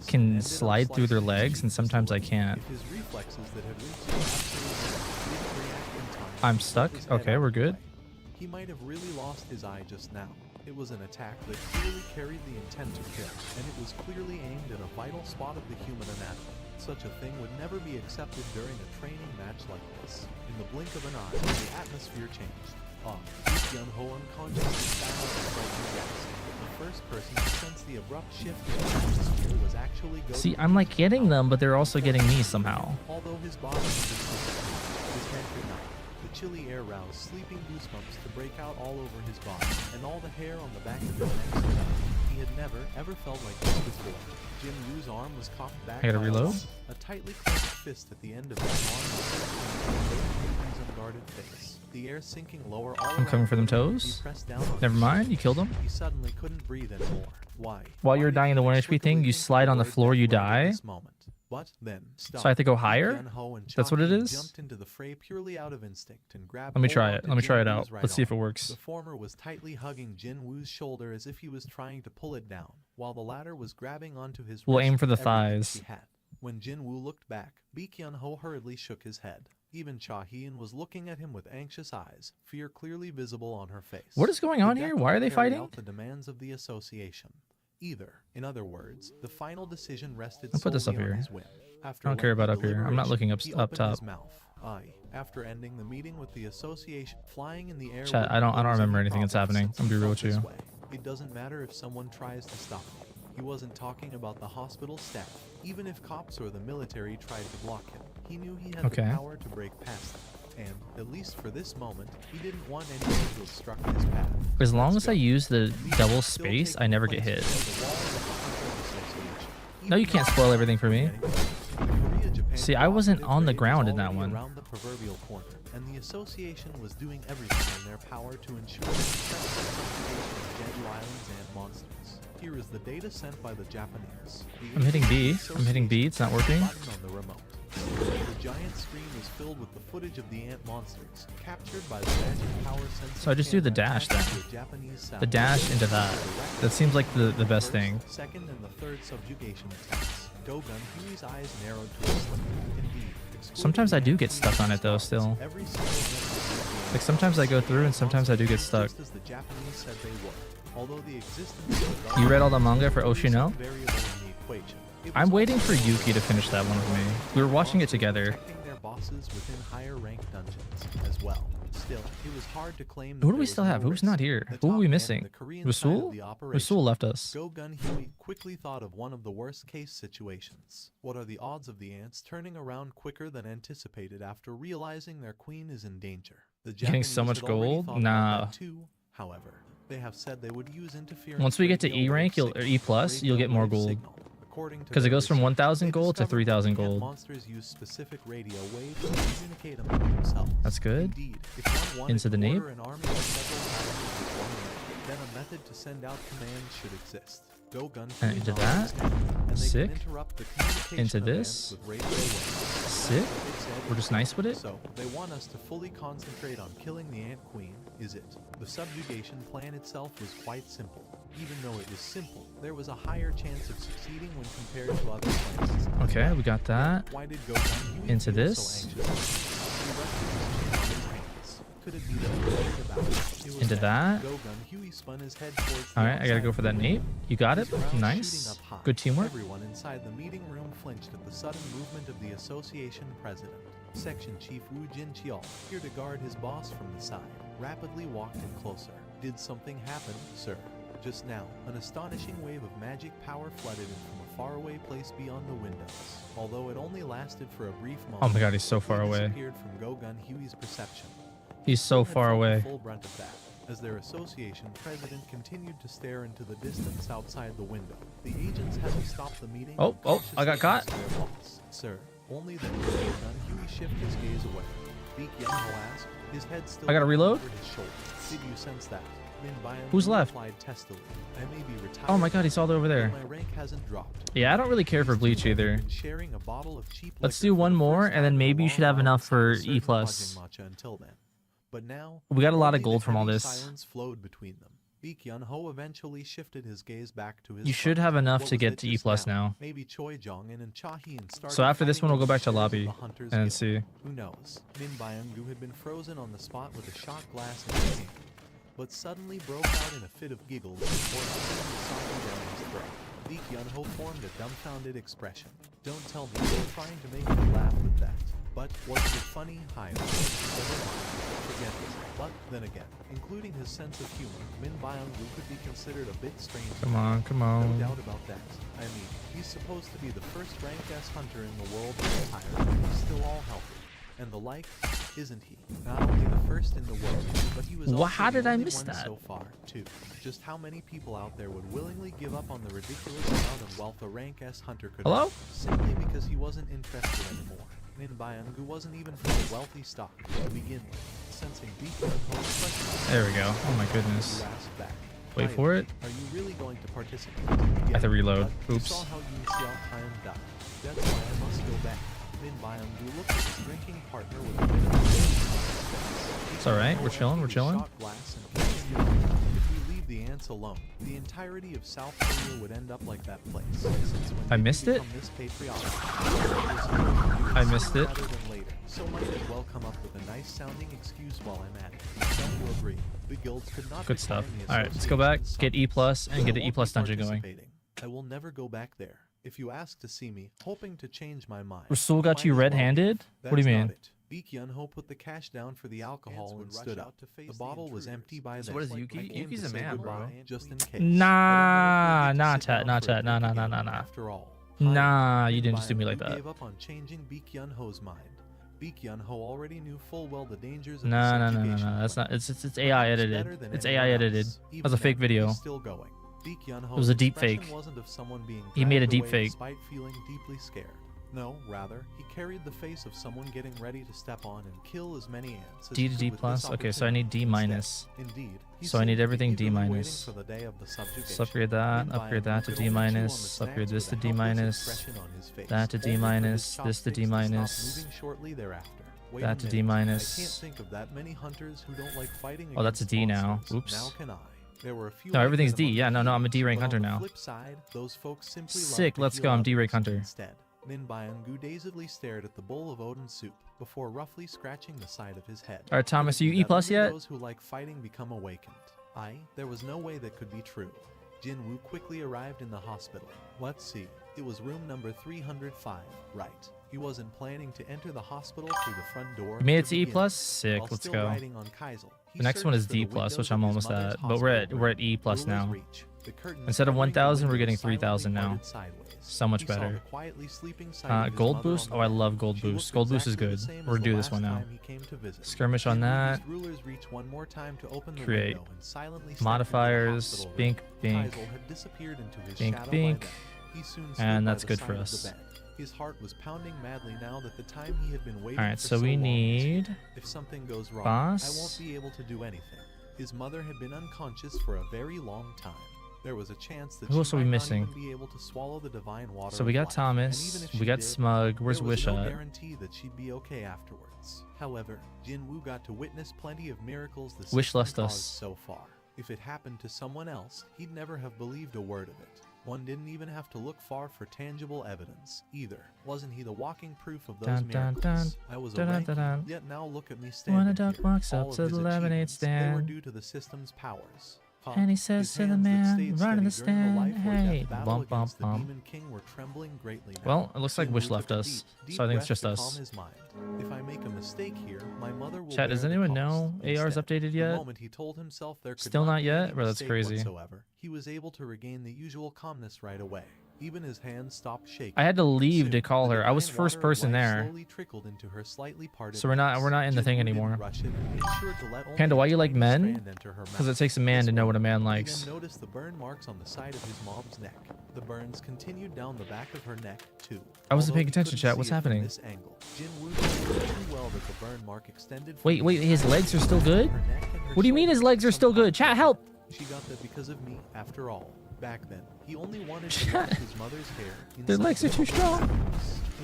can slide through their legs and sometimes I can't. I'm stuck? Okay, we're good. He might have really lost his eye just now. It was an attack that clearly carried the intent to kill, and it was clearly aimed at a vital spot of the human anatomy. Such a thing would never be accepted during a training match like this. In the blink of an eye, the atmosphere changed. Young-Ho unconsciously found out the frightening gasp. The first person to sense the abrupt shift in the atmosphere was actually See, I'm like getting them, but they're also getting me somehow. Although his body his head could not. The chilly air roused sleeping goosebumps to break out all over his body, and all the hair on the back of his neck stood up. He had never, ever felt like this before. Jim Yu's arm was cocked back. I gotta reload. A tightly clenched fist at the end of that arm was his unguarded face. The air sinking lower all I'm coming for them toes. Never mind, you killed him. He suddenly couldn't breathe anymore. Why? While you're dying in the 1 HP thing, you slide on the floor, you die. But then, So I have to go higher? Yun-ho and That's what it Cha-hee is? jumped into the fray purely out of instinct and grabbed Let me hold try it. onto Let me try it Jin-woo's out. right Let's see if it arm. works. The former was tightly hugging Jin-woo's shoulder as if he was trying to pull it down, while the latter was grabbing onto his We'll wrist aim for the with everything thighs. she had. When Jin-woo looked back, Baek Yun-ho hurriedly shook his head. Even Cha-hee was looking at him with anxious eyes, fear clearly visible on her face. What is going The on here? Why are they deputy carried fighting? out the demands of the association. In other words, the final decision rested I'll put this solely up on here. his whim. After I don't care about lengthy up here. I'm not looking deliberation, up he opened his top. mouth. After ending the meeting with the association, flying in the air. Chat, wouldn't I don't pose remember any anything that's problems happening. since I'm he gonna be real felt with this you. way. It doesn't matter if someone tries to stop him. He wasn't talking about the hospital staff. Even if cops or the military tried to block him, he knew he had Okay. the power to break past them. And, at least for this moment, he didn't want anyone to have struck his path. As long Let's as I go. use the Meeting double was still space, taking I never get place hit. before the walls of the Hunters Association. No, you Even can't though spoil the everything for me. Korea-Japan See, I wasn't cooperative on the raid was ground in that already one. around the proverbial corner, and the association was doing everything in their power to ensure the successful subjugation of Jeju Island's ant monsters. Here is the data sent by the Japanese. I'm hitting B. I'm hitting B. It's not working. Button on the remote. The giant screen was filled with the footage of the ant monsters, captured by the magic power sensor. So I just do the dash then. The dash into that. That seems like the best thing. Second and the third subjugation attacks. Go-Gun Huey's eyes narrowed to a slit. Indeed, excluding Sometimes I the do ant get stuck on it though, queen's still. stars, every single member of Like sometimes I go through and sometimes I do get monsters stuck. just as the Japanese said they would. Although the existence of the You read all the manga for Oshino? variable in the equation, it was I'm waiting also for Yuki to finish that one with me. We were watching it together. protecting their bosses within higher ranked dungeons as well. Still, it was hard to claim that Who do there we was still no have? Who's risk. not here? The Who are top we man missing? of the Korean side of Rasul? the operation, Rasul left us. Go-Gun Huey quickly thought of one of the worst case situations. What are the odds of the ants turning around quicker than anticipated after realizing their queen is in danger? The Getting so Japanese much had already gold? thought about Nah. that too. However, they have said they would use interference. Once we get to radio E rank, wave or E plus, signal, you'll get more radio gold. signal. According to Because it their goes from research, 1,000 they gold to discovered 3,000 that ant gold. monsters use specific radio waves to communicate among themselves. That's good. Indeed, if one wanted Into the to nape. order an army of several thousands with one man, then a method to send out commands should exist. Go-Gun And Huey into knowledge that. is good, and they Sick. can interrupt the communication Into of this. ants with radio waves. Sick. They said, We're just nice with it. so, they want us to fully concentrate on killing the Ant Queen, is it? The subjugation plan itself was quite simple. Even though it was simple, there was a higher chance of succeeding when compared to other plans. Okay, we got that. Why did Go-Gun Huey Into feel this. so anxious? He rested his chin on his hands. Could it be that he worried about it? It was Into that. Go-Gun Huey spun his head towards the All right, I gotta outside go for that of the room. nape. You got it. His brows Nice. shooting up high. Good teamwork. Everyone inside the meeting room flinched at the sudden movement of the association president. Section Chief Wu Jin-cheol, here to guard his boss from the side, rapidly walked in closer. Did something happen, sir? Just now, an astonishing wave of magic power flooded in from a faraway place beyond the windows. Although it only lasted for a brief moment, Oh my god, he's so far it away. disappeared from Go-Gun Huey's perception. He's so Had far felt the away. full brunt of that, as their association president continued to stare into the distance outside the window. The agents had to stop the meeting. Oh, and oh, I got cautiously caught. ask their boss, Sir, only then did Go-Gun Huey shift his gaze away. Baek Yun-ho asked, his head still I gotta hanging reload? over his shoulder. Did you sense that? Min Bayan Who's left? replied testily, I may be retired, Oh my god, he's all the way over but there. my rank hasn't dropped. Yeah, I don't really care for These Bleach two men either. had been sharing a bottle of cheap Let's liquor do for one the more, first and then time in a maybe you long should have while enough inside for a certain E plus. fudging matcha until then. But now, We got a lot of only gold the from all heavy this. silence flowed between them. Baek Yun-ho eventually shifted his gaze back to his You should phone. have enough What to was get it to E just plus now. Maybe Choi Jong-in and Cha-hee started So after this fighting one, we'll go over back to shares of lobby the Hunters and Guild. see. Who knows? Min Byung-gu had been frozen on the spot with a shot glass in his hand, but suddenly broke out in a fit of giggles before something softly down his throat. Baek Yun-ho formed a dumbfounded expression. Don't tell me you're trying to make me laugh with that. But was it funny? Hi. Never mind. Forget it. But then again, including his sense of humor, Min Byung-gu could be considered a bit strange. Come on, come No on. doubt about that. I mean, he's supposed to be the first rank S hunter in the world to retire, and he's still all healthy. And the like, isn't he? Not only the first in the world, but he was Wha- also how the did I only miss one that? so far, too. Just how many people out there would willingly give up on the ridiculous amount of wealth a rank S hunter could Hello? earn, simply because he wasn't interested anymore. Min Byung-gu wasn't even from a wealthy stock to begin with. Sensing Baek Yun-ho's question, There we go. Oh my goodness. you asked back, Wait "Hi, for it. Are you really going to participate? I have to reload. But you Oops. saw how Yu Xiao Time died. That's why I back. Min Byung-gu looked at his drinking partner with a bit of a It's alright, we're chilling, we're chilling. Shot glass and continued on. If we leave the ants alone, the entirety of South Korea would end up like that place. Since when I did missed you it? become this patriotic? I missed it. Rather than later, so might as well come up with a nice sounding excuse while I'm at it. Some will agree. The guilds could not Good stuff. decline the Alright, let's go back, association's get E plus, and so get I an E won't plus be dungeon going. participating. I will never go back there. If you ask to see me, hoping to change my mind. Rasul got might you as well red-handed? leave. What do you That's mean? not it. Baek Yun-ho put the cash down for the alcohol and stood up. The bottle was empty by So then. what is I Yuki? came Yuki's to a say man, bro. goodbye, just in case. Nah, But I'll never nah, forget to sit chat, down nah, for a chat, nah, drink nah, again. nah, nah. After all, Nah, Hi, you didn't Min just do me like Byung-gu that. gave up on changing Baek Yun-ho's mind. Baek Yun-ho already knew full well the dangers of Nah, this nah, nah, nah, subjugation nah. That's plan. not. It's AI Perhaps edited. better than It's anyone AI edited. else. That was Even a fake then, video. he's still going. Baek Yun-ho's It was a deep expression fake. wasn't of someone being He made a dragged deep away fake. despite feeling deeply scared. No, rather, he carried the face of someone getting ready to step on and kill as many ants as D he to could D with plus. this Okay, so I need D opportunity. minus. Instead, indeed, he So I need seemed to be everything D eagerly waiting minus. for the day of the Let's subjugation. upgrade that. Min Upgrade Byung-gu that to could D only chew on the minus. snacks Upgrade this with to a D helpless minus. expression on his face, That to D only for his minus. chopped This to face D stop minus. moving shortly thereafter. Wait That a to D minute, I minus. can't think of that many hunters who don't like fighting Oh, that's a against D now. monsters. Oops. Now can I? There were a few No, like everything's that D. among Yeah, the no, I'm a few, D rank but on hunter the now. flip side, those folks simply love Sick, to let's heal go, I'm D others rank hunter. Instead, Min Byung-gu dazedly stared at the bowl of Odin soup before roughly scratching the side of his head. All right, Thomas, are you Thinking E that plus only yet? Those who like fighting become awakened. There was no way that could be true. Jin Woo quickly arrived in the hospital. Let's see. It was room number 305, right? He wasn't planning to enter the hospital through the front door. You made it to to E begin plus. with. Sick. While Let's still go. riding on Kaisel, he The next one searched is for D the plus, windows which of I'm his almost mother's at, but we're hospital at E room. plus Ruler's now. reach. The curtains Instead of covering the 1,000, we're windows getting silently 3,000 now. parted sideways. So much He saw better. the quietly sleeping sight of his Gold mother boost. on Oh, I the bed. love gold She boost. looked Gold boost is exactly good. the same We're as gonna do the this one last now. time he came to visit. Skirmish on Jin that. used ruler's reach one more time to open the Create window and silently step into the modifiers. hospital room. Bink, bink. Kaisel had disappeared into his Bink, shadow bink. by then. He soon stood And by that's the good side for of the us. bed. His heart was pounding madly now that the time he had been waiting All right, for so we long was need here. If something goes wrong, boss. I won't be able to do anything. His mother had been unconscious for a very long time. There was a chance that Who else she are we might missing? not even be able to swallow the divine water. So we of got life. And Thomas. even if We she got did, Smug. Where's there was Wish no at? guarantee that she'd be okay afterwards. However, Jin Woo got to witness plenty of miracles the Wish system left caused us. so far. If it happened to someone else, he'd never have believed a word of it. One didn't even have to look far for tangible evidence, either. Wasn't he the walking proof of those Dun, dun, miracles? dun. I was Dun, dun, awake, dun, dun. yet now look at me When standing a duck here. walks All up of to his the lemonade achievements, they were stand, due to the system's powers. Huh? and he says His to the hands that man stayed running the steady during the stand, life or death hey, battle bump, bump, against the bump. Demon King were trembling greatly now. Well, it looks like Jin Wish Woo left took a us, deep so I think it's breath just to us. calm his mind. If I make a mistake here, my mother will Chat, does bear the anyone cost. know AR's Instead, updated the yet? moment he told himself there could Still not be yet? any Bro, that's mistake crazy. whatsoever, he was able to regain the usual calmness right away. Even his hands stopped shaking. I had to leave Soon, to call the her. I was divine first water of person life there. slowly trickled into her slightly parted So we're not lips. in the Jin thing Woo didn't anymore. rush it and made sure to let only Panda, the why you like tiny men? strand enter her Because it mouth. takes a man This to know way, what a man he likes. then noticed the burn marks on the side of his mom's neck. The burns continued down the back of her neck, too. I wasn't Although paying he attention, couldn't chat. see What's it from happening? This angle, Jin Woo knew too well that the burn mark extended from Wait, the his entire legs are still back good? of her neck and her What do you mean his shoulders. legs are still good? Chat, help! She got that because of me, after all. Back then, he only wanted to Chat. wash his mother's hair. Their inside legs are the too bowl. strong.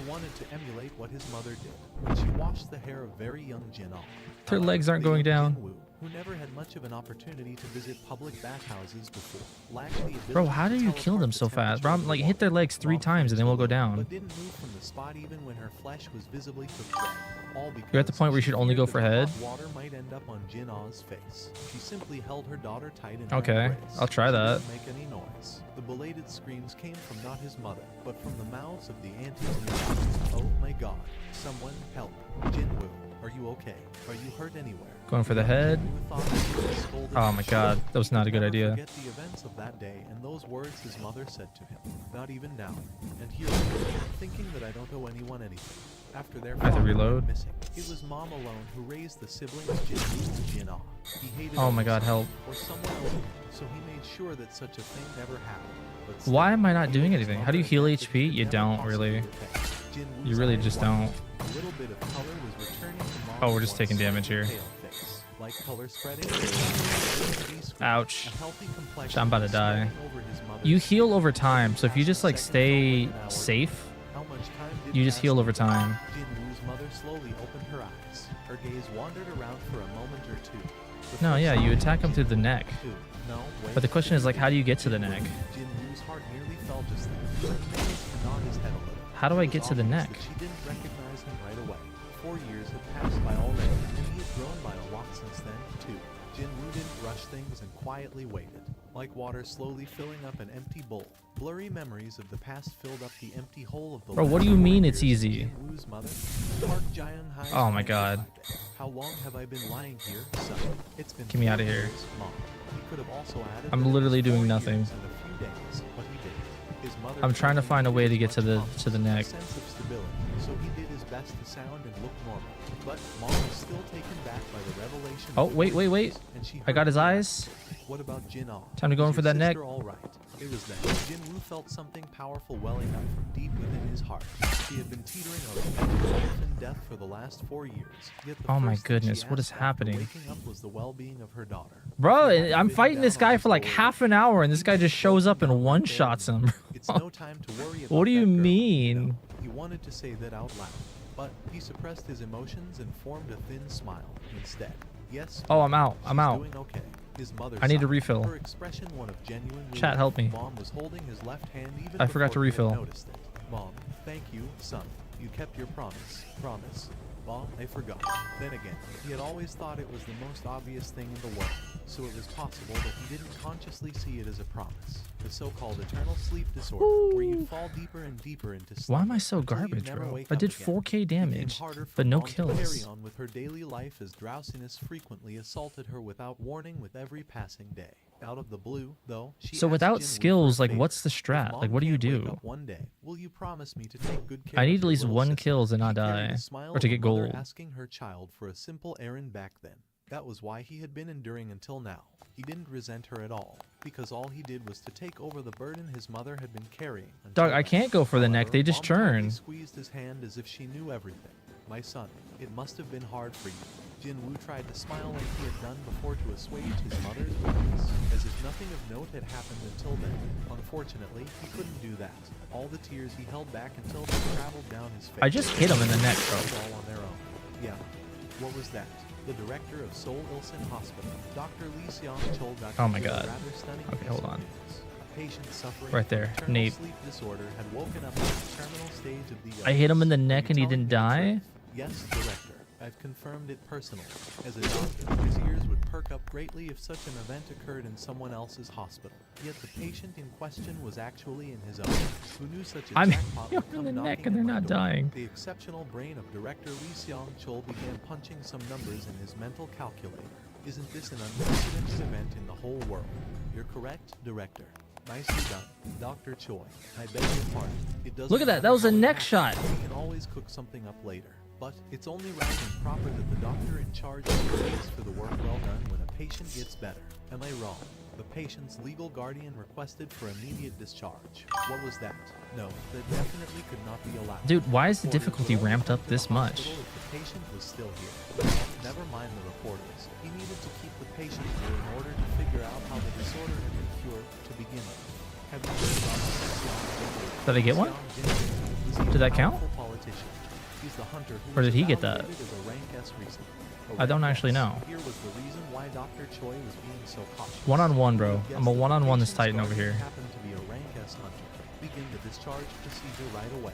He wanted to emulate what his mother did when she washed the hair of very young Jin off. Their legs aren't The going young down. Jin Woo, who never had much of an opportunity to visit public bathhouses before, lacked the ability Bro, how to do you tell kill apart them the so fast? temperature Bro, of I'm the like, hit their water. legs 3 Mom times and then we'll go finished the down. but didn't move from the spot even when her flesh was visibly cooked red. All because You're at the point where you she should only feared go that for the hot head? water might end up on Jin Ah's face. She simply held her daughter tight in Okay, her embrace. I'll try She that. didn't make any noise. The belated screams came from not his mother, but from the mouths of the aunties nearby. Oh my god. Someone help. Jin Woo, are you okay? Are you hurt anywhere? Going for the head. Jin Woo thought that he was scolded Oh and my shot. god, that was not a good Never idea. Forget the events of that day and those words his mother said to him. Not even now. And here I am, thinking that I don't owe anyone anything. After their I have to father reload. went missing, it was mom alone who raised the siblings Jin Woo and Jin Ah. He hated Oh my god, himself help. or someone else, so he made sure that such a thing never happened. But still, Why am I not he doing made his anything? How do you mother heal admit that he HP? could You never don't possibly really. repay. Jin You Woo's really eyes just widened. don't. A little bit of color was returning to mom's Oh, we're just once taking damage here. pale face. Like color spreading, peaceful, Ouch. a healthy complexion I'm about to was die. spreading over his mother's You skin. heal over time, so if you Perhaps just a like second felt like stay an hour. safe, How much much time did You just pass heal over before time. Jinwoo's mother slowly opened her eyes. Her gaze wandered around for a moment or two. No, before yeah, you seeing attack him through the Jinwoo neck. too. No, wait. But the question is, like, how do you get to the Jinwoo- neck? Jinwoo's heart nearly fell just then. Her managed to nod his head a little. How do I It was get to the obvious neck? that she didn't recognize him right away. 4 years had passed by already, and he had grown by a lot since then, too. Jinwoo didn't rush things and quietly waited. Like water slowly filling up an empty bowl, blurry memories of the past filled up the empty hole of the Bro, what last do you 4 mean it's years. easy? Jinwoo's mother, Park Jaehyun's Oh my mom God. replied, "How long have I been lying here, son? It's been Get me 4 outta here. years, Mom." He could have also added I'm that it literally was doing 4 nothing. years and a few days, but he didn't. His mother I'm trying to told him find a do way as to get much to the promise, neck. a sense of stability, so he did his best to sound and look normal. But Mom was still taken back by the revelation. Oh, of the wait, wait, wait. news, and she I got heard his her eyes. ask, "What about Jin-ah? Time to go Is in for your that neck." sister all right?" It was then Jinwoo felt something powerful welling up from deep within his heart. She had been teetering on the edge of life and death for the last 4 years. Yet the Oh my first thing she goodness, what is asked after happening? waking up was the well-being of her daughter. Bro, She hadn't I'm bitten fighting this down on guy his for like goal half yet. an hour, and this He guy was just shows up broken and down right there one-shots and him. then. It's no time to worry about What do you that girl. mean? No, he wanted to say that out loud, but he suppressed his emotions and formed a thin smile instead. Yes. Oh, I'm out. I'm she's out. doing okay. His mother I need to sighed, refill. her expression one of genuine Chat, relief. help me. Mom was holding his left hand even I forgot to before he had refill. noticed it. Mom, thank you, son. You kept your promise. Promise. Mom, I forgot. Then again, he had always thought it was the most obvious thing in the world, so it was possible that he didn't consciously see it as a promise. The so-called eternal sleep disorder, where you fall deeper and deeper into sleep. Why am I so until you garbage, never bro? wake I up did again. 4K It became damage, harder for but no Mom to carry kills. on with her daily life as drowsiness frequently assaulted her without warning with every passing day. Out of the blue, though, she So asked without Jinwoo for a skills, like, favor. what's the If strat? Mom Like, what do you can't wake do? up one day, will you promise me to take good care I of need at your least little 1 sister? kills and not He carried die, the smile or of to a get mother gold. asking her child for a simple errand back then. That was why he had been enduring until now. He didn't resent her at all, because all he did was to take over the burden his mother had been carrying. Dog, until I then. can't go for the neck. However, They just Mom tightly churn. squeezed his hand as if she knew everything. My son, it must have been hard for you. Jinwoo tried to smile like he had done before to assuage his mother's weakness, as if nothing of note had happened until then. Unfortunately, he couldn't do that. All the tears he held back until they traveled down his face. I just hit him in the neck, bro. All on their own. Yeah. What was that? The director of Seoul Ilsan Hospital, Dr. Lee Seong-chol, got Oh my to hear a God. rather stunning Okay, piece hold of on. news. A patient suffering Right from there, eternal nape. sleep disorder had woken up in the terminal stage of the I hit him in the illness. neck Are and he you telling didn't me the die? truth? Yes, director. I've confirmed it personally. As a doctor, his ears would perk up greatly if such an event occurred in someone else's hospital. Yet the patient in question was actually in his own. Who knew such a I'm jackpot hit would him in come the neck knocking and they're at my not door? dying. The exceptional brain of director Lee Seong-chol began punching some numbers in his mental calculator. Isn't this an unprecedented event in the whole world? You're correct, director. Nicely done, Dr. Choi. I beg your pardon. It doesn't Look at that. matter That was a how it neck happened. shot. We can always cook something up later. But it's only right and proper that the doctor in charge is praised for the work well done when a patient gets better. Am I wrong? The patient's legal guardian requested for immediate discharge. What was that? No, that definitely could not be allowed. Dude, why is the Reporters difficulty would only ramped come up to this the much? hospital if the patient was still here. Never mind the reporters. He needed to keep the patient here in order to figure out how the disorder had been cured to begin with. Have you heard about Seong Did I get one? Did that count? Politician. He's the hunter who Or was did he get that? evaluated as a rank S recently. I don't actually know. Here was the reason why Dr. Choi was being so cautious. One-on-one, bro. Guess I'm a that the one-on-one this patient's Titan over guardian here. happened to be a rank S hunter. Begin the discharge procedure right away.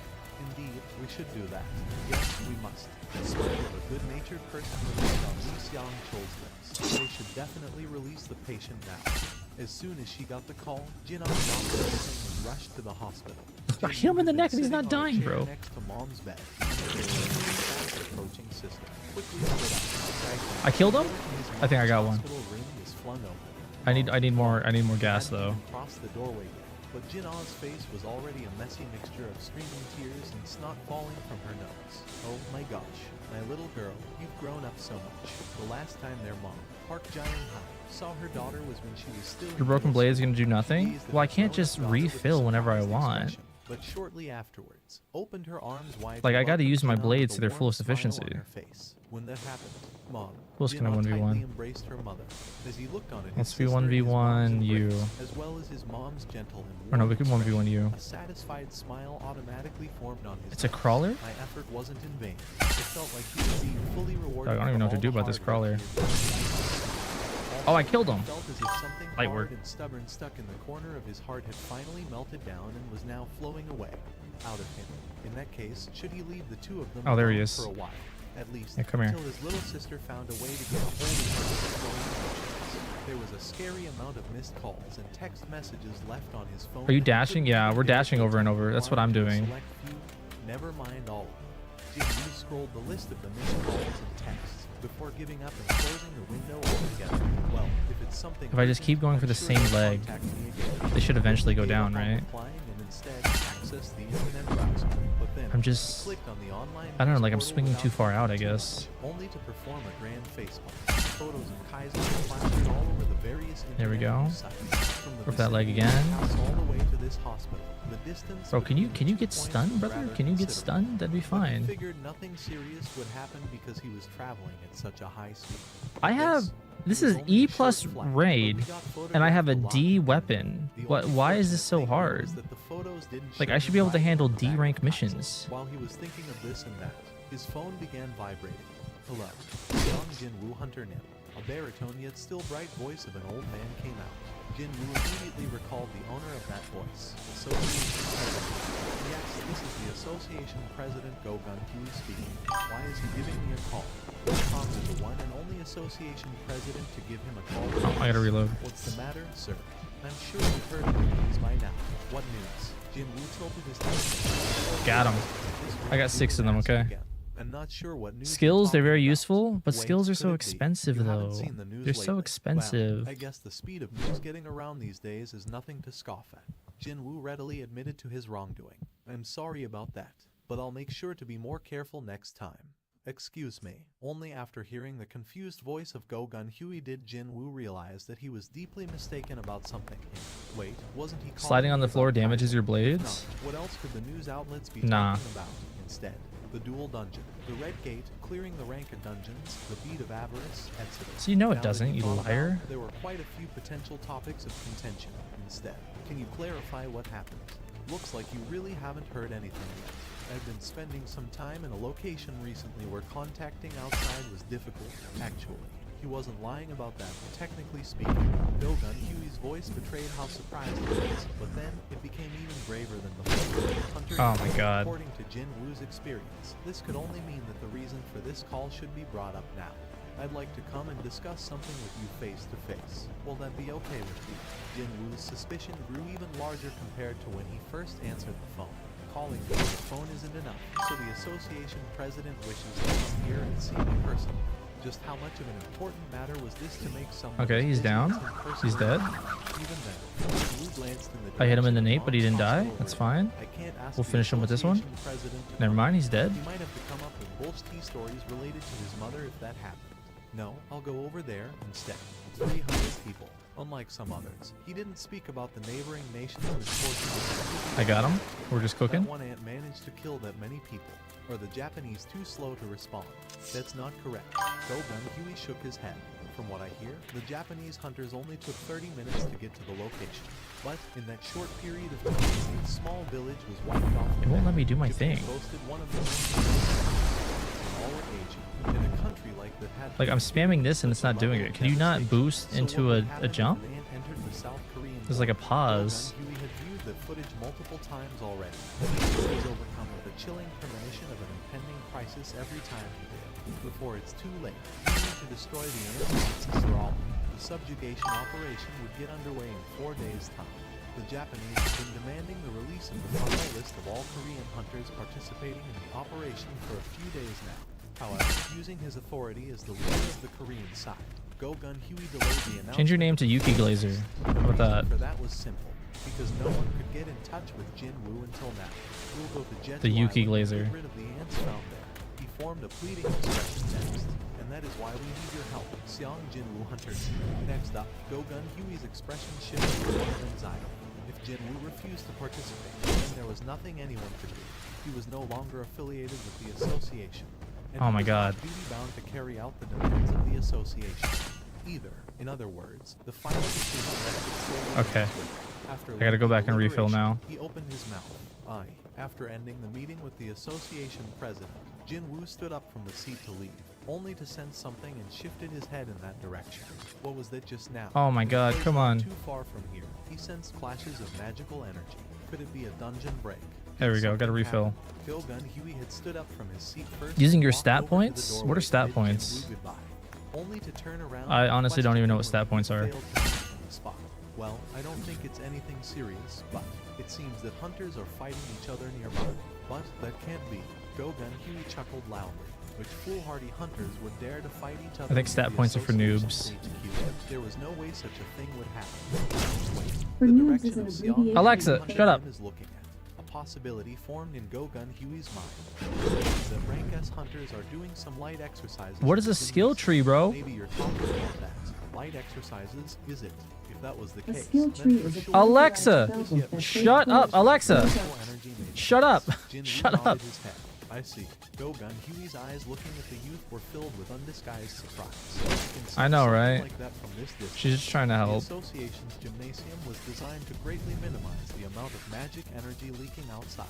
Indeed, we should do that. Yes, we must. The smile of a good-natured person remained on Lee Seong-chol's lips. They should definitely release the patient now. As soon as she got the call, Jin-ah dropped everything and rushed to the hospital. I hit him in the neck and he's not Sitting on a dying, chair bro. Next to Mom's bed. Fast approaching sister. Quickly stood up. I killed him? His I think I got mom's one. hospital ring was flung open. I need more gas Hadn't though. even crossed the doorway yet, but Jin-ah's face was already a messy mixture of streaming tears and snot falling from her nose. Oh my gosh, my little girl, you've grown up so much. The last time their mom, Park Jaehyun, saw her daughter was when she was still in Your broken middle blade is school. gonna do She nothing? gazed at Well, I her can't grown-up just daughter with a refill whenever I surprised want. expression. but shortly afterwards, opened her arms wide. Like, to I gotta welcome use my Jin blades with to a their warm fullest smile on efficiency. her face. When that happened, Mom, Who else can I Jin 1v1? tightly embraced her mother as he looked on it. Let's his be sister, his mom's 1v1 you. embrace, as well as his mom's gentle and Or no, warm we could 1v1 expression. you. A satisfied smile automatically formed on his It's a lips. crawler? My effort wasn't in vain. It felt like he was being fully rewarded. Dog, I don't even know what to for do all the about this hard crawler. work he had done. Oh, I killed him. Felt as if something Light hard work. and stubborn stuck in the corner of his heart had finally melted down and was now flowing away out of him. In that case, should he leave the two of them Oh, there he alone is. for a while, at least Yeah, come here. until his little sister found a way to get a hold of her flowing emotions. There was a scary amount of missed calls and text messages left on his phone. Are you that he dashing? couldn't Yeah, even we're get dashing to over and over. That's what I'm to a doing. select few, never mind all of them. Jin scrolled the list of the missed calls and texts before giving up and closing the window altogether. Well, if it's something If I just urgent, keep going I'm for the sure same they'll leg, contact me again. they should eventually go He gave down, up on right? replying and instead accessed the internet browser. But then I'm he just- clicked on the online I don't know, news like I'm portal swinging without too far out, I thinking too guess. much, only to perform a grand facepalm. Photos of Kaiser were plastered all over the various There we internet go. news sites. From the Rip that leg vicinity of his again. house all the way to this hospital. The distance Bro, can you between the 2 get points stunned, was brother? rather Can you get considerable. stunned? That'd be But he fine. figured nothing serious would happen because he was traveling at such a high speed. I have. This is E plus raid, and I have a D weapon. What? Why is this so hard? Like, I should be able to handle D rank missions. While he was thinking of this and that, his phone began vibrating. Hello, young Jin Woo Hunter Nim. A baritone yet still bright voice of an old man came out. Jin Woo immediately recalled the owner of that voice, Association President. Yes, this is the Association President Go Gun Huey speaking. Why is he giving me a call? Tom is the one and only Association President to give him a call. Oh, I gotta reload. What's the matter, sir? I'm sure you've heard of the news by now. What news? Jin Woo tilted his head. Got him. I got 6 of them, okay? I'm not sure what news Skills, they're you're very talking about. useful, but Wait, skills are could so it be? expensive, You haven't though. seen the news They're so lately. expensive. Well, I guess the speed of news getting around these days is nothing to scoff at. Jin Woo readily admitted to his wrongdoing. I'm sorry about that, but I'll make sure to be more careful next time. Excuse me. Only after hearing the confused voice of Go Gun Huey did Jin Woo realize that he was deeply mistaken about something. Wait, wasn't he Sliding calling on the about floor Kaiser? damages your If blades? not, what else could the news outlets be Nah. talking about instead? The dual dungeon, the red gate, clearing the rank of dungeons, the beat of avarice, etc. So you know it Now that doesn't, you thought about liar. it, there were quite a few potential topics of contention instead. Can you clarify what happened? Looks like you really haven't heard anything yet. I've been spending some time in a location recently where contacting outside was difficult, actually. He wasn't lying about that, technically speaking. Dogun Huey's voice betrayed how surprised he was, but then it became even graver than before. Hunter Oh my God. According to Jin Woo's experience, this could only mean that the reason for this call should be brought up now. I'd like to come and discuss something with you face to face. Will that be okay with you? Jin Woo's suspicion grew even larger compared to when he first answered the phone. Calling me on the phone isn't enough, so the association president wishes to come here and see me personally. Just how much of an important matter was this to make someone Okay, he's down. He's dead. Even then, Wu glanced in the I hit him in the direction nape, of but he didn't die. Mom's That's hospital. fine. I can't ask We'll the finish him with this one. association president to Never come. mind, he's dead. He might have to come up with bullshit stories related to his mother if that happened. No, I'll go over there instead. 300 people. Unlike some others, he didn't speak about the neighboring nation's misfortunes. I got him. We're just cooking. That one ant managed to kill that many people, or the Japanese too slow to respond. That's not correct. Dogun Huey shook his head. From what I hear, the Japanese hunters only took 30 minutes to get to the location. But in that short period of time, a small village was wiped off. It won't let me do my Japan thing. boasted one of the most in all of Asia. In a country like that had Like, I'm spamming this and it's not doing it. Can you not boost into a jump? There's like a pause. Huey had viewed the footage multiple times already. He was overcome with a chilling premonition of an impending crisis every time he did. Before it's too late, he needed to destroy the ants for all. The subjugation operation would get underway in 4 days' time. The Japanese have been demanding the release of the final list of all Korean hunters participating in the operation for a few days now. However, using his authority as the leader of the Korean side, Go-Gun Huey delayed the announcement. Change your name to Yuki Glazer. How about that? For that was simple, because no one could get in touch with Jin Woo until now. We'll go to Jeju The Yuki Island and Glazer. get rid of the ants found there. He formed a pleading expression next, and that is why we need your help, Seong Jin Woo Hunter. Next up, Go-Gun Huey's expression shifted to one of anxiety. If Jinwoo refused to participate, and there was nothing anyone could do. He was no longer affiliated with the association, and Oh he my was God. not duty-bound to carry out the demands of the association either. In other words, the final decision rested solely on Okay. his will. After I gotta go lengthy back and refill deliberation, now. He opened his mouth. After ending the meeting with the association president, Jinwoo stood up from the seat to leave, only to sense something and shifted his head in that direction. What was that just now? Oh my The God, place come not on. Too far from here, he sensed flashes of magical energy. Could it be a dungeon break? There we go, gotta Something refill. happened. Go-Gun Huey had stood up from his seat first Using and your walked stat over to the points? doorway What are to stat bid points? Jinwoo goodbye, only to turn around I and honestly don't even know what question stat points are. him when he failed to move from the spot. Well, I don't think it's anything serious, but it seems that hunters are fighting each other nearby. But that can't be. Go-Gun Huey chuckled loudly. Which foolhardy hunters would dare to fight each other? I think in stat the points are for association's noobs. HQ? There was no way such a thing would happen. Wait, For the noobs direction is of an Xiong abbreviation. Alexa, Hunter shut up. is looking at. A possibility formed in Go-Gun Huey's mind. It seems that rank S hunters are doing some light exercises. What is in a the skill gymnasium. tree, bro? Maybe you're talking about that. Light exercises, is it? If that was the A case, skill then tree for is a sure- Alexa, spell book that shut takes up, place- Alexa. Magical energy made Shut up. sense. Jinwoo Shut nodded up. his head. I see. Go-Gun Huey's eyes looking at the youth were filled with undisguised surprise. You can see I know, something right? Like that from this distance. She's just trying to help. The association's gymnasium was designed to greatly minimize the amount of magic energy leaking outside.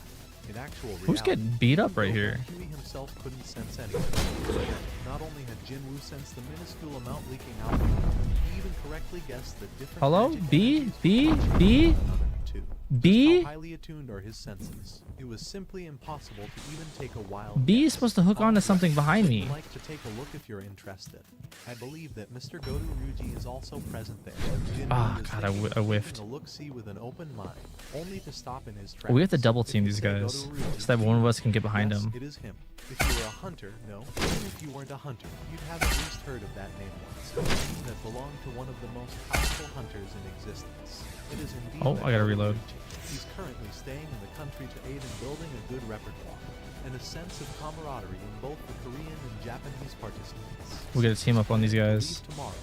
In actual reality, Who's getting beat up right Go-Gun here? Huey himself couldn't sense anything. Not only had Jinwoo sensed the minuscule amount leaking out, he even correctly guessed that different Hello? magic B? energies B? were functioning B? in one another, too. B? How highly attuned are his senses? It was simply impossible to even take a wild B is guess. supposed to hook onto something behind Would me. you like to take a look if you're interested? I believe that Mr. Godu Ryuji is also present there. Jinwoo Ah, was God, thinking I of whiffed. taking a look-see with an open mind, only to stop in his tracks. We have to double If team you these say guys, Godu Ryuji, so that one of us can get behind yes, him. it is him. If you were a hunter, no. Even if you weren't a hunter, you'd have at least heard of that name once. A name that belonged to one of the most powerful hunters in existence. It is indeed. Oh, that I gotta Godu reload. Ryuji. He's currently staying in the country to aid in building a good repertoire and a sense of camaraderie in both the Korean and Japanese participants. We gotta team up on these guys. Leave tomorrow.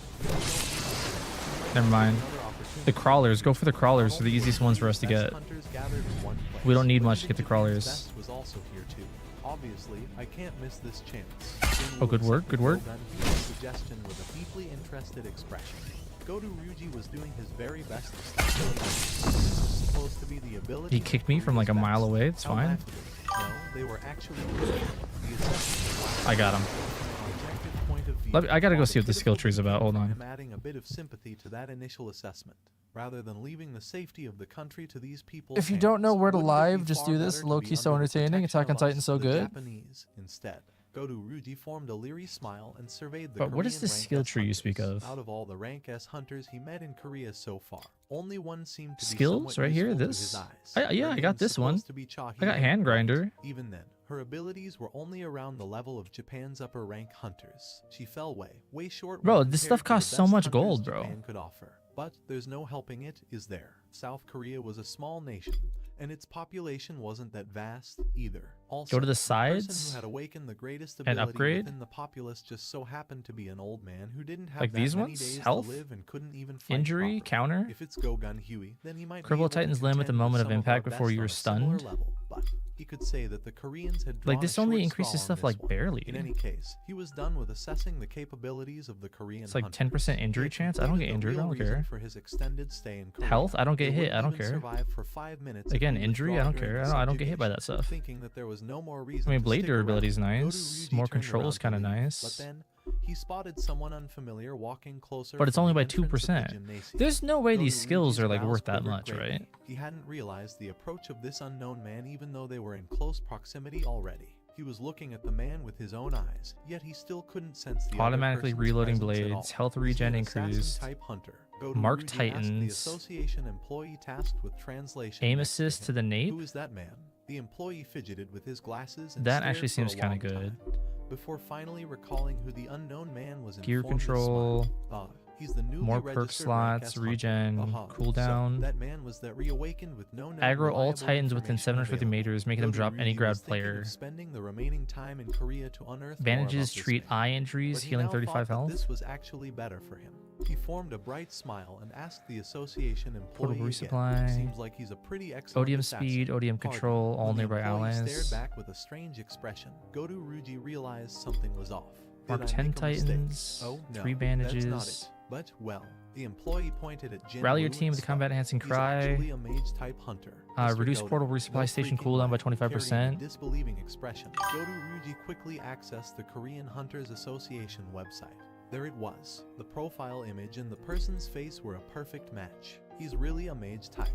Never mind. Another opportunity. The crawlers. Go for the crawlers. They're the easiest ones for us to Best get. hunters gathered in one place. We don't need But much to get the Japan's crawlers. best was also here too. Obviously, I can't miss this chance. Oh, good work, good work. Huey's suggestion with a deeply interested expression. Godu Ryuji was doing his very best to stop the lead. This was supposed to be the ability He kicked me from like a Korea's mile best. away. It's How fine. laughable. No, they were actually good. The assessment I got him. from an objective point of view, I gotta go while see what the skill tree's about. Hold on. I'm adding a bit of sympathy to that initial assessment, rather than leaving the safety of the country to these people. If you don't know where to live, just do this. Low-key so entertaining. Attack on Titan so good. Japanese instead. Godu Ryuji formed a leery smile and surveyed the But what is Korean this rank skill S tree you speak hunters. of? Out of all the rank S hunters he met in Korea so far, only one seemed to be Skills somewhat right here, useful to this? his eyes. Yeah, Her I got name's this one. supposed to be Cha I got Hee, hand right? grinder. Even then, her abilities were only around the level of Japan's upper rank hunters. She fell way short. Bro, when this compared stuff to the costs so best much hunters gold, bro. Japan could offer. But there's no helping it, is there? South Korea was a small nation, and its population wasn't that vast either. Also, Go to the person sides who had awakened the greatest and ability upgrade? within the populace just so happened to be an old man who didn't have Like that these many ones? days Health? to live and couldn't even fight Injury, properly. counter. If it's Go-Gun Huey, then he might be Cripple able to Titan's limb at the contend with moment of some impact our before best you're on a similar stunned. level, but he could say that the Koreans had Like drawn this a only short increases straw on stuff this like one. barely. In any case, he was done with assessing the capabilities of the Korean It's like hunters. 10% He injury had chance. I don't get completed the injured. I real don't reason care. for his extended stay in Korea. Health. I don't They get hit. wouldn't I don't even care. survive for 5 minutes if Again, he injury. withdrew I don't during care. the I don't get hit by that subjugation. stuff. Thinking that there was no more reason I mean, to blade stick around, durability is Godu nice. Ryuji More turned control around is to kind of leave, nice. But then he spotted someone unfamiliar walking closer. But it's from only the by entrance of the 2%. gymnasium. There's no way Godu these skills Ryuji's are like brows worth that quivered much, greatly. right? He hadn't realized the approach of this unknown man even though they were in close proximity already. He was looking at the man with his own eyes, yet he still couldn't sense the other Automatically person's reloading presence at all. blades, health Was he regen an assassin increased. type hunter? Godu Mark Ryuji asked Titans. the association employee tasked with translation Aim next assist to him. the nape. Who is that man? The employee fidgeted with his glasses and That stared actually for seems a kinda long good. time, before finally recalling who the unknown man was. Gear informed to control. smile. He's the newly More perk registered rank slots, S hunter. regen, So cooldown. that man was that reawakened with no known Aggro all reliable Titans within information 750 available. meters, making them Godu drop any Ryuji grabbed was thinking player. of spending the remaining time in Korea to unearth more Advantages about this treat man. eye injuries, But he healing now 35 thought that health. This was actually better for him. He formed a bright smile and asked the association employee Portable again. resupply. Seems like he's a pretty excellent ODM assassin. speed, ODM Pardon. control, all When the nearby employee allies. stared back with a strange expression. Goto-Ruji realized something was off. Mark Did I 10 make a mistake? titans, Oh, no, 3 that's bandages. not it. But, well, the employee pointed at Jin Rally your Woo team and with the combat enhancing He's cry. actually a mage-type hunter. Mr. Reduce Goto. portable resupply No station freaking cooldown by way. Carrying a 25%. disbelieving expression. Goto-Ruji quickly accessed the Korean Hunters Association website. There it was. The profile image and the person's face were a perfect match. He's really a mage type.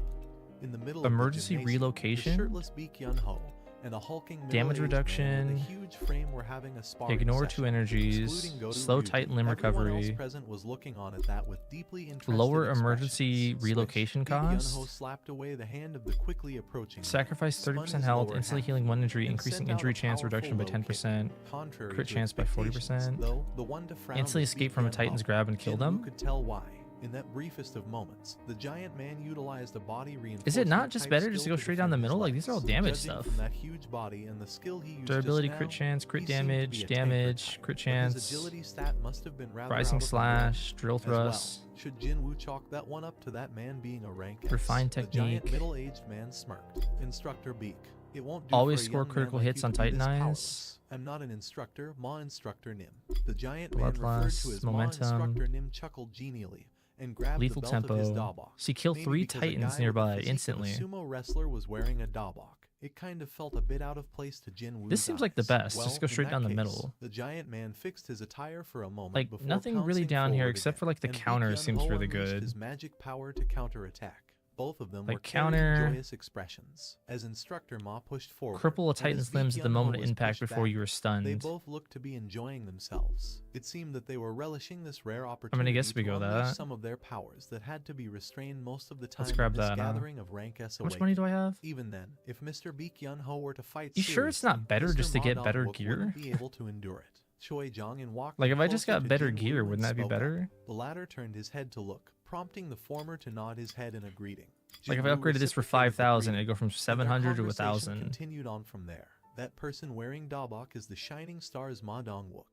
In the middle Emergency of the gymnasium, relocation? the shirtless Baek Yun-ho and a hulking Damage middle-aged man with reduction. a huge frame were having a sparring Ignore session. 2 energies. Excluding Goto-Ruji, Slow Titan limb everyone else recovery. present was looking on at that with deeply interested Lower expressions. emergency Switch. relocation Baek Yun-ho cost. slapped away the hand of the quickly approaching man, Sacrifice spun 30% his health, lower instantly half, healing 1 injury, and increasing sent out injury a chance reduction by powerful low kick. 10%. Contrary Crit to chance by expectations, 40%. though, the one to frown Instantly was escape Baek from a Yun-ho. Titan's grab and kill Jin Woo them. could tell why. In that briefest of moments, the giant man utilized a body reinforcement. Is it not just type better just to skill go straight down the defend middle? his Like, these are all legs. damage Judging stuff. From that huge body and the skill he used Durability, just crit now, chance, crit he seemed to be damage, a tanker damage, type, crit but his chance, agility stat must have been rather rising out of the norm. slash, drill As well, thrust. should Jin Woo chalk that one up to that man being a rank S? Refined The giant technique. middle-aged man smirked. Instructor Beak. It won't do Always for a score young man critical like hits you on to be Titan this eyes. powerless. I'm not an instructor, Ma Instructor Nim. The giant man referred Bloodlust, to his momentum. Ma Instructor Nim chuckled genially and grabbed Lethal the belt of his tempo. Dabok. See, kill Maybe 3 because a guy Titans with the nearby physique of a instantly. sumo wrestler was wearing a Dabok. It kind of felt a bit out of place to Jin Woo's This seems like the eyes. best. Well, Just go in straight that down the case, middle. The giant man fixed his attire for a moment Like, before nothing really pouncing down here forward except again, for, like, the and Baek counter Yun-ho seems really unleashed good. His magic power to counterattack. Both of them Like, were carrying counter- joyous expressions as Instructor Ma pushed forward. Cripple a and as Titan's Baek limbs at the Yun-ho moment of was impact pushed before back, you are They stunned. both looked to be enjoying themselves. It seemed that they were relishing this rare I opportunity mean, I guess we to go unleash that. some of their powers that had to be restrained most of the time Let's grab in this that, gathering of rank S How much money do I have? Even then, if Mr. Baek Yun-ho were to fight You sure it's not seriously, better Mr. just to get Ma better Dong-wook gear? wouldn't be able to endure it. Choi Jong-in walked Like, if I just closer got to better Jin Woo gear, and wouldn't that be spoke up. better? The latter turned his head to look, prompting the former to nod his head in a greeting. Like, if Jin I Woo upgraded this for reciprocated the 5,000, greeting, it'd go from and their 700 to conversation 1,000. continued on from there. That person wearing Dabok is the Shining Star's Ma Dong-wook.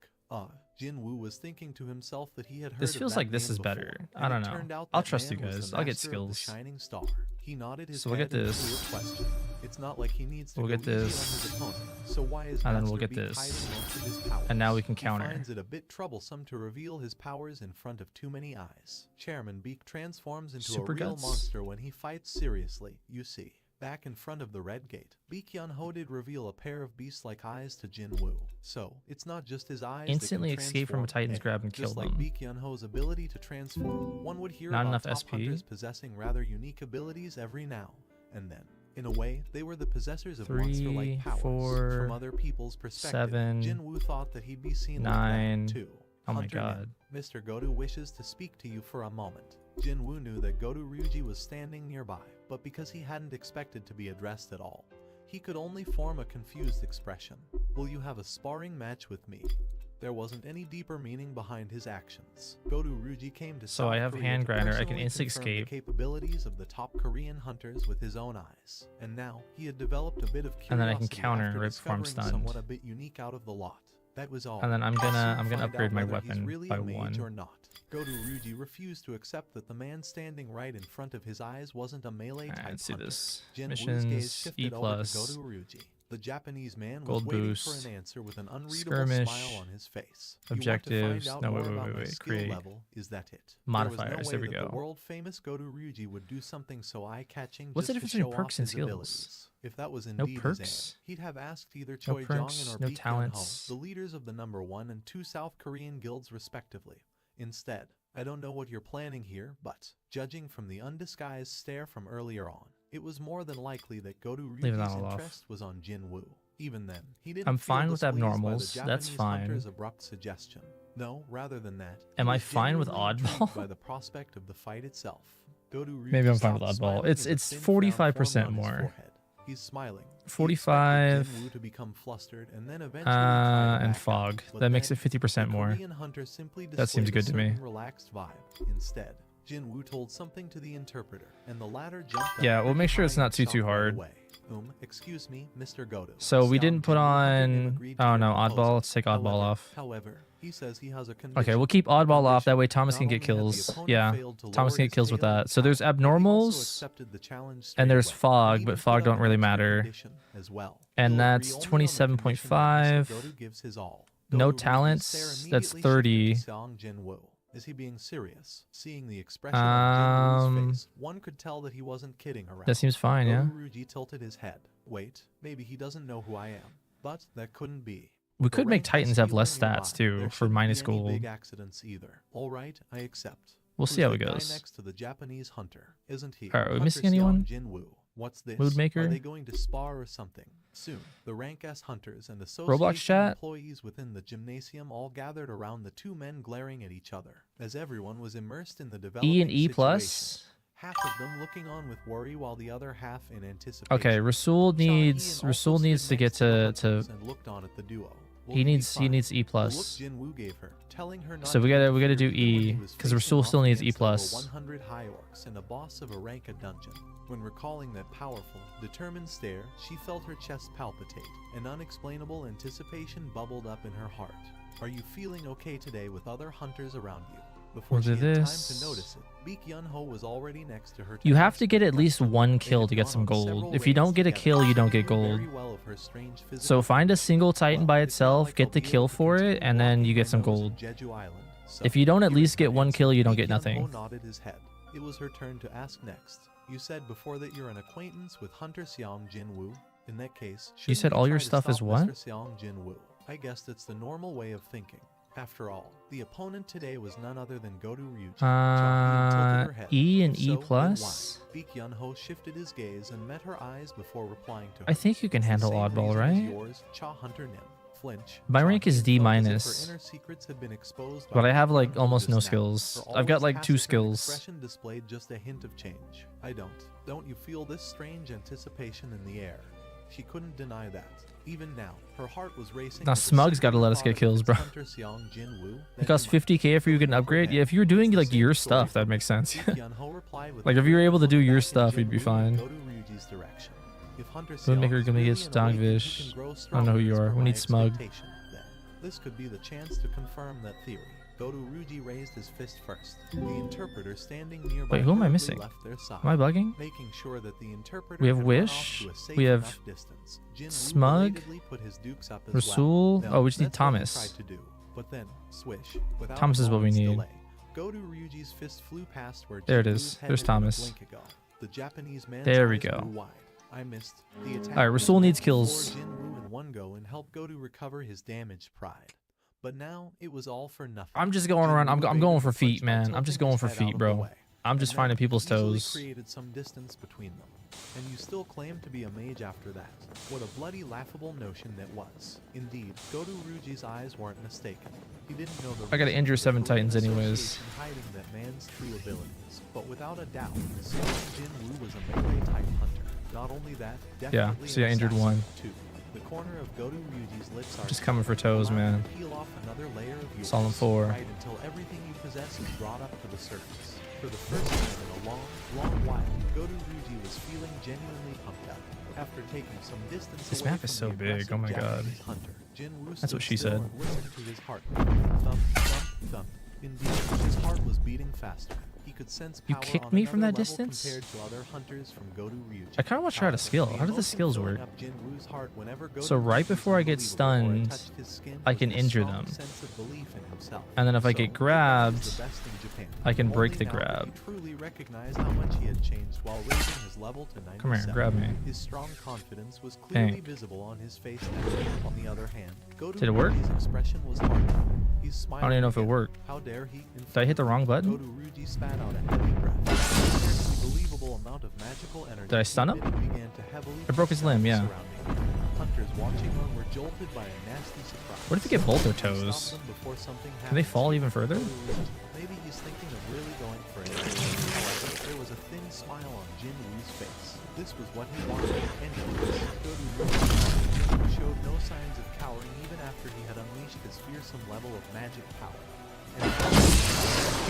Jin Woo was thinking to himself that he had heard This of feels that like this name is before, better. and I it don't know. turned out I'll that trust you man was guys. the I'll get master of the skills. Shining Star. He nodded his So we'll head get in a this. clear question. It's not like he needs to We'll go get easy on this. his opponent. So why is And then we'll Master get Beak this. hiding most of his powers? And now we can He counter. finds it a bit troublesome to reveal his powers in front of too many eyes. Chairman Beak transforms into Super a real guts. monster when he fights seriously, you see. Back in front of the red gate, Baek Yun-ho did reveal a pair of beast-like eyes to Jin Woo. So, it's not just his eyes Instantly that can escape from a transform, Titan's grab and kill just like them. Baek Yun-ho's ability to transform. One would hear Not about enough top SP. hunters possessing rather unique abilities every now and then. In a way, they were the possessors of 3, monster-like powers. 4, From other people's perspective, 7, Jin Woo thought that he'd be seen 9. like that too. Oh my Hunter god. Nim, Mr. Goto wishes to speak to you for a moment. Jin Woo knew that Goto-Ryuji was standing nearby, but because he hadn't expected to be addressed at all, he could only form a confused expression. Will you have a sparring match with me? There wasn't any deeper meaning behind his actions. Goto-Ryuji came to So South I have Korea hand to grinder, I can personally instantly confirm the escape. capabilities of the top Korean hunters with his own eyes, and now he had developed a bit of curiosity And then I can counter after right before I'm discovering stunned. somewhat a bit unique out of the lot. That was all. And then I'm We'll gonna soon find upgrade out my whether he's weapon really by a mage 1. or not. Goto-Ryuji refused to accept that the man standing right in front of his eyes wasn't a melee type Let's see hunter. this. Jin Woo's gaze Missions, shifted E+. over to Goto-Ryuji. The Japanese man was Gold waiting boost, for an answer with an unreadable skirmish, smile on his face. objectives. You want to find out No, more wait, about wait, my wait, skill create. level? Is that it? Modifiers, There was no there way we that go. the world-famous Goto-Ryuji would do something so eye-catching What's the just to difference between show perks off and his skills? abilities. If that was No indeed his perks? aim, he'd have asked either Choi perks, Jong-in or no Baek Yun-ho, talents. the leaders of the number 1 and 2 South Korean guilds respectively. Instead, I don't know what you're planning here, but judging from the undisguised stare from earlier on, it was more than likely that Leave that Goto-Ryuji's all off. interest was on Jin Woo. Even then, he didn't I'm feel fine with displeased by the abnormals, that's Japanese fine. hunter's abrupt suggestion. No, rather than that, he Am I was fine with genuinely intrigued oddball? by the prospect of the fight itself. Goto-Ryuji Maybe I'm fine with stopped oddball. smiling It's as a it's thin frown 45% formed on his more. forehead. He's smiling. He expected 45, Jin Woo to become flustered and then eventually try to and back out, fog. but That makes then it 50% the more. Korean hunter simply That seems displayed a good to me. certain relaxed vibe. Instead, Jin Woo told something to the interpreter, and the latter jumped up Yeah, we'll make sure it's behind not too and shot right hard. away. Excuse me, Mr. Goto. So we Xiang didn't put Jinwu again on. agreed to Oh your no, proposal. oddball. Let's take oddball off. However, he says he has a Okay, condition. we'll keep oddball off. That way Thomas Not can get only had the kills. opponent Yeah, failed to Thomas lower can his get kills with tail in that. So there's attack, but he also abnormals, accepted the challenge straight and there's away. fog, He but even fog put don't up an really extra matter. condition as well. And He'll agree that's only on the condition that Mr. 27.5. Goto gives his all. No Goto Ryu's talents, stare that's immediately 30. shifted to Xiang Jinwu. Is he being serious? Seeing the expression on Jinwu's face, one could tell that he wasn't kidding around. That seems fine, yeah. Goto tilted his head. Wait, maybe he doesn't know who I am. But that couldn't be. We The could make rank Titans SQ have less nearby, stats too there for shouldn't minus be any gold. big accidents either. All right, I accept. We'll Who's see how the it guy goes. next to the Japanese hunter, isn't he? Alright, are we Hunter missing anyone? Xiang Jinwu. What's this? Mood maker? Are they going to spar or something? Soon, the rank S hunters and Roblox association chat? employees within the gymnasium all gathered around the two men glaring at each other, as everyone was immersed in the developing E and E situation. plus. Half of them looking on with worry, while the other half in anticipation. Okay, Rasul needs to get to and looked on at the duo. he needs E The look plus. Jinwu gave her, telling her not So we to gotta do interfere even when E, he was 'cause facing Rasul off still needs E against over plus. 100 high orcs and a boss of a rank a dungeon. When recalling that powerful, determined stare, she felt her chest palpitate. An unexplainable anticipation bubbled up in her heart. Are you feeling okay today with other hunters around you? Before We'll she do had time this. to notice it, Beak Yunho was already next to her. You have to task. get at least one They kill had to get gone some on gold. several If you don't raids get a together. kill, you don't She get knew gold. very well of her strange So physical find a features. single Titan by Well, it's not itself, like get they'll the be kill able to for it, continue and then walking you their get some nose in gold. Jeju Island. So, If you don't at here least is get her one answer. kill, you don't Beak get Yunho nothing. nodded his head. It was her turn to ask next. You said before that you're an acquaintance with Hunter Xiang Jinwu. In that case, You said shouldn't we all your try to stuff is stop what? Mr. Xiang Jinwu? I guess that's the normal way of thinking. After all, the opponent today was none other than Goto Ryuji. Chahi tilted her head. E and So, E then plus. why? Beak Yunho shifted his gaze and met her eyes before replying to her. I think you can It's the handle same oddball, reason as right? yours, Cha Hunter Nim. Flinch. My rank is Chahi D felt as if her minus. inner secrets had been exposed by But I Beak have like Yunho almost no just now. skills. Her I've got always like 2 passive skills. expression displayed just a hint of change. I don't. Don't you feel this strange anticipation in the air? She couldn't deny that. Even now, her heart was racing. Now at the Smug's gotta simple let us thought get of kills, its bro. Hunter Xiang Jinwu It that costs he might. 50k if you get an upgrade. Yeah, if you're doing like your stuff, that makes sense. Beak Yunho replied with Like, a if you were able to look do your back at stuff, you'd be Jinwu fine. and Goto Ryuji's direction. If Hunter Moonmaker Xiang is gonna really get an awakened who Stockfish. can grow I don't know who stronger you as are. per We my need Smug. expectation, then this could be the chance to confirm that theory. Goto Ryuji raised his fist first. The interpreter standing nearby Wait, who am I hurriedly missing? left their side, Am I bugging? making sure that the interpreter We have could run off Wish, to a safe we have enough distance. Jinwu Smug, belatedly put his dukes up as Rasul. well. Oh, we just need That's what he Thomas. tried to do. But then, swish, without Thomas a is what we moment's need. delay, Goto Ryuji's fist flew past where There it Jinwu's is. head There's had been a Thomas. blink ago. The Japanese man's There we eyes go. grew wide. I missed. The attack Alright, Rasul was needs enough to kills. floor Jinwu in one go and help Goto recover his damaged pride. But now it was all for nothing. I'm just going around. I'm Jinwu going evaded for the feet, punch by man. I'm tilting just going his for head out feet, of the bro. way. I'm just And finding that people's easily toes. created some distance between them. And you still claim to be a mage after that. What a bloody laughable notion that was. Indeed, Goto Ryuji's eyes weren't mistaken. He didn't know the I gotta reason injure for the 7 cruel Titans anyways. association hiding that man's true abilities. But without a doubt, Xiang Jinwu was a melee type hunter. Not only that, definitely see, I an injured assassin, one. too. The corner of Goto Ryuji's lips are Just coming for toes, allowing man. to peel off another layer of yours, Solemn 4. right until everything you possess is brought up to the surface. For the first time in a long, long while, Goto Ryuji was feeling genuinely pumped up. After taking some distance This away map is from so the big, aggressive oh my God. Japanese hunter, Jinwu That's stood what she still said. and listened to his heart. Thump, thump, thump. Indeed, his heart was beating faster. He could sense You power kicked on me from another that level distance? compared to other hunters from Goto Ryuji. I kind of want to try to skill. How do the skills work? So right before I get stunned, I can injure them. And then if I get grabbed, I can break the grab. Come here, grab me. His strong confidence was clearly Hey. visible on his face now. On the other hand, Goto Did it work? Ryuji's expression was hard. He's I smiling don't even know if it again. worked. How dare he? Did I hit the wrong button? Goto Ryuji spat out a heavy breath. A believable amount of magical energy. Did I stun him? began to heavily I broke his limb, yeah. surrounding him. Hunters watching on were jolted by a nasty surprise. What if we get both their He stopped toes? them before something Can they happened. fall even further? Goto Ryuji, maybe he's thinking of really going for it. However, there was a thin smile on Jinwu's face. This was what he wanted. Anyways, Goto Ryuji showed no signs of cowering even after he had unleashed his fearsome level of magic power. And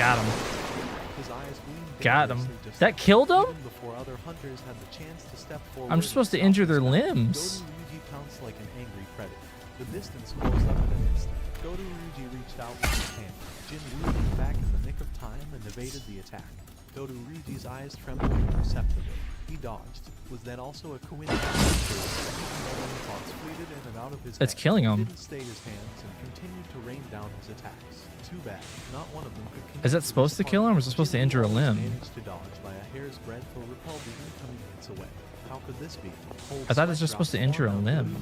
Got him. His eyes gleamed Got him. dangerously just That then, killed him? even before other hunters had the chance to step forward. I'm just supposed to and injure stomp their his back. limbs. Godu Ryuji pounced like an angry predator. The distance closed up in an instant. Godu Ryuji reached out with his hand. Jin Woo came back in the nick of time and evaded the attack. Godu Ryuji's eyes trembled imperceptibly. He dodged. Was that also a coincidence? Thoughts fleeted in and out of his It's head. killing He him. didn't stay his hands and continued to rain down his attacks. Too bad. Not one of them could Is that connect supposed to with his kill him, or opponent. is it supposed to Jin injure a Woo limb? managed to dodge by a hair's breadth or repel the incoming hits away. How could this be? I thought it's just supposed to injure a limb.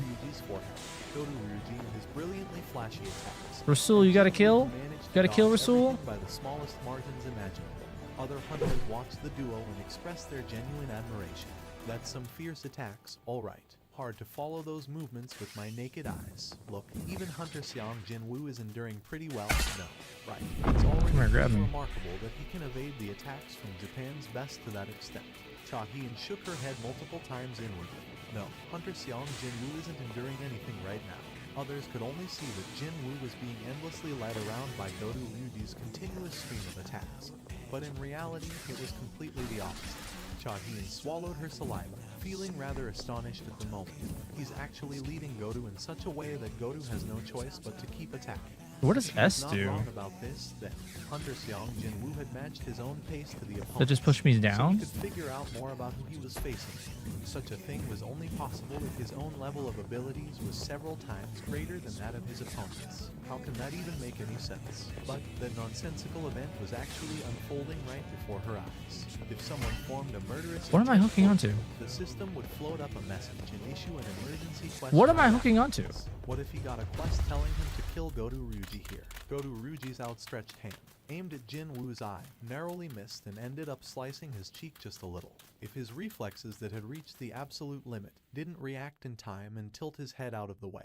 Godu Ryuji and his brilliantly flashy attacks. Rasul, you got a kill? Managed to Got a kill, dodge Rasul? everything by the smallest margins imaginable. Other hunters watched the duo and expressed their genuine admiration. That's some fierce attacks, alright. Hard to follow those movements with my naked eyes. Look, even Hunter Xiang Jinwoo is enduring pretty well. No, right. It's already Come here, grab pretty me. remarkable that he can evade the attacks from Japan's best to that extent. Cha-Hien shook her head multiple times inwardly. No, Hunter Xiang Jinwoo isn't enduring anything right now. Others could only see that Jinwoo was being endlessly led around by Godu Ryuji's continuous stream of attacks. But in reality, it was completely the opposite. Cha-Hien swallowed her saliva, feeling rather astonished at the moment. He's actually leading Godu in such a way that Godu has no choice but to keep attacking. What does If he was S not do? wrong about this, then Hunter Xiang Jinwoo had matched his own pace to the opponent. That just pushed me So down? he could figure out more about who he was facing. Such a thing was only possible if his own level of abilities was several times greater than that of his opponent's. How can that even make any sense? But the nonsensical event was actually unfolding right before her eyes. If someone formed a murderous What am I intent hooking towards onto? him, the system would float up a message and issue an emergency question. What am I of hooking onto? actions. What if he got a quest telling him to kill Godu Ryuji here? Godu Ryuji's outstretched hand aimed at Jin Woo's eye, narrowly missed and ended up slicing his cheek just a little. If his reflexes that had reached the absolute limit didn't react in time and tilt his head out of the way,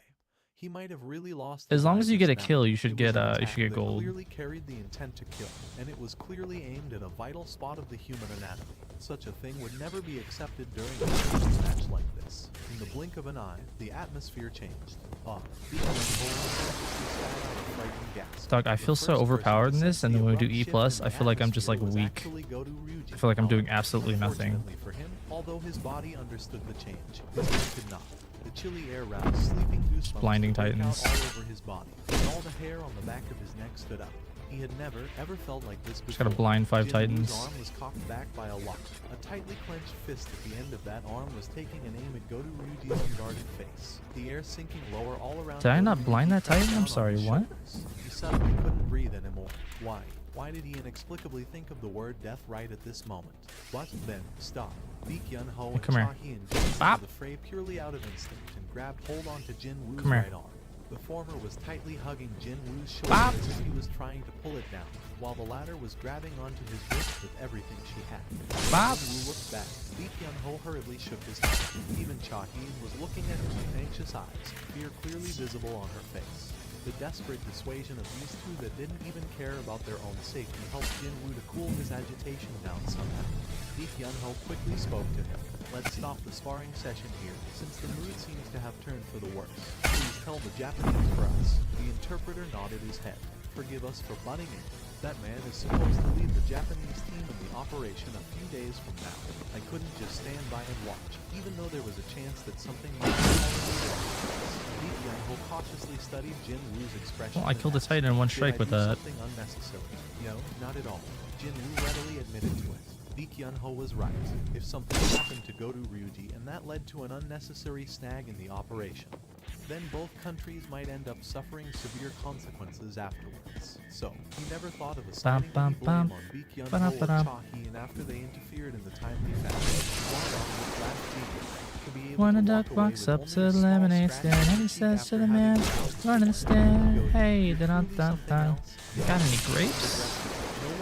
he might have really lost As his long eye as you get a just now. kill, you should It was get an you attack should get that gold. clearly carried the intent to kill, and it was clearly aimed at a vital spot of the human anatomy. Such a thing would never be accepted during a close match like this. In the blink of an eye, the atmosphere changed. Dog, I feel so overpowered in this, and then when we do E+, I feel like I'm just like weak. I feel like I'm doing absolutely nothing. Unfortunately for him, although his body understood the change, his head could not. The chilly air roused sleeping goosebumps blinding that broke out Titans. all over his body, and all the hair on the back of his neck stood up. He had never, ever felt like this before. Just gotta blind 5 Jin Titans. Woo's arm was cocked back by a lock. A tightly clenched fist at the end of that arm was taking an aim at Godu Ryuji's unguarded face. The air sinking lower all around. Did I Godu not blind Ryuji that pressed Titan? down I'm on sorry, his what? shoulders. He suddenly couldn't breathe anymore. Why? Why did he inexplicably think of the word death right at this moment? But then, stop. Baek Yun-ho and come here. Cha-Hien jumped Bop. into the fray purely out of instinct and grabbed hold onto Jin Woo's Come here. right arm. The former was tightly hugging Jin Woo's Bop. shoulders as if he was trying to pull it down, while the latter was grabbing onto his wrist with everything she had. Bop. Jin Woo looked back. Baek Yun-ho hurriedly shook his head. Even Cha-Hien was looking at him with anxious eyes, fear clearly visible on her face. The desperate dissuasion of these two that didn't even care about their own safety helped Jin Woo to cool his agitation down somehow. Baek Yun-ho quickly spoke to him. Let's stop the sparring session here, since the mood seems to have turned for the worse. Please tell the Japanese for us. The interpreter nodded his head. Forgive us for butting in. That man is supposed to lead the Japanese team in the operation a few days from now. I couldn't just stand by and watch, even though there was a chance that something might be wrong. Baek Yun-ho cautiously studied Jin Woo's expression. Well, I and killed a asked, Titan in one "Did strike I with do that." something unnecessary?" No, not at all. Jin Woo readily admitted to it. Baek Yun-ho was right. If something happened to Godu Ryuji and that led to an unnecessary snag in the operation, then both countries might end up suffering severe consequences afterwards. So, he never thought of assigning any blame on Baek Yun-ho or Cha-Hien after they interfered in the timely fashion. Wandong was glad to be able When a to duck walk away walks with up only to a the small lemonade scratch stand on and he his cheek says after to the having man, roused run to the his stand, Godu, hey, "You're dun truly dun something dun. else." Got any No grapes?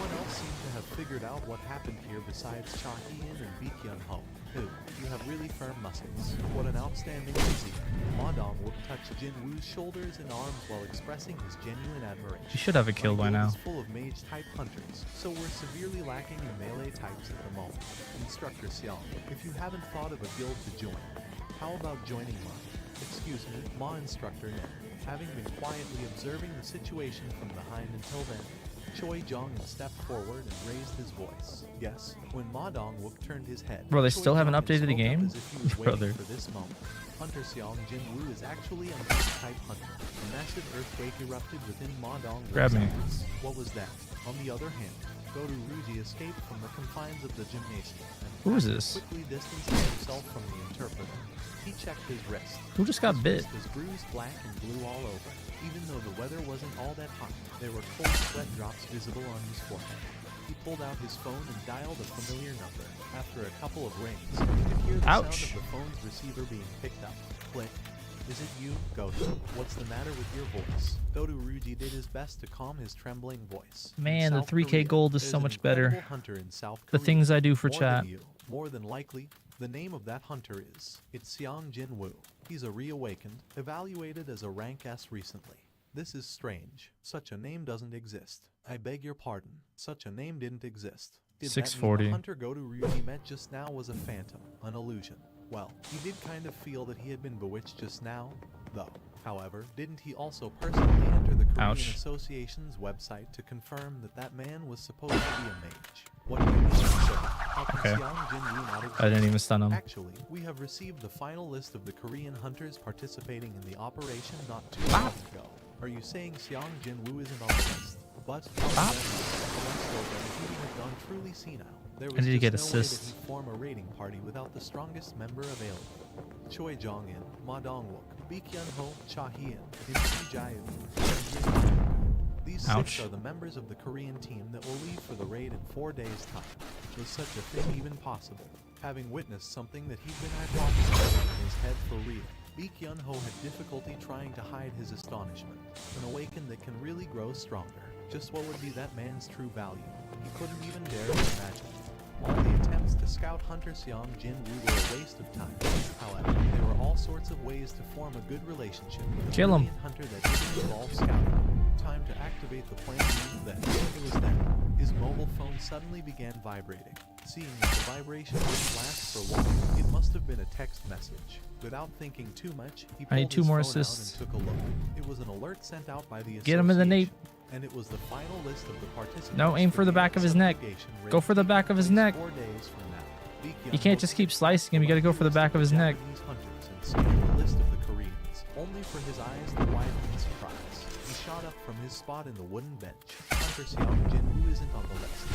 one else seemed to have figured out what happened here besides Cha-Hien and Baek Yun-ho. Who? You have really firm muscles. What an outstanding physique. Ma Dong-wook touched Jin Woo's shoulders and arms while expressing his genuine admiration. You should have a kill by My guild now. is full of mage-type hunters, so we're severely lacking in melee types at the moment. Instructor Xiang, if you haven't thought of a guild to join, how about joining mine? Excuse me, Ma Instructor No. Having been quietly observing the situation from behind until then, Choi Jong-un stepped forward and raised his voice. Yes, when Ma Dong-wook turned his head, Bro, they Choi still haven't Jong-un updated the spoke up game? as if he was Brother. waiting for this moment. Hunter Seong Jin-woo is actually a type hunter. A massive earthquake erupted within Ma Dong-wook's Grab me. eyes. What was that? On the other hand, Godu Ruji escaped from the confines of the gymnasium and Who is after this? quickly distancing himself from the interpreter. He checked his wrist. Who just got His bit? wrist was bruised black and blue all over. Even though the weather wasn't all that hot, there were cold sweat drops visible on his forehead. He pulled out his phone and dialed a familiar number. After a couple of rings, he could hear the Ouch. sound of the phone's receiver being picked up. Click. Is it you, Godu? What's the matter with your voice? Godu Ruji did his best to calm his trembling voice. In Man, the South 3K Korea, gold is there's so an much better. incredible hunter in South The Korea. things I do for More chat. than you. More than likely, the name of that hunter is it's Seong Jin-woo. He's a reawakened, evaluated as a rank S recently. This is strange. Such a name doesn't exist. I beg your pardon. Such a name didn't exist. Did that mean 640. the hunter Godu Ryuji met just now was a phantom, an illusion? Well, he did kind of feel that he had been bewitched just now, though. However, didn't he also personally enter the Korean Ouch. Association's website to confirm that that man was supposed to be a mage? What do you mean, sir? How can Okay. Seong Jin-woo not exist? I didn't even stun him. Actually, we have received the final list of the Korean hunters participating in the operation not too long ago. Are you saying Seong Jin-woo isn't on the list? But Bop. he had gone truly senile. There was I need to get just no way that assists. he'd form a raiding party without the strongest member available. Choi Jong-in, Ma Dong-wook, Baek Hyun-ho, Cha Hee-in, and Lee Jae-woo. These Ouch. 6 are the members of the Korean team that will leave for the raid in 4 days' time. Was such a thing even possible? Having witnessed something that he'd been hypothesizing in his head for real, Baek Hyun-ho had difficulty trying to hide his astonishment. An awaken that can really grow stronger. Just what would be that man's true value? He couldn't even dare to imagine. All the attempts to scout Hunter Seong Jin-woo were a waste of time. However, there were all sorts of ways to form a good relationship with a Kill him. brilliant hunter that didn't involve scouting. Time to activate the plan move then. It was then. His mobile phone suddenly began vibrating. Seeing that the vibration didn't last for long, it must have been a text message. Without thinking too much, he I need pulled 2 his more phone out assists. and took a look. It was an alert sent out by the Get him in the nape. association, and it was the final list of the participants. No, aim for the back of his neck. Go for the back of his neck. 4 days from now. Baek You can't Hyun-ho just keep picked slicing him. You gotta go for the back of his neck. Japanese hunters and scanned the list of the Koreans, only for his eyes to widen in surprise. He shot up from his spot in the wooden bench. Hunter Seong Jin-woo isn't on the list.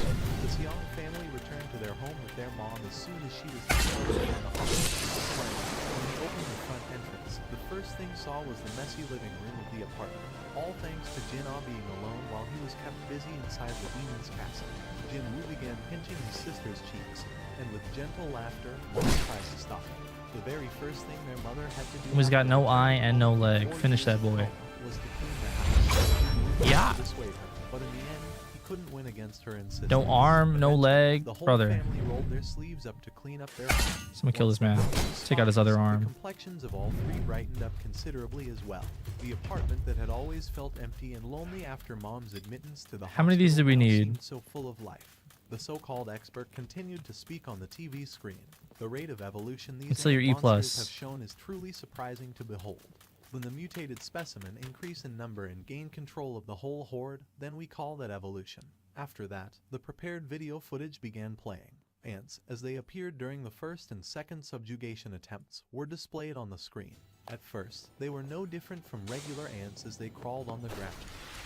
The Seong family returned to their home with their mom as soon as she was discharged from the hospital. When he opened the front entrance, the first thing saw was the messy living room of the apartment. All thanks to Jin-ah being alone while he was kept busy inside the demon's castle. Jin-woo began pinching his sister's cheeks, and with gentle laughter, Mom tries to stop him. The very first thing their mother had to do He's got after no the eye birth and no of leg. 4 Finish years that boy. old was to clean the house. Jin-woo Yeah. tried to dissuade her, but in the end, he couldn't win against her insistence. No arm, no Eventually, leg. the whole Brother. family rolled their sleeves up to clean up their home. Someone kill Once this man. the house was Take out his other spotless, arm. The complexions of all 3 brightened up considerably as well. The apartment that had always felt empty and lonely after Mom's admittance to the How many of these hospital do we now need? seemed so full of life. The so-called expert continued to speak on the TV screen. The rate of evolution these Until you're ant E+. monsters have shown is truly surprising to behold. When the mutated specimen increase in number and gain control of the whole horde, then we call that evolution. After that, the prepared video footage began playing. Ants, as they appeared during the first and second subjugation attempts, were displayed on the screen. At first, they were no different from regular ants as they crawled on the ground.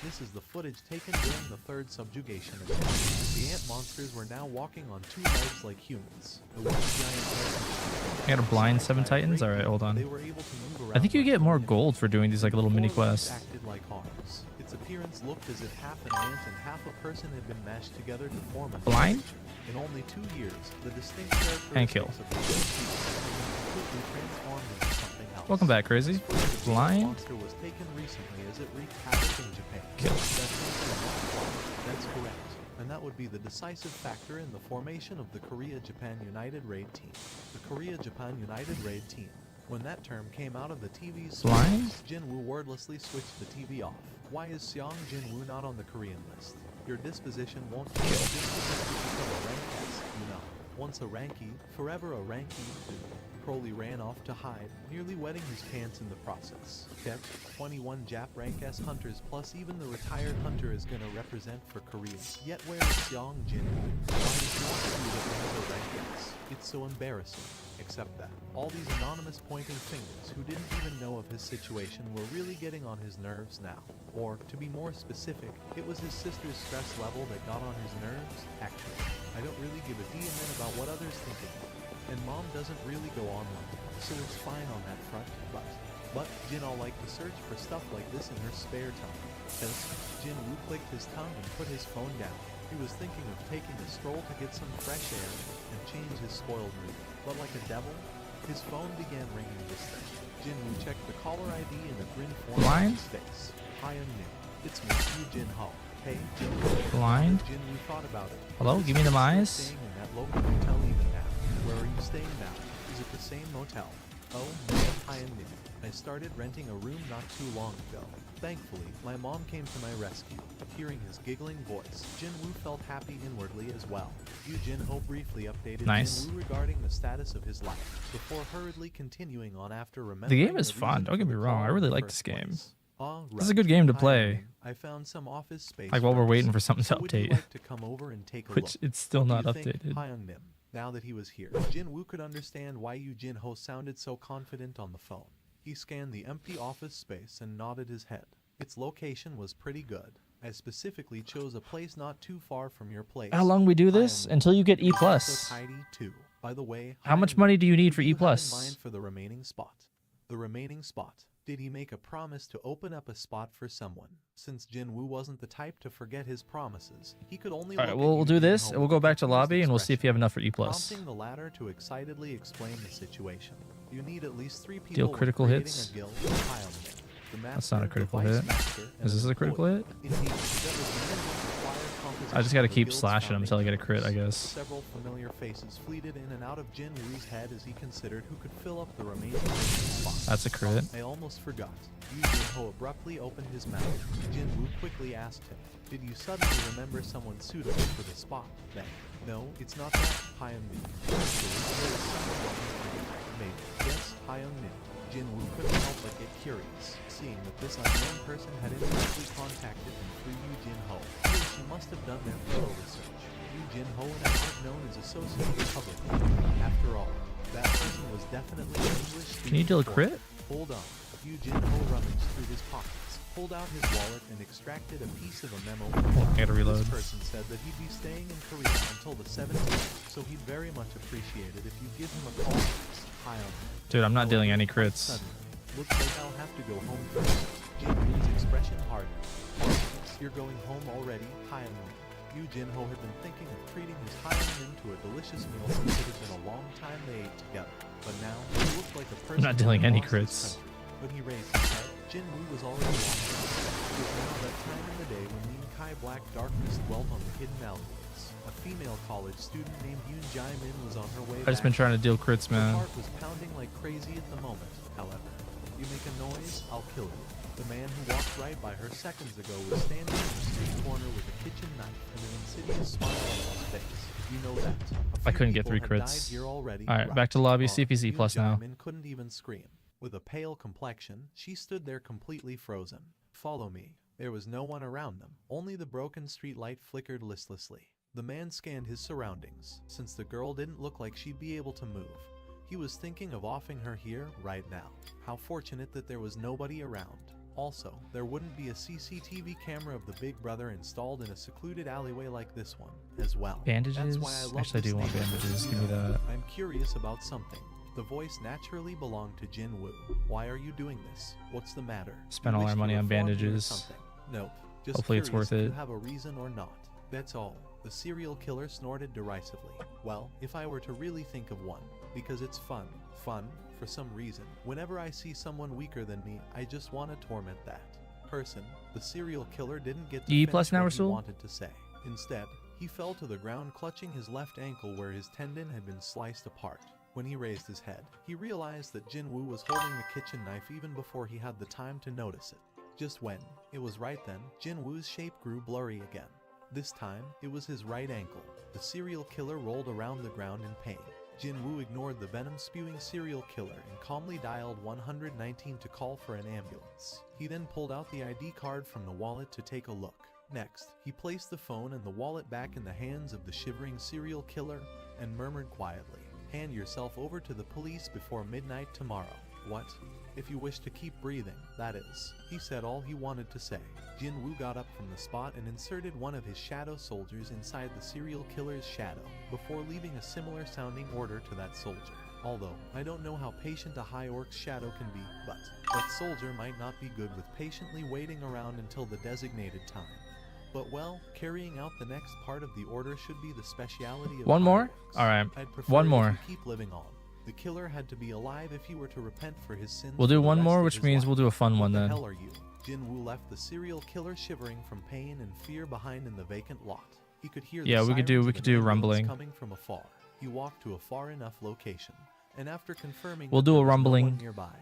This is the footage taken during the third subjugation attempt. The ant monsters were now walking on 2 legs like humans. The one giant head I got a blind 7 titans? Alright, hold they on. were able to move I think you around get like more humans. gold for doing these like little mini Four legs quests. acted like arms. Its appearance looked as if half an ant and half a person had been mashed together to form a Blind? creature. In only 2 years, the distinct And kill. characteristics of the species had been completely transformed into something else. Welcome back, Crazy. This footage of the Blind? monster was taken recently as it wreaked havoc in Japan. Kill. That's correct. And that would be the decisive factor in the formation of the Korea-Japan United Raid Team. The Korea-Japan United Raid Team. When that term came out of the TV's Blind? screens, Jin-woo wordlessly switched the TV off. Why is Seong Jin-woo not on the Korean list? Your disposition won't change just because you become a rank S, you know. Once a ranky, forever a ranky. uncontrollably ran off to hide, nearly wetting his pants in the process. Kev, 21 Jap rank S hunters plus even the retired hunter is gonna represent for Korea. Yet where is Seong Jin? Why does he want to do that another rank S? It's so embarrassing. Except that all these anonymous pointing fingers who didn't even know of his situation were really getting on his nerves now. Or, to be more specific, it was his sister's stress level that got on his nerves. Actually, I don't really give a damn about what others think of me. And mom doesn't really go online, so it's fine on that front, but Jin'll like to search for stuff like this in her spare time. Hence, Jin Woo clicked his tongue and put his phone down. He was thinking of taking a stroll to get some fresh air and change his spoiled mood. But like a devil, his phone began ringing this thing. Jin Woo checked the caller ID and a grin formed on his face. Hi, I'm Nick. It's me, Yu Jin Ho. Hey, Jin Woo. Blind? Jin Woo thought about it. Hello, give me the Still eyes. staying in that local motel even now. Where are you staying now? Is it the same motel? Oh, no, hi, I'm Nick. I started renting a room not too long ago. Thankfully, my mom came to my rescue. Hearing his giggling voice, Jin Woo felt happy inwardly as well. Yu Jin Ho briefly updated Nice. Jin Woo regarding the status of his life, before hurriedly continuing on after The remembering game is the fun. reason Don't for get me the wrong. call I in really the like first this game. place. This is a good game to play. I found some office space. Like while we're first. waiting for something to So would you update, like to come over and take a which look? it's still What not do you think? updated. Hyung-nim. Now that he was here, Jin Woo could understand why Yu Jin Ho sounded so confident on the phone. He scanned the empty office space and nodded his head. Its location was pretty good. I specifically chose a place not too far from your place. How long we do this? Hyung-nim. Until you get E+. It was also tidy too. By the way, How much Hyung-nim, money do you need what for do E+? you have in mind for the remaining spot? The remaining spot. Did he make a promise to open up a spot for someone? Since Jin Woo wasn't the type to forget his promises, he could only All right, look at we'll Yu do Jin this, Ho and we'll with a go back to confused lobby, and we'll see if you have enough for E+. prompting the latter to excitedly explain the situation. You need at least 3 people Deal when critical creating hits? a guild with Hyung-nim. The That's not a master, the critical vice hit. master, and Is this an a critical employee. hit? Indeed, that was the minimum required composition I just gotta of the keep guild's slashing him until I get a founding crit, I members. guess. Several familiar faces fleeted in and out of Jin Woo's head as he considered who could fill up the remaining spots. That's a crit. I almost forgot. Yu Jin Ho abruptly opened his mouth. Jin Woo quickly asked him, "Did you suddenly remember someone suitable for the spot, then?" "No, it's not that, Hyung-nim. Actually, there is someone looking for you. Maybe. Yes, Hyung-nim." Jin Woo couldn't help but get curious, seeing that this unknown person had indirectly contacted him through Yu Jin Ho. He or she must have done their thorough research. Yu Jin Ho and a heart known as Associated Public. After all, that person was definitely an English student. Can you deal a before. crit? Hold on. Yu Jin Ho rummaged through his pockets, pulled out his wallet, and extracted a piece of a memo. I gotta reload. This person said that he'd be staying in Korea until the 17th, so he'd very much appreciate it if you give him a call. Dude, I'm not dealing any crits. Suddenly, looks like I'll have to go home first. Jin Woo's expression hardened. You're going home already, Hyung-nim. Yu Jin Ho had been thinking of treating his Hyung-nim to a delicious meal since it had been a long time they ate together. But now, he looked like a person not dealing who any lost his crits. country. When he raised his head, Jin Woo was already walking out. It was now that time in the day when Nin Kai black darkness dwelt on the hidden alleyways. A female college student named Yoon Jae-min was on her way I've just been trying to deal crits, Her man. heart was pounding like crazy at the moment, however. You make a noise, I'll kill you. The man who walked right by her seconds ago was standing in the street corner with a kitchen knife and an insidious smile on his face. You know that. I couldn't get 3 All crits. right, Alright, back to lobby. See if he's E+ now. Yoon couldn't even scream. With a pale complexion, she stood there completely frozen. Follow me. There was no one around them. Only the broken street light flickered listlessly. The man scanned his surroundings, since the girl didn't look like she'd be able to move. He was thinking of offing her here, right now. How fortunate that there was nobody around. Also, there wouldn't be a CCTV camera of the Big Brother installed in a secluded alleyway like this one, as well. Bandages? That's why I love Actually, I this do want neighborhood. bandages. You Give me know, that. I'm curious about something. The voice naturally belonged to Jin Woo. Why are you doing this? What's the matter? Spent You all wish our to money on reform me or bandages. something? Nope. Just Hopefully it's curious worth if it. you have a reason or not. That's all. The serial killer snorted derisively. Well, if I were to really think of one, because it's fun. Fun, for some reason. Whenever I see someone weaker than me, I just want to torment that person. The serial killer didn't get to E+ finish now, what he Rasul? wanted to say. Instead, he fell to the ground clutching his left ankle where his tendon had been sliced apart. When he raised his head, he realized that Jin Woo was holding the kitchen knife even before he had the time to notice it. Just when, it was right then, Jin Woo's shape grew blurry again. This time, it was his right ankle. The serial killer rolled around the ground in pain. Jin-woo ignored the venom-spewing serial killer and calmly dialed 119 to call for an ambulance. He then pulled out the ID card from the wallet to take a look. Next, he placed the phone and the wallet back in the hands of the shivering serial killer and murmured quietly, "Hand yourself over to the police before midnight tomorrow." What? If you wish to keep breathing, that is. He said all he wanted to say. Jin-woo got up from the spot and inserted one of his shadow soldiers inside the serial killer's shadow, before leaving a similar sounding order to that soldier. Although, I don't know how patient a high orc's shadow can be, but that soldier might not be good with patiently waiting around until the designated time. But well, carrying out the next part of the order should be the speciality of One more? high orcs. Alright, I'd prefer one if more. you keep living on. The killer had to be alive if he were to repent for his sins. We'll for do the one rest more, of which his means life. we'll do a fun one What the then. hell are you? Jin-woo left the serial killer shivering from pain and fear behind in the vacant lot. He could hear the Yeah, we could do- sirens we of could an do ambulance rumbling. coming from afar. He walked to a far enough location, and after confirming We'll that do there a was no rumbling. one nearby,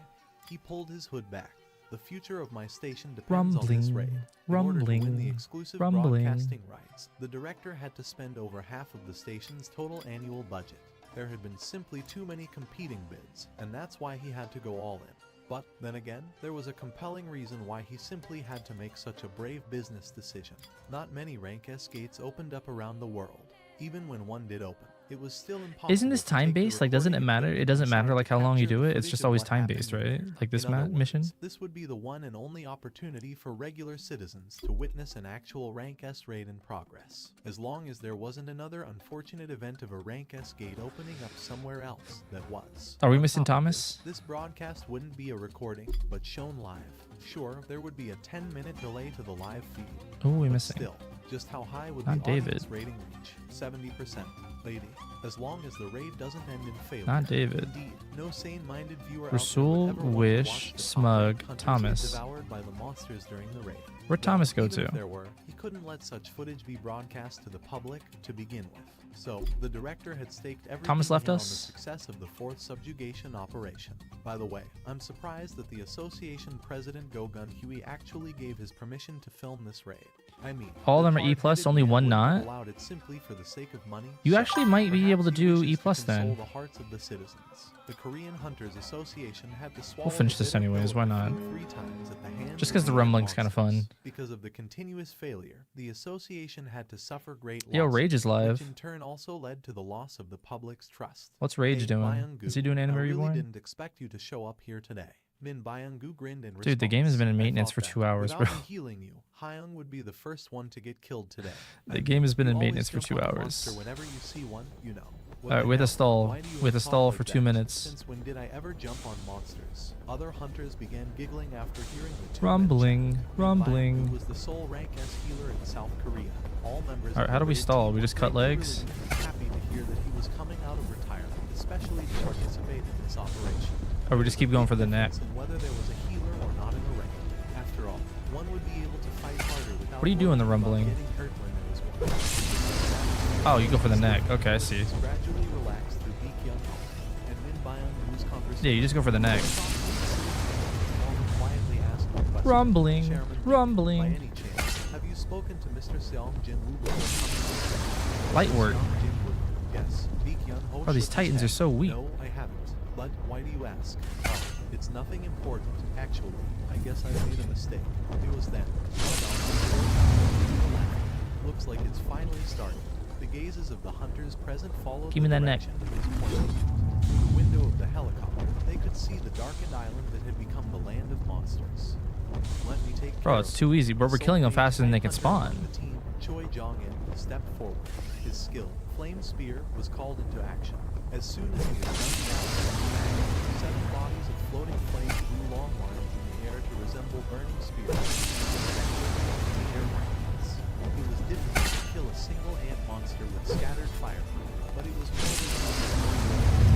he pulled his hood back. The future of my station depends on this raid. In order to win the Rumbling, exclusive rumbling. broadcasting rights, the director had to spend over half of the station's total annual budget. There had been simply too many competing bids, and that's why he had to go all in. But then again, there was a compelling reason why he simply had to make such a brave business decision. Not many rank S gates opened up around the world. Even when one did open, it was still impossible. Isn't this to take the time-based? Like, doesn't it recording matter? equipment It doesn't inside matter, to like, how long you capture do the it. It's footage just of always what happened time-based, right? later. Like this In other mission? words, this would be the one and only opportunity for regular citizens to witness an actual rank S raid in progress. As long as there wasn't another unfortunate event of a rank S gate opening up somewhere else that was. Are we On missing top of Thomas? This broadcast wouldn't be a recording, but shown live. Sure, there would be a 10-minute delay to the live feed. Oh, we But missing. still, just how high would Not the audience David. rating reach? 70%. 80. As long as the raid doesn't end in failure. Not David. Indeed, no sane-minded viewer Rasul, out there would ever want to Wish, watch the Smug, top-ranked hunters get Thomas. devoured by the monsters during the raid. Where'd Well, Thomas go even to? if there were, he couldn't let such footage be broadcast to the public to begin with. So, the director had staked everything Thomas left in on us? the success of the 4th subjugation operation. By the way, I'm surprised that the association president Gogun Huey actually gave his permission to film this raid. I mean, All of the them are E+, hard-headed only man one wouldn't have not? allowed it simply for the sake of money. You So, actually might be able to perhaps he do wishes E+ to console then. the hearts of the citizens. The Korean Hunters Association had to swallow We'll finish the this bitter anyways, why pill not? 3 times at the hands Just of 'cause the Korean rumbling's kinda fun. monsters. Because of the continuous failure, the association had to suffer great Yo, losses, Rage is live. which in turn also led to the loss of the public's trust. What's Rage Hey, doing? Byung-gu, Is he doing Anime I really Reborn? didn't expect you to show up here today. Min Byung-gu grinned in Dude, the game has response. been in I maintenance thought for that 2 hours, without bro. me healing you, Hyung would be the first one to get killed today. The game has been You in always maintenance for jump 2 on a hours. monster whenever you see one, you know. What Alright, the with a hell? stall. Why do you With a talk stall like for 2 that? minutes. Since when did I ever jump on monsters? Other hunters began giggling after hearing the 2 Rumbling, Min rumbling. Byung-gu was the sole rank S healer in South Korea. All members Alright, of how the do we raid stall? team We were just cut greatly legs? relieved and happy to hear that he was coming out of retirement, especially to participate in this operation. Or we just keep going for the neck. And whether there was a healer or not in the raid. After all, one would be able to fight harder without What do you do in the worrying about rumbling? getting hurt when there was one. Oh, you go for the neck. Okay, I see. Gradually relaxed through Baekhyun and Min Byung-gu's conversation. Yeah, you just go for the neck. Quietly asked a question. Rumbling, Chairman, rumbling. by any chance, have you spoken to Mr. Seong Jin-woo before coming? Light work. Seong Jin-woo. Yes. Baekhyun Oh, shook these his Titans head. are so weak. No, I haven't. But why do you ask? Oh, it's nothing important, actually. I guess I made a mistake. It was then. Looks like it's finally starting. The gazes of the hunters present followed Give me the that neck. direction of his point. Through the window of the helicopter, they could see the darkened island that had become the land of monsters. Let me take Bro, care it's of too it. easy, bro. We're The killing them sole faster than they can hunter spawn. on the team, Choi Jong-in, stepped forward. His skill, Flame Spear, was called into action. As soon as he was done, 7 bodies of floating flames drew long lines in the air to resemble burning spears. It was difficult to kill a single ant monster with scattered fire, but it was more than enough.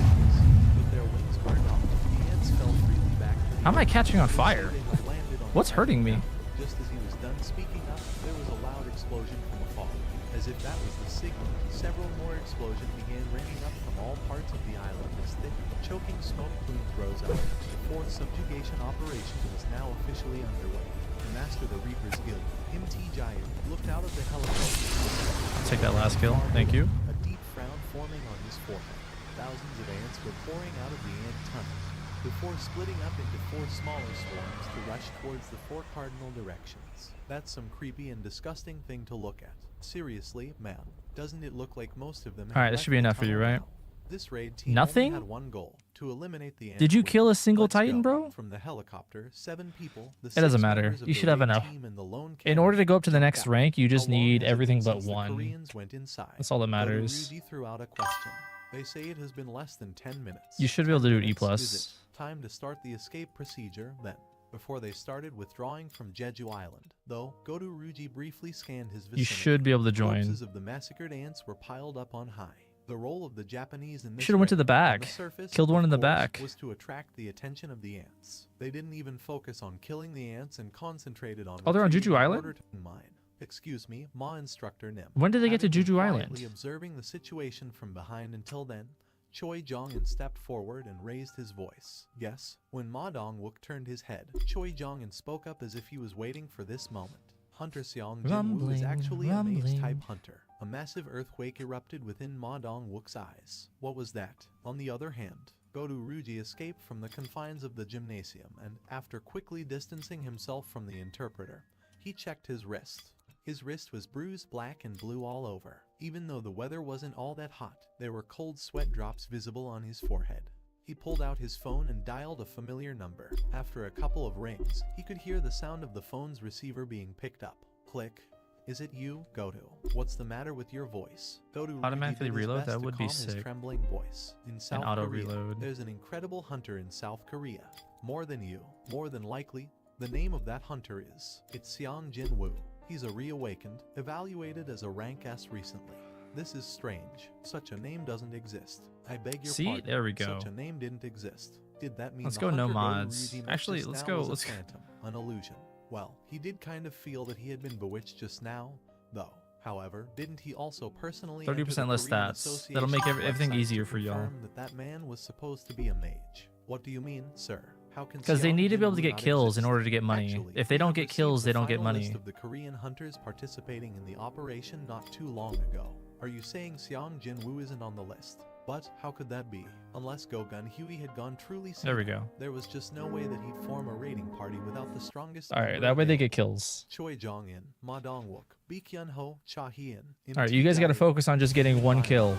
With their wings burned off, the ants fell freely back to the How am I earth. catching on They fire? had landed on What's the hurting me? ground. Just as he was done speaking up, there was a loud explosion from afar. As if that was the signal, several more explosions began raining up from all parts of the island as thick, choking smoke plumes rose up. The 4th subjugation operation was now officially underway. The master of the Reaper's Guild, Mt. Jair, looked out of the helicopter. Take that last kill. Thank you. A deep frown forming on his forehead. thousands of ants were pouring out of the ant tunnel, before splitting up into 4 smaller swarms to rush towards the 4 cardinal directions. That's some creepy and disgusting thing to look at. Seriously, man, doesn't it look like most of them have Alright, this left should be the enough for you, tunnel right? now? This raid team Nothing? only had one goal, to eliminate the ant Did you queen. kill a single Let's Titan, go. bro? From the helicopter, 7 people, the It doesn't 6 matter. members of You the should have raid enough. team and the lone In order to go up to the jumped next out. rank, you just How long need has it everything been but since the one. Koreans went inside? That's all that matters. Rudy threw out a question. They say it has been less than 10 minutes. You should be able to do an E+. Is it time to start the escape procedure then? Before they started withdrawing from Jeju Island, though, Goto Ruji briefly scanned his vicinity. You should be able to join. Corpses of the massacred ants were piled up on high. The role of the Japanese in this Should have went to raid, the back. on the surface, Killed one of in the course, back. was to attract the attention of the ants. They didn't even focus on killing the ants and concentrated on Oh, they're on retrieving Jeju in Island? order to mine. Excuse me, Ma instructor Nim. When did they get to Having been Jeju quietly Island? observing the situation from behind until then, Choi Jong-in stepped forward and raised his voice. Yes, when Ma Dong-wook turned his head, Choi Jong-in spoke up as if he was waiting for this moment. Hunter Seong Jin-woo is actually a mage-type hunter. A massive earthquake erupted within Ma Dong-wook's eyes. What was that? On the other hand, Goto Ruji escaped from the confines of the gymnasium and, after quickly distancing himself from the interpreter, he checked his wrist. His wrist was bruised black and blue all over. Even though the weather wasn't all that hot, there were cold sweat drops visible on his forehead. He pulled out his phone and dialed a familiar number. After a couple of rings, he could hear the sound of the phone's receiver being picked up. Click. Is it you, Goto? What's the matter with your voice? Goto Automatically did his reload? best That to would be calm his sick. trembling voice. In South auto Korea, reload. there's an incredible hunter in South Korea. More than you. More than likely, the name of that hunter is. It's Seong Jin-woo. He's a reawakened, evaluated as a rank S recently. This is strange. Such a name doesn't exist. I beg your See? pardon. There we go. Such a name didn't exist. Did that mean Let's the go no hunter Goto mods. Ryuji met Actually, just let's now go- was a let's- phantom, an illusion? Well, he did kind of feel that he had been bewitched just now, though. However, didn't he also personally 30% enter the less Korean stats. That'll make Association's everything website easier to for y'all. confirm that man was supposed to be a mage? What do you mean, sir? How can Because they Seong need to be able to Jin-woo get not kills in exist? order to get money. Actually, If they we don't have get received kills, the they don't get final list money. of the Korean hunters participating in the operation not too long ago. Are you saying Seong Jin-woo isn't on the list? But how could that be? Unless Go-Gun Huey had gone truly There we senile, go. there was just no way that he'd form a raiding party without the strongest. Alright, member that way they available. get kills. Choi Jong-in, Ma Dong-wook, Bae Kyun-ho, Cha Hee-in. Alright, you guys gotta focus on just getting one kill.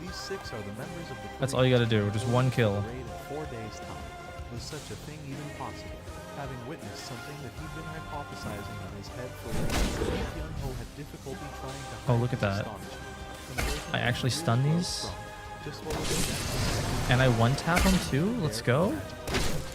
These 6 are the members of the That's all you gotta do, just one kill. Raid in 4 days' time. Was such a thing even possible? Having witnessed something that he'd been hypothesizing in his head for weeks, Bae Kyun-ho had difficulty trying to Oh, hide look at his that. astonishment. An awakening I actually really stun grows these? strong. Just what was it? And I one-tap them too? Let's go.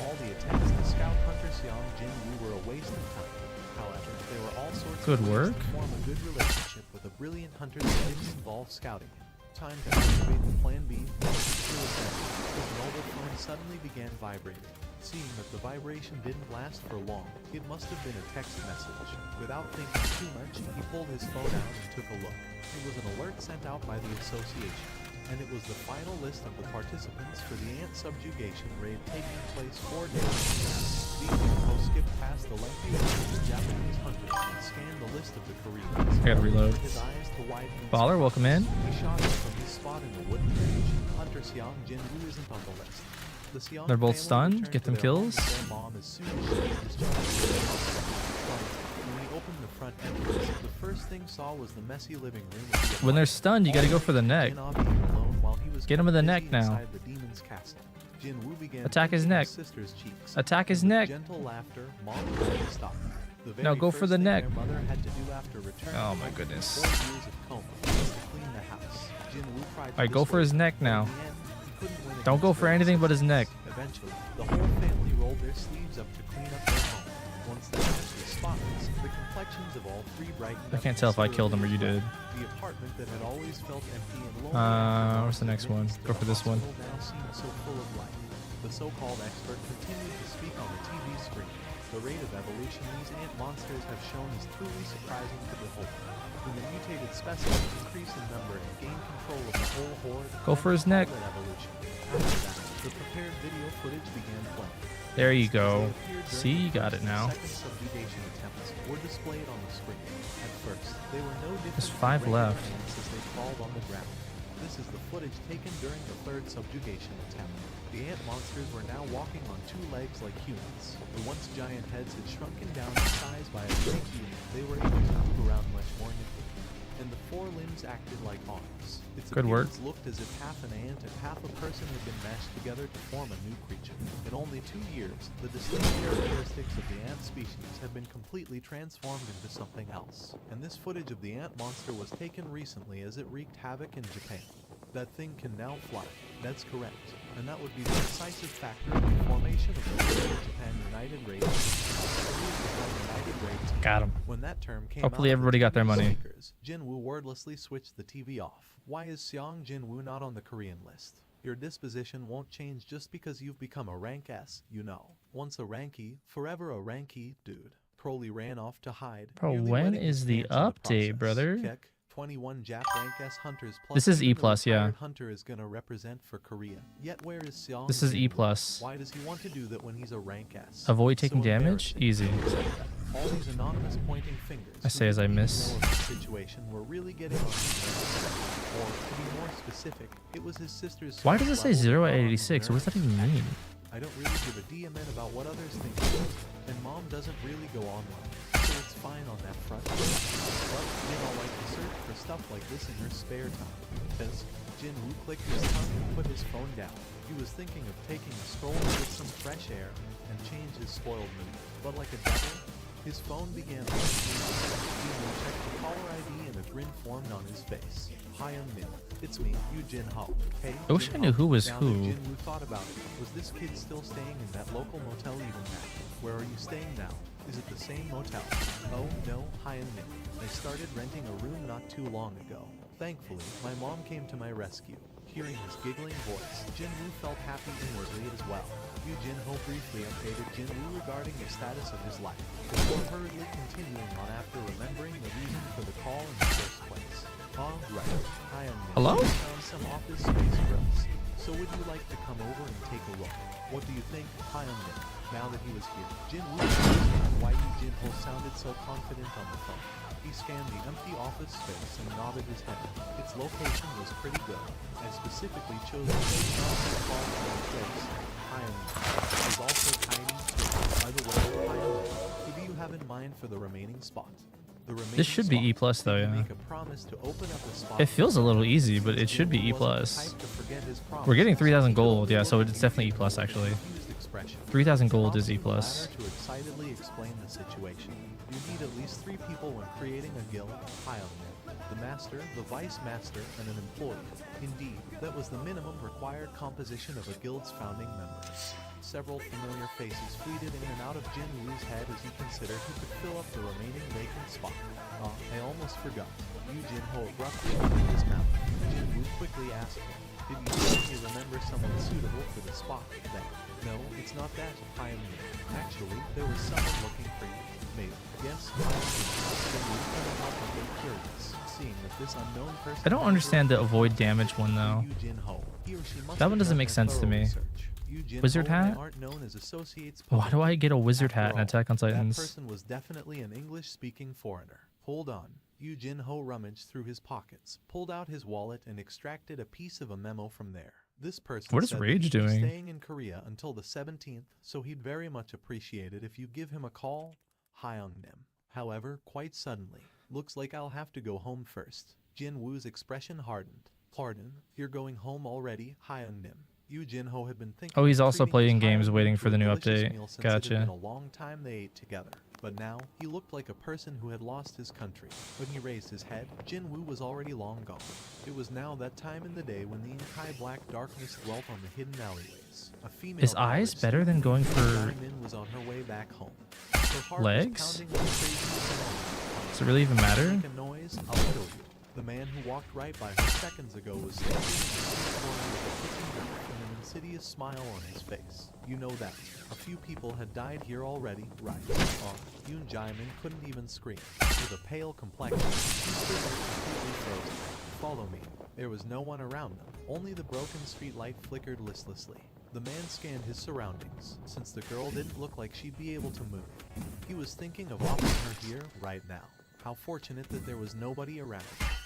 All the attempts to scout Hunter Seong Jin-woo were a waste of time. However, there were all sorts Good of ways work. to form a good relationship with a brilliant hunter that didn't involve scouting him. Time to activate the Plan B. His mobile phone suddenly began vibrating. Seeing that the vibration didn't last for long, it must have been a text message. Without thinking too much, he pulled his phone out and took a look. It was an alert sent out by the association, and it was the final list of the participants for the ant subjugation raid taking place 4 days ago. The info skipped past the lengthy list of the Japanese hunters and scanned the list of the Koreans. I gotta reload. His eyes to widen in Baller, welcome in. he shot up from his spot in the wooden cage. Hunter Seong Jin-woo isn't on the list. The Seong They're both family stunned. returned Get to them their home kills. with their mom as soon as she was discharged. When he opened the front entrance, the first thing saw was the messy living room. Of the When they're stunned, you gotta go for the neck. Get him in the neck now. The demon's castle. Jin-woo began Attack his pinching neck. sister's cheeks. Attack his With neck. Gentle laughter, mom tried to stop her. The No, very go for first the thing neck. their mother had to do after returning Oh my home from goodness. 4 years of coma was to clean the house. Jin-woo tried to Alright, go for dissuade his her, neck but in now. the end, he couldn't win Don't go against for her anything but his insistence. neck. Eventually, the whole family rolled their sleeves up to clean up their home. Once the house was spotless, the complexions of all 3 brightened I up can't tell if I killed him or you considerably. did. The apartment that had always felt empty and lonely after Where's the months next of one? visits to Go the for this one. hospital now seemed so full of life. The so-called expert continued to speak on the TV screen. The rate of evolution these ant monsters have shown is truly surprising to behold. When the mutated specimens increase in number and gain control of the whole horde, Go for his neck. call it evolution. After that, the prepared video footage began playing. There you As they go. appeared during See, the you got first it and now. second subjugation attempts were displayed on the screen. At first, they were no different There's from 5 regular left. ants as they crawled on the ground. This is the footage taken during the third subjugation attempt. The ant monsters were now walking on two legs like humans. The once giant heads had shrunken down in size by a great deal. They were able to move around much more nimbly, and the forelimbs acted like arms. Its Good work. appearance looked as if half an ant and half a person had been mashed together to form a new creature. In only 2 years, the distinct characteristics of the ant species have been completely transformed into something else. And this footage of the ant monster was taken recently as it wreaked havoc in Japan. That thing can now fly. That's correct. And that would be the decisive factor in the formation of the Japan United Race. Got him. When that term came Hopefully out of the everybody got their TV money. speakers, Jinwoo wordlessly switched the TV off. Why is Seong Jinwoo not on the Korean list? Your disposition won't change just because you've become a rank S, you know. Once a ranky, forever a ranky, dude. Crowley ran off to hide. Bro, nearly when wetting his is the pants in the update, process. brother? Check. 21 Jap rank S hunters plus This is even E+, the yeah. retired hunter is gonna represent for Korea. Yet where is Seong This is E+. Jinwoo? Why does he want to do that when he's a rank S? Avoid So taking damage? embarrassing. Easy. All these anonymous pointing fingers. I say as I miss. Know of the situation were really getting on his nerves. Or to be more specific, it was his sister's. Why does it say level 0 that at got on his 86? What does that even nerves. mean? I don't really give a damn about what others think of it, and mom doesn't really go online, so it's fine on that front. But you know, like to search for stuff like this in her spare time. Because Jinwoo clicked his tongue and put his phone down. He was thinking of taking a stroll to get some fresh air and change his spoiled mood. But like a devil, his phone began ringing. Jinwoo checked the caller ID and a grin formed on his face. Hi, I'm Min. It's me, Yu Jin Ho. Hey, I wish I knew who was now who. That Jinwoo thought about it. Was this kid still staying in that local motel even now? Where are you staying now? Is it the same motel? Oh no, hi and Min. I started renting a room not too long ago. Thankfully, my mom came to my rescue. Hearing his giggling voice, Jinwoo felt happy inwardly as well. Yu Jin Ho briefly updated Jinwoo regarding the status of his life, before hurriedly continuing on after remembering the reason for the call in the first place. All right, hi I'm Min. Hello? I found some office space grills. So would you like to come over and take a look? What do you think? Hi I'm Min. Now that he was here, Jinwoo understood why Yu Jin Ho sounded so confident on the phone. He scanned the empty office space and nodded his head. Its location was pretty good. I specifically chose the place not too far from the place. Hyun is also tiny too. By the way, Hyun, who do you have in mind for the remaining spot? The remaining This should be E+, spot, though, did you yeah. make a promise to open up a spot It feels a for little him? easy, but it should be E+. Jinwoo wasn't the type to forget his We're getting promises. 3,000 gold, He yeah, so looked it's at definitely Yu E+, Jin Ho with a actually. confused expression. 3,000 It's gold is often E+. the latter to excitedly explain the situation. You need at least 3 people when creating a guild. The master, the vice master, and an employee. Indeed, that was the minimum required composition of a guild's founding members. Several familiar faces fleeted in and out of Jinwoo's head as he considered who could fill up the remaining vacant spot. I almost forgot. Yu Jin Ho abruptly opened his mouth. Jinwoo quickly asked him, did you certainly remember someone suitable for the spot then? No, it's not that, Pioneer. Actually, there was someone looking for you. Maybe. Yes, Jinwoo couldn't help but get curious, seeing that this unknown person... I don't understand the avoid damage one, though. Yu Jin Ho. He or she must That have one doesn't done make their sense to thorough me. research. Yu Jin Wizard Ho and I hat? aren't known as associates Why do I get a wizard hat in After all, Attack on that Titans? person was definitely an English-speaking foreigner. Hold on. Yu Jin Ho rummaged through his pockets, pulled out his wallet, and extracted a piece of a memo from there. This person What is said that Rage he'd be doing? staying in Korea until the 17th, so he'd very much appreciate it if you give him a call. Hyungnim. However, quite suddenly, looks like I'll have to go home first. Jin Woo's expression hardened. Pardon, you're going home already, Hyungnim. Yu Jin Ho had been thinking Oh, he's of also treating playing his games Hyungnim waiting to for a the new delicious update. meal since it had Gotcha. been a long time they ate together. But now, he looked like a person who had lost his country. When he raised his head, Jin Woo was already long gone. It was now that time in the day when the Inkai black darkness dwelt on the hidden alleyways. A female Is eyes college better than going for Diamond was on her way back home. Her heart was legs? pounding like crazy at the moment. Does it really even matter? Make a noise, I'll kill you. The man who walked right by her seconds ago was standing in the street corner with a kitchen knife and an insidious smile on his face. You know that. A few people had died here already, right? Yoon Jae-min couldn't even scream. With a pale complexion, he stood there completely frozen. Follow me. There was no one around them. Only the broken street light flickered listlessly. The man scanned his surroundings, since the girl didn't look like she'd be able to move. He was thinking of offering her here, right now. How fortunate that there was nobody around.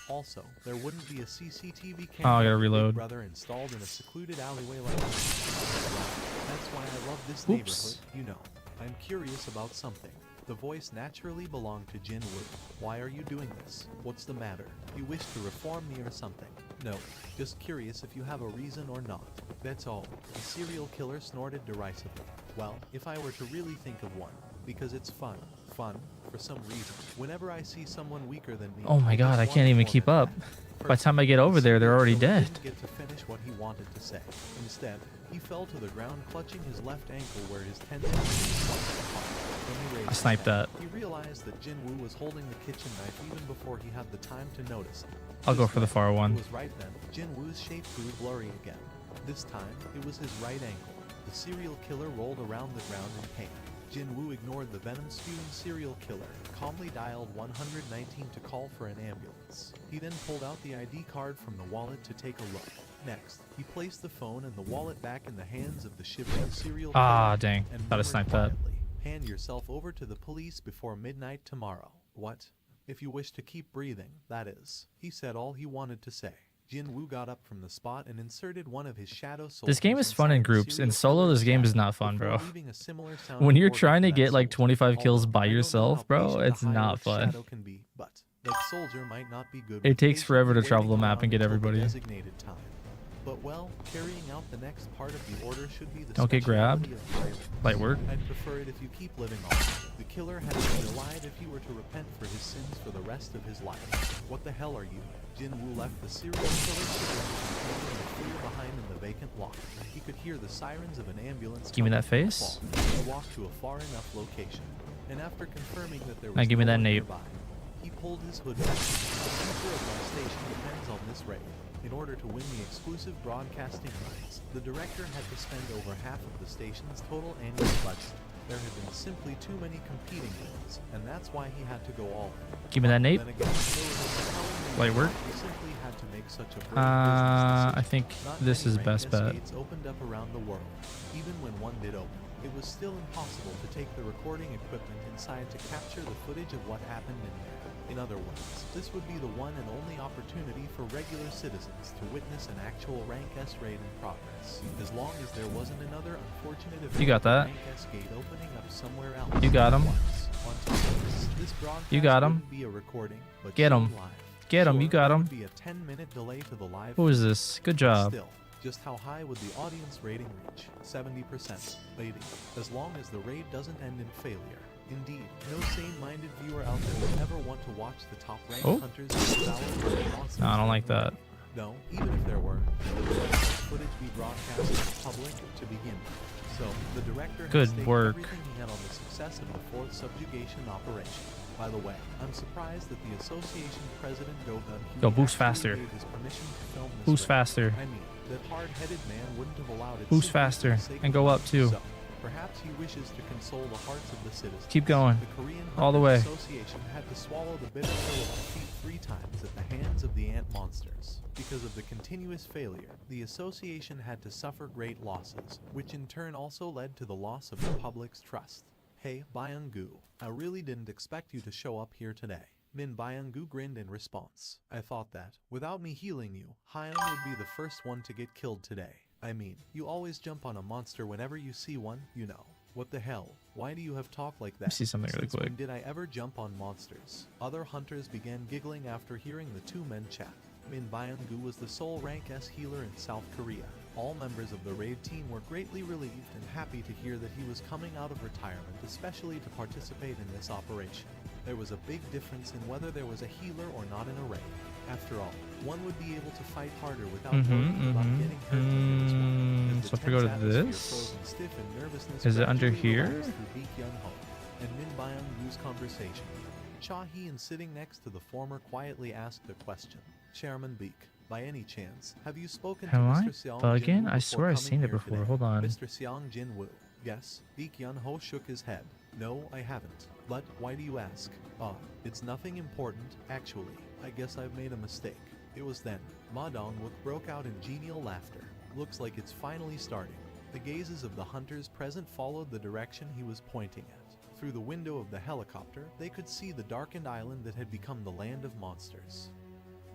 Also, there wouldn't be a CCTV Oh, I camera gotta of Big reload. Brother installed in a secluded alleyway like this. Well, that's why I love this Oops. neighborhood, you know. I'm curious about something. The voice naturally belonged to Jin Woo. Why are you doing this? What's the matter? You wish to reform me or something? No, just curious if you have a reason or not. That's all. The serial killer snorted derisively. Well, if I were to really think of one, because it's fun, for some reason. Whenever I see someone weaker than me, Oh my I god, just I want can't to even torment keep up. them. By the time I get over there, they're already serial killer dead. didn't get to finish what he wanted to say. Instead, he fell to the ground clutching his left ankle where his tendon was sliced apart. When he raised I his sniped head, that. He realized that Jin Woo was holding the kitchen knife even before he had the time to notice it. I'll go Just for the then, far one. It was right then. Jin Woo's shape grew blurry again. This time, it was his right ankle. The serial killer rolled around the ground in pain. Jin Woo ignored the venom-spewing serial killer and calmly dialed 119 to call for an ambulance. He then pulled out the ID card from the wallet to take a look. Next, he placed the phone and the wallet back in the hands of the shivering serial killer. Ah, dang. And Thought I murmured sniped that. quietly, "Hand yourself over to the police before midnight tomorrow." What? If you wish to keep breathing, that is. He said all he wanted to say. Jin Woo got up from the spot and inserted one of his shadow soldiers. This game is fun in inside the groups. In serial solo, killer's this game is shadow not fun, before bro. leaving a similar When sounding you're order trying to for that get like soldier. 25 kills Although by I don't know yourself, how bro, patient it's the high not elf fun. shadow can be, but that soldier might not be good It with takes forever to patiently travel the waiting map and get around until the everybody. designated time. But well, carrying out the next part of the order should be the Don't get grabbed. speciality of violence. Light work. I'd prefer it if you keep living on. The killer had to be alive if he were to repent for his sins for the rest of his life. What the hell are you? Jin Woo left the serial killer shivering in the clear behind in the vacant lot. He could hear the sirens of an ambulance. Give me that coming from the face. fall. He walked to a far enough location, and after confirming that there was Now give me no that one nape. nearby, he pulled his hood back. The future of my station depends on this raid. In order to win the exclusive broadcasting rights, the director had to spend over half of the station's total annual budget. There had been simply too many competing bids, and that's why he had to go all in. Give me that nape. Then again, there was a compelling reason Light work. why he simply had to make such a brave business I decision. think Not this many is rank best S bet. gates opened up around the world. Even when one did open, it was still impossible to take the recording equipment inside to capture the footage of what happened in there. In other words, this would be the one and only opportunity for regular citizens to witness an actual rank S raid in progress. As long as there wasn't another unfortunate event You got of a that. rank S gate opening up somewhere else. You got him. Once. On top of this broadcast You got him. wouldn't be a recording, but Get shown 'em. live. Get 'em, you got there 'em. would be a 10-minute delay to the live. Who is this? Good job. Still, just how high would the audience rating reach? 70%. 80. As long as the raid doesn't end in failure. Indeed, no sane-minded viewer out there would ever want to watch the top-ranked Oh. hunters devour the monsters. No, I don't like in the that. raid. No, even if there were, there would let such footage be broadcast to the public to begin with. So, the director had Good staked work. everything he had on the success of the fourth subjugation operation. By the way, I'm surprised that the association president Gogun Go, boost faster. gave his permission to film this Boost raid. faster. I mean, that hard-headed man wouldn't have allowed it. Boost simply for the faster sake and of go it. up too. So, perhaps he wishes to console the hearts of the citizens. Keep going. The Korean All the Hunters way. Association had to swallow the bitter pill of defeat 3 times at the hands of the ant monsters. Because of the continuous failure, the association had to suffer great losses, which in turn also led to the loss of the public's trust. Hey, Byung-gu, I really didn't expect you to show up here today. Min Byung-gu grinned in response. I thought that, without me healing you, Hyun would be the first one to get killed today. I mean, you always jump on a monster whenever you see one, you know. What the hell? Why do you have talk like that? see something really Since when quick. did I ever jump on monsters? Other hunters began giggling after hearing the two men chat. Min Byung-gu was the sole rank S healer in South Korea. All members of the raid team were greatly relieved and happy to hear that he was coming out of retirement, especially to participate in this operation. There was a big difference in whether there was a healer or not in a raid. After all, one would be able to fight harder without worrying about getting hurt if there was one. As So the if we go to tense atmosphere this, froze in stiff and nervousness is it under gradually here? relaxed through Baek Yun-ho and Min Byung-gu's conversation. Cha Hee-in, sitting next to the former, quietly asked a question. Chairman Baek, by any chance, have you spoken Am to I Mr. Seong bugging? Jin-woo I before swear I've coming seen it here before. today? Hold on. Mr. Seong Jin-woo. Yes. Baek Yun-ho shook his head. No, I haven't. But why do you ask? It's nothing important, actually. I guess I've made a mistake. It was then. Ma Dong-wook broke out in genial laughter. Looks like it's finally starting. The gazes of the hunters present followed the direction he was pointing at. Through the window of the helicopter, they could see the darkened island that had become the land of monsters.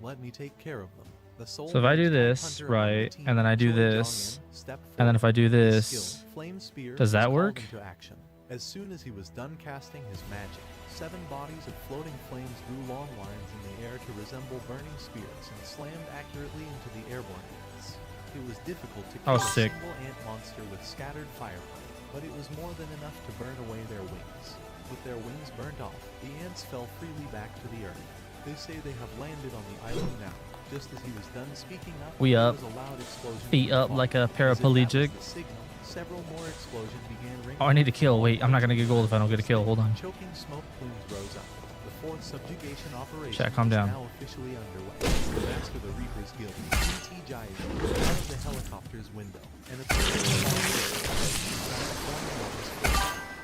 let me take care of them. The So if I do sole this, hunter among the right, team, and then I do Choi this, Jong-in, stepped and then if I do forward. His this, skill, Flame Spear, does that was called work? into action. As soon as he was done casting his magic, 7 bodies of floating flames drew long lines in the air to resemble burning spears and slammed accurately into the airborne ants. It was difficult to kill Oh, a sick. single ant monster with scattered firepower, but it was more than enough to burn away their wings. With their wings burnt off, the ants fell freely back to the earth. They say they have landed on the island now. Just as he was done speaking up, We there up. was a loud explosion Feet from up afar. like a As if that was paraplegic. the signal, several more explosions began ringing. Oh, I need to kill. Wait, I'm not gonna get gold if I don't get a kill. Hold on. Choking smoke plumes rose up. The fourth subjugation operation Chat, calm is down. now officially underway. The Master of the Reapers Guild, E.T. Jai, out of the helicopter's window, and a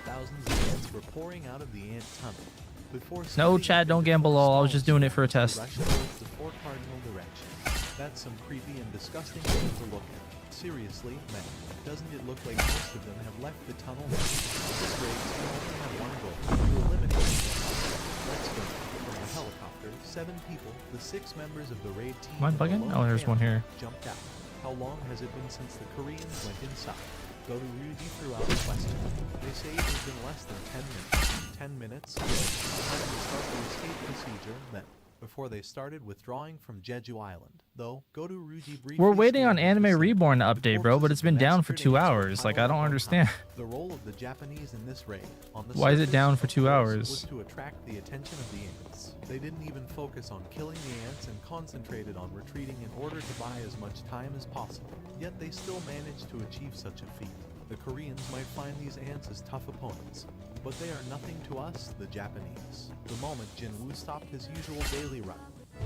thousands of ants were pouring out of the ant tunnel. Before No, speeding Chad, up don't into gamble four all. I was small just doing it for a streams, test. they rushed towards the 4 cardinal directions. That's some creepy and disgusting thing to look at. Seriously, man, doesn't it look like most of them have left the tunnel? This raid team only have one goal: to eliminate the ants. Let's go. From the helicopter, 7 people, the 6 members of the raid team, Am I and the bugging? lone Oh, there's one camera here. jumped out. How long has it been since the Koreans went inside? Go to Ryuji throughout the question. They say it has been less than 10 minutes. 10 minutes? Good. Time to start the escape procedure then. Before they started withdrawing from Jeju Island. Though, go to Ryuji briefly. We're waiting on stayed in Anime the vicinity. Reborn to The update, bro, but corpses it's of been the down for massacred 2 ants were hours. Like, I piled don't up on understand. top. The role of the Japanese in this raid, on the Why is it surface, down for of 2 course, hours? was to attract the attention of the ants. They didn't even focus on killing the ants and concentrated on retreating in order to buy as much time as possible. Yet they still managed to achieve such a feat. The Koreans might find these ants as tough opponents, but they are nothing to us, the Japanese. The moment Jinwoo stopped his usual daily run,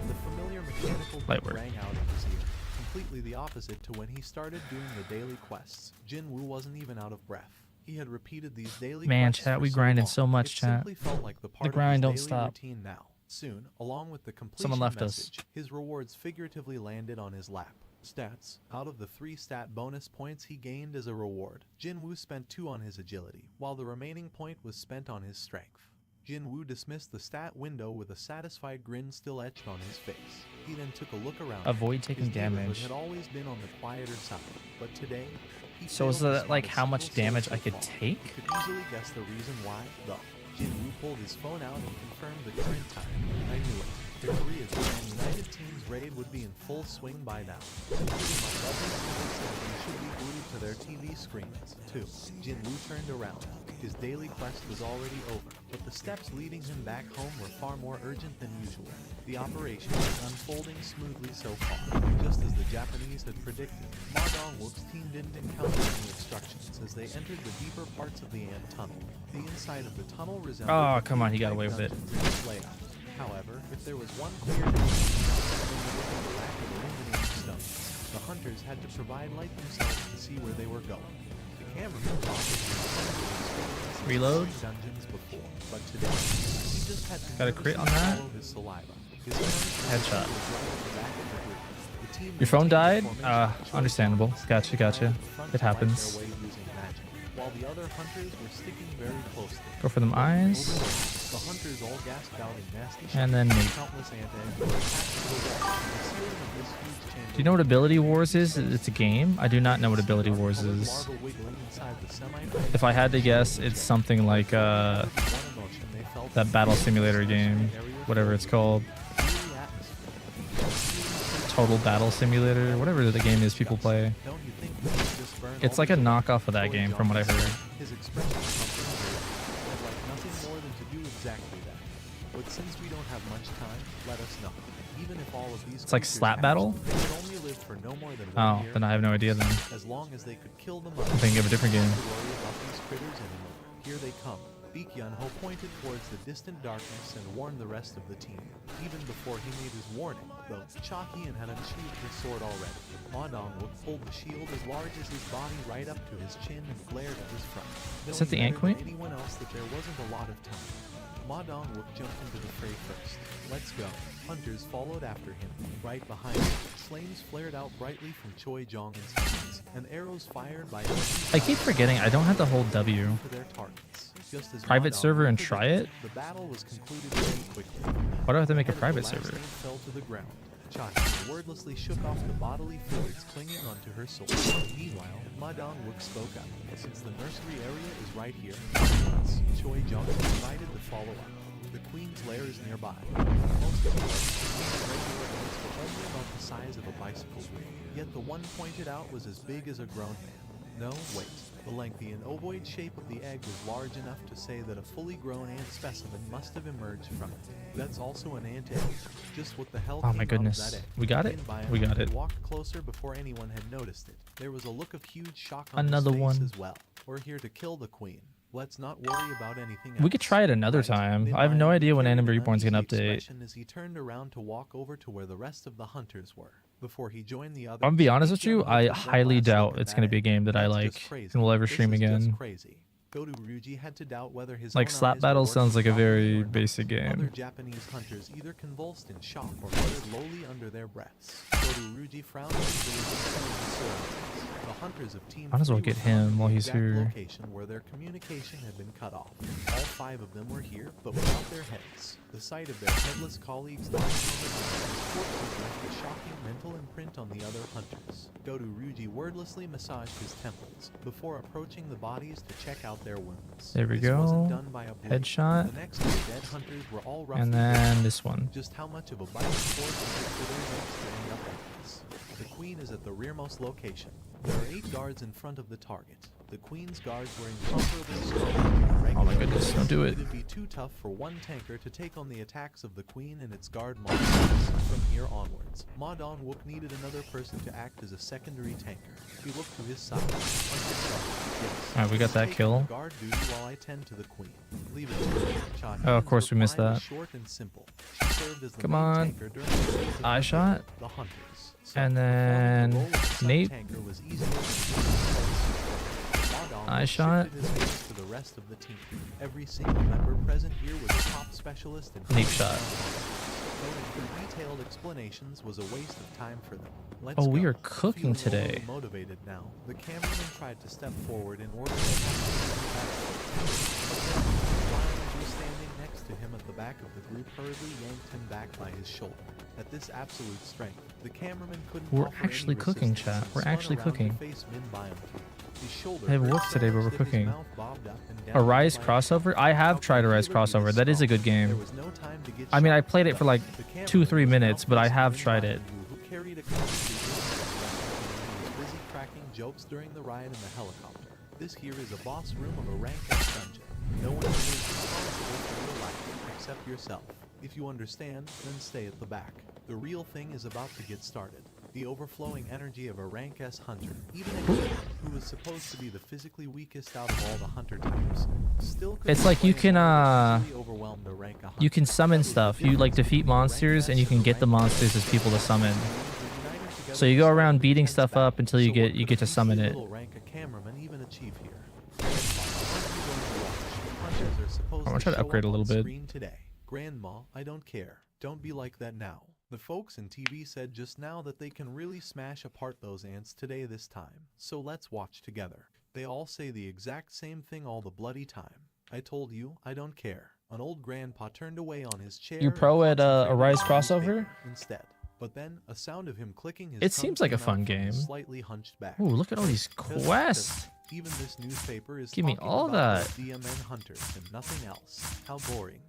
the familiar mechanical Light beep work. rang out in his ear, completely the opposite to when he started doing the daily quests. Jinwoo wasn't even out of breath. He had repeated these daily Man, quests chat, for we so grinding long, so much, it chat. simply felt like the part grind of don't his daily stop. routine now. Soon, along with the completion Someone left us. message, his rewards figuratively landed on his lap. Stats. Out of the 3 stat bonus points he gained as a reward, Jinwoo spent 2 on his agility, while the remaining point was spent on his strength. Jinwoo dismissed the stat window with a satisfied grin still etched on his face. He then took a look around. Avoid taking His neighborhood damage. had always been on the quieter side, but today he So failed is to that spot like a how much single soul damage so I could far. take? He could easily guess the reason why, though. Jinwoo pulled his phone out and confirmed the current time. I knew it. The Korea's United Team's raid would be in full swing by now. Including my brothers and sisters should be glued to their TV screens, too. Jinwoo turned around. His daily quest was already over, but the steps leading him back home were far more urgent than usual. The operation was unfolding smoothly so far, just as the Japanese had predicted. Ma Dong-wook's team didn't encounter any obstructions as they entered the deeper parts of the ant tunnel. The inside of the tunnel resembled Oh, the come on, he got big away with it. dungeons in its layout. However, if there was one clear difference, it was the lack of illuminating stones. The hunters had to provide light themselves to see where they were going. The cameraman thought Reload. dungeons before, but today he just had to Got a crit on nervously that? swallow his saliva. His phone Headshot. was right at the back of the group. The team Your phone maintained died? the formation of Understandable. choice. Gotcha, gotcha. They tried It to fight happens. their way using magic, while the other hunters were sticking very closely. Go for them eyes. The hunters all gasped out in nasty And then shouts. me. Countless ant-eggs were attached to the wall. The ceiling of this huge chamber Do you know what Ability Wars is? It's a game. I do not know what Ability Wars is. larva wiggling inside the semi- If I had to guess, it's something like One emotion they felt that battle simulator game, whatever it's called. eerie atmosphere. Total Battle Simulator, whatever the game is people play. Don't you think we should just burn It's all like a the knockoff of that Troy game, from what I Johnson heard. said. His expression was something weird. I'd like nothing more than to do exactly that. But since we don't have much time, let us know. Even if all of these It's like creatures slap hatched, battle? they would only live for no more than 1 Oh, year, then I have no idea then. as long as they could kill them I'm thinking of a different game. to worry about these critters anymore. Here they come. Baek Yun-ho pointed towards the distant darkness and warned the rest of the team. Even before he made his warning, though, Cha Hyun had unsheathed his sword already. Ma Dong-wook pulled the shield as large as his body right up to his chin and glared at his front. Is that the knowing Ant better than Queen? anyone else that there wasn't a lot of time. Ma Dong-wook jumped into the fray first. Let's go. Hunters followed after him. Right behind him, flames flared out brightly from Choi Jong-in's hands, and arrows fired by I keep forgetting I don't have to hold W. to their targets. Just as Private Ma server and Dong-wook try it? predicted, the battle was concluded very quickly. Why do I have to make a Head of the private last server? ant fell to the ground. Chahi wordlessly shook off the bodily fluids clinging onto her soul. Meanwhile, Ma Dong-wook spoke up. Since the nursery area is right here, Choi Jung invited to follow up. The queen's lair is nearby. Most of the regular ants were only about the size of a bicycle wheel, yet the one pointed out was as big as a grown man. No, wait. The lengthy and ovoid shape of the egg was large enough to say that a fully grown ant specimen must have emerged from it. That's also an ant egg. Just what the hell Oh came my out of goodness. that egg? We got it? Skinned by We got He it. walked closer before anyone had noticed it. There was a look of huge shock on Another his face one. as well. We're here to kill the queen. Let's not worry about anything else. We could try it another Right. time. Then I have no Ryan idea when carried Anime an Reborn's gonna uneasy update. expression as he turned around to walk over to where the rest of the hunters were. Before he joined the others, I'm gonna be honest with Young you, I took one highly last doubt look at it's that gonna be a egg. game that I That's like just crazy. and will ever This stream is just again. crazy. Goto Ryuji had to doubt whether his Like own Slap eyes Battle were sounds like a working properly very or not. basic Other game. Japanese hunters either convulsed in shock or muttered lowly under their breaths. Goto Ryuji frowned and the hunters of Team Might as well 3 get were found him in while the he's exact here. location where their communication had been cut off. All 5 of them were here, but without their heads. The sight of their headless colleagues lying on the ground left a shocking mental imprint on the other hunters. Goto Ryuji wordlessly massaged his temples before approaching the bodies to check out their wounds. There we This wasn't go. done by a blade. Headshot. The next 2 dead hunters were all roughly And broken. then this one. Just how much of a biting force is it for their necks to end up like this? The queen is at the rearmost location. There are 8 guards in front of the target. The queen's guards were incomparably stronger. Oh my goodness, don't do it. It'd be too tough for one tanker to take on the attacks of the queen and its guard monsters. From here onwards, Ma Dong-wook needed another person to act as a secondary tanker. He looked to his side. Yes. Alright, we got that Take kill. the guard duty while I tend to the queen. Leave it to me. Cha Oh, of Hyun's course we missed reply was that. Short and simple. She served as the Come main on. tanker during the days of Eye the shot. The hunters. So And performing the role then of the Nate. sub-tanker was easier than Ma Dong Eye shot. shifted his gaze to the rest of the team. Every single member present here was a top specialist in Nape shot. Going through detailed explanations was a waste of time for them. Let's Oh, we go. are cooking Feeling overly today. motivated now, the cameraman tried to step forward in order to Ryan, who was standing next to him at the back of the group, hurriedly yanked him back by his shoulder. At this absolute strength, the cameraman couldn't We're offer any actually cooking, resistance chat. and We're spun actually around to cooking. face Min Biontech. His shoulder I have hurt work so today, but much we're that his cooking. mouth bobbed up and down A Rise like crossover? I have tried a Rise crossover. That is a good There game. was no time to get I mean, I shot, played it for like the cameraman 2-3 was minutes, now but I facing have Min tried it. Biontech, who carried a completely different expression and was busy cracking jokes during the ride in the helicopter. This here is a boss room of a rank S dungeon. No one here is responsible for your life except yourself. If you understand, then stay at the back. The real thing is about to get started. The overflowing energy of a rank S hunter, even a kid who is supposed to be the physically weakest out of all the hunter types, still could It's like you explain can, why they easily overwhelmed a rank a hunter. You can summon That was the stuff. You like difference defeat between a rank monsters and S you can get the rank monsters as people to summon. So you go around beating stuff up until you get to summon it. I'm gonna try to upgrade a little bit. Today. Grandma, I don't care. Don't be like that now. The folks in TV said just now that they can really smash apart those ants today this time. So let's watch together. They all say the exact same thing all the bloody time. I told you, I don't care. An old grandpa turned away on his chair. You pro and at a concentrated Rise on his crossover? paper Instead. But then, a sound of him clicking his It tongue seems like a came out fun from game. his slightly hunched back. Ooh, look at all these Because quests. even this newspaper is Give me talking all about that. those DMN hunters and nothing else. How boring.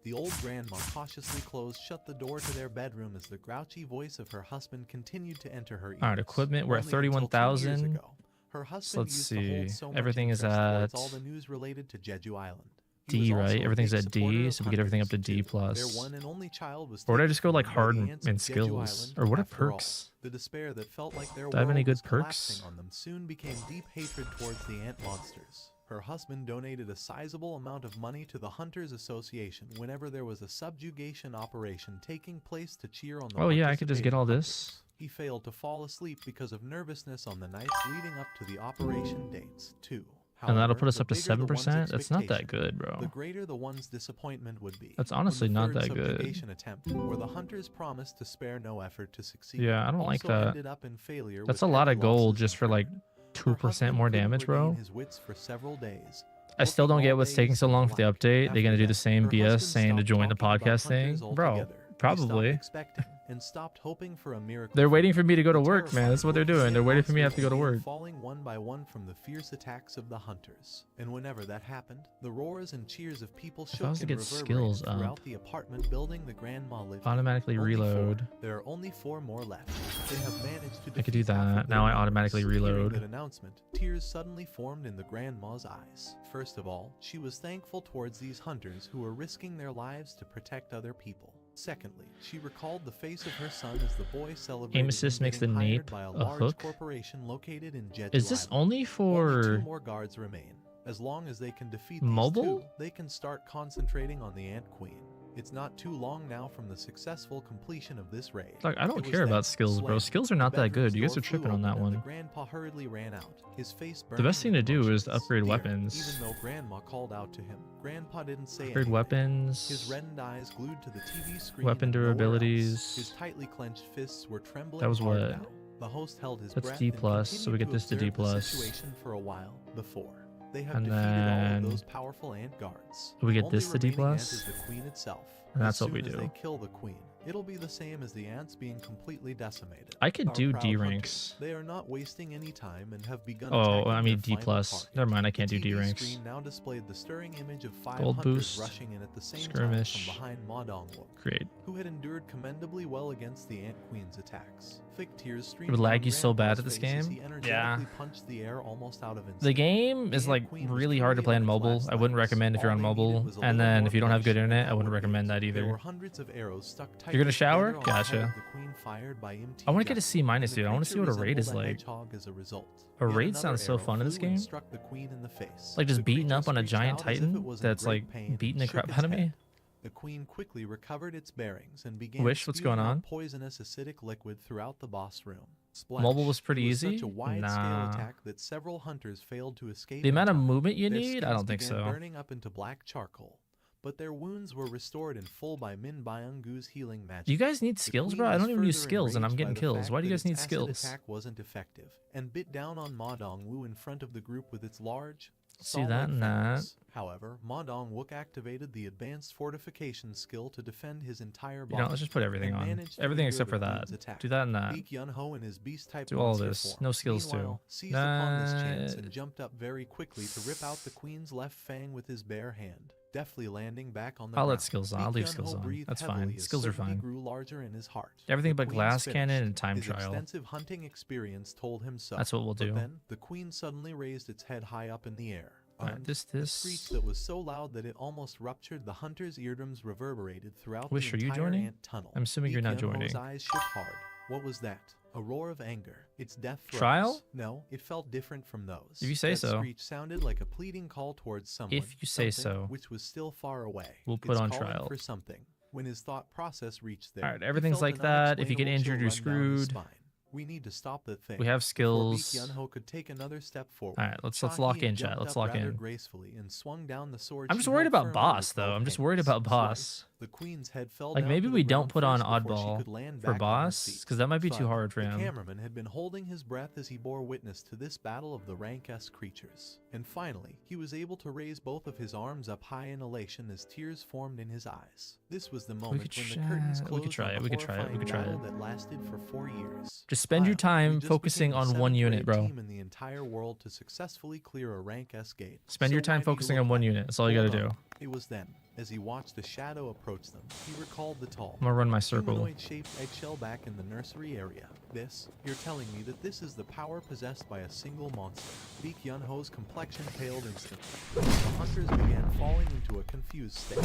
The old grandma cautiously closed shut the door to their bedroom as the grouchy voice of her husband continued to enter her ears. All right, equipment, we're at Only until 2 years 31,000. ago, her husband let's used to hold see. so much Everything is interest towards at all the news related to Jeju Island. He D, was also right? a Everything's big at supporter D, of so we get everything up to hunters, D+. too. Their one and only child was Or would I taken just go from like them hard by the in ants of Jeju skills? Island Or what are after all. perks? The despair that felt like their Do I have any world good was collapsing perks? on them soon became deep hatred towards the ant monsters. Her husband donated a sizable amount of money to the Hunters Association whenever there was a subjugation operation taking place to cheer on the Oh yeah, I could just get all participating this. hunters. He failed to fall asleep because of nervousness on the nights leading up to the operation dates, too. And that'll However, put us the up to bigger the one's 7%? That's not that expectation, good, the bro. greater the one's disappointment would be. That's When honestly the not third that good. subjugation attempt, where the hunters promised to spare no effort to succeed, Yeah, I don't like also that. ended up in failure That's with a lot heavy of gold losses just for incurred. like Her 2% husband more couldn't damage, regain bro. his wits for several days. I still don't Working get all what's day taking so seemed long for the life. update. They're After gonna do that, the same her BS husband saying to stopped join the talking about podcast thing. hunters Bro, altogether. He stopped probably. expecting and stopped hoping for a miracle. They're waiting for me to go to The work, man. That's what they're terrified doing. They're waiting for me to have monsters to go to began work. falling one by one from the fierce attacks of the hunters. And whenever that happened, the roars and cheers of people If shook I was to and get reverberated skills up, throughout the apartment building the grandma lived in. automatically Only reload. 4. There are only 4 more left. They have managed to I could do defeat half of that. their Now I numbers. automatically Hearing reload. that announcement, tears suddenly formed in the grandma's eyes. First of all, she was thankful towards these hunters who were risking their lives to protect other people. Secondly, she recalled the face of her son as the boy celebrated Aim assist him makes getting the hired nape by a a large hook. corporation located in Jeju Is this Island. only Only 2 for more guards remain. As long as they can defeat mobile? these 2, they can start concentrating on the Ant Queen. It's not too long now from the successful completion of this raid. Like, I don't It was care then, about skills, bro. slamming, Skills are not the that good. bedroom's You guys door are tripping flew on that open and one. The grandpa hurriedly ran out, his face The best thing burning to with do is to emotions. upgrade Dear, weapons. Even though grandma called out to him, grandpa didn't say Upgrade anything. weapons. His reddened eyes glued to the TV screen. Weapon and nowhere else. durabilities. His tightly clenched fists were trembling That was hard what? now. The host held his That's breath D+, and so we continued get to this to D+. observe the situation for a while before. They have And defeated all then of those powerful ant guards. we get Only this to D+. remaining ant is the queen itself. And that's As what we soon as do. they kill the queen, it'll be the same as the ants being completely decimated. I could Our do proud D hunters, ranks. They are not wasting any time and have begun Oh, attacking I mean their D+. final target. Never mind, I The can't do D TV ranks. screen now displayed the stirring image of 5 Gold hunters boost, rushing in at the same skirmish. time from behind Ma Dongwook, Great. who had endured commendably well against the Ant Queen's attacks. Thick tears streamed It would lag down you so bad Grandpa's at this face as game. he energetically Yeah. punched the air almost out of The instinct. game is The like Ant Queen was really hard to truly play on its mobile. last I wouldn't letters. recommend if you're on All they needed mobile. was a And little then more if you don't have good punishment, internet, and I wouldn't that would recommend do that it. There were either. hundreds of arrows stuck You're gonna tightly shower? together on the head Gotcha. of the queen fired by MT I want to get a Justice, C minus, and the dude. I want to see what a creature raid is resembled a like. hedgehog as a result. A Yet raid another sounds so arrow fun in this flew and game. struck the queen in the face. Like just The beating up creature on a screeched giant out as if it titan was in that's great like pain beating and the shook crap its out of me. head. The queen quickly recovered its bearings and began Wish, what's going spewing out on? poisonous acidic liquid throughout the boss room. Splash. Mobile was pretty It was easy? Such a wide-scale Nah. attack that several hunters failed to escape. The in amount of time. movement you Their need? I skins don't think began so. burning up into black charcoal, but their wounds were restored in full by Min Byung-gu's healing magic. You guys need The skills, queen bro? I was don't even use further skills and I'm enraged getting by the kills. fact Why do you that guys its need acid skills? attack wasn't effective, and bit down on Ma Dongwu in front of the group with its large, See that saw-like and that. fangs. However, Ma Dongwook activated the advanced fortification skill to defend his entire You body. know, let's just put everything and on. managed to Everything endure except the for that. queen's attack. Do that and that. Baek Yun-ho and his beast-type Do all monster this. form, No skills too. meanwhile, seized upon this chance Nah. and jumped up very quickly to rip out the queen's left fang with his bare hand, deftly landing back on the I'll let ground. skills on. I'll Baek leave Yun-ho skills on. breathed That's heavily fine. as Skills are certainty fine. grew larger in his heart. Everything The but queen's glass cannon finished. and time His trial. extensive hunting experience told him so. That's what we'll do. But then the queen suddenly raised its head high up in the air. Alright, And this. a screech that was so loud that it almost ruptured the hunter's eardrums reverberated throughout Wish, the are you entire joining? ant tunnel. I'm assuming you're not Baek Yun-ho's joining. eyes shook hard. What was that? A roar of anger. Its death throes. Trial? No, it felt different from those. If you say That so. screech sounded like a pleading call towards someone. If you say something so. Which was still far away. We'll put It's on calling trial. for something. When his thought process reached there, Alright, he everything's felt like an that. If you get unexplainable injured, chill you're run down his screwed. spine. We need to stop the thing. We have Before skills. Baek Yun-ho could take another step forward. Alright, let's Shahi lock in, had chat. jumped Let's up lock rather in. gracefully and swung down the sword I'm she just worried held about firmly boss with though. both I'm just hands. worried about Slice. boss. The queen's head fell Like down maybe to we the don't ground put on first before she oddball could land for back on her boss feet. because that might be too Thud. hard for The him. cameraman had been holding his breath as he bore witness to this battle of the rank S creatures. And finally, he was able to raise both of his arms up high in elation as tears formed in his eyes. This was the moment could when the curtains try- closed we could try on it, the we could try it, we horrifying could try battle it. that lasted for 4 years. Just spend your Wow, we time just focusing became the on one seventh unit, raid bro. team in the entire world to successfully clear a rank S gate. Spend So your time why do you focusing look on one back? unit. That's all you Hold gotta on. do. It was then, as he watched a shadow approach them, he recalled the tall, I'm gonna run my circle. humanoid-shaped eggshell back in the nursery area. This, you're telling me that this is the power possessed by a single monster. Baek Yun-ho's complexion paled instantly. The hunters began falling into a confused state. From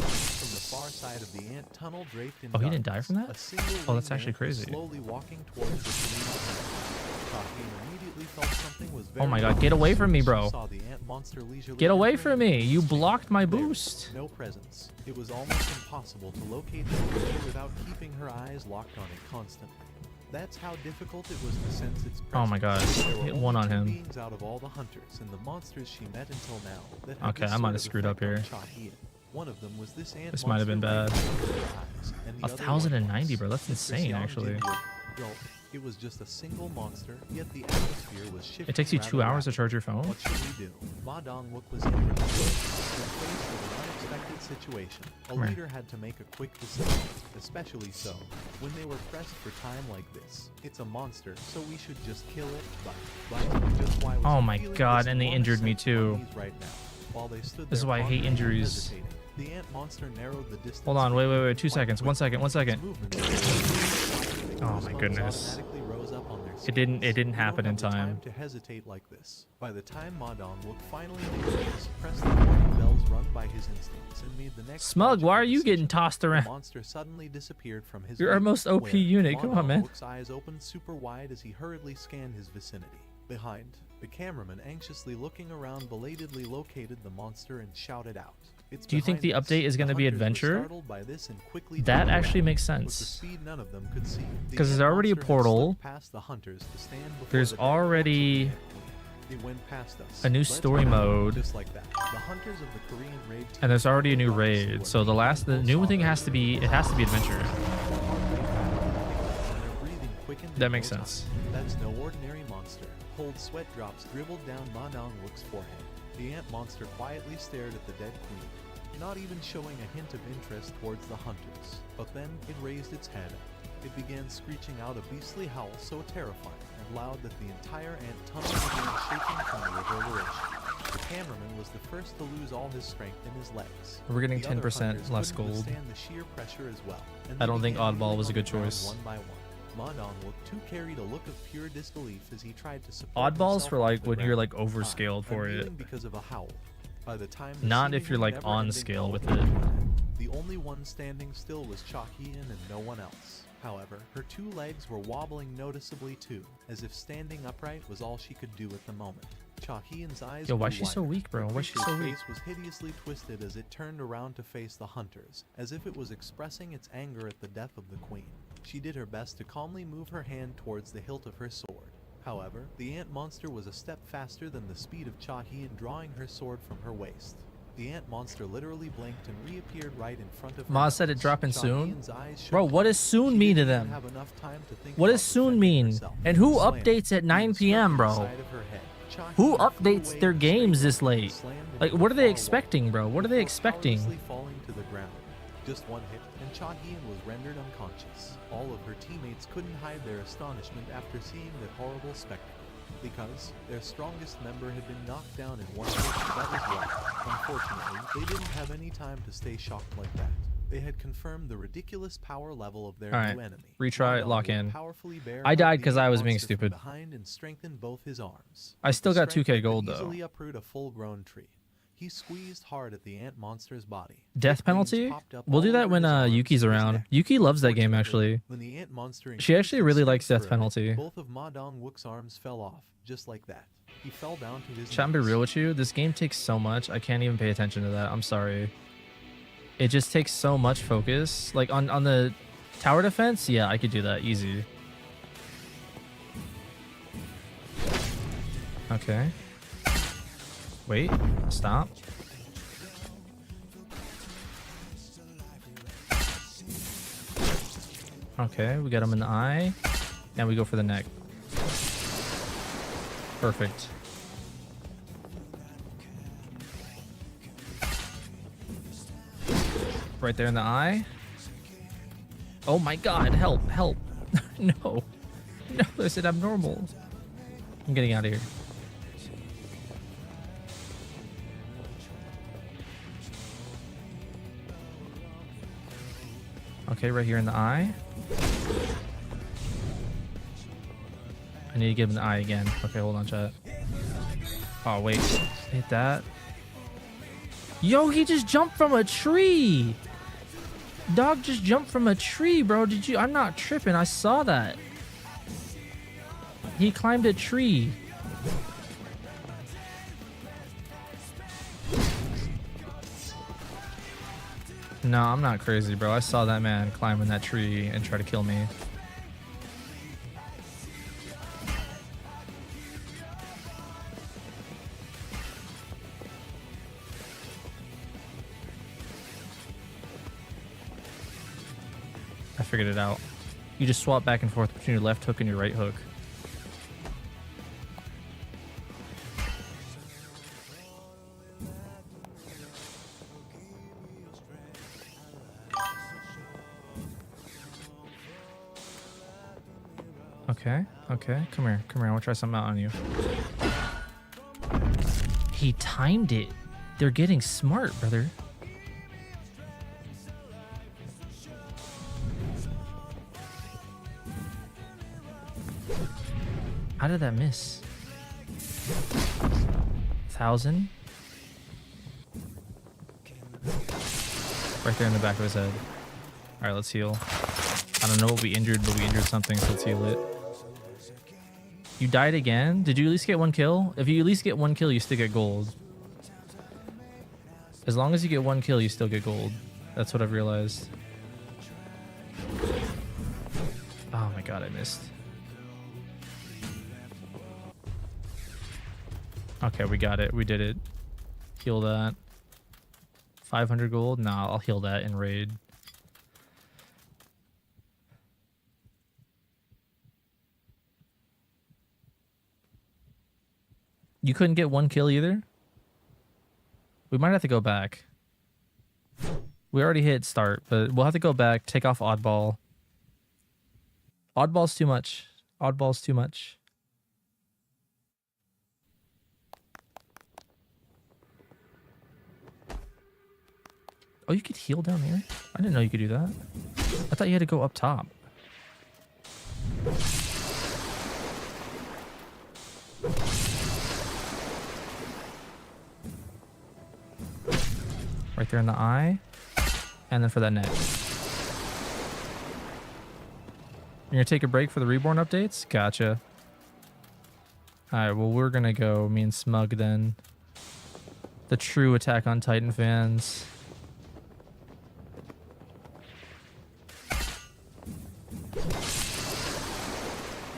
the far side of the ant tunnel draped in Oh, he darkness, didn't die from that? a single Oh, that's winged actually ant was crazy. slowly walking towards the fleeing hunter. Shahi immediately felt something was Oh my very god, get wrong away as from soon me, as she bro. saw the ant monster leisurely Get away entering from the me. You space. blocked my There, boost. no presence. It was almost impossible to locate the creature without keeping her eyes locked on it constantly. That's how difficult it was to sense its presence. Oh my god, There were hit only one on 2 him. beings out of all the hunters and the monsters she met until now that had Okay, this I might sort have of screwed up effect here. on Shahi. One of them was this ant This might have been monster bad. right between her eyes, and the other 1,090, white bro. That's ones. insane, Christian actually. did work. Well, it was just a single monster, yet the atmosphere was shifting. It takes you 2 rather hours to rapidly. charge your phone? What should we do? Ma Dongwook was in her face with an unexpected situation, a Come here. leader had to make a quick decision, especially so when they were pressed for time like this. It's a monster, so we should just kill it, but just why was Oh he my feeling God, this and they enormous injured me sense of too. unease right now? While they stood This is there why I hate pondering and injuries. hesitating, the ant monster narrowed the distance. Hold on, wait, between them 2 quite seconds. quickly. 1 second, 1 Its second. movements were Oh my goosebumps goodness. automatically rose up on their It didn't scales. You don't happen in have the time. to hesitate like this. By the time Modon looked finally made to suppress the warning bells run by his instincts and made the next Smug, why logical are you getting decision, tossed the around? monster suddenly disappeared from his You're our view, most OP where unit. Come on, Modon man. Look's eyes opened super wide as he hurriedly scanned his vicinity. Behind, the cameraman, anxiously looking around, belatedly located the monster and shouted out. "It's Do you think the behind us." update is The gonna be hunters were adventure? startled by this and quickly That turned actually back. makes With the sense. speed none of them could see, the 'Cause there's ant already a monster had portal. slipped past the hunters to stand before There's the dead corpse of already the ant queen. It went past us, a new led story to battle, mode. just like that. The hunters of the Korean raid And there's already a new followed us, raid. who So were the new thing has to be adventure. That makes sense. That's no ordinary monster. Cold sweat drops dribbled down Manongwook's forehead. The ant monster quietly stared at the dead queen, not even showing a hint of interest towards the hunters. But then it raised its head. It began screeching out a beastly howl so terrifying and loud that the entire ant tunnel began shaking from the reverberation. The cameraman was the first to lose all his strength in his legs. We're getting The other 10% hunters less couldn't gold. withstand the sheer pressure as well, and I they don't think began Oddball kneeling was a on good the ground choice. One by one. Mondonwook too carried a look of pure disbelief as he tried to support Oddballs himself for off like the when you're ground. like overscaled for it. Unreeling because of a howl. By the time the Not if you're seemingly like on never-ending scale howl with came it. to an end, the only one standing still was Chakian and no one else. However, her two legs were wobbling noticeably too, as if standing upright was all she could do at the moment. Chakian's eyes Yo, why grew is she so wider. weak, bro? The Why is she creature's so weak? face was hideously twisted as it turned around to face the hunters, as if it was expressing its anger at the death of the queen. She did her best to calmly move her hand towards the hilt of her sword. However, the ant monster was a step faster than the speed of Chakian, drawing her sword from her waist. The ant monster literally blinked and reappeared right in front of her. Ma said it nose. dropping soon. Chakian's eyes shook Bro, what does hard. soon She mean to didn't even them? have enough time to think What about does soon defending mean? herself. And who Slam. updates at 9 Being struck p.m., in the bro? side of her head. Who Chakian flew updates away their and games straight this late? slammed Like, into what are the they far wall, expecting, bro? What are they before expecting? powerlessly falling to the ground. Just one hit, and Chakian was rendered unconscious. All of her teammates couldn't hide their astonishment after seeing that horrible spectacle, because their strongest member had been knocked down in one hit. That was why, unfortunately, they didn't have any time to stay shocked like that. They had confirmed the ridiculous power level of their Alright, new enemy. retry, Mondon lock would in. powerfully bear I up died the 'cause I ant was being monster from stupid. behind and strengthened both his arms. I With still the got 2K strength that gold, could though. easily uproot a full-grown tree. He squeezed hard at the ant monster's body. Death Thick veins penalty? popped up We'll do all that over when his arms Yuki's and his around. neck. Yuki loves that game, Fortunately, actually. when the ant monster She actually increased really its likes strength death for a bit, penalty. Both of Ma Dong-wook's arms fell off, just like that. He fell down to his Chat and be knees. real with you, this game takes so much, I can't even pay attention to that. I'm sorry. It just takes so much focus. Like, on the tower defense, yeah, I could do that, easy. Okay. Wait, stop. Okay, we got him in the eye. Now we go for the neck. Perfect. Right there in the eye. Oh my god, help, help. No. No, there's an abnormal. I'm getting out of here. Okay, right here in the eye. I need to give him the eye again. Okay, hold on, chat. Oh, wait. Hit that. Yo, he just jumped from a tree. Dog just jumped from a tree, bro. Did you? I'm not tripping. I saw that. He climbed a tree. No, I'm not crazy, bro. I saw that man climbing that tree and try to kill me. I figured it out. You just swap back and forth between your left hook and your right hook. Okay. Okay. Come here. Come here. I want to try something out on you. He timed it. They're getting smart, brother. How did that miss? 1,000? Right there in the back of his head. All right, let's heal. I don't know what we injured, but we injured something, so let's heal it. You died again? Did you at least get 1 kill? If you at least get 1 kill, you still get gold. As long as you get 1 kill, you still get gold. That's what I've realized. Oh my god, I missed. Okay, we got it. We did it. Heal that. 500 gold? Nah, I'll heal that in raid. You couldn't get 1 kill either? We might have to go back. We already hit start, but we'll have to go back, take off oddball. Oddball's too much. Oddball's too much. Oh, you could heal down here? I didn't know you could do that. I thought you had to go up top. Right there in the eye. And then for that neck. You're gonna take a break for the Reborn updates? Gotcha. Alright, well we're gonna go, me and Smug then. The true Attack on Titan fans.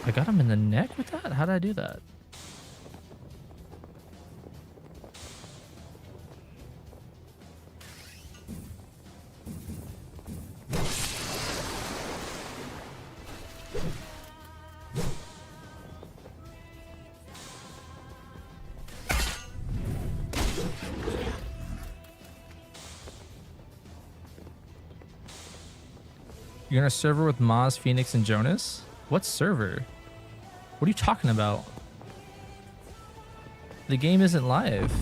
I got him in the neck with that? How did I do that? You're in a server with Maz, Phoenix, and Jonas? What server? What are you talking about? The game isn't live.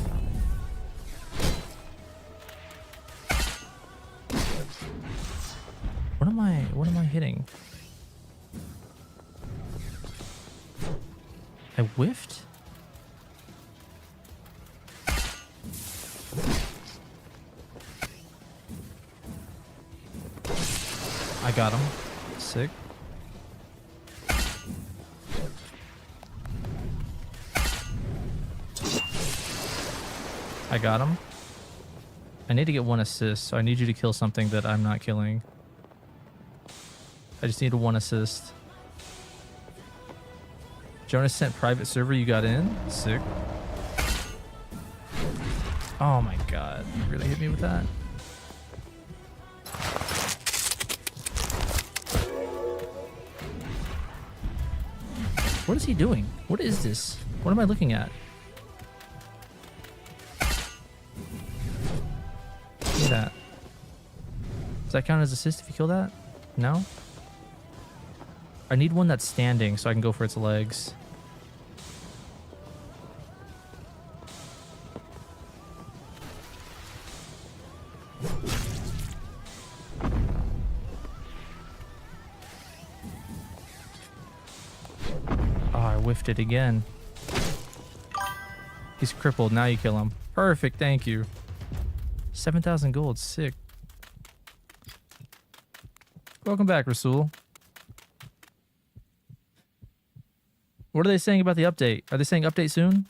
What am I hitting? I whiffed? I got him. Sick. I got him. I need to get 1 assist, so I need you to kill something that I'm not killing. I just need 1 assist. Jonas sent private server, you got in? Sick. Oh my god, you really hit me with that? What is he doing? What is this? What am I looking at? Look at that. Does that count as assist if you kill that? No? I need one that's standing so I can go for its legs. Oh, I whiffed it again. He's crippled. Now you kill him. Perfect. Thank you. 7,000 gold. Sick. Welcome back, Rasul. What are they saying about the update? Are they saying update soon?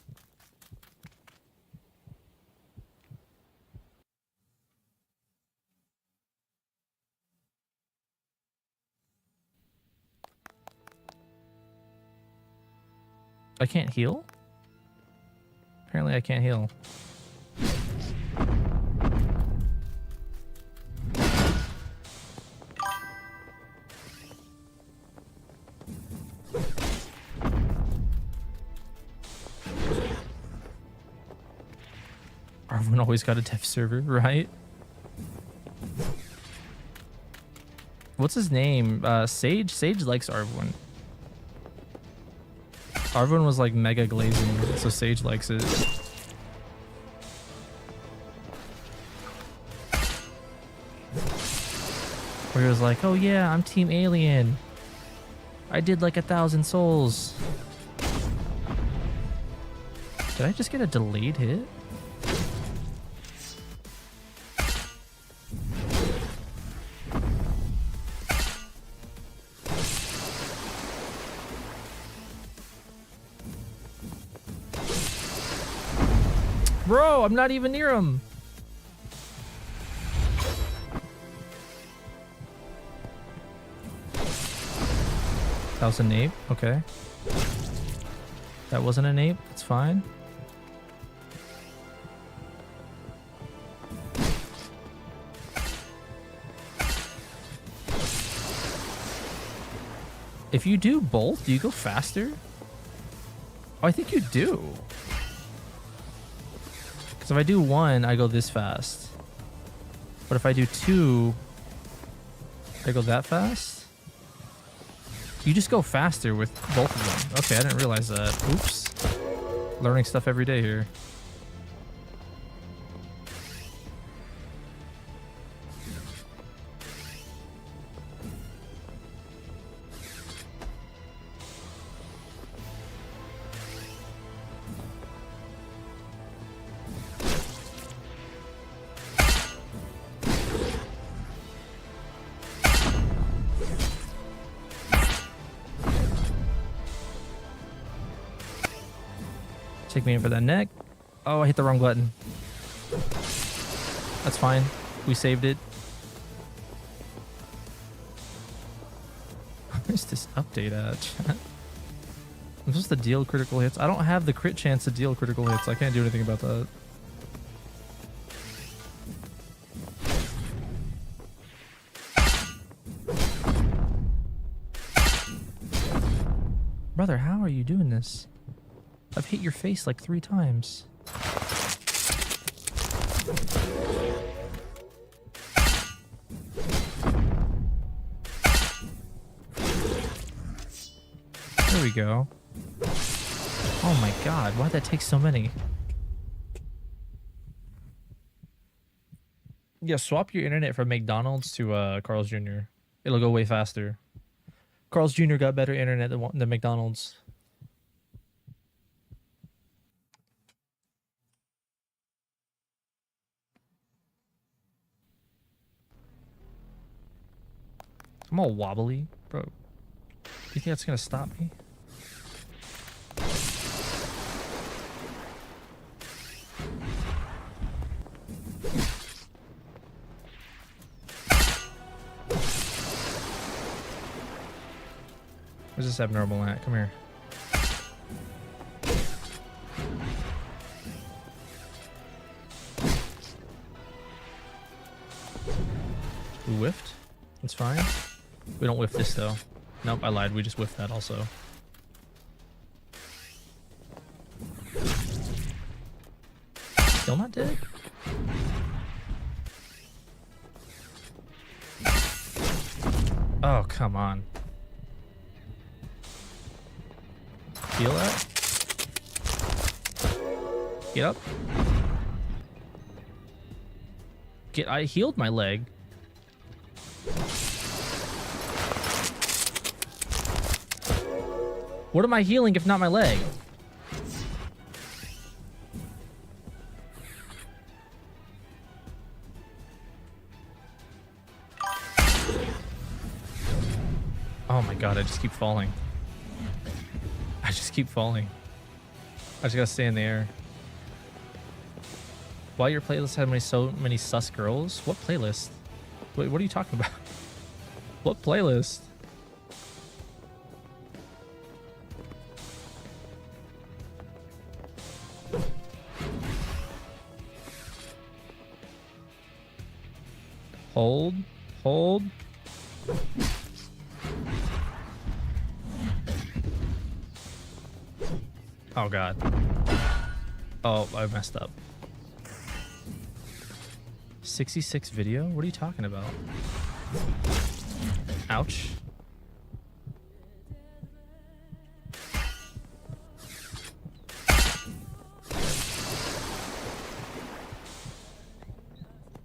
I can't heal? Apparently I can't heal. Everyone always got a dev server, right? What's his name? Sage? Sage likes Arvin. Everyone was like mega glazing, so Sage likes it. Where he was like, oh yeah, I'm Team Alien. I did like 1,000 souls. Did I just get a delayed hit? Bro, I'm not even near him. That was a nape. Okay. That wasn't a nape. It's fine. If you do both, do you go faster? Oh, I think you do. Because if I do one, I go this fast. But if I do two, I go that fast? You just go faster with both of them. Okay, I didn't realize that. Oops. Learning stuff every day here. Take me in for that neck. Oh, I hit the wrong button. That's fine. We saved it. Where's this update at, chat? I'm supposed to deal critical hits. I don't have the crit chance to deal critical hits. I can't do anything about that. Brother, how are you doing this? I've hit your face like 3 times. There we go. Oh my god, why'd that take so many? Yeah, swap your internet from McDonald's to Carl's Jr. It'll go way faster. Carl's Jr. got better internet than McDonald's. I'm all wobbly, bro. Do you think that's gonna stop me? Where's this abnormal at? Come here. We whiffed? That's fine. We don't whiff this though. Nope, I lied. We just whiffed that also. Still not dead? Oh, come on. Feel that? Get up. I healed my leg. What am I healing if not my leg? Oh my god, I just keep falling. I just keep falling. I just gotta stay in the air. Why your playlist had so many sus girls? What playlist? Wait, what are you talking about? What playlist? Hold. Hold. Oh god. Oh, I messed up. 66 video? What are you talking about? Ouch.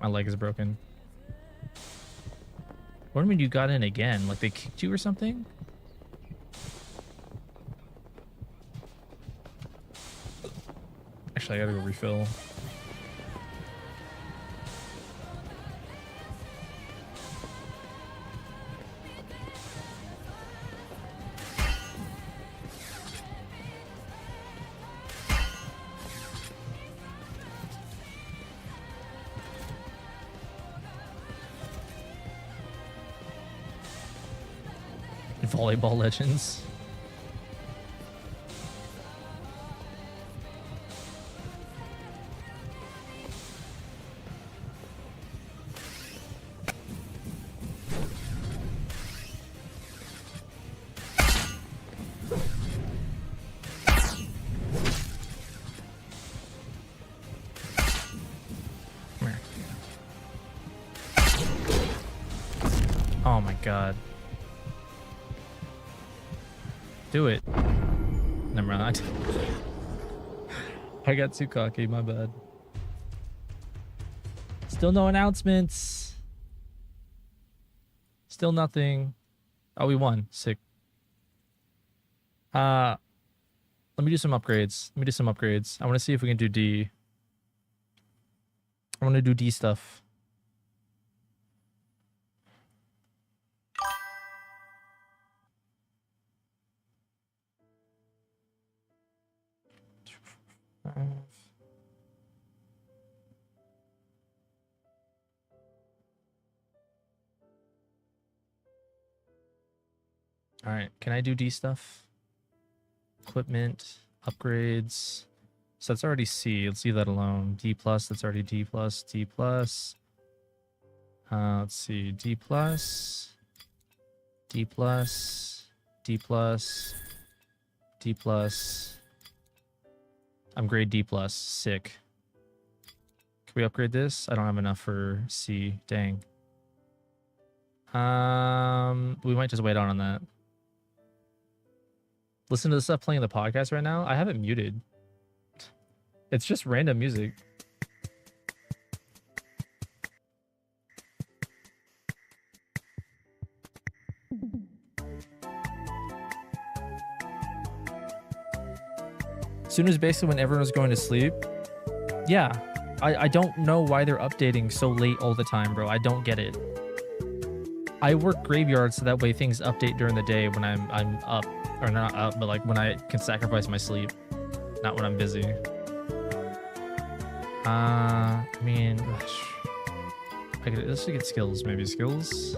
My leg is broken. What do you mean you got in again? Like they kicked you or something? Actually, I gotta go refill. Volleyball legends. Come here. Oh my god. Do it. Never mind. I got too cocky, my bad. Still no announcements. Still nothing. Oh, we won. Sick. Let me do some upgrades. I want to see if we can do D. I want to do D stuff. All right, can I do D stuff? Equipment, upgrades. So that's already C. Let's leave that alone. D plus, that's already D plus, D plus. Let's see, D plus, D plus, D plus, D plus. I'm grade D plus. Sick. Can we upgrade this? I don't have enough for C. Dang. We might just wait on that. Listen to the stuff playing in the podcast right now. I have it muted. It's just random music. Soon as basically when everyone was going to sleep. Yeah. I don't know why they're updating so late all the time, bro. I don't get it. I work graveyard so that way things update during the day when I'm up. Or not up, but like when I can sacrifice my sleep. Not when I'm busy. I mean, let's get skills. Maybe skills.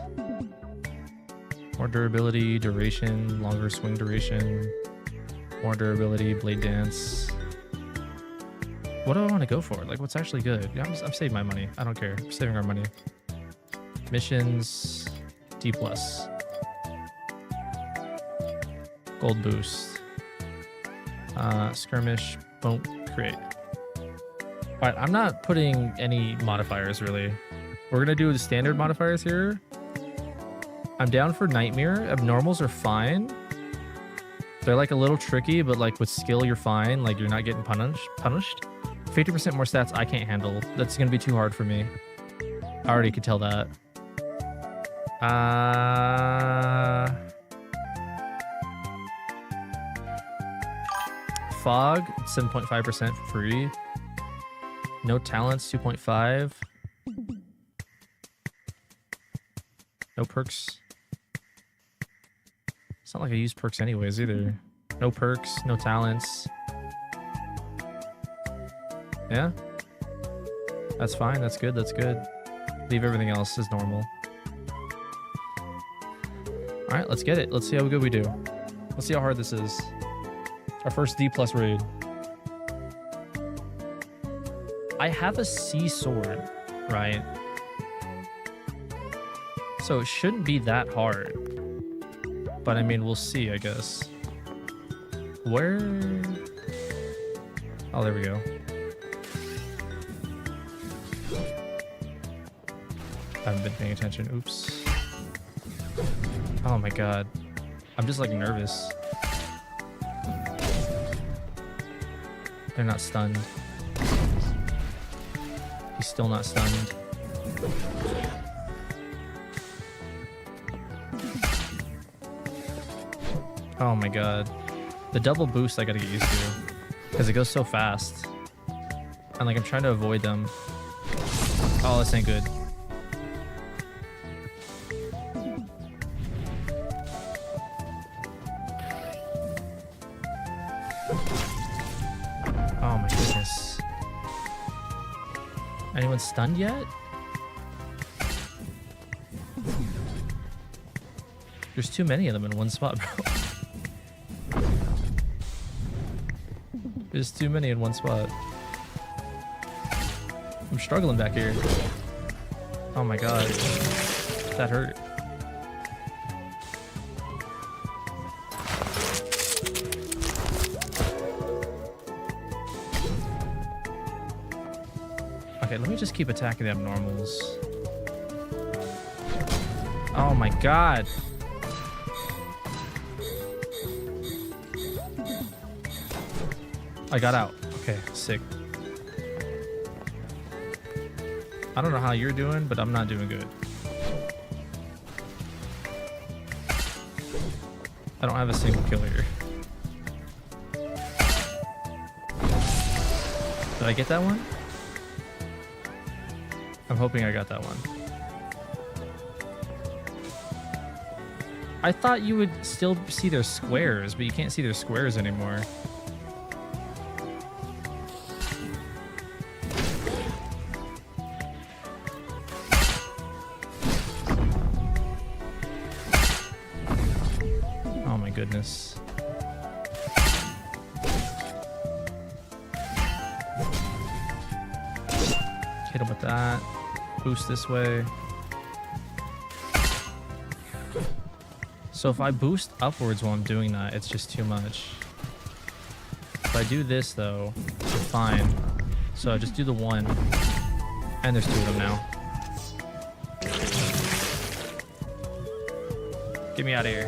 More durability, duration, longer swing duration. More durability, blade dance. What do I want to go for? Like, what's actually good? Yeah, I'm saving my money. I don't care. I'm saving our money. Missions, D plus. Gold boost. Skirmish, won't create. All right, I'm not putting any modifiers really. We're gonna do the standard modifiers here. I'm down for nightmare. Abnormals are fine. They're like a little tricky, but like with skill, you're fine. Like you're not getting punished. 50% more stats I can't handle. That's gonna be too hard for me. I already could tell that. Fog, 7.5% free. No talents, 2.5. No perks. It's not like I use perks anyways either. No perks, no talents. Yeah. That's fine, that's good, that's good. Leave everything else as normal. Alright, let's get it. Let's see how good we do. Let's see how hard this is. Our first D plus raid. I have a C sword, right? So it shouldn't be that hard. But I mean, we'll see, I guess. Where? Oh, there we go. I haven't been paying attention. Oops. Oh my god. I'm just like nervous. They're not stunned. He's still not stunned. Oh my god. The double boost I gotta get used to. Because it goes so fast. And like I'm trying to avoid them. Oh, this ain't good. Oh my goodness. Anyone stunned yet? There's too many of them in one spot, bro. There's too many in one spot. I'm struggling back here. Oh my god. That hurt. Okay, let me just keep attacking the abnormals. Oh my god. I got out. Okay, sick. I don't know how you're doing, but I'm not doing good. I don't have a single kill here. Did I get that one? I'm hoping I got that one. I thought you would still see their squares, but you can't see their squares anymore. Oh my goodness. Hit him with that. Boost this way. So if I boost upwards while I'm doing that, it's just too much. If I do this though, we're fine. So I just do the one. And there's two of them now. Get me out of here.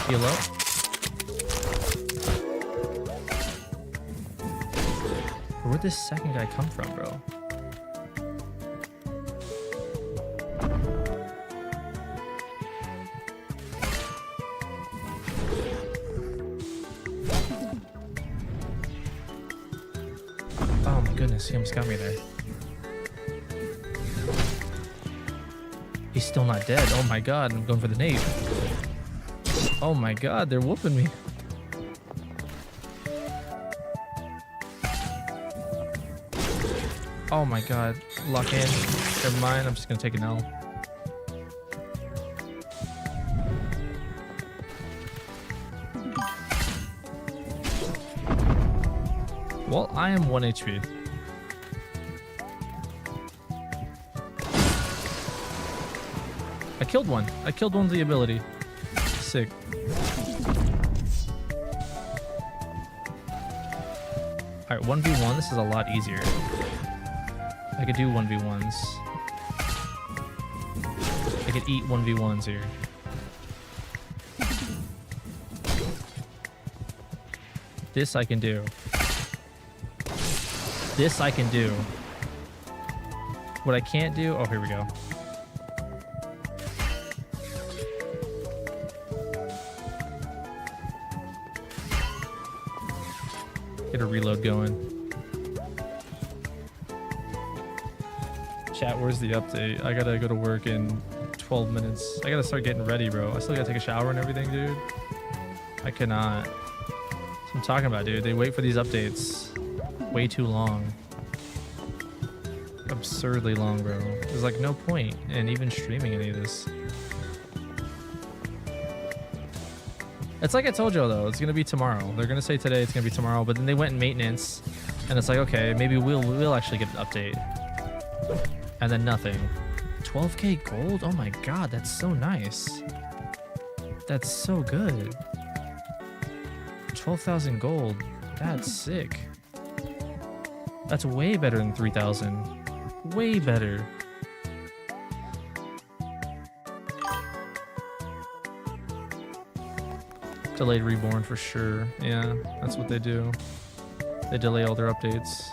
Heal up. Where'd this second guy come from, bro? Oh my goodness, he almost got me there. He's still not dead. Oh my god, I'm going for the nade. Oh my god, they're whooping me. Oh my god, lock in. Never mind, I'm just gonna take an L. Well, I am 1 HP. I killed one. I killed one with the ability. Sick. Alright, 1v1, this is a lot easier. I could do 1v1s. I could eat 1v1s here. This I can do. This I can do. What I can't do... Oh, here we go. Get a reload going. Chat, where's the update? I gotta go to work in 12 minutes. I gotta start getting ready, bro. I still gotta take a shower and everything, dude. I cannot. That's what I'm talking about, dude. They wait for these updates way too long. Absurdly long, bro. There's like no point in even streaming any of this. It's like I told you though, it's gonna be tomorrow. They're gonna say today it's gonna be tomorrow, but then they went in maintenance and it's like, okay, maybe we'll actually get an update. And then nothing. 12k gold? Oh my god, that's so nice. That's so good. 12,000 gold. That's sick. That's way better than 3,000. Way better. Delayed Reborn for sure. Yeah, that's what they do. They delay all their updates.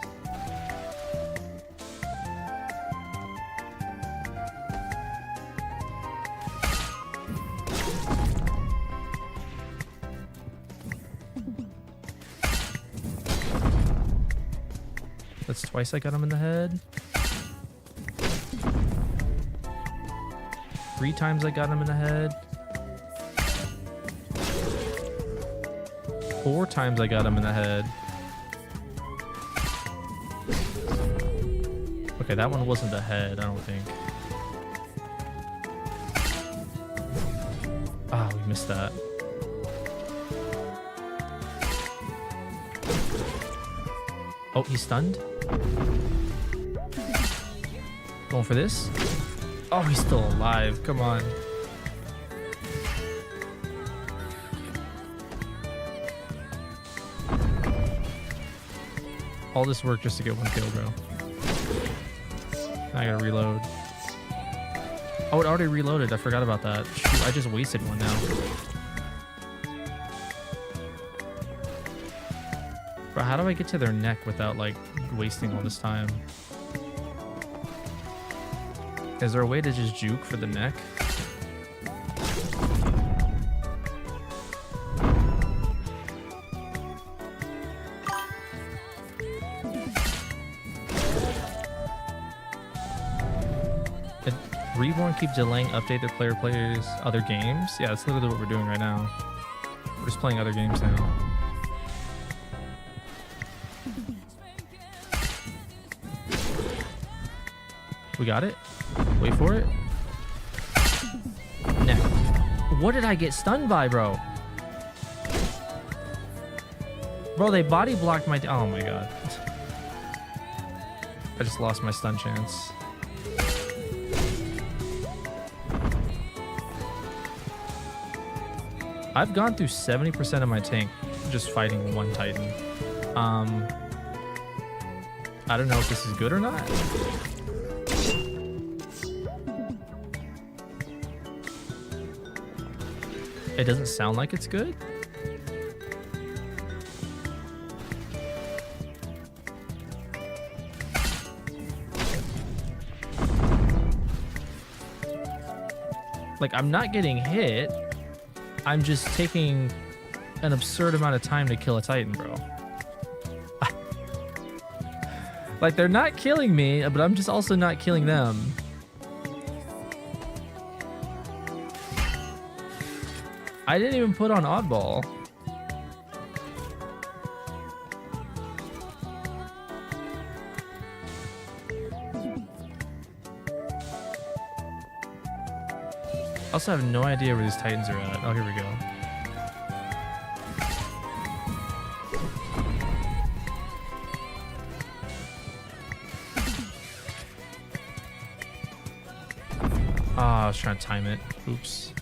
That's twice I got him in the head. 3 times I got him in the head. 4 times I got him in the head. Okay, that one wasn't the head, I don't think. Ah, we missed that. Oh, he's stunned. Going for this. Oh, he's still alive. Come on. All this work just to get 1 kill, bro. I gotta reload. Oh, it already reloaded. I forgot about that. Shoot, I just wasted one now. Bro, how do I get to their neck without, like, wasting all this time? Is there a way to just juke for the neck? Reborn keeps delaying update their players other games. Yeah, that's literally what we're doing right now. We're just playing other games now. We got it. Wait for it. Neck. What did I get stunned by, bro? Bro, they body blocked my... Oh my god. I just lost my stun chance. I've gone through 70% of my tank just fighting one Titan. I don't know if this is good or not. It doesn't sound like it's good. Like, I'm not getting hit. I'm just taking an absurd amount of time to kill a Titan, bro. Like, they're not killing me, but I'm just also not killing them. I didn't even put on oddball. I also have no idea where these Titans are at. Oh, here we go. Ah, I was trying to time it. Oops.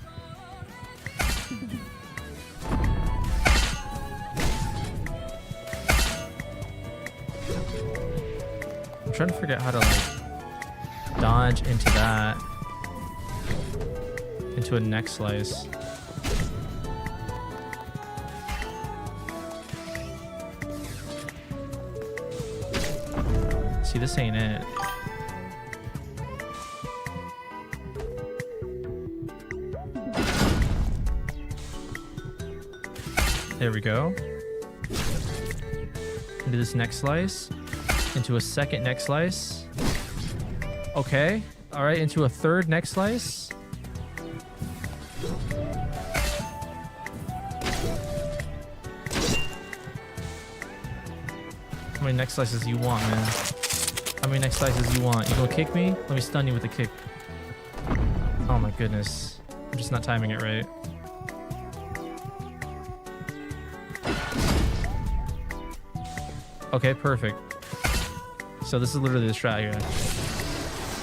I'm trying to figure out how to, like, dodge into that. Into a neck slice. See, this ain't it. There we go. Into this neck slice. Into a second neck slice. Okay. All right, into a third neck slice. How many neck slices you want, man? How many neck slices you want? You gonna kick me? Let me stun you with a kick. Oh my goodness. I'm just not timing it right. Okay, perfect. So this is literally the strat here.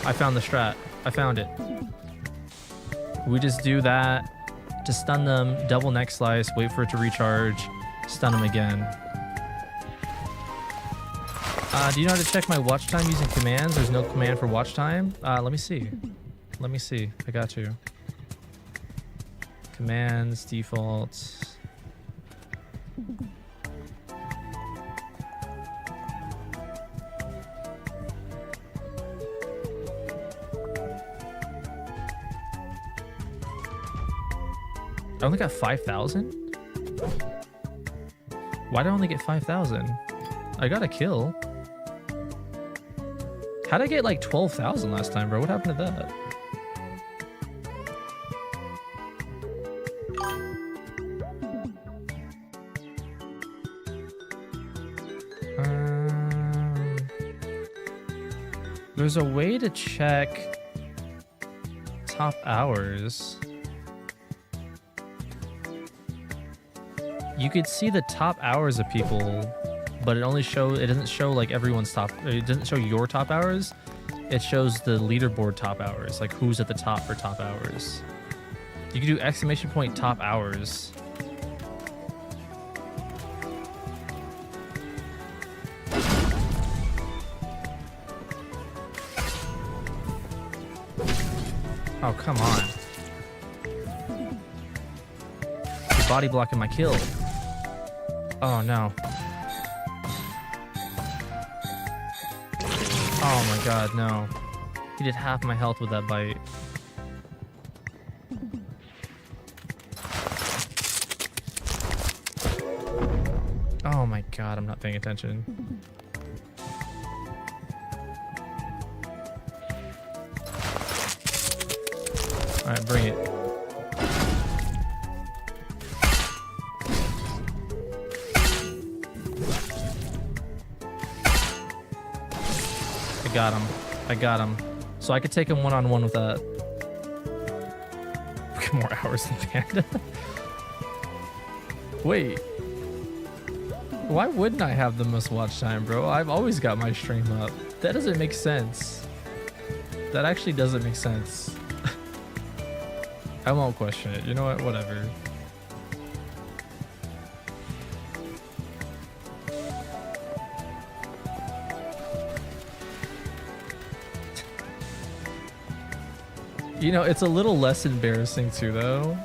I found the strat. I found it. We just do that to stun them, double neck slice, wait for it to recharge, stun them again. Do you know how to check my watch time using commands? There's no command for watch time. Let me see. Let me see. I got you. Commands, defaults. I only got 5,000? Why did I only get 5,000? I got a kill. How'd I get like 12,000 last time, bro? What happened to that? There's a way to check top hours. You could see the top hours of people, but it doesn't show like everyone's top, it doesn't show your top hours. It shows the leaderboard top hours, like who's at the top for top hours. You can do exclamation point top hours. Oh, come on. You're body blocking my kill. Oh, no. Oh my god, no. He did half my health with that bite. Oh my god, I'm not paying attention. Alright, bring it. I got him. I got him. So I could take him one-on-one with that. Get more hours than Panda. Wait. Why wouldn't I have the most watch time, bro? I've always got my stream up. That doesn't make sense. That actually doesn't make sense. I won't question it. You know what? Whatever. You know, it's a little less embarrassing too, though.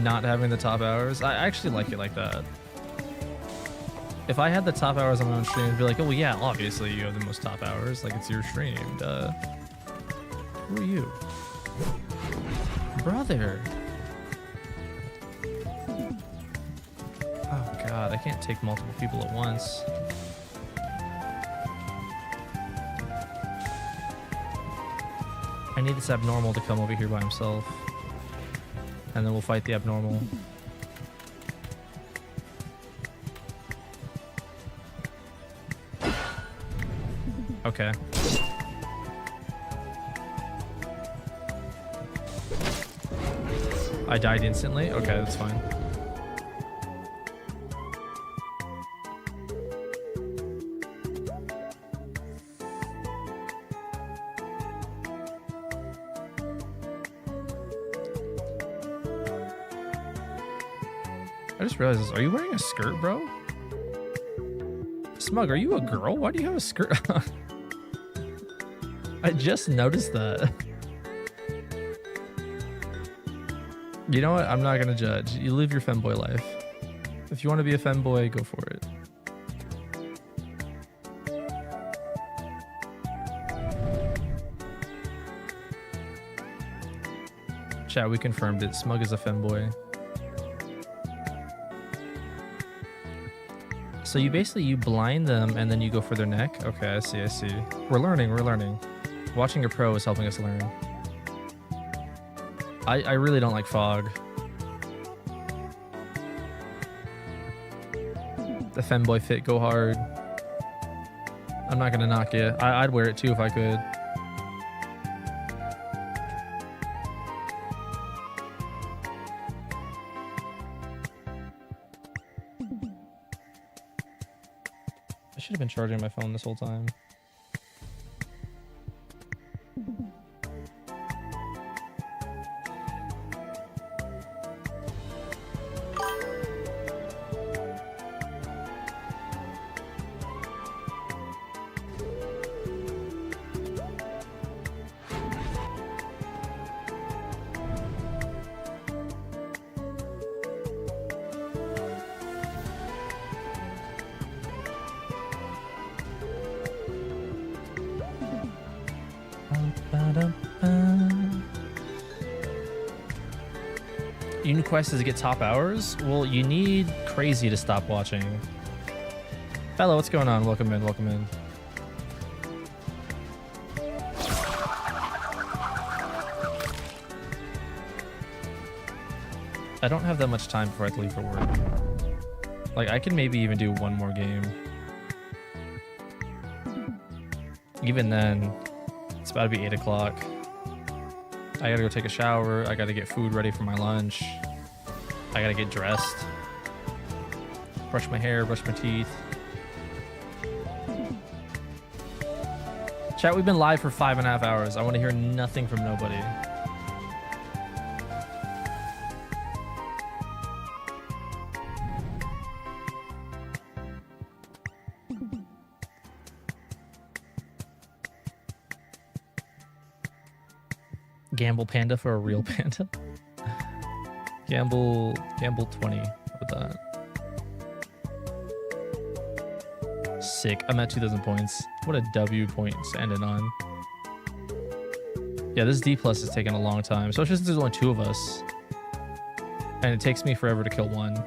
Not having the top hours. I actually like it like that. If I had the top hours on my own stream, I'd be like, oh, well, yeah, obviously you have the most top hours. Like, it's your stream. Duh. Who are you? Brother. Oh, God. I can't take multiple people at once. I need this abnormal to come over here by himself. And then we'll fight the abnormal. Okay. I died instantly? Okay, that's fine. I just realized this. Are you wearing a skirt, bro? Smug, are you a girl? Why do you have a skirt on? I just noticed that. You know what? I'm not gonna judge. You live your femboy life. If you want to be a femboy, go for it. Chat, we confirmed it. Smug is a femboy. So you blind them and then you go for their neck? Okay, I see, I see. We're learning. Watching a pro is helping us learn. I really don't like fog. The femboy fit, go hard. I'm not gonna knock it. I'd wear it too if I could. I should have been charging my phone this whole time. Quest is to get top hours. Well, you need crazy to stop watching. Hello, what's going on? Welcome in, welcome in. I don't have that much time before I have to leave for work. Like, I can maybe even do one more game. Even then, it's about to be 8 o'clock. I gotta go take a shower. I gotta get food ready for my lunch. I gotta get dressed. Brush my hair, brush my teeth. Chat, we've been live for 5.5 hours. I want to hear nothing from nobody. Gamble panda for a real panda. Gamble 20 with that. Sick. I'm at 2,000 points. What a W point to end it on. Yeah, this D plus is taking a long time, especially since there's only 2 of us, and it takes me forever to kill one.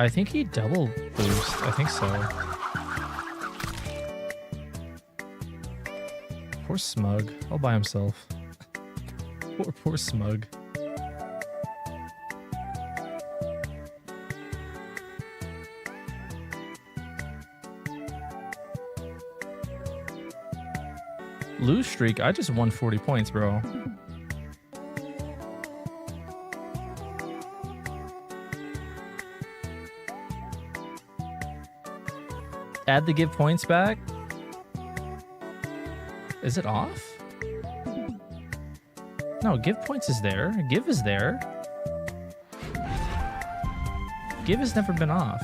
I think he double boost. I think so. Poor Smug. All by himself. Poor Smug. Lose streak? I just won 40 points, bro. Add the give points back? Is it off? No, give points is there. Give is there. Give has never been off.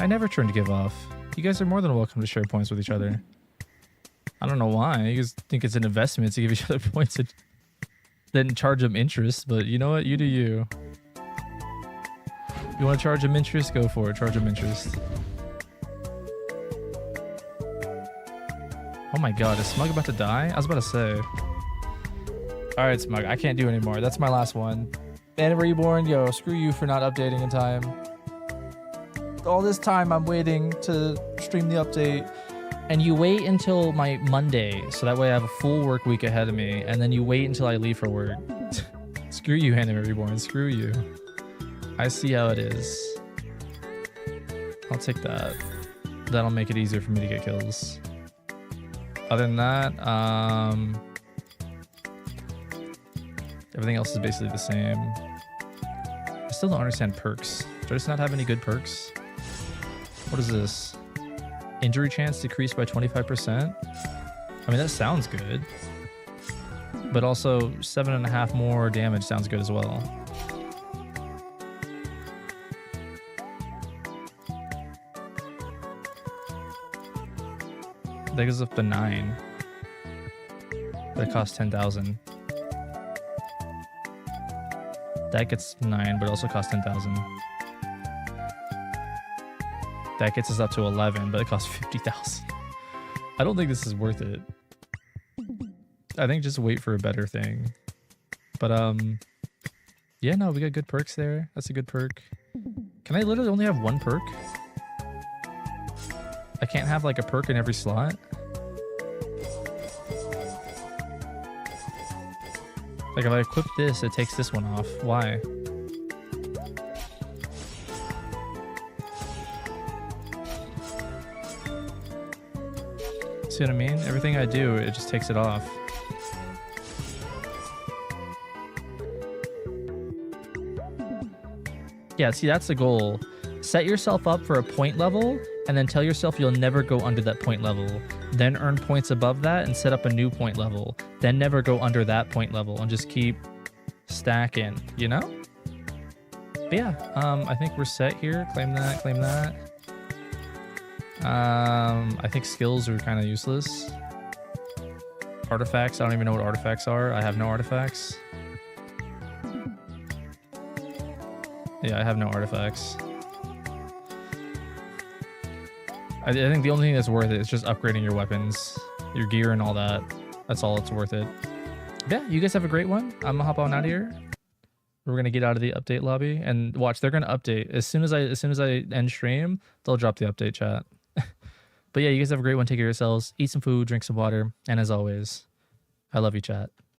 I never turned give off. You guys are more than welcome to share points with each other. I don't know why. You guys think it's an investment to give each other points and then charge them interest, but you know what? You do you. You want to charge them interest? Go for it. Charge them interest. Oh my god, is Smug about to die? I was about to say. Alright, Smug, I can't do anymore. That's my last one. And Reborn, yo, screw you for not updating in time. All this time I'm waiting to stream the update. And you wait until my Monday, so that way I have a full work week ahead of me, and then you wait until I leave for work. Screw you, Anime Reborn. Screw you. I see how it is. I'll take that. That'll make it easier for me to get kills. Other than that, everything else is basically the same. I still don't understand perks. Do I just not have any good perks? What is this? Injury chance decreased by 25%? I mean, that sounds good. But also, 7.5 more damage sounds good as well. That goes up to 9. That costs 10,000. That gets 9, but also costs 10,000. That gets us up to 11, but it costs 50,000. I don't think this is worth it. I think just wait for a better thing. But yeah, no, we got good perks there. That's a good perk. Can I literally only have one perk? I can't have like a perk in every slot. Like if I equip this, it takes this one off. Why? See what I mean? Everything I do, it just takes it off. Yeah, see, that's the goal. Set yourself up for a point level and then tell yourself you'll never go under that point level. Then earn points above that and set up a new point level. Then never go under that point level and just keep stacking, you know? But yeah, I think we're set here. Claim that, claim that. I think skills are kind of useless. Artifacts, I don't even know what artifacts are. I have no artifacts. Yeah, I have no artifacts. I think the only thing that's worth it is just upgrading your weapons, your gear, and all that. That's all it's worth it. Yeah, you guys have a great one. I'm gonna hop on out of here. We're gonna get out of the update lobby and watch. They're gonna update as soon as I end stream. They'll drop the update chat. But yeah, you guys have a great one. Take care of yourselves. Eat some food, drink some water, and as always, I love you, chat.